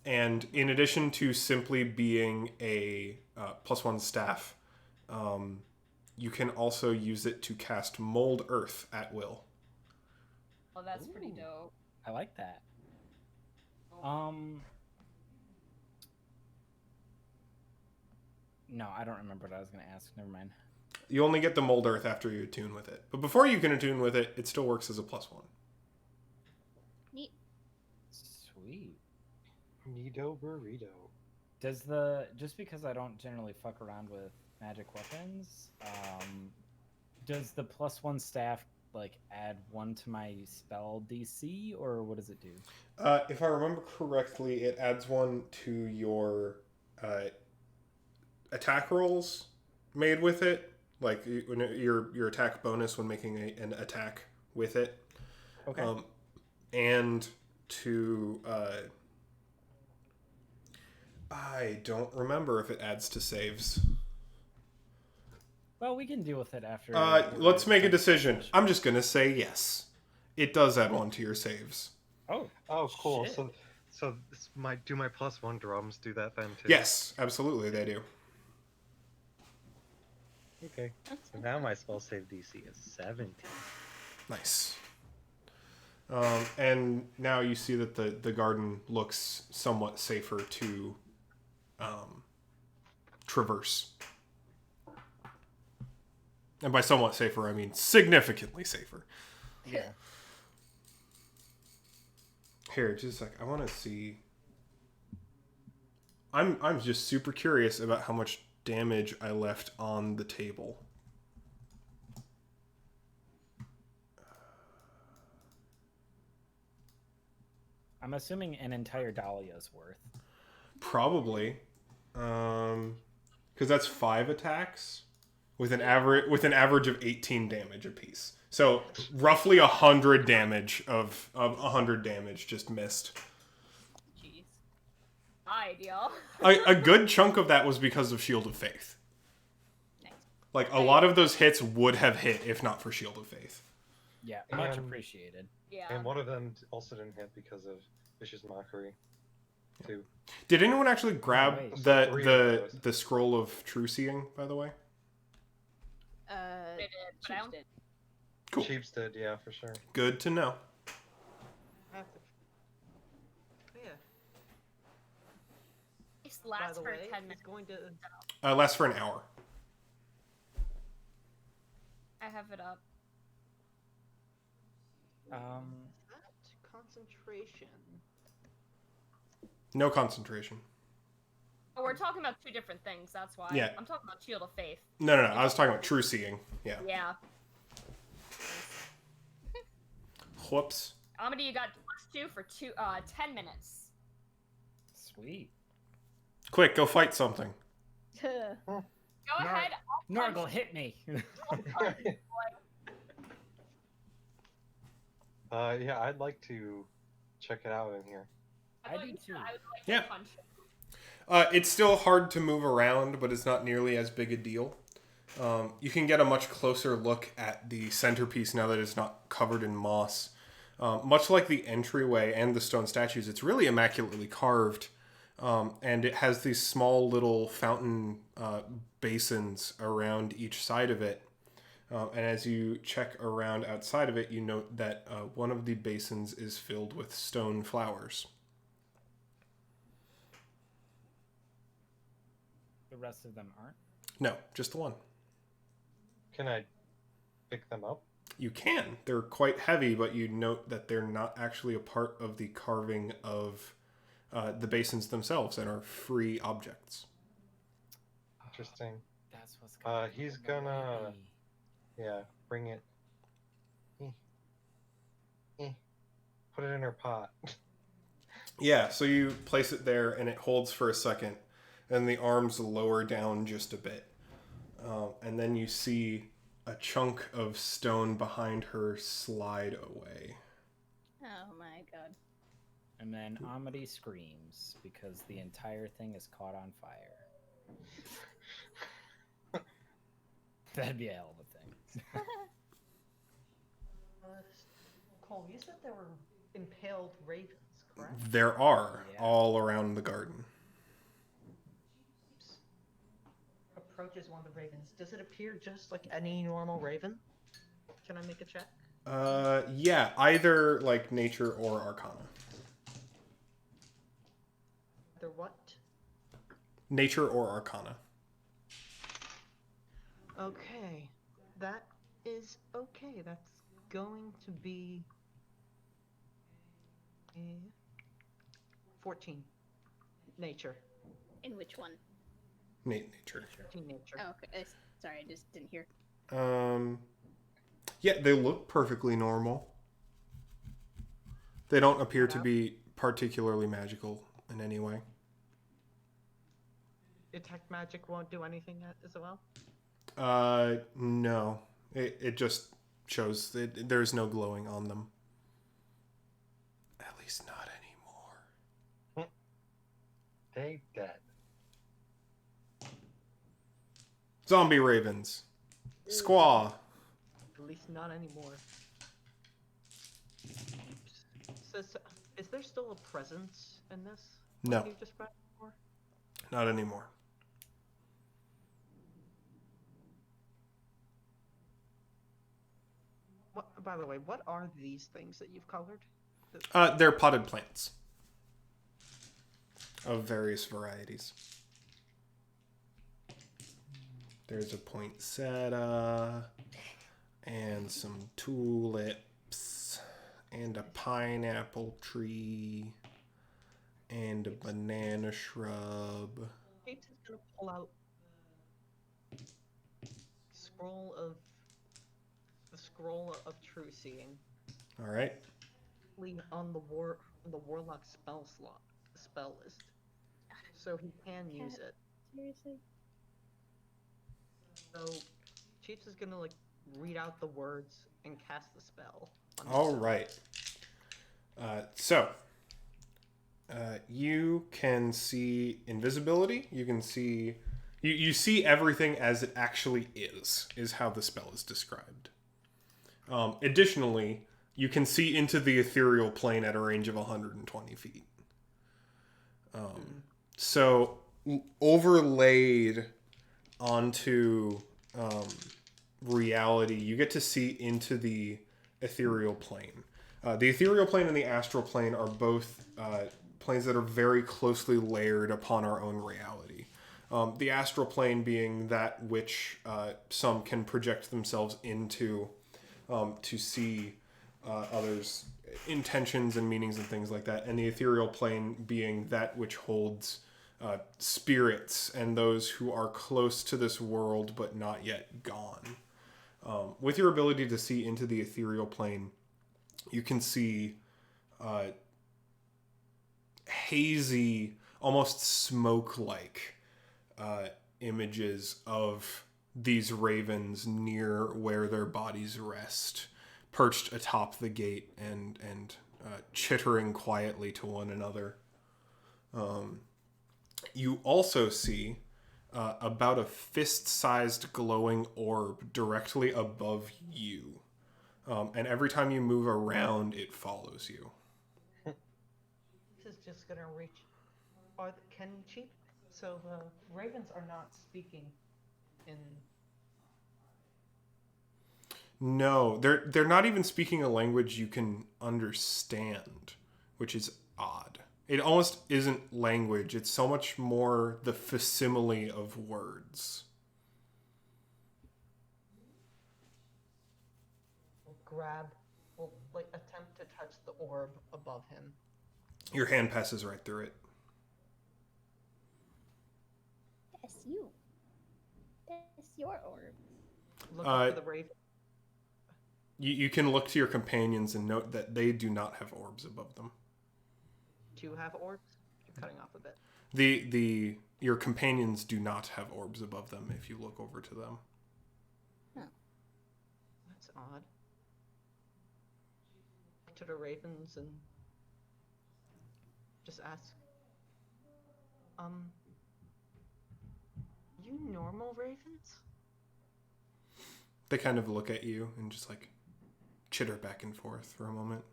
And in addition to simply being a +1 staff, you can also use it to cast Mold Earth at will. Oh, that's pretty dope. I like that. No, I don't remember what I was going to ask. Never mind. You only get the Mold Earth after you attune with it. But before you can attune with it, it still works as a +1. Neat. Sweet. Neato burrito. Does just because I don't generally fuck around with magic weapons, does the +1 staff like add 1 to my spell DC, or what does it do? If I remember correctly, it adds 1 to your attack rolls made with it, like your attack bonus when making an attack with it. Okay. And to I don't remember if it adds to saves. Well, we can deal with it after. Let's make a decision. I'm just gonna say yes. It does add 1 to your saves. Oh, cool. shit. So my +1 drums do that then too? Yes, absolutely, they do. Okay. So now my spell save DC is 17. Nice. And now you see that the garden looks somewhat safer to traverse. And by somewhat safer, I mean significantly safer. Yeah. Here, just a sec. I want to see. I'm just super curious about how much damage I left on the table. I'm assuming an entire Dahlia's worth. Probably, because that's 5 attacks with an average of 18 damage apiece. So roughly 100 damage of 100 damage just missed. Jeez. Ideal. A good chunk of that was because of Shield of Faith. Nice. Like a lot of those hits would have hit if not for Shield of Faith. Yeah, much And- appreciated. Yeah. And one of them also didn't hit because of Vicious Mockery, too. Did anyone actually grab Wait. the scroll of true seeing, by the way? I did, but I don't. Chiefs did. Cool. Chiefs did, yeah, for sure. Good to know. Yeah. It By lasts the for way, 10 it's minutes. going to. Lasts for an hour. I have it up. That concentration. No concentration. Oh, we're talking about 2 different things. That's why. Yeah. I'm talking about Shield of Faith. No. I was talking about true seeing. Yeah. Yeah. Whoops. Amity, you got +2 for 10 minutes. Sweet. Quick, go fight something. Go ahead. I'll punch Norgle, hit me. Yeah, I'd like to check it out in here. I do too. I would like Yeah. to punch him. It's still hard to move around, but it's not nearly as big a deal. You can get a much closer look at the centerpiece now that it's not covered in moss. Much like the entryway and the stone statues, it's really immaculately carved. And it has these small little fountain basins around each side of it. And as you check around outside of it, you note that one of the basins is filled with stone flowers. The rest of them aren't. No, just the one. Can I pick them up? You can. They're quite heavy, but you note that they're not actually a part of the carving of the basins themselves and are free objects. Interesting. That's what's gonna He's kill my gonna- baby. Yeah, bring it. Put it in her pot. Yeah, so you place it there and it holds for a second, and the arms lower down just a bit. And then you see a chunk of stone behind her slide away. Oh my god. And then Amity screams because the entire thing is caught on fire. That'd be a hell of a thing. Cole, you said there were impaled ravens, correct? There are Yeah. all around the garden. Approaches one of the ravens. Does it appear just like any normal raven? Can I make a check? Yeah, either like nature or arcana. Either what? Nature or arcana. Okay. That is okay. That's going to be a 14. Nature. In which one? Nature. 14 nature. Oh, okay. Sorry, I just didn't hear. Yeah, they look perfectly normal. They don't appear to be particularly magical in any way. Detect magic won't do anything as well? No. It just shows that there's no glowing on them. At least not anymore. They dead. Zombie ravens. Squaw. At least not anymore. So, is there still a presence in this? No. What you just read before? Not anymore. What, by the way, what are these things that you've colored? They're potted plants. Of various varieties. There's a poinsettia, and some tulips, and a pineapple tree, and a banana shrub. James is gonna pull out the scroll of true seeing. All right. On the warlock spell list, so he can use it. Seriously? So, Chiefs is gonna read out the words and cast the spell. All right. So, you can see invisibility. You can see you see everything as it actually is how the spell is described. Additionally, you can see into the ethereal plane at a range of 120 feet. So, overlaid onto reality, you get to see into the ethereal plane. The ethereal plane and the astral plane are both planes that are very closely layered upon our own reality. The astral plane being that which some can project themselves into to see others' intentions and meanings and things like that. And the ethereal plane being that which holds spirits and those who are close to this world but not yet gone. With your ability to see into the ethereal plane, you can see hazy, almost smoke-like images of these ravens near where their bodies rest, perched atop the gate and chittering quietly to one another. You also see about a fist-sized glowing orb directly above you. And every time you move around, it follows you. This is just gonna reach. So the ravens are not speaking in. No, they're not even speaking a language you can understand, which is odd. It almost isn't language. It's so much more the facsimile of words. We'll attempt to touch the orb above him. Your hand passes right through it. That's you. That's your orb. Look up for the raven. You can look to your companions and note that they do not have orbs above them. Do you have orbs? You're cutting off a bit. Your companions do not have orbs above them if you look over to them. Oh. That's odd. To the ravens and just ask, you normal ravens? They kind of look at you and just chitter back and forth for a moment.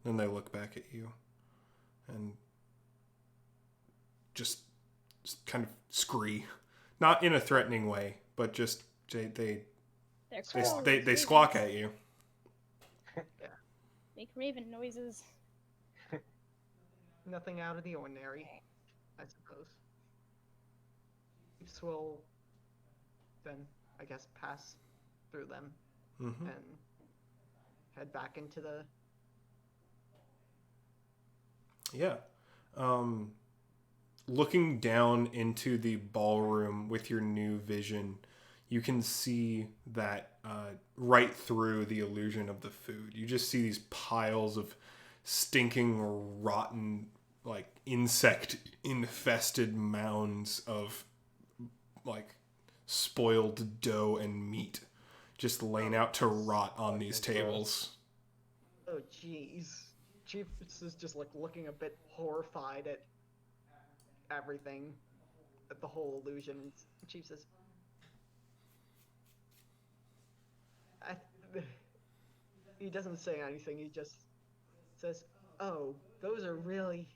Then they look back at you and just kind of scree. Not in a threatening way, but just they squawk at you. Yeah. Make raven noises. Nothing out of the ordinary, I suppose. Chiefs will then, I guess, pass through them and head back into the. Yeah. Looking down into the ballroom with your new vision, you can see that right through the illusion of the food. You just see these piles of stinking, rotten, like insect-infested mounds of like spoiled dough and meat just laying out to rot on these tables. Oh, jeez. Chief is just like looking a bit horrified at everything, at the whole illusion. Chief says, he doesn't say anything. He just says, "Oh, those are really."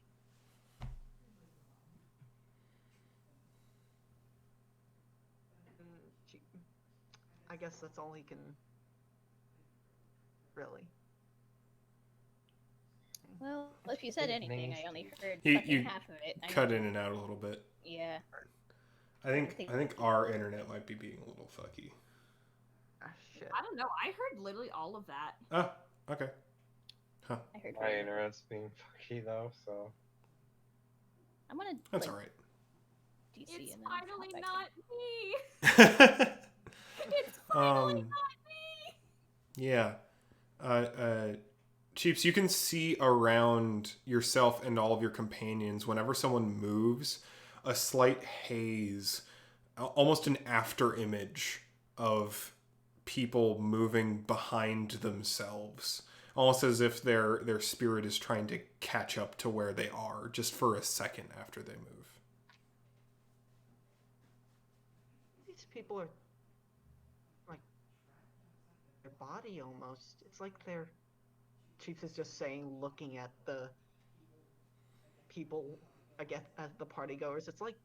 I guess that's all he can. Really. Well, if you said anything, I only heard You fucking half of it. cut in and out a little bit. Yeah. I think our internet might be being a little fucky. Ah, shit. I don't know. I heard literally all of that. Oh, okay. Huh. I heard. My internet's being fucky though, so. I'm gonna. That's like, all right. It's DC and then finally hop not back me. It's finally not me. Yeah. Chiefs, you can see around yourself and all of your companions whenever someone moves, a slight haze, almost an after image of people moving behind themselves, almost as if their spirit is trying to catch up to where they are just for a second after they move. These people are like their body almost. It's like they're. Chief is just saying, looking at the people, I guess, as the party goers. It's like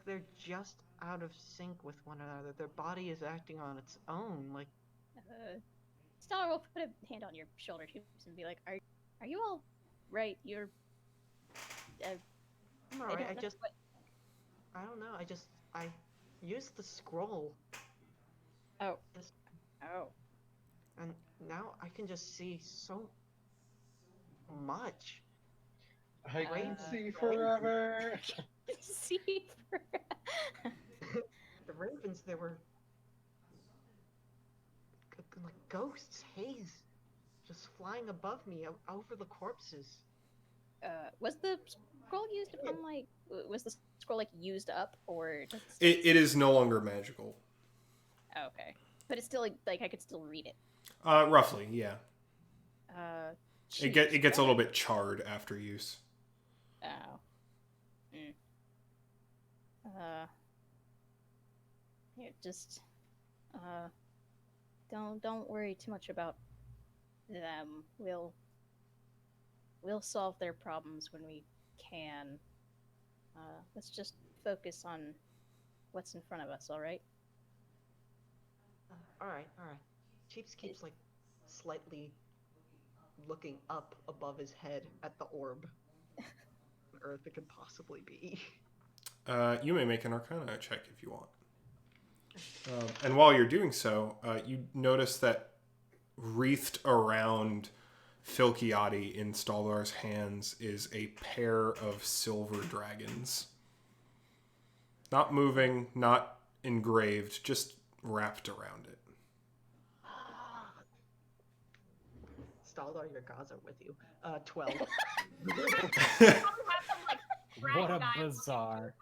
they're just out of sync with one another. Their body is acting on its own. Like, Stellar will put a hand on your shoulder and be like, "Are you all right? You're." I'm alright. I don't know. I used the scroll. Oh. This, Oh. and now I can just see so much. I can see forever. See. The ravens, they were like ghosts, haze, just flying above me over the corpses. Was the scroll used upon like? Was the scroll like used up or? It is no longer magical. Oh, okay, but it's still like I could still read it. Roughly, yeah. It gets a right? little bit charred after use. Oh. Here, just don't worry too much about them. We'll solve their problems when we can. Let's just focus on what's in front of us, all right? All right. Chiefs keeps like slightly looking up above his head at the orb. On Earth it could possibly be. You may make an Arcana check if you want. And while you're doing so, you notice that wreathed around Filkiati in Staldar's hands is a pair of silver dragons. Not moving, not engraved, just wrapped around it. Staldar, your gods are with you. 12. What a bizarre.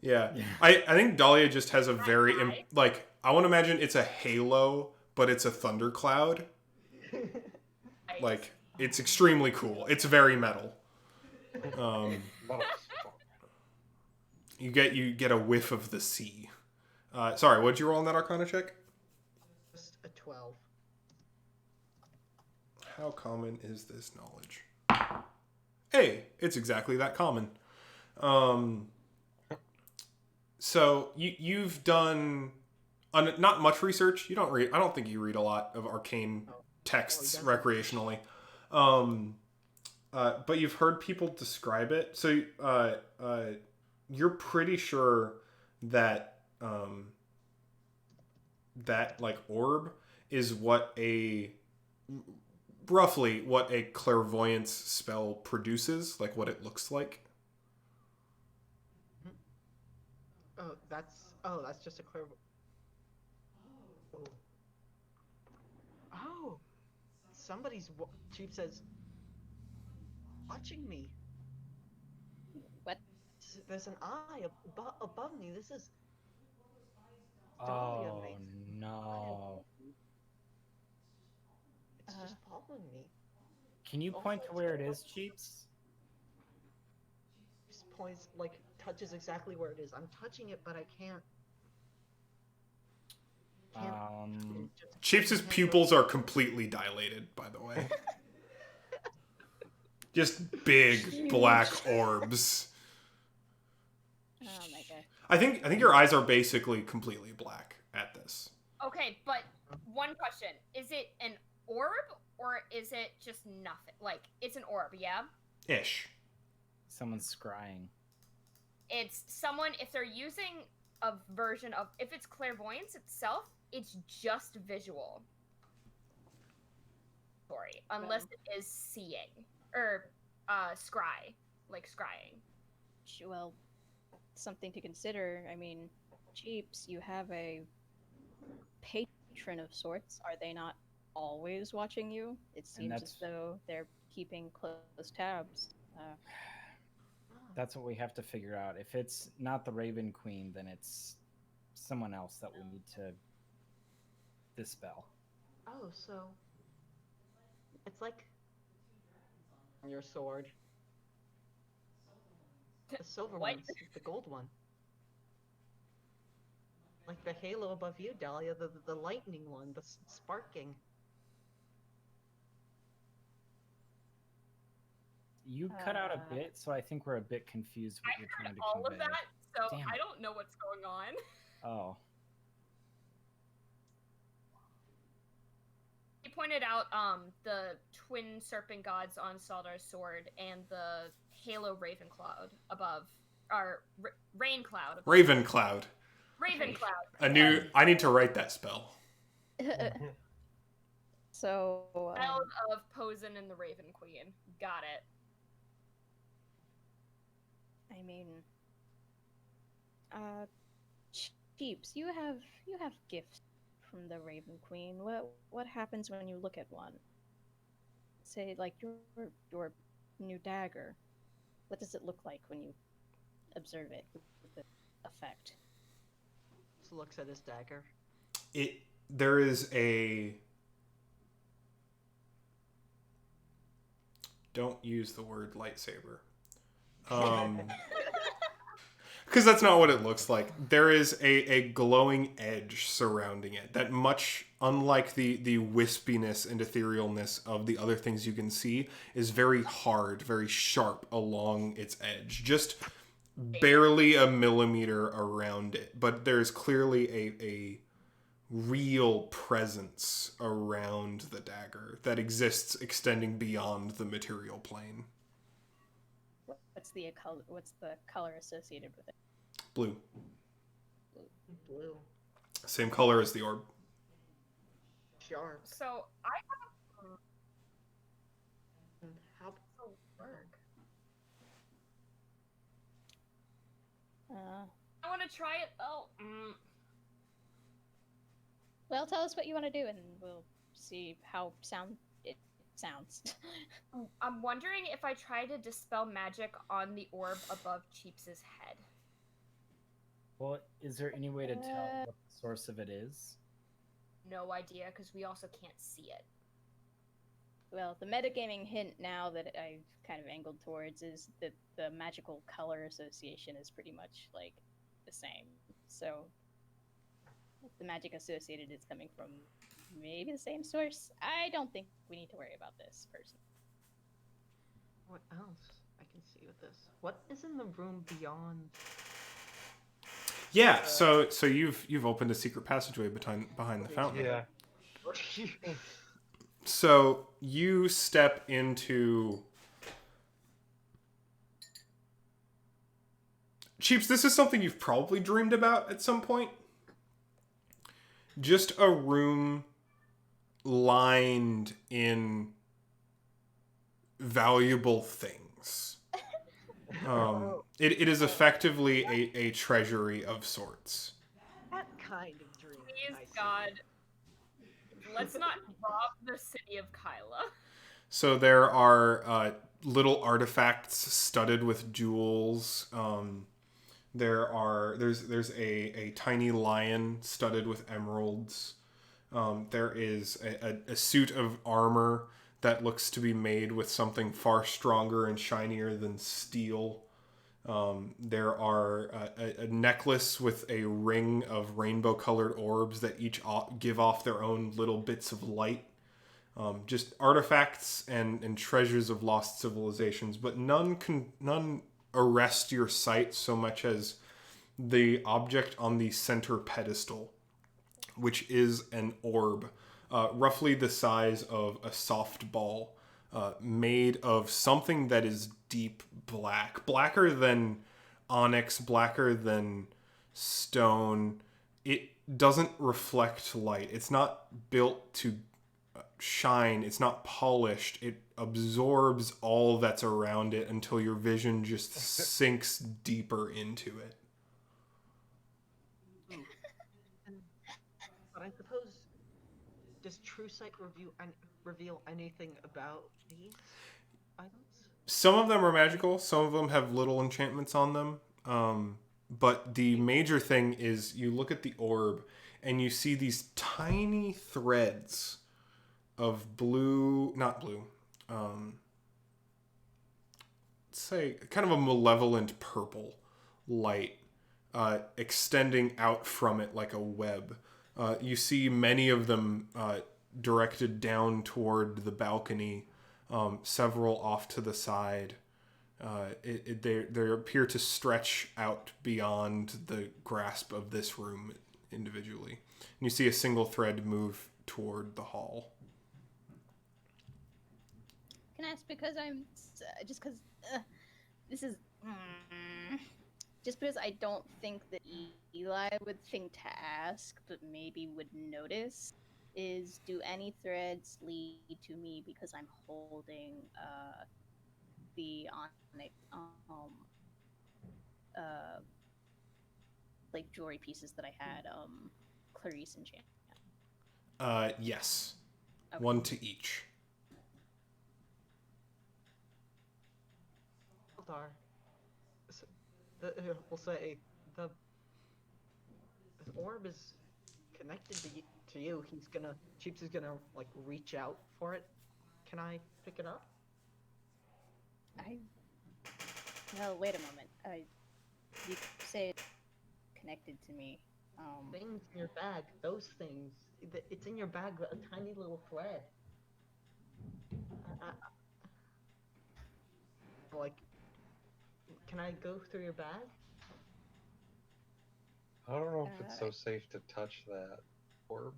Yeah. I think Dahlia just has a very, I want to imagine it's a halo, but it's a thundercloud. Like, it's extremely cool. It's very metal. You get a whiff of the sea. Sorry, what'd you roll on that Arcana check? Just a 12. How common is this knowledge? Hey, it's exactly that common. So you've done not much research. You don't read. I don't think you read a lot of arcane texts recreationally. But you've heard people describe it. So you're pretty sure that that like orb is roughly what a clairvoyance spell produces, like what it looks like. Oh, that's Oh, that's just a clear. Oh. Oh. Chief says, watching me. What? There's an eye above me. This is Dahlia, Oh mate. no. It's just following me. Can you point to where it is, Cheats? Just points, like, touches exactly where it is. I'm touching it, but I can't. Cheeps' pupils are completely dilated, by the way. Just big black orbs. Oh my god. I think your eyes are basically completely black at this. Okay, but one question: is it an orb or is it just nothing? Like, it's an orb, yeah? Ish. Someone's scrying. It's someone, if they're using a version of, if it's clairvoyance itself, it's just visual. Sorry, unless it is seeing or scry, like scrying. Well, something to consider. I mean, Cheeps, you have a patron of sorts. Are they not always watching you? It seems as though they're keeping close tabs. That's what we have to figure out. If it's not the Raven Queen, then it's someone else that we need to dispel. Oh, so it's like your sword. The silver one, the gold one. Like the halo above you, Dahlia, the lightning one, the sparking. You cut out a bit, so I think we're a bit confused what you're trying to all convey. of that, so Damn I it. don't know what's going on. Oh. He pointed out the twin serpent gods on Saldar's sword and the halo raven cloud above, or rain cloud. Above. Raven cloud. Raven cloud. I need to write that spell. So. Cloud of Posen and the Raven Queen. Got it. I mean, Cheeps, you have gifts from the Raven Queen. What happens when you look at one? Say, like your new dagger. What does it look like when you observe it with the effect? Just looks at his dagger. There is a. Don't use the word lightsaber. Because that's not what it looks like. There is a glowing edge surrounding it that, much unlike the wispiness and etherealness of the other things you can see, is very hard, very sharp along its edge. Just barely a millimeter around it. But there's clearly a real presence around the dagger that exists extending beyond the material plane. What's the color associated with it? Blue. Blue. Same color as the orb. Sharp. So I have. How does it work? I want to try it. Oh. Well, tell us what you want to do, and we'll see how it sounds. I'm wondering if I try to dispel magic on the orb above Cheeps' head. Well, is there any way to tell what the source of it is? No idea, because we also can't see it. Well, the metagaming hint now that I've kind of angled towards is that the magical color association is pretty much like the same. So if the magic associated is coming from maybe the same source, I don't think we need to worry about this personally. What else I can see with this? What is in the room beyond? Yeah, so you've opened a secret passageway behind the fountain. Yeah. So you step into Cheeps, this is something you've probably dreamed about at some point. Just a room lined in valuable things. It is effectively a treasury of sorts. kind of dream. Please, I see. God. Let's not rob the city of Kyla. So there are little artifacts studded with jewels. There's a tiny lion studded with emeralds. There is a suit of armor that looks to be made with something far stronger and shinier than steel. There are a necklace with a ring of rainbow-colored orbs that each give off their own little bits of light. Just artifacts and treasures of lost civilizations, but none arrest your sight so much as the object on the center pedestal, which is an orb, roughly the size of a softball, made of something that is deep black, blacker than onyx, blacker than stone. It doesn't reflect light. It's not built to shine. It's not polished. It absorbs all that's around it until your vision just sinks deeper into it. But I suppose, does True Sight reveal anything about these items? Some of them are magical. Some of them have little enchantments on them. But the major thing is you look at the orb and you see these tiny threads of blue, not blue, say kind of a malevolent purple light extending out from it like a web. You see many of them directed down toward the balcony, several off to the side. They appear to stretch out beyond the grasp of this room individually. And you see a single thread move toward the hall. Can I ask, because I'm just because this is just because I don't think that Eli would think to ask, but maybe would notice, is do any threads lead to me because I'm holding the onyx like jewelry pieces that I had Clarice enchant? Yes. Okay. One to each. Eldar, we'll say the orb is connected to you. Cheeps is gonna like reach out for it. Can I pick it up? No, wait a moment. You say it's connected to me. Things in your bag. Those things. It's in your bag. A tiny little thread. Like, can I go through your bag? I don't know if it's so safe to touch that orb.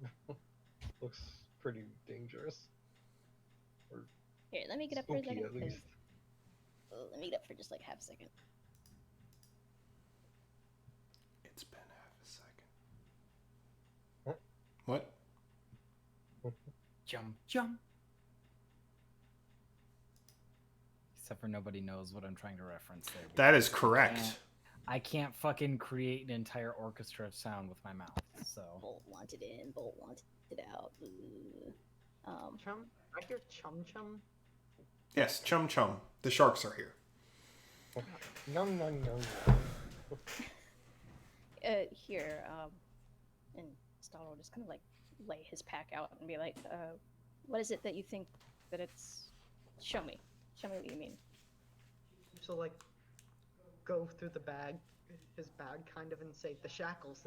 Looks pretty dangerous. Or Here, let me get up for a spooky, second. at least. Let me get up for just like half a second. It's been half a second. What? Jump. Except for nobody knows what I'm trying to reference there. That is correct. I can't fucking create an entire orchestra of sound with my mouth, so... Bolt wanted in, Bolt wanted out. Chum? I hear chum chum. Yes, chum chum. The sharks are here. Nom nom nom. Here, and Star will just kind of like lay his pack out and be like, what is it that you think that it's... Show me what you mean. So like, go through his bag kind of, and say, the shackles.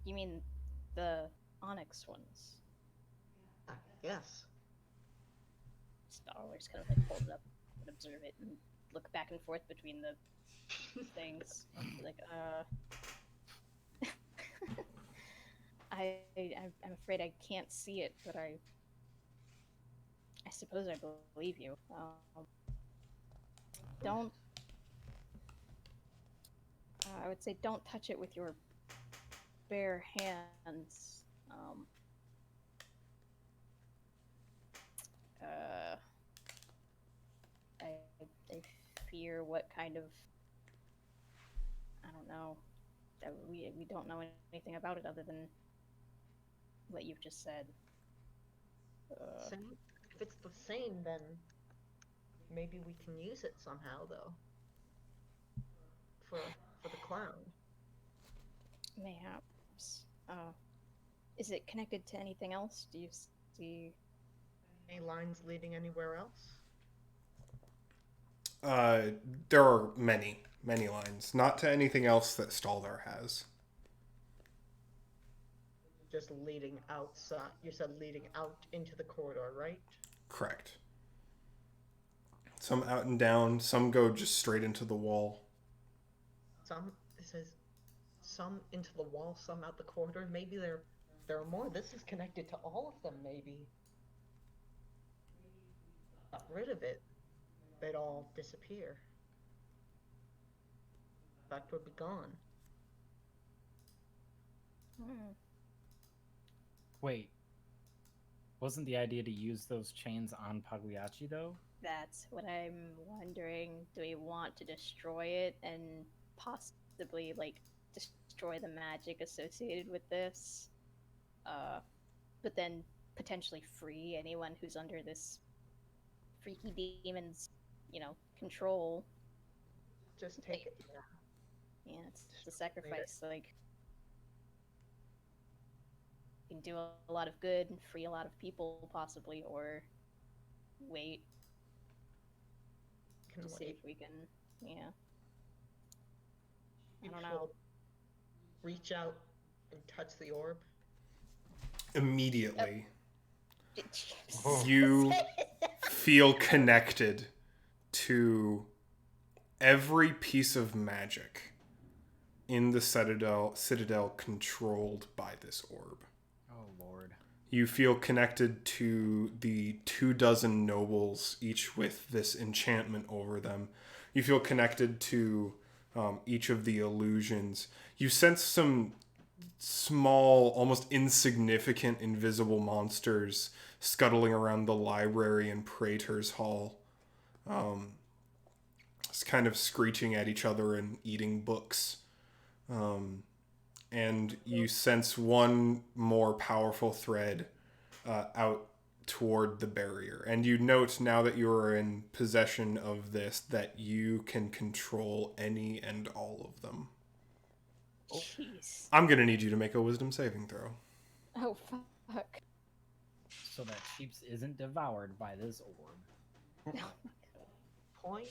You mean the onyx ones? Yes. Star Wars kind of like hold it up and observe it and look back and forth between the things. Like, I'm afraid I can't see it, but I suppose I believe you. Don't. I would say don't touch it with your bare hands. I sphere, what kind of, I don't know, that we don't know anything about it other than what you've just said. Same. If it's the same, then maybe we can use it somehow, though. For the clown. Mayhaps. Is it connected to anything else? Do you see Any lines leading anywhere else? There are many lines. Not to anything else that Staldar has. Just leading outside. You said leading out into the corridor, right? Correct. Some out and down. Some go just straight into the wall. It says some into the wall, some out the corridor. Maybe there are more. This is connected to all of them, maybe. Got rid of it, they'd all disappear. Fact would be gone. Wait. Wasn't the idea to use those chains on Pagliacci, though? That's what I'm wondering. Do we want to destroy it and possibly, like, destroy the magic associated with this? But then potentially free anyone who's under this freaky demon's, control. Just take it. Yeah, it's a sacrifice. Like, you can do a lot of good and free a lot of people, possibly, or wait to see if we can. Yeah. I don't know. Reach out and touch the orb. Immediately, you feel connected to every piece of magic in the Citadel controlled by this orb. Oh, Lord. You feel connected to the 24 nobles, each with this enchantment over them. You feel connected to each of the illusions. You sense some small, almost insignificant, invisible monsters scuttling around the library and Praetor's Hall. It's kind of screeching at each other and eating books. And you sense one more powerful thread out toward the barrier. And you note, now that you are in possession of this, that you can control any and all of them. Jeez. I'm going to need you to make a wisdom saving throw. Oh, fuck. So that Sheeps isn't devoured by this orb. Point.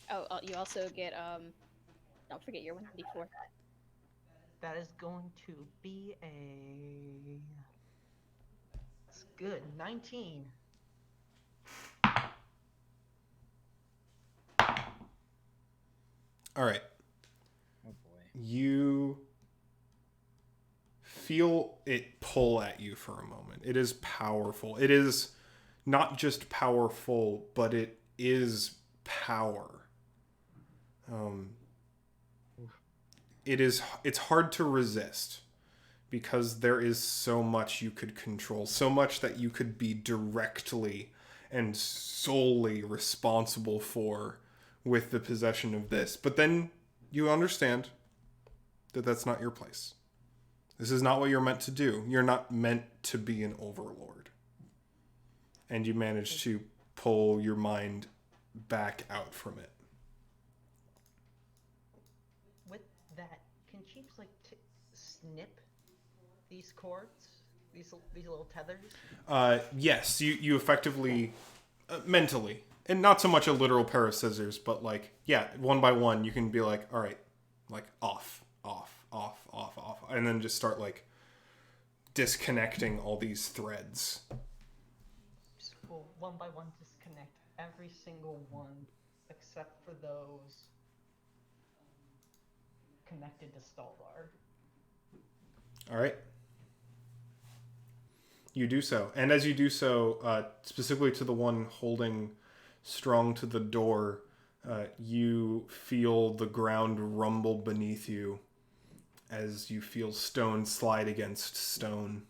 Oh, you also get, don't forget your 1d4. That is going to be a... That's good. 19. All right. Oh, boy. You feel it pull at you for a moment. It is powerful. It is not just powerful, but it is power. It's hard to resist because there is so much you could control, so much that you could be directly and solely responsible for with the possession of this. But then you understand that that's not your place. This is not what you're meant to do. You're not meant to be an overlord. And you manage to pull your mind back out from it. With that, can Cheeps snip these cords, these little tethers? Yes, you effectively, mentally, and not so much a literal pair of scissors, but one by one, you can be like, all right, off, and then just start disconnecting all these threads. Just will one by one disconnect every single one except for those connected to Staldar. All right. You do so. And as you do so, specifically to the one holding strong to the door, you feel the ground rumble beneath you as you feel stone slide against stone.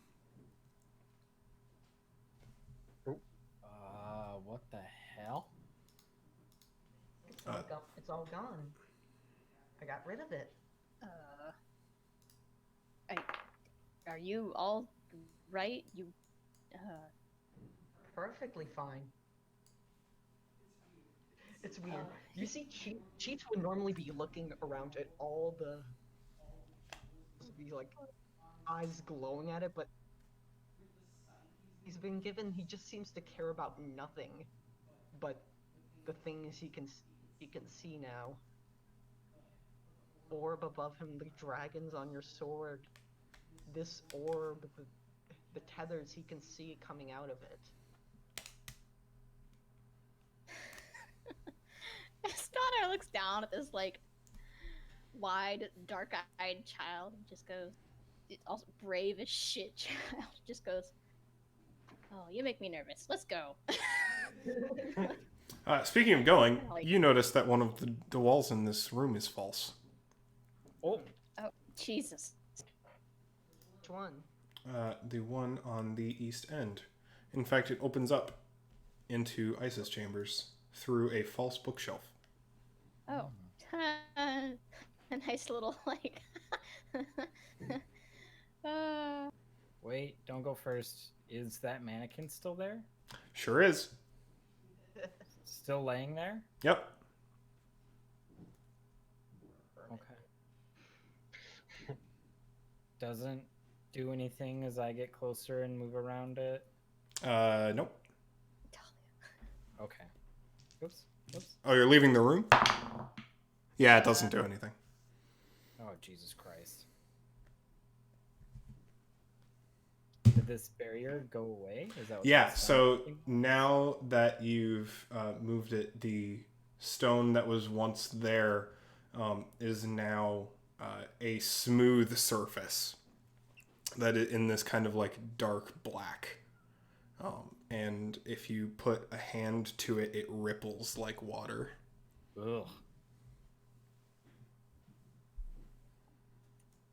What the hell? It's all gone. I got rid of it. Are you all right? You, Perfectly fine. It's weird. You see, Cheech would normally be looking around at all the, be like, eyes glowing at it, but he's been given. He just seems to care about nothing, but the things he can see now. Orb above him, the dragons on your sword. This orb, the tethers he can see coming out of it. Stoddard looks down at this like wide, dark-eyed child and just goes, also brave as shit child, just goes, "Oh, you make me nervous. Let's go." Speaking of going, you notice that one of the walls in this room is false. Oh, Jesus. Which one? The one on the east end. In fact, it opens up into Isis chambers through a false bookshelf. Oh. A nice little, like... Wait, don't go first. Is that mannequin still there? Sure is. Still laying there? Yep. Okay. Doesn't do anything as I get closer and move around it? Nope. Okay. Oops. Oh, you're leaving the room? Yeah, it doesn't do anything. Oh, Jesus Christ. Did this barrier go away? Is that what Yeah, that's so done? now that you've moved it, the stone that was once there is now a smooth surface that is in this kind of like dark black. And if you put a hand to it, it ripples like water. Ugh.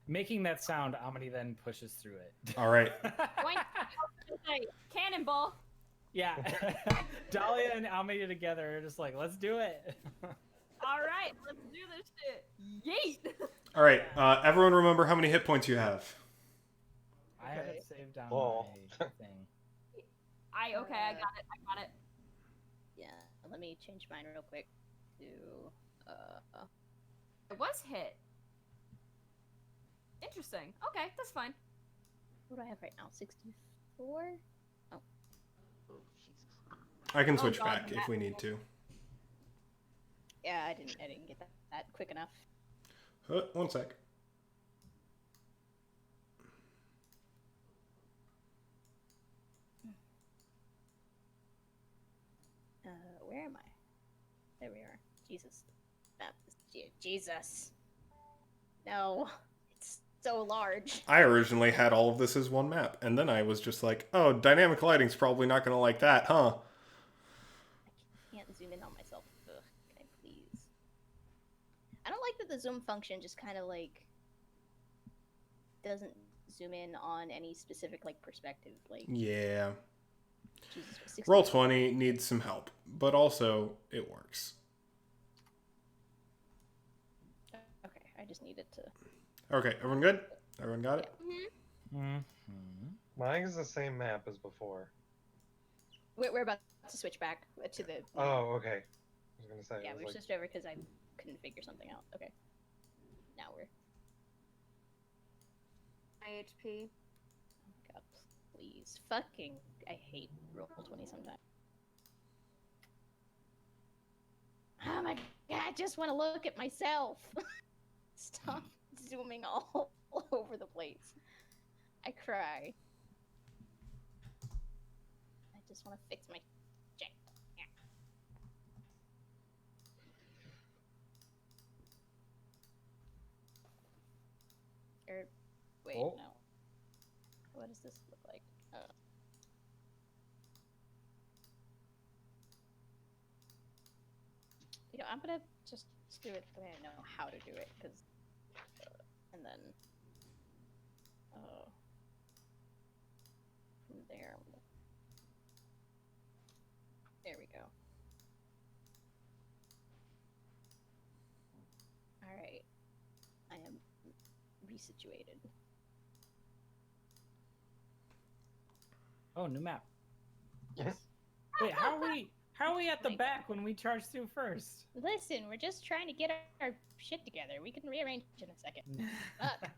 Making that sound, Amity then pushes through it. All right. Cannonball. Yeah. Dahlia and Amity together are just like, let's do it. All right, let's do this shit. Yeet. All right. Everyone remember how many hit points you have. I have it saved on Oh. my thing. I got it. Yeah, let me change mine real quick to, It was hit. Interesting. Okay, that's fine. what do I have right now? 64? Oh, Jesus. I can switch God, back if that- we need to. Yeah, I didn't get that quick enough. One sec. Where am I? There we are. Jesus. Jesus. No. It's so large. I originally had all of this as one map, and then I was just like, oh, dynamic lighting's probably not going to like that, huh? I can't zoom in on myself. Ugh, can I please? I don't like that the zoom function just kind of like doesn't zoom in on any specific like perspective. Like, Yeah. Jesus, Roll 20 needs some help, but also it works. Okay, I just needed to. Okay, everyone good? Everyone got it? Mm-hmm. Mine is the same map as before. We're about to switch back to the. Oh, okay. I was gonna say. Yeah, I was we like, switched over because I couldn't figure something out. Okay. Now we're. HP. God, please. Fucking. I hate roll 20 sometimes. Oh my god, I just want to look at myself. Stop zooming all over the place. I cry. I just want to fix my shit. Yeah. Wait, Oh. no. What does this look like? You know, I'm gonna just do it the way I know how to do it, because, and then, from there, there we go. be situated. Oh, new map. Yes. Wait, how are we at the back when we charge through first? Listen, we're just trying to get our shit together. We can rearrange in a second. Fuck.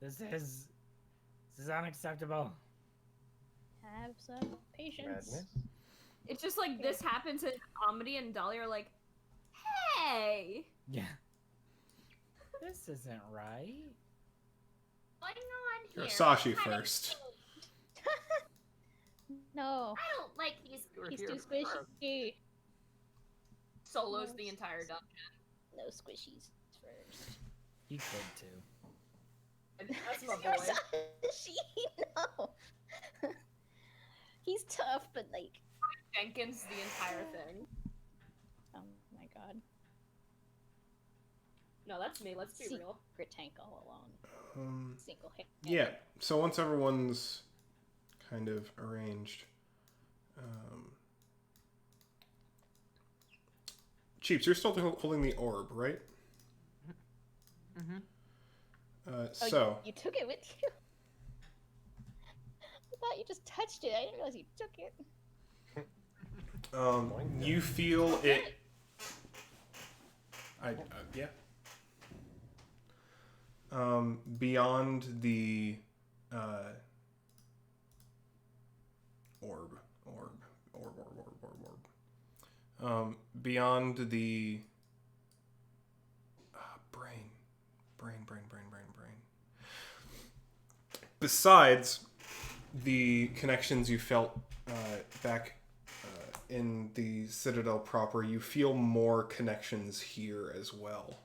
This is unacceptable. Have some patience. Madness. It's just like this happens, and Amity and Dahlia are like, "Hey, Yeah. This isn't right. What's going on here? You're Sashi What kind of first. No, I don't like these. he's too squishy. solos the entire dungeon." No squishies first. He could too. That's my You're boy. Sashi, no. He's tough, but like. Jenkins the entire thing. Oh my god. No, that's me. Let's be real. Secret tank all alone. Single hit. Yeah. So once everyone's kind of arranged, Cheeps, you're still holding the orb, right? Mm-hmm. So You took it with you? I thought you just touched it. I didn't realize you took it. you feel it. Yeah. Beyond the orb. Beyond the brain. Besides the connections you felt back in the Citadel proper, you feel more connections here as well.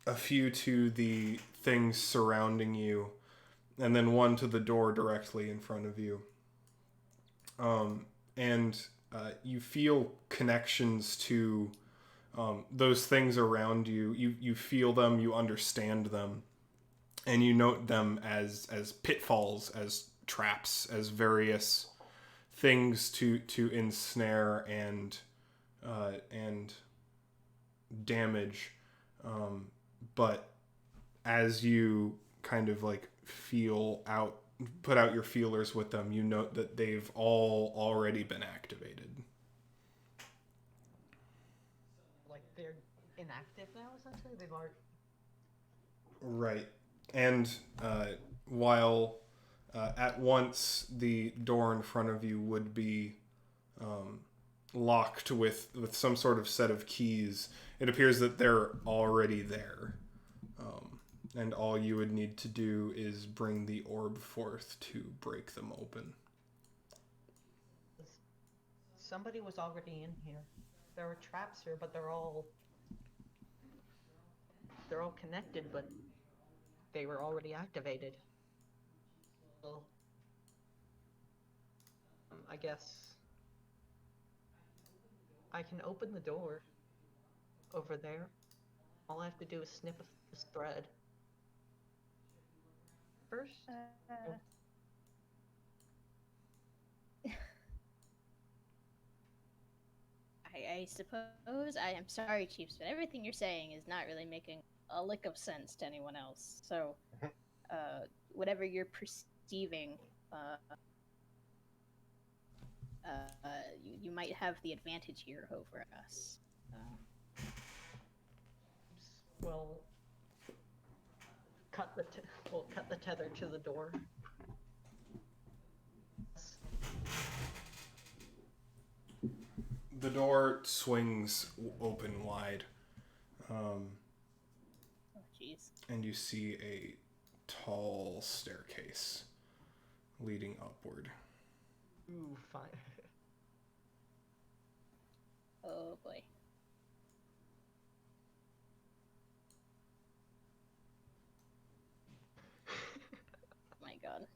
A few to the things surrounding you, and then one to the door directly in front of you. And you feel connections to those things around you. You feel them, you understand them, and you note them as pitfalls, as traps, as various things to ensnare and damage. But as you kind of like put out your feelers with them, you note that they've all already been activated. Like they're inactive now, essentially. They've already. Right. And while at once the door in front of you would be locked with some sort of set of keys, it appears that they're already there. And all you would need to do is bring the orb forth to break them open. Somebody was already in here. There were traps here, but they're all connected, but they were already activated. Well, I guess I can open the door over there. All I have to do is snip this thread. First? I suppose. I am sorry, Chiefs, but everything you're saying is not really making a lick of sense to anyone else. So, whatever you're perceiving, you might have the advantage here over us. We'll cut the tether to the door. The door swings open wide. Oh, jeez. And you see a tall staircase leading upward. Ooh, fine. Oh boy. My god.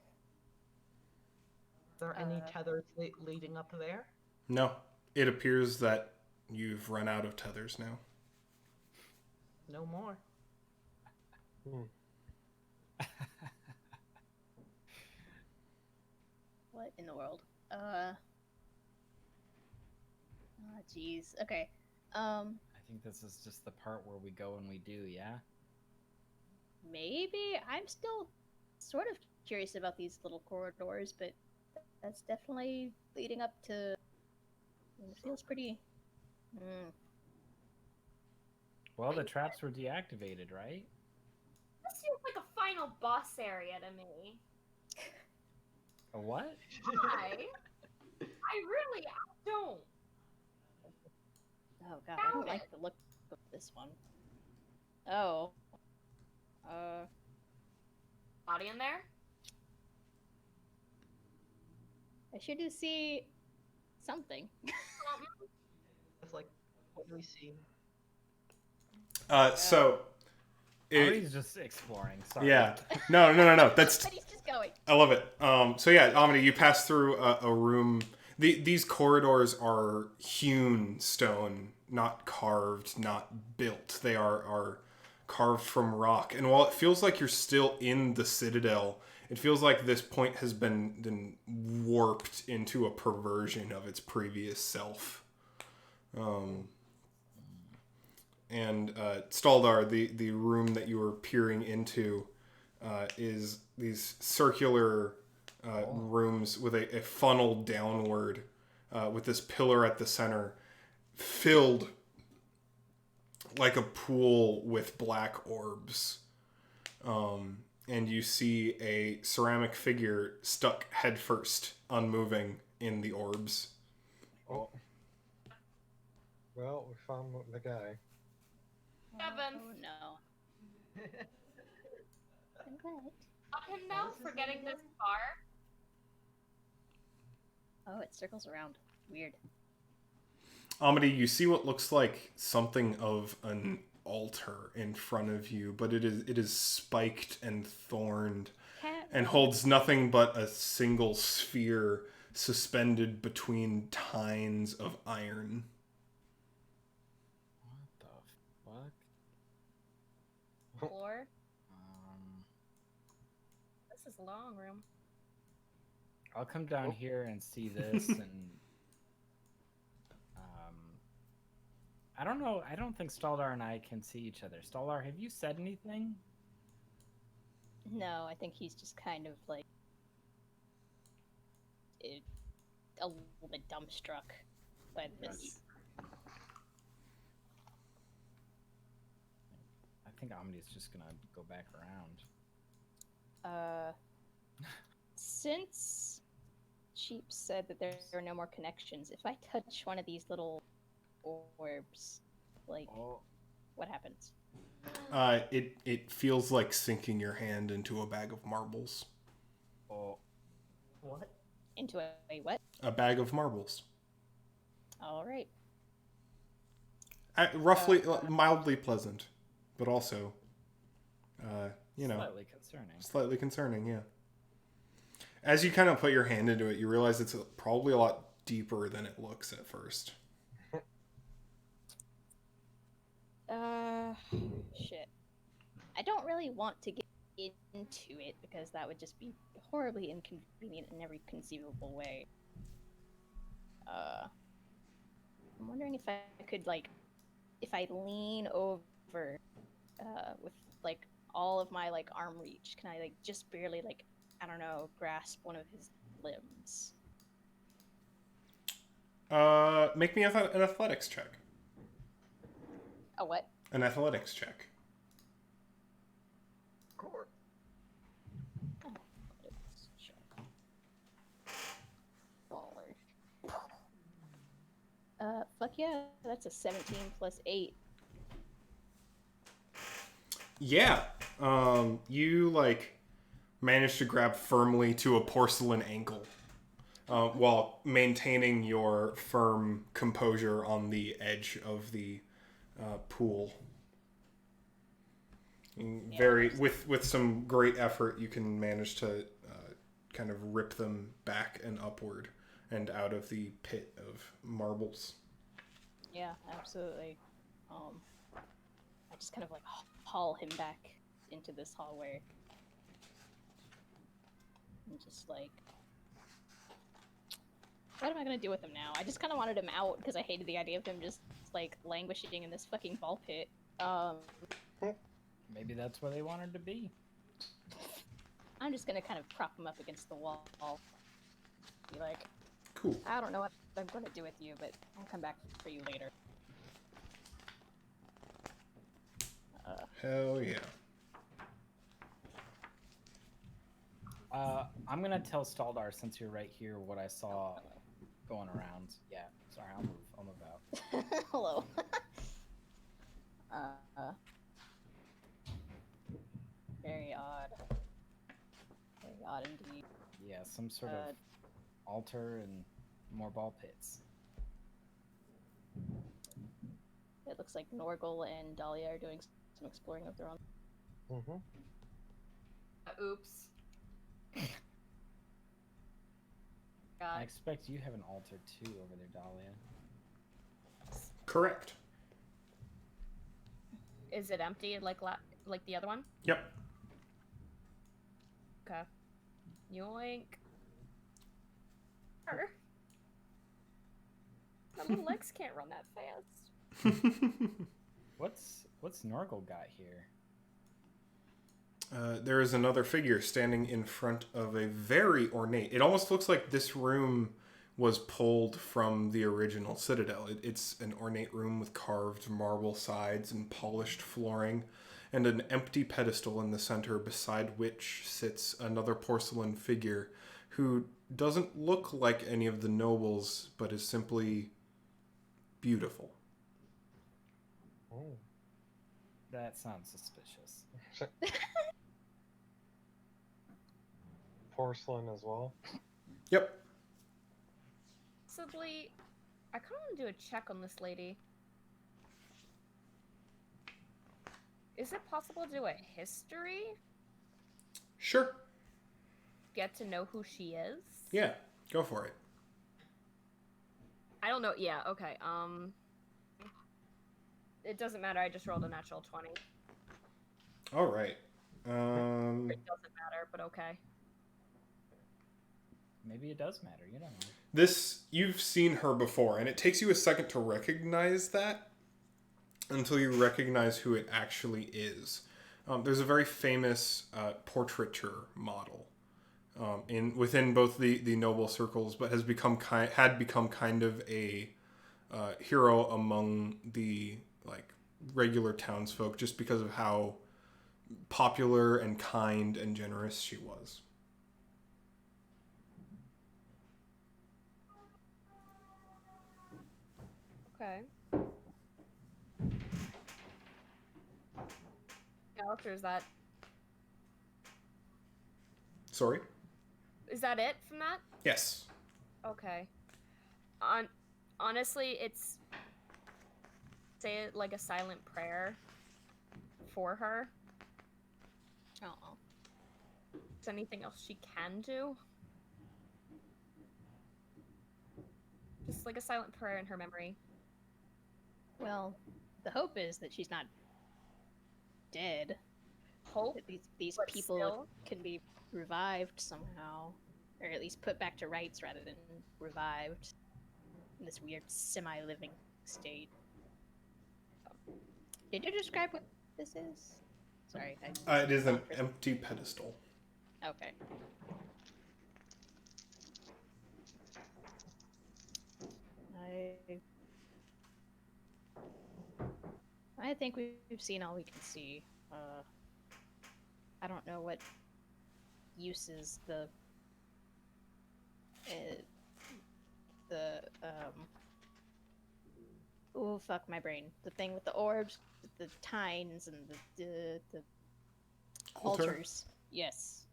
Are there any tethers leading up there? No, it appears that you've run out of tethers now. No more. What in the world? Oh, jeez. Okay. I think this is just the part where we go and we do, yeah? Maybe. I'm still sort of curious about these little corridors, but that's definitely leading up to. It feels pretty. Well, the traps were deactivated, right? This seems like a final boss area to me. A what? I really don't. Oh god, I don't like the look of this one. Oh. Body in there? I sure do see something. It's like, what do we see? So. He's just exploring. Sorry. Yeah. No. That's. But he's just going. I love it. So yeah, Amity, you pass through a room. These corridors are hewn stone, not carved, not built. They are carved from rock. And while it feels like you're still in the Citadel, it feels like this point has been warped into a perversion of its previous self. And Staldar, the room that you were peering into, is these circular rooms with a funnel downward, with this pillar at the center, filled like a pool with black orbs. And you see a ceramic figure stuck headfirst, unmoving in the orbs. Oh. Well, we found the guy. Seven. Oh no. I'm glad. Let him know for getting this far. Oh, it circles around. Weird. Amity, you see what looks like something of an altar in front of you, but it is spiked and thorned and holds nothing but a single sphere suspended between tines of iron. What the fuck? Floor. This is a long room. I'll come down here and see this, and I don't know. I don't think Staldar and I can see each other. Staldar, have you said anything? No, I think he's just kind of like a little bit dumbstruck by this. I think Amity's just gonna go back around. Since Sheep said that there are no more connections, if I touch one of these little orbs, like, what happens? It feels like sinking your hand into a bag of marbles. Oh. What? Into a what? A bag of marbles. All right. Roughly, mildly pleasant, but also, Slightly concerning. Slightly concerning, yeah. As you kind of put your hand into it, you realize it's probably a lot deeper than it looks at first. Shit. I don't really want to get into it because that would just be horribly inconvenient in every conceivable way. I'm wondering if I could, like, if I lean over, with, like, all of my, like, arm reach, can I, like, just barely, like, I don't know, grasp one of his limbs? Make me an athletics check. A what? An athletics check. Court. Fuck yeah, that's a 17 plus 8. Yeah. You, like, manage to grab firmly to a porcelain ankle, while maintaining your firm composure on the edge of the pool. With some great effort, you can manage to kind of rip them back and upward and out of the pit of marbles. Yeah, absolutely. I just kind of like haul him back into this hallway. And just like, What am I gonna do with him now? I just kind of wanted him out because I hated the idea of him just like languishing in this fucking ball pit. Maybe that's where they wanted to be. I'm just gonna kind of prop him up against the wall. Be like, Cool. I don't know what I'm gonna do with you, but I'll come back for you later. Hell yeah. I'm gonna tell Staldar, since you're right here, what I saw going around. Yeah, sorry, I'll move out. Hello. Very odd. Very odd indeed. Yeah, some sort of altar and more ball pits. It looks like Norgal and Dahlia are doing some exploring of their own. Mm-hmm. Oops. I God. expect you have an altar too over there, Dahlia. Correct. Is it empty like the other one? Yep. Okay. Yoink. Her. My little legs can't run that fast. What's Norgal got here? There is another figure standing in front of a very ornate. It almost looks like this room was pulled from the original Citadel. It's an ornate room with carved marble sides and polished flooring, and an empty pedestal in the center, beside which sits another porcelain figure who doesn't look like any of the nobles, but is simply beautiful. Oh. That sounds suspicious. Porcelain as well. Yep. Possibly, I kind of want to do a check on this lady. Is it possible to do a history? Sure. Get to know who she is? Yeah, go for it. I don't know. Yeah, okay. It doesn't matter. I just rolled a natural 20. All right. It doesn't matter, but okay. Maybe it does matter. You don't know. This, you've seen her before, and it takes you a second to recognize that until you recognize who it actually is. There's a very famous portraiture model within both the noble circles, but had become kind of a hero among the regular townsfolk, just because of how popular and kind and generous she was. Okay. Alex, or is that Sorry? is that it from that? Yes. Okay. Honestly, it's say it like a silent prayer for her. Oh. Is there anything else she can do? Just like a silent prayer in her memory. Well, the hope is that she's not dead. Hope? That these But people still? can be revived somehow, or at least put back to rights rather than revived in this weird semi-living state. Did you describe what this is? Sorry, It is an empty pedestal. Okay. I think we've seen all we can see. I don't know what uses oh fuck my brain. The thing with the orbs, the tines, and the Altar? altars. Yes.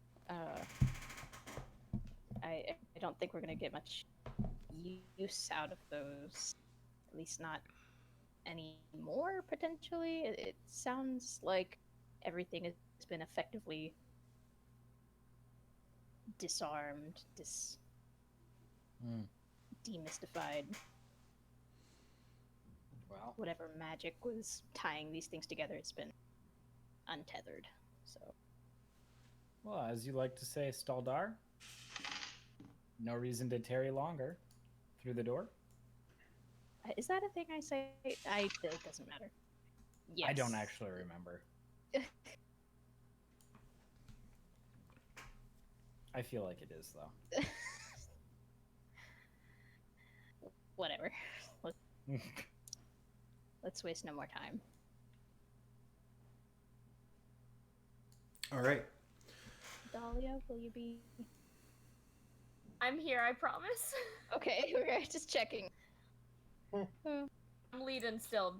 I don't think we're gonna get much use out of those. At least not anymore, potentially. It sounds like everything has been effectively disarmed, demystified. Well, Whatever magic was tying these things together, it's been untethered. So, well, as you like to say, Staldar, no reason to tarry longer. through the door? Is that a thing I say? It doesn't matter. Yes. I don't actually remember. I feel like it is, though. Whatever. Let's waste no more time. All right. Dahlia, will you be? I'm here, I promise. Okay, just checking. I'm leading still.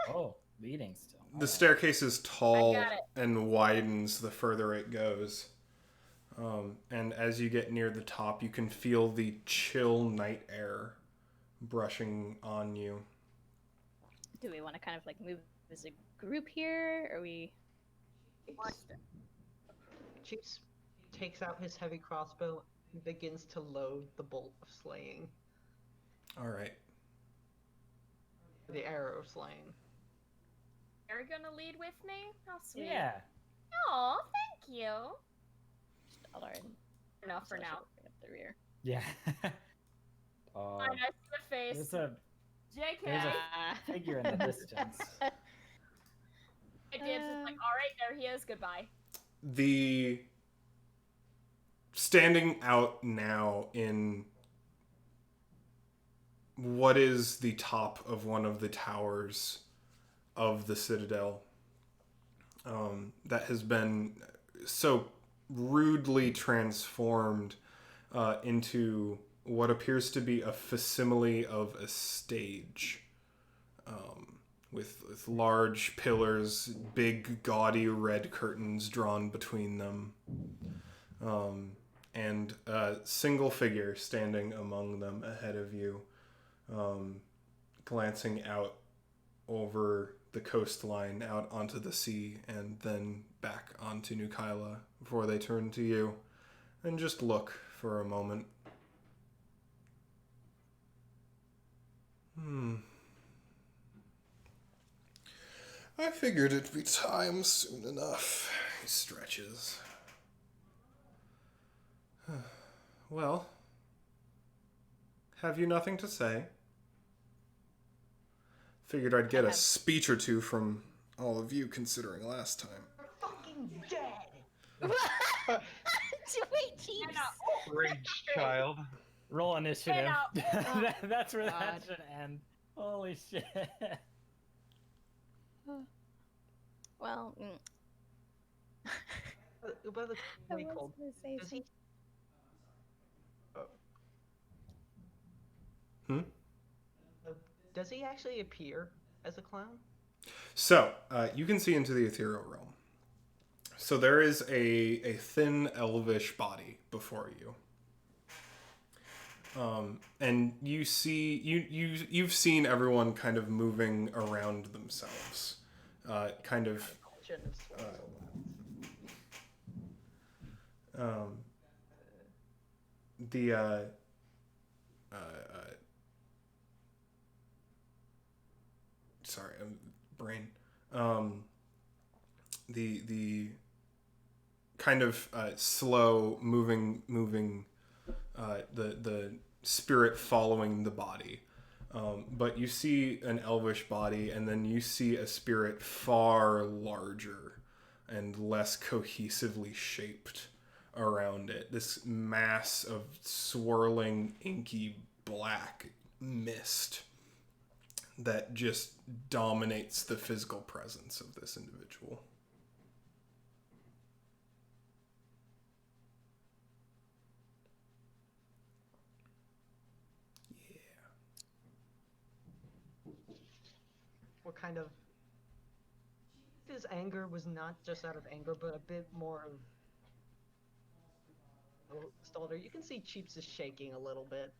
Oh, leading still. The staircase is tall I got it. and widens the further it goes. And as you get near the top, you can feel the chill night air brushing on you. Do we want to kind of like move as a group here? Or we? Chiefs takes out his heavy crossbow and begins to load the bolt of slaying. All right. The arrow of slaying. You're gonna lead with me? How sweet. Yeah. Oh, thank you. Alright. Enough for now. Bring up the rear. Yeah. I see the face. There's a JK. figure in the distance. My dibs is like, alright, there he is, goodbye. The standing out now in what is the top of one of the towers of the Citadel, that has been so rudely transformed into what appears to be a facsimile of a stage, with large pillars, big gaudy red curtains drawn between them, and a single figure standing among them ahead of you, glancing out over the coastline out onto the sea and then back onto New Kyla before they turn to you and just look for a moment. I figured it'd be time soon enough. He stretches. Well, have you nothing to say? Figured I'd get a speech or two from all of you, considering last time. You're fucking dead! Wait, Chiefs! Rage child. Roll initiative. That's where God. that should end. Holy shit. Well, By the I way, was Cole, gonna say does he? Does he actually appear as a clown? So, you can see into the ethereal realm. So there is a thin elvish body before you. And you see you've seen everyone kind of moving around themselves. Kind of sorry, brain. The kind of slow moving the spirit following the body. But you see an elvish body, and then you see a spirit far larger and less cohesively shaped around it. This mass of swirling, inky black mist that just dominates the physical presence of this individual. What kind of... His anger was not just out of anger, but a bit more of... Stalder, you can see Cheeps is shaking a little bit.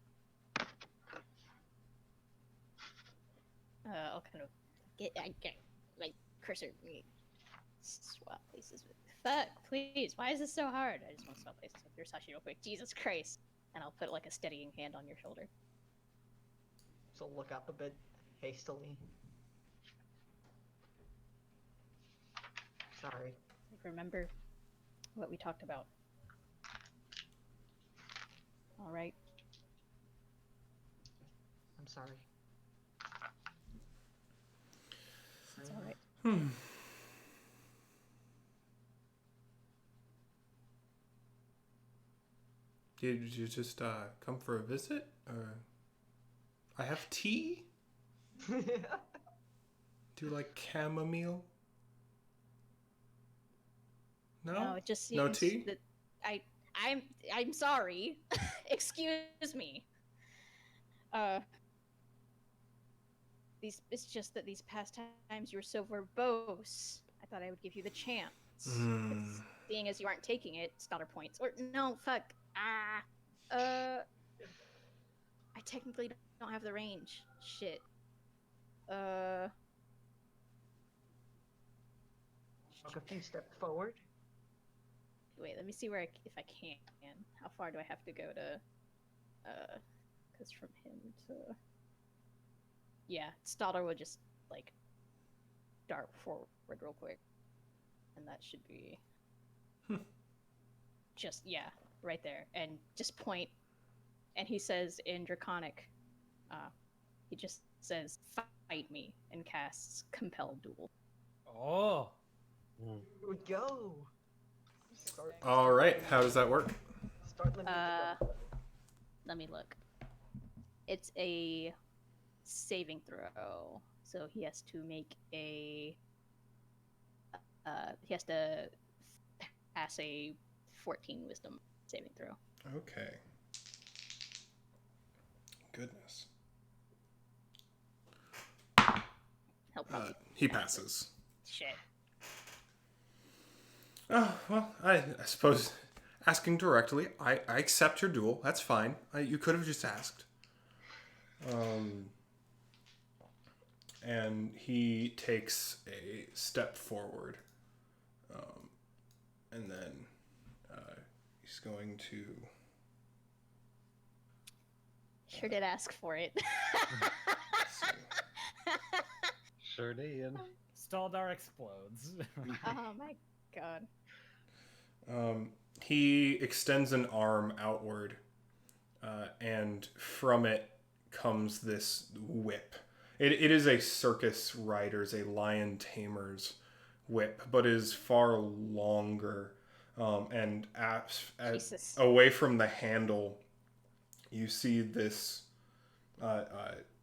I'll kind of get like cursor swap places with. Fuck, please. Why is this so hard? I just want to swap places with your Sashi real quick. Jesus Christ! And I'll put like a steadying hand on your shoulder. So look up a bit hastily. Sorry. Remember what we talked about. All right. I'm sorry. It's all right. Did you just come for a visit? Or I have tea? Do you like chamomile? No? It just No seems tea? that I'm sorry. Excuse me. It's just that these past times you were so verbose. I thought I would give you the chance. But seeing as you aren't taking it, Stoddard points. Or no, fuck. I technically don't have the range. Shit. Walk a few steps forward. Wait, let me see where if I can. How far do I have to go to? Because from him to. Yeah, Stoddard would just like dart forward real quick, and that should be just right there, and just point. And he says in Draconic, he just says "fight me" and casts Compel Duel. Oh. Here we go. All right. How does that work? Start limiting the go. Let me look. It's a saving throw, so he has to make a. He has to pass a 14 Wisdom saving throw. Okay. Goodness. He'll probably He passes. Shit. Oh, well, I suppose asking directly, I accept your duel. That's fine. You could have just asked. And he takes a step forward. And then he's going to... Sure did ask for it. Sure did. Staldar explodes. Oh my god. He extends an arm outward, and from it comes this whip. It is a circus rider's, a lion tamer's whip, but is far longer. And away from the handle, you see this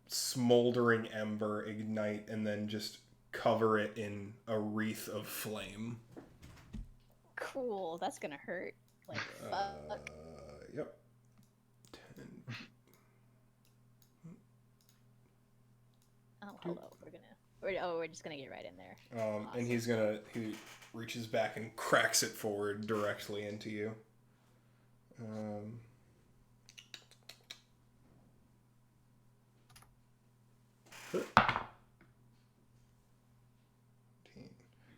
smoldering ember ignite and then just cover it in a wreath of flame. Cool. That's gonna hurt. Like fuck. Yep. 10. Oh, hello. We're just gonna get right in there. Awesome. And he reaches back and cracks it forward directly into you.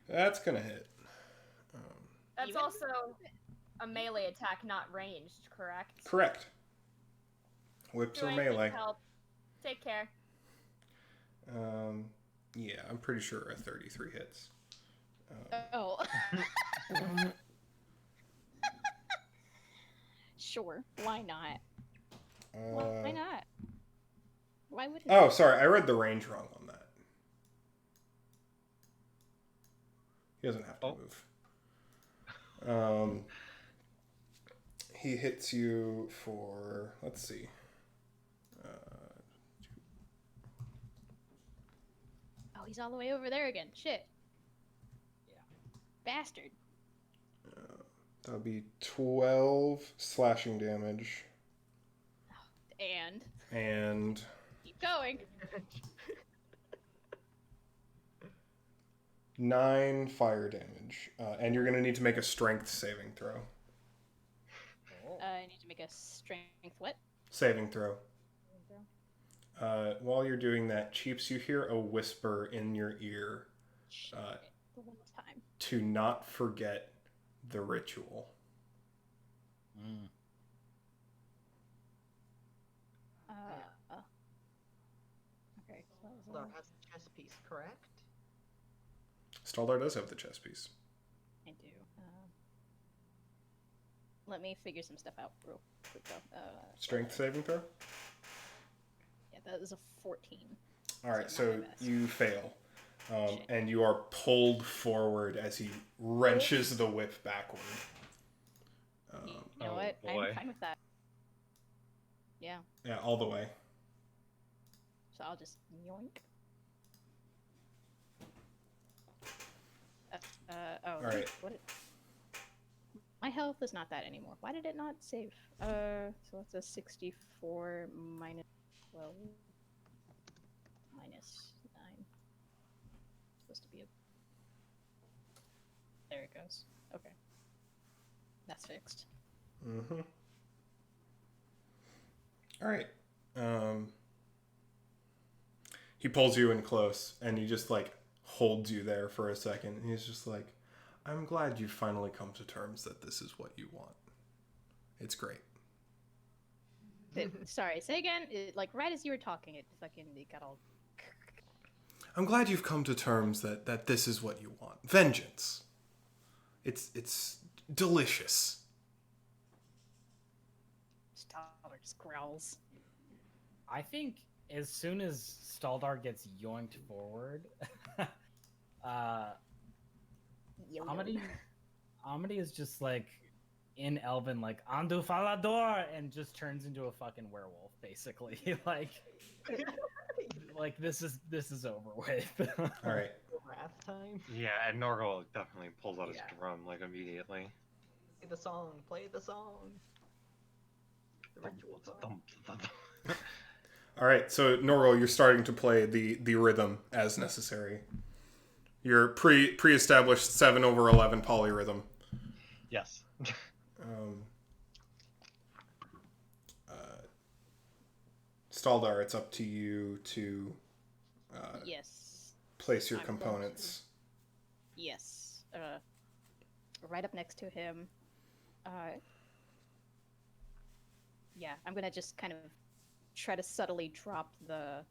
That's gonna hit. That's Even? also a melee attack, not ranged, correct? Correct. Whips Do are anything melee. help. Take care. Yeah, I'm pretty sure a 33 hits. Oh. Sure. Why not? Why not? Why would? Oh, sorry, I read the range wrong on that. He doesn't have to move. He hits you for, let's see. Oh, he's all the way over there again. Shit. Yeah. Bastard. That would be 12 slashing damage. And keep going. 9 fire damage. And you're going to need to make a strength saving throw. I need to make a strength what? Saving throw. While you're doing that, Cheeps, you hear a whisper in your ear. The one time. To not forget the ritual. Okay. Staldar has the chess piece, correct? Staldar does have the chess piece. I do. Let me figure some stuff out real quick though. Strength saving throw? Yeah, that is a 14. All right, So not so my best. you fail. Shit. And you are pulled forward as he wrenches the whip backward. You know Oh, what? boy. I'm fine with that. Yeah. Yeah, all the way. So I'll just yoink. Oh. All right. My health is not that anymore. Why did it not save? So it's a 64 minus 12 minus 9. Supposed to be a. There it goes. Okay. That's fixed. Mm-hmm. All right. He pulls you in close, and he just like holds you there for a second. And he's just like, "I'm glad you've finally come to terms that this is what you want. It's great." Sorry, say again. Like right as you were talking, it got all. I'm glad you've come to terms that this is what you want. Vengeance. It's delicious. Stalder just growls. I think as soon as Staldar gets yoinked forward, Amity is just like in Elven, like Andu Falador, and just turns into a fucking werewolf, basically. like this is over with. All right. Wrath time. Yeah, and Norgal definitely pulls out his Yeah. drum like immediately. Play the song. Play the song. The ritual song. All right, so Norgal, you're starting to play the rhythm as necessary. Your pre-established 7/11 polyrhythm. Yes. Staldar, it's up to you to Yes. place your I'm going to- components. Yes. Right up next to him. Yeah, I'm gonna just kind of try to subtly drop the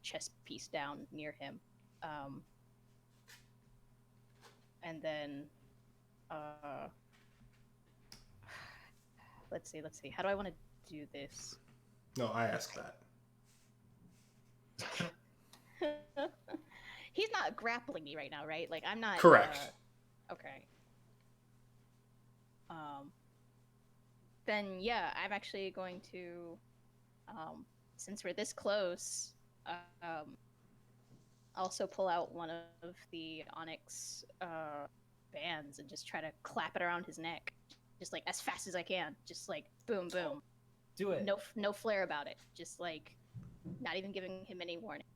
chest piece down near him. And then, let's see. How do I want to do this? No, I asked that. He's not grappling me right now, right? Like I'm not. Correct. Okay. Then yeah, I'm actually going to, since we're this close, also pull out one of the onyx bands and just try to clap it around his neck, just like as fast as I can, just like boom, boom. Do it. No flair about it. Just like not even giving him any warning.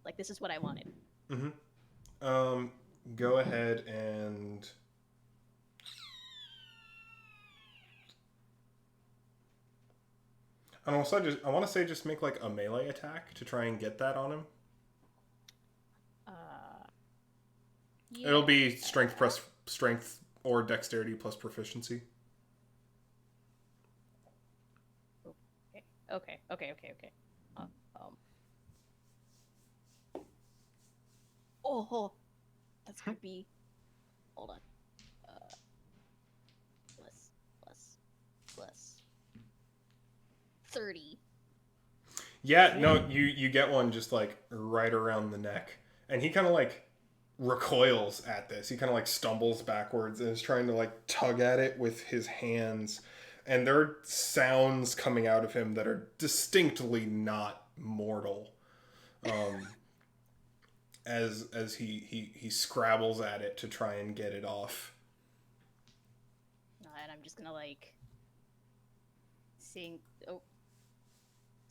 Like this is what I wanted. Mm-hmm. Go ahead and I want to say just make like a melee attack to try and get that on him. Yeah. It'll be strength or dexterity plus proficiency. Okay. Oh, that's gonna be. Hold on. Plus 30. Yeah, no, you get one just like right around the neck, and he kind of like recoils at this. He kind of like stumbles backwards and is trying to like tug at it with his hands, and there are sounds coming out of him that are distinctly not mortal. As he scrabbles at it to try and get it off. And I'm just gonna like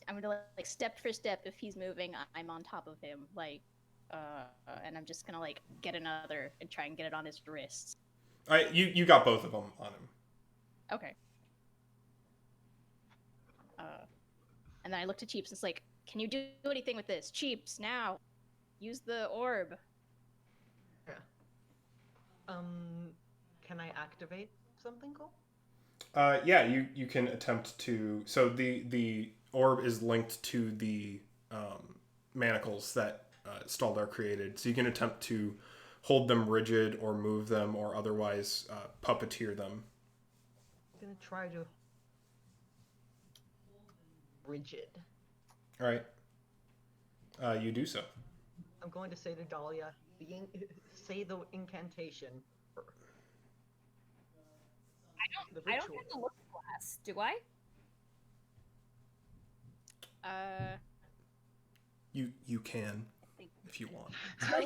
I'm gonna like step for step. If he's moving, I'm on top of him, like, and I'm just gonna like get another and try and get it on his wrists. You got both of them on him. Okay. And then I looked at Cheeps and it's like, can you do anything with this? Cheeps, now! Use the orb. Yeah. Can I activate something cool? Yeah, you can attempt to. So the orb is linked to the manacles that Staldar created. So you can attempt to hold them rigid or move them or otherwise puppeteer them. I'm gonna try to rigid. All right. You do so. I'm going to say to Dahlia, say the incantation. I don't get the look glass, do I? You can if you want. On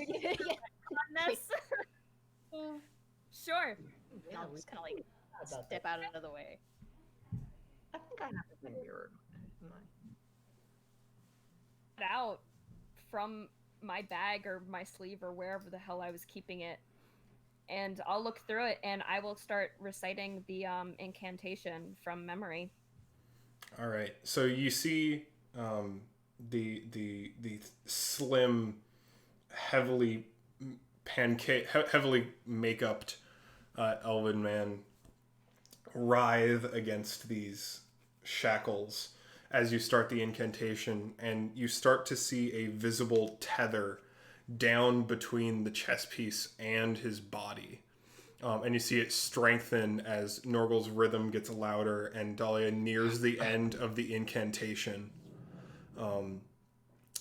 this. Sure. Yeah, I'll just kind of like step out of the way. I think I have it mirrored. Out from my bag or my sleeve or wherever the hell I was keeping it, and I'll look through it and I will start reciting the incantation from memory. All right. So you see the slim, heavily heavily make-upped elven man writhe against these shackles as you start the incantation, and you start to see a visible tether down between the chess piece and his body. And you see it strengthen as Norgal's rhythm gets louder and Dahlia nears the end of the incantation.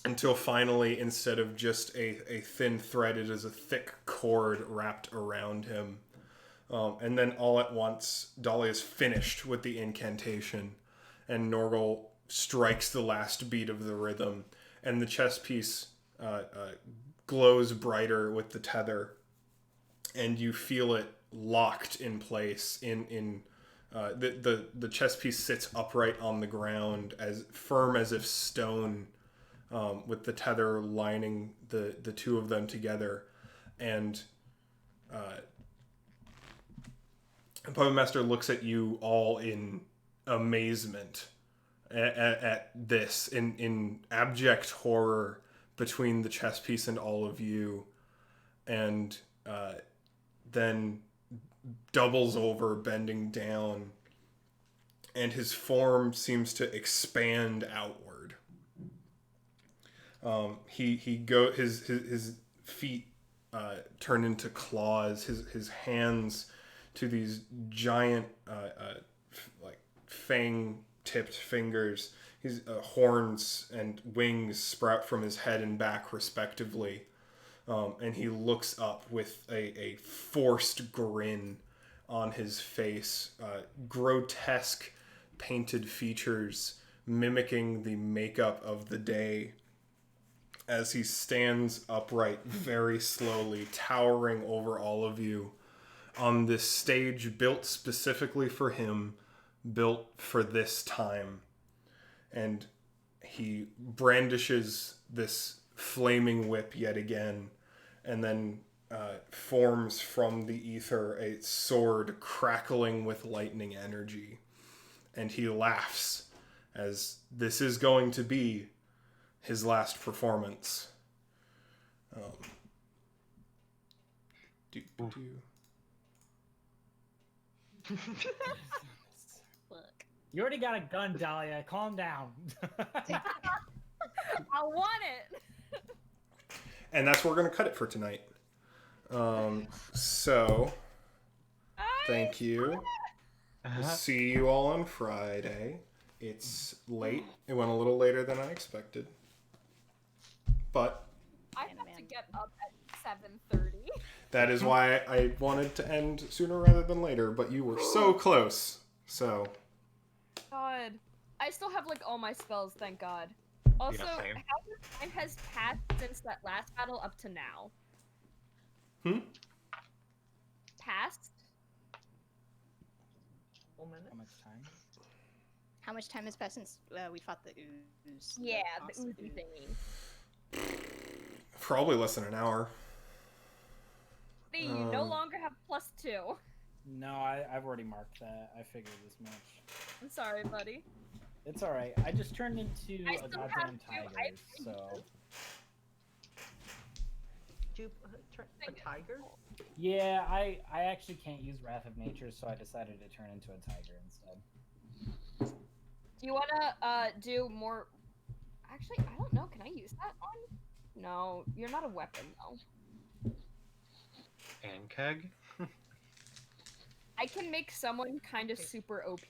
Until finally, instead of just a thin thread, it is a thick cord wrapped around him. And then all at once, Dahlia is finished with the incantation, and Norgal strikes the last beat of the rhythm, and the chess piece glows brighter with the tether, and you feel it locked in place. The chess piece sits upright on the ground, as firm as if stone, with the tether lining the two of them together, and Puppet Master looks at you all in amazement at this, in abject horror between the chess piece and all of you, and then doubles over, bending down, and his form seems to expand outward. His feet turn into claws. His hands to these giant like fang-tipped fingers. His horns and wings sprout from his head and back respectively, and he looks up with a forced grin on his face, grotesque painted features mimicking the makeup of the day, as he stands upright very slowly, towering over all of you on this stage built specifically for him, built for this time. And he brandishes this flaming whip yet again, and then forms from the ether a sword crackling with lightning energy. And he laughs, as this is going to be his last performance. You already got a gun, Dahlia. Calm down. I want it. And that's where we're going to cut it for tonight. So, thank you. We'll see you all on Friday. It's late. It went a little later than I expected. But I have to get up at 7:30. that is why I wanted to end sooner rather than later, but you were so close. So... God. I still have like all my spells, thank God. Also, how much time has passed since that last battle up to now? Passed? How much time? How much time has passed since we fought the ooze? Yeah, the awesome oozy thingy. Probably less than an hour. You no longer have +2. No, I've already marked that. I figured as much. I'm sorry, buddy. It's alright. I just turned into I a still goddamn have to. tiger, so... Do you turn a tiger? Yeah, I actually can't use Wrath of Nature, so I decided to turn into a tiger instead. You wanna do more? Actually, I don't know. Can I use that on? No, you're not a weapon though. And keg? I can make someone kind of super OP.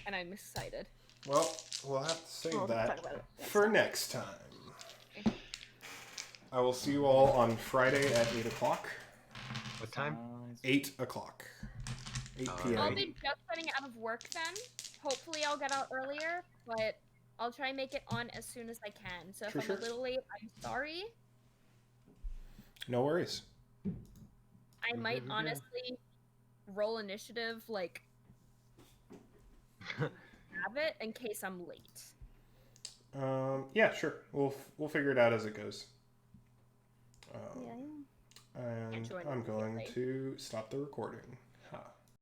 And I'm excited. Well, we'll have to save We'll that talk about it next for time. next time. I will see you all on Friday at 8 o'clock. What time? 8 o'clock. 8 Alright. p.m. I'll be just getting out of work then. Hopefully, I'll get out earlier, but I'll try and make it on as soon as I can. So if Sure, I'm sure. a little late, I'm sorry. No worries. I might honestly roll initiative, like, have it in case I'm late. Yeah, sure. We'll figure it out as it goes. Yeah. And join I'm going immediately. to stop the recording.